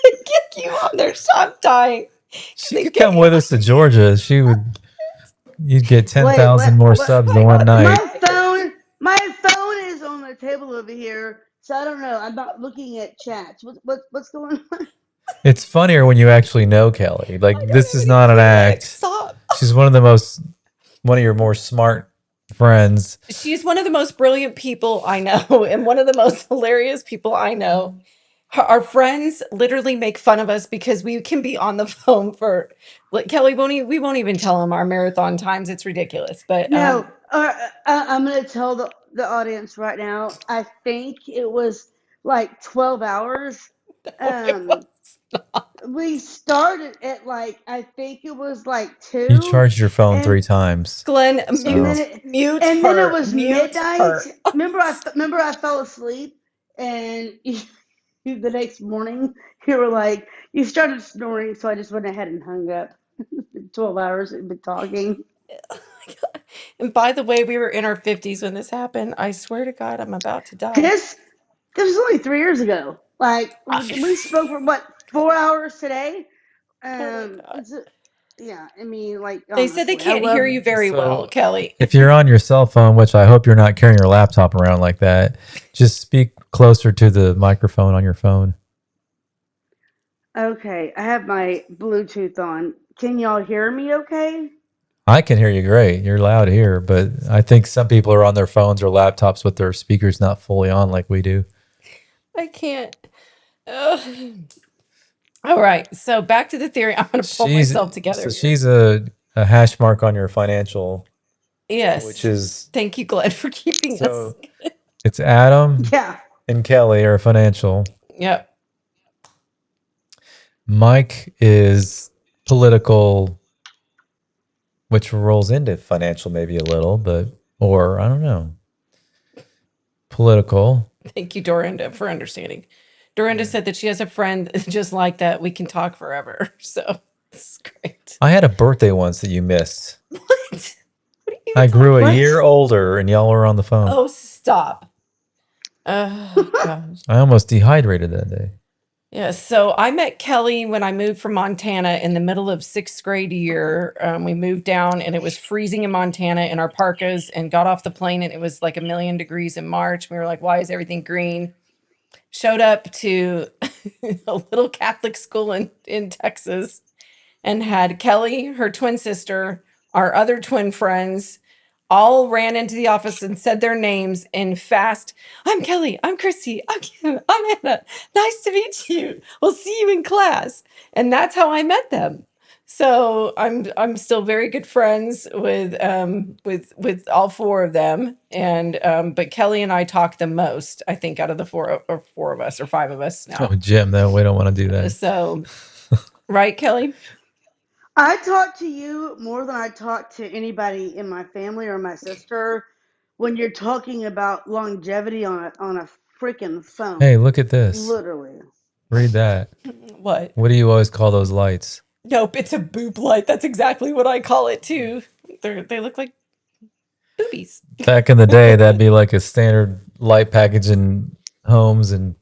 they get you on their show? I'm dying. Can She they could get come you with us to Georgia. You'd get wait, 10,000 more subs in one night. my phone is on the table over here, so I don't know. I'm not looking at chats. What's going on? It's funnier when you actually know Kelly. Like, I this don't is even not an care. act. Stop. She's one of your more smart friends. She's one of the most brilliant people I know and one of the most hilarious people I know. Our friends literally make fun of us because we can be on the phone for, like, Kelly we won't even tell them our marathon times. It's ridiculous. But No, I'm going to tell the audience right now. I think it was like 12 hours. it was Um, we started at, like, I think it was like You 2, charged your phone and 3 times. Glenn, and So then mute, it mute and then it her, was mute midnight. her. Remember I fell asleep, and the next morning you were like, you started snoring, so I just went ahead and hung up. 12 hours we've been talking. And by the way, we were in our 50s when this happened. I swear to God, I'm about to die. This this was only 3 years ago. Like, we spoke for what, 4 hours today. Oh my God. It's yeah. I mean, like, They said they honestly, I can't hear love. you very well, So Kelly. if you're on your cell phone, which I hope you're not carrying your laptop around like that, just speak closer to the microphone on your phone. Okay, I have my Bluetooth on. Can y'all hear me? Okay. I can hear you great. You're loud here, but I think some people are on their phones or laptops with their speakers not fully on like we do. I can't. Ugh. All right. So back to the theory. I'm going to pull She's myself together so here. she's a hash mark on your financial, which Yes. is Thank you, Glenn, for keeping us. so it's Adam Yeah. and Kelly are financial. Yep. Mike is political, which rolls into financial maybe a little, or I don't know. Political. Thank you, Dorinda, for understanding. Dorinda said that she has a friend just like that. We can talk forever. So it's great. I had a birthday once that you missed. What? What are you I even grew a talking What? year older and y'all were on the phone. Oh, stop. Oh, gosh. I almost dehydrated that day. Yeah, so I met Kelly when I moved from Montana in the middle of sixth grade year. We moved down and it was freezing in Montana in our parkas, and got off the plane and it was like 1,000,000 degrees in March. We were like, why is everything green? Showed up to a little Catholic school in Texas, and had Kelly, her twin sister, our other twin friends, all ran into the office and said their names in fast. I'm Kelly. I'm Christy. I'm Kim. I'm Anna. Nice to meet you. We'll see you in class. And that's how I met them. So I'm still very good friends with all four of them. And but Kelly and I talk the most, I think, out of the four of us, or five of us Oh, now. Jim, no, we don't want to do that. So right, Kelly? I talk to you more than I talk to anybody in my family or my sister when you're talking about longevity on a freaking phone. Hey, look at this. Literally. Read that. What? What do you always call those lights? Nope, it's a boob light. That's exactly what I call it too. They look like boobies. Back in the day, that'd be like a standard light package in homes, and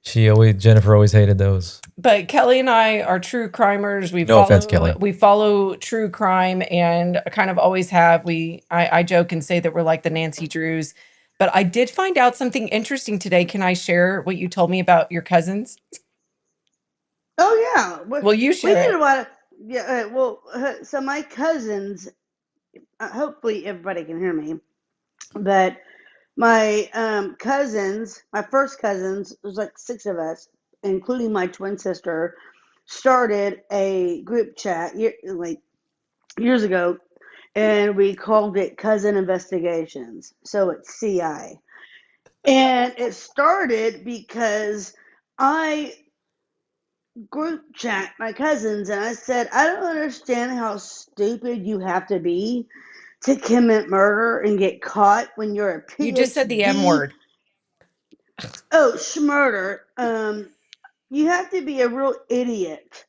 Jennifer always hated those. But Kelly and I are true crimers. No offense, Kelly. We follow true crime, and kind of always have. I joke and say that we're like the Nancy Drews. But I did find out something interesting today. Can I share what you told me about your cousins? Oh yeah. Will you We share get a it? lot of, yeah. Well, so my cousins. Hopefully everybody can hear me, but my cousins, my first cousins, there's like 6 of us, including my twin sister, started a group chat like years ago, and we called it Cousin Investigations. So it's CI. And it started because I group chat my cousins and I said, I don't understand how stupid you have to be to commit murder and get caught when you're a You just said the M PhD. word. Oh, schmurder. You have to be a real idiot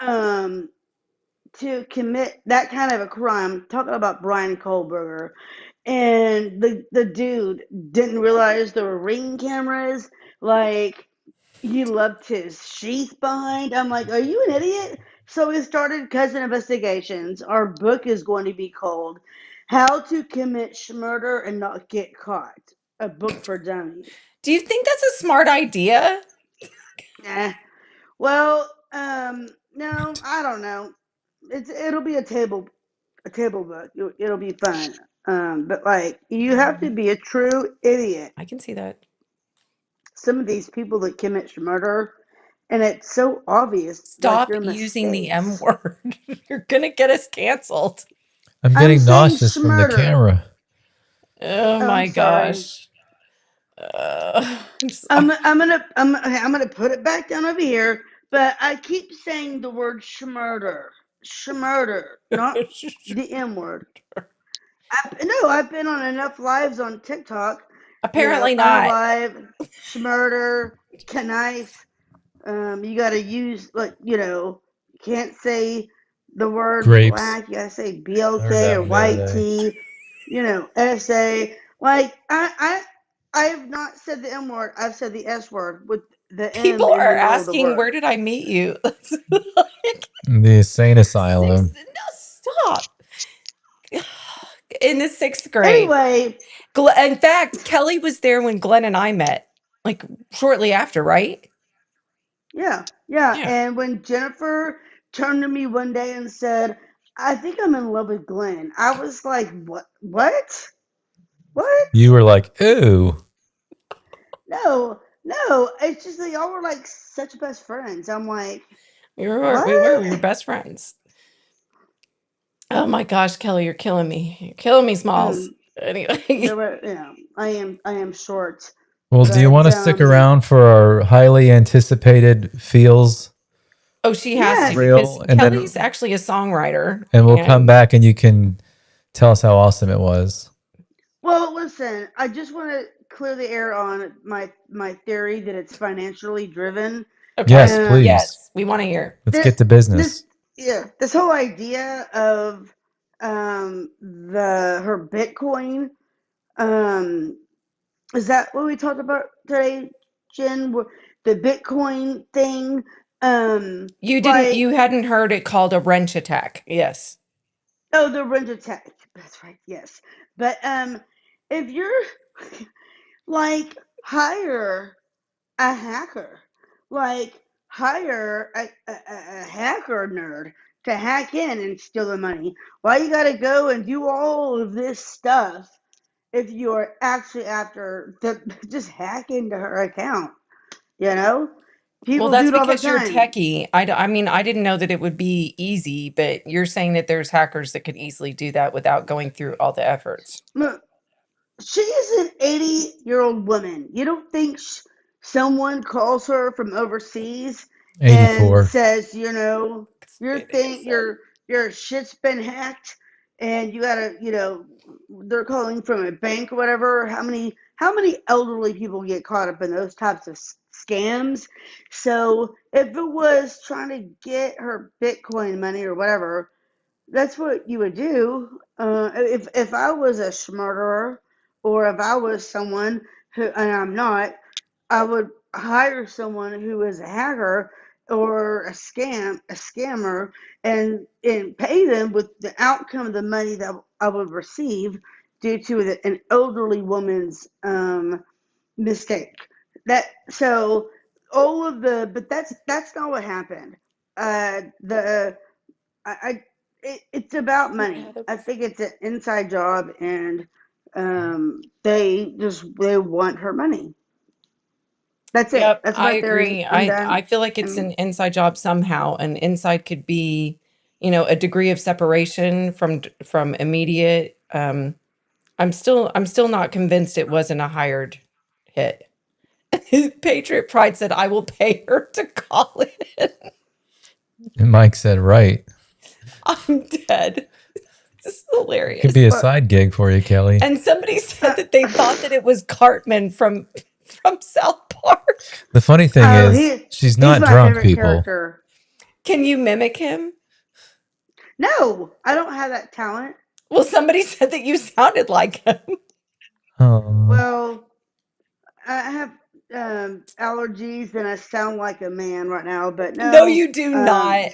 um, to commit that kind of a crime. Talking about Brian Kohlberger, and the dude didn't realize there were ring cameras. Like he left his sheath behind. I'm like, are you an idiot? So we started Cousin Investigations. Our book is going to be called How to Commit Murder and Not Get Caught. A book for dummies. Do you think that's a smart idea? Eh. Well, no, I don't know. It'll be a table book. It'll be fun. But like you have to be a true idiot. I can see that. Some of these people that commit murder, and it's so obvious, like Stop their using the M mistakes. word. You're going to get us canceled. I'm I'm getting saying nauseous from the murder. camera. Oh Oh, I'm my sorry. gosh. I'm sorry. I'm gonna put it back down over here. But I keep saying the word schmurder, schmurder, not the M word. No, I've been on enough lives on TikTok. Apparently not. Unalive, schmurder, knife. You got to use you can't say the word Grapes. black. You got to say I heard BLK that or one the other white day. tea. SA. Like I have not said the M word. I've said the S word with the M People in are the middle of the asking, word. where did I meet you? Like, The insane asylum. no, stop. In the sixth grade. Anyway, In fact, Kelly was there when Glenn and I met, like shortly after, right? yeah. Yeah. And when Jennifer turned to me one day and said, "I think I'm in love with Glenn," I was like, "What? What? What?" You were like, ooh. No. It's just that y'all were like such best friends. I'm like, We were what? best friends. Oh my gosh, Kelly, you're killing me. You're killing me, Smalls. Mm, Anyway, I am short, Well, do you but want to stick around for our highly anticipated feels oh, she has to yes. because reel? Kelly's actually a songwriter, And we'll come and back and you can tell us how awesome it was. Well, listen, I just want to clear the air on my theory that it's financially driven. Yes, okay, Um, please. yes, we want to hear. Let's this get to this business. this whole idea of the her Bitcoin. Um, is that what we talked about today, Jen? The Bitcoin thing. Like, You hadn't heard it called a wrench attack. Yes. oh, the rent attack. That's right. Yes, but if you're like hire a hacker, like hire a hacker nerd to hack in and steal the money. Why you got to go and do all of this stuff if you're actually after the just hack into her account? You know, Well, people do that's it all the because you're time. techie. I mean, I didn't know that it would be easy, but you're saying that there's hackers that could easily do that without going through all the efforts. Look, she is an 80-year-old woman. You don't think someone calls her from overseas and 84. says, your Maybe I thing, said. your shit's been hacked, and you gotta, they're calling from a bank or whatever. How many elderly people get caught up in those types of scams? So if it was trying to get her Bitcoin money or whatever, that's what you would do. If I was a murderer, or if I was someone who, and I'm not, I would hire someone who is a hacker or a scammer, and pay them with the outcome of the money that I would receive due to an elderly woman's mistake. That so all of the, but that's not what happened. The I it's about I've never money. had that I before. think it's an inside job, and They want her money. That's it. Yep, That's I my theory. agree. I'm I done. feel like I it's mean, an inside job somehow. An inside could be, a degree of separation from immediate. I'm still not convinced it wasn't a hired hit. Patriot Pride said, "I will pay her to call it." And Mike said, right. I'm dead. This is It hilarious. could be a but side gig for you, Kelly. And somebody said that they thought that it was Cartman from South Park. The funny thing oh, is, she's he's not my drunk, favorite people. character. Can you mimic him? No, I don't have that talent. Well, somebody said that you sounded like him. Oh, Well, I have allergies and I sound like a man right now, but No, no. you do not.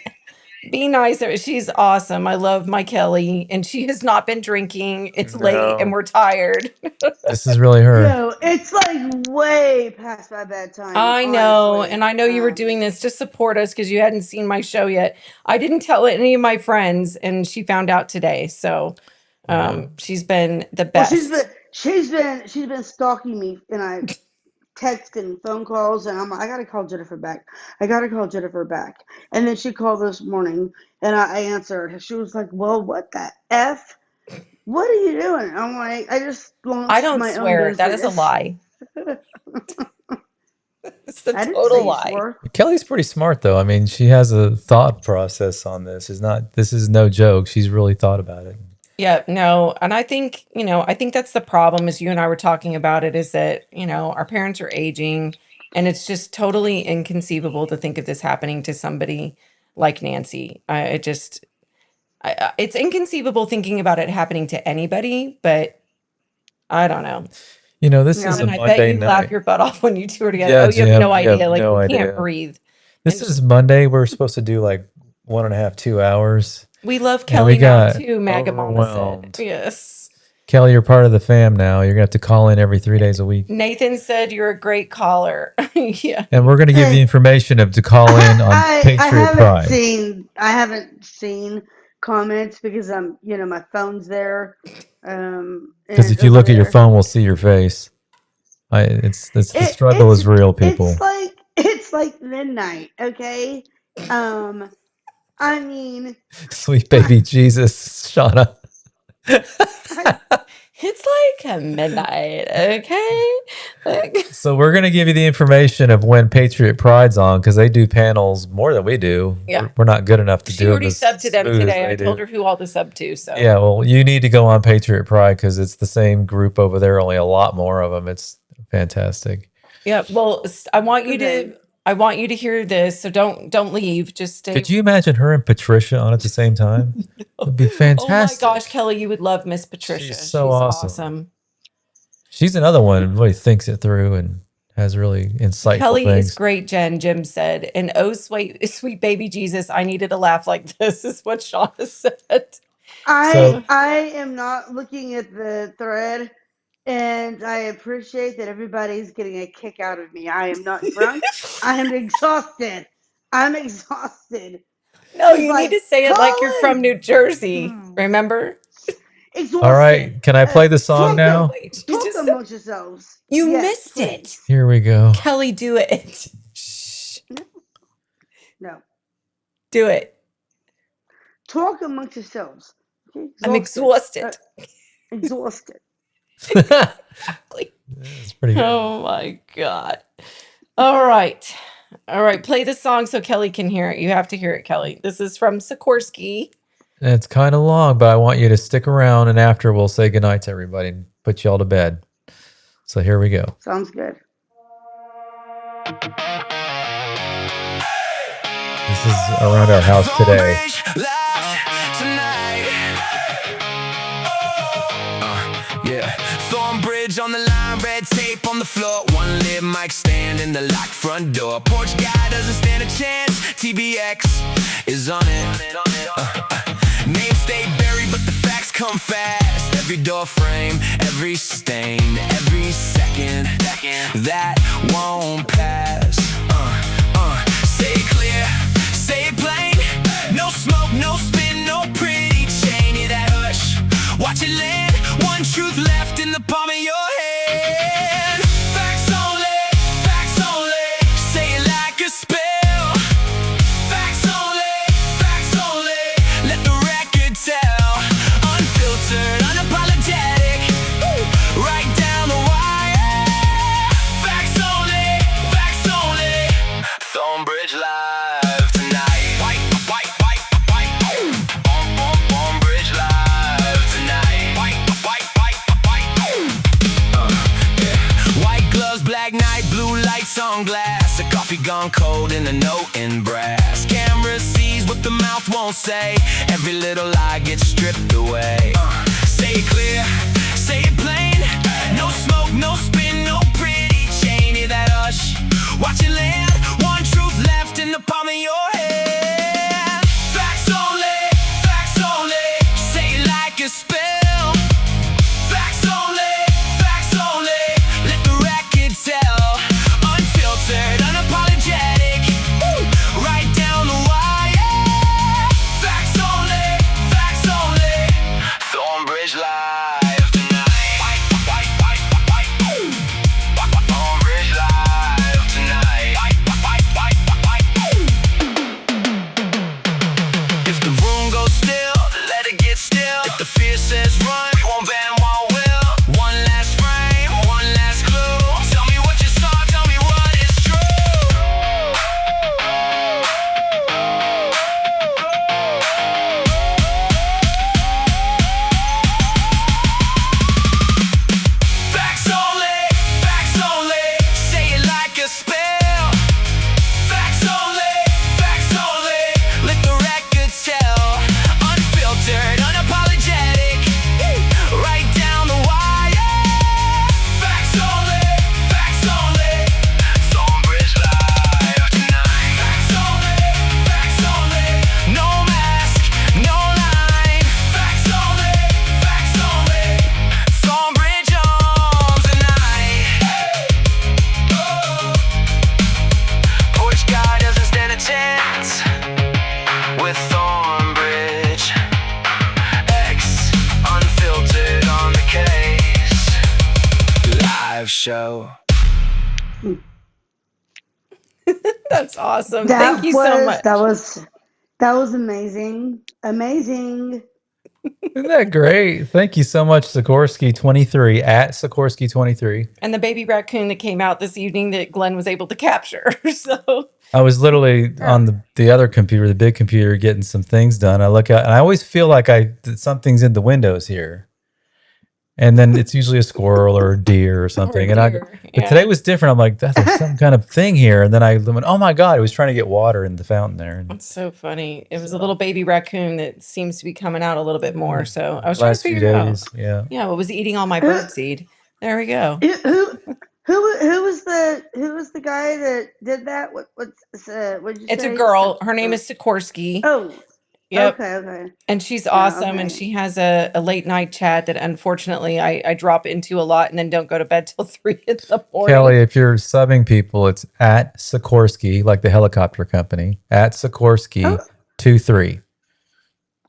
Be nicer. She's awesome. I love my Kelly, and she has not been drinking. It's late, and no. we're tired. This is really her. No, it's like way past my bedtime, I know, honestly. and I know you were doing this to support us because you hadn't seen my show yet. I didn't tell any of my friends, and she found out today. So, Yeah. she's been the Well, best. she's been stalking me, and I text and phone calls, and I'm like, I gotta call Jennifer back. I gotta call Jennifer back. And then she called this morning, and I answered. She was like, "Well, what the f? What are you doing?" I'm like, "I just I launched don't my own swear. That is a business." lie. It's a I didn't say total you lie. swore. Kelly's pretty smart, though. I mean, she has a thought process on this. This is no joke. She's really thought about it. Yeah, no, and I think that's the problem, as you and I were talking about it, is that, our parents are aging, and it's just totally inconceivable to think of this happening to somebody like Nancy. It's inconceivable thinking about it happening to anybody, but I don't know. This is Yeah. a And I bet Monday you laugh night. your butt off when you two are together. Yeah, Oh, you have no Jim, you have idea. Like, no you can't idea. breathe. This And is Monday. We're supposed to do like 1.5, 2 hours. we love And Kelly we now got too, Maga Mama said. overwhelmed. Yes. Kelly, you're part of the fam now. You're going to have to call in every 3 days a week. Nathan said you're a great caller. Yeah. And we're going to give you the Hey, information to call in on I Patriot Pride. haven't seen comments because my phone's there, Because and if you over look at your there. phone, we'll see your face. The struggle is real, people. It's like midnight, okay? I mean, Sweet baby Jesus, Shauna. I, It's like a midnight, okay? Like, So we're going to give you the information of when Patriot Pride's on, because they do panels more than we do. yeah. We're not good enough to She do them already as subbed to them smooth as today. I they told do. her who all to sub to. So Yeah, well, you need to go on Patriot Pride because it's the same group over there, only a lot more of them. It's fantastic. yeah. Well, I want you okay. to. I want you to hear this. So don't leave. Just stay. Could you imagine her and Patricia on at the same time? It'd be Oh my fantastic. gosh, Kelly, you would love Miss Patricia. She's so awesome. awesome. She's another one who really thinks it through and has really insightful Kelly things. is great, Jen. Jim said, and oh sweet baby Jesus, I needed a laugh like this. Is what Shauna said. I am not looking at the thread, and I appreciate that everybody's getting a kick out of me. I am not drunk. I am exhausted. I'm exhausted. No, She's you need like, to say it like you're from Colin, New Jersey. Remember? exhausted. All right, can I play the song now? Wait, you Talk just amongst yourselves. you Yes, missed please. it. Here we go. Kelly, do it. Shh. No. Do it. Talk amongst yourselves. Okay? I'm exhausted. Exhausted. Exactly. It's pretty good. Oh my God. All right. All right. Play the song so Kelly can hear it. You have to hear it, Kelly. This is from Sikorsky. It's kind of long, but I want you to stick around, and after we'll say goodnight to everybody and put you all to bed. So here we go. Sounds good. This is around our house today. Yeah, Thornbridge on the line, red tape on the floor, one lit mic stand in the locked front door. Porch guy doesn't stand a chance, TBX is on it. Name stay buried, but the facts come fast. Every door frame, every stain, every second that won't pass. Say it clear, say it plain. No smoke, no spin, no pretty chain. Hear that hush, watch it land. One truth left in the Thornbridge live tonight. Thornbridge live tonight. White gloves, black night, blue lights on glass. A coffee gone cold and a note in brass. Camera sees what the mouth won't say. Every little lie gets stripped away. Say it clear, say it plain. No smoke, no spin, no pretty chain. Hear that hush, watch it land. One truth left in the palm of your hand. Facts only, say it like a spell. Facts only, let the record tell. Unfiltered, unapologetic, right down the wire. Facts only, Thornbridge live tonight. Thornbridge live tonight. If the room goes still, let it get still. If the fear says run, we won't bend, won't will. One last frame, one last clue. Tell me what you saw, tell me what is true. Facts only, say it like a spell. Facts only, let the record tell. Unfiltered, unapologetic, right down the wire. Facts only, Thornbridge live tonight. Facts only, no mask, no line. Facts only, Thornbridge arms tonight. Porch guy doesn't stand a chance with Thornbridge. X Unfiltered on the case. Live show. That's awesome. Thank you so much. That was amazing. Amazing. Isn't that great? Thank you so much, Sikorsky23 at Sikorsky23. And the baby raccoon that came out this evening that Glenn was able to capture. So I was literally on the other computer, the big computer, getting some things done. I look out and I always feel like something's in the windows here. And then it's usually a squirrel or a deer or something. But today was different. I'm like, there's some kind of thing here. And then I went, oh my God, it was trying to get water in the fountain there. That's so funny. It was a little baby raccoon that seems to be coming out a little bit more. So I was trying to Last few figure out. days, yeah. Yeah, it was eating all my bird seed. There we go. Who was the guy that did that? What'd you say? It's a girl. Her name is Sikorsky. Oh, Yep. okay. And she's awesome. okay. And she has a late night chat that unfortunately I drop into a lot and then don't go to bed till 3 in the morning. Kelly, if you're subbing people, it's at Sikorsky, like the helicopter company, at Sikorsky23.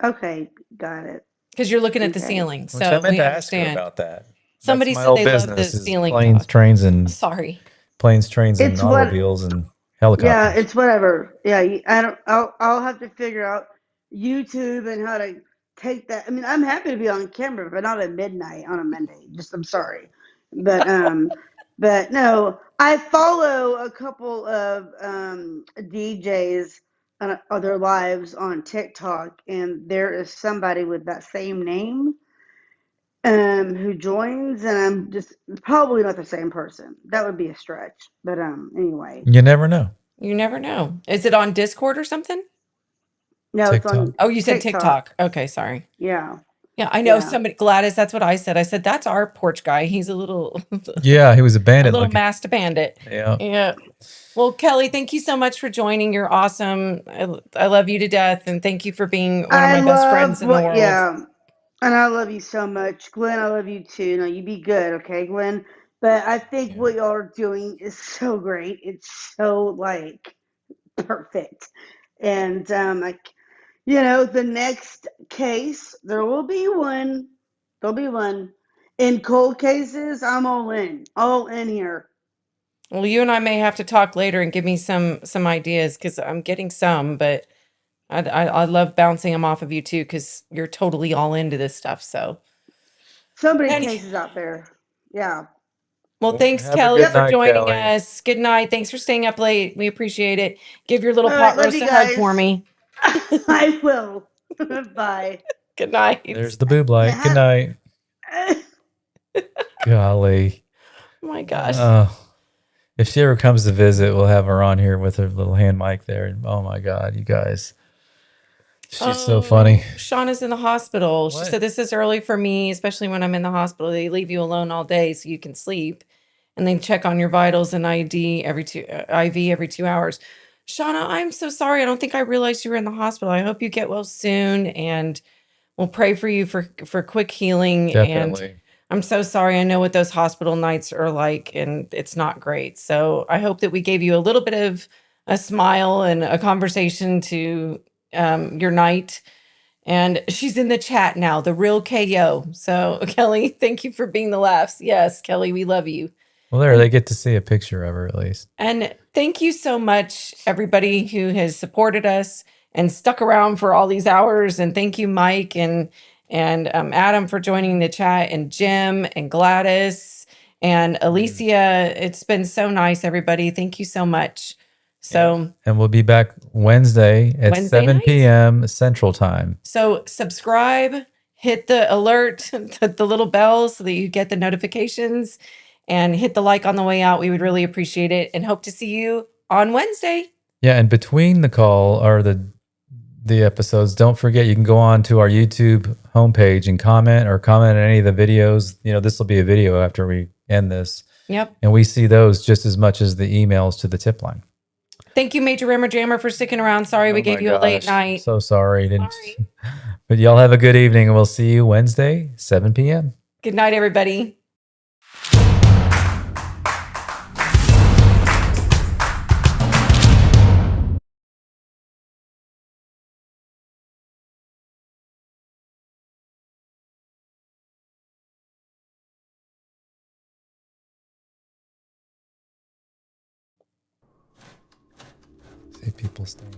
Okay, got it. Because you're looking at the Okay. ceiling. Which So I meant we to ask you understand. about that. Somebody That's my said old they love the business is ceiling planes, talk. trains, and Sorry. and automobiles and helicopters. Yeah, it's whatever. Yeah, I'll have to figure out YouTube and how to take that. I mean, I'm happy to be on camera, but not at midnight on a Monday. I'm sorry, but but no, I follow a couple of DJs on their lives on TikTok, and there is somebody with that same name who joins, and I'm just probably not the same person. That would be a stretch, but anyway. You never know. You never know. Is it on Discord or something? No, TikTok. it's on. Oh, you said TikTok. Okay, sorry. Yeah. Yeah, I know Yeah. somebody, Gladys, that's what I said. I said, that's our porch guy. He's a little, Yeah, he was a bandit. little looking. masked bandit. Yeah. Yeah. Well, Kelly, thank you so much for joining. You're awesome. I love you to death. And thank you for being one of my best friends in the world. Yeah. And I love you so much. Glenn, I love you too. No, you be good, okay, Glenn? But I think what y'all are doing is so great. It's so like perfect. And the next case, there will be one. There'll be one. In cold cases, I'm all in here. Well, you and I may have to talk later and give me some ideas because I'm getting some, but I love bouncing them off of you too because you're totally all into this stuff. So So many cases out there. Yeah. Well, thanks, Have a Kelly, good for night, joining Kelly. us. Good night. Thanks for staying up late. We appreciate it. Give your little All pot right, love roast you a hug for guys. me. I will. Bye. Good night. There's the boob light. Good Yeah. night. Golly. Oh my gosh. If she ever comes to visit, we'll have her on here with her little hand mic there. Oh my God, you guys. She's so funny. Shauna's in the hospital. She What? said, this is early for me, especially when I'm in the hospital. They leave you alone all day so you can sleep. And they check on your vitals and IV every 2 hours. Shauna, I'm so sorry. I don't think I realized you were in the hospital. I hope you get well soon, and we'll pray for you for quick healing. And Definitely. I'm so sorry. I know what those hospital nights are like, and it's not great. So I hope that we gave you a little bit of a smile and a conversation to your night. And she's in the chat now, the real KO. So Kelly, thank you for being the laughs. Yes, Kelly, we love you. Well, there, they get to see a picture of her at least. And thank you so much, everybody who has supported us and stuck around for all these hours. And thank you, Mike and Adam, for joining the chat, and Jim and Gladys and Alicia. It's been so nice, everybody. Thank you so much. So And we'll be back Wednesday at Wednesday 7 night? p.m. Central Time. So subscribe, hit the alert, the little bell so that you get the notifications, and hit the like on the way out. We would really appreciate it, and hope to see you on Wednesday. Yeah, and between the call or the episodes, don't forget you can go on to our YouTube homepage and comment on any of the videos. You know, this will be a video after we end this. Yep. And we see those just as much as the emails to the tip line. Thank you, Major Rammer Jammer, for sticking around. Sorry we Oh gave my you a late gosh. night. So sorry. Sorry. But y'all have a good evening, and we'll see you Wednesday, 7 p.m. Good night, everybody. See people staying.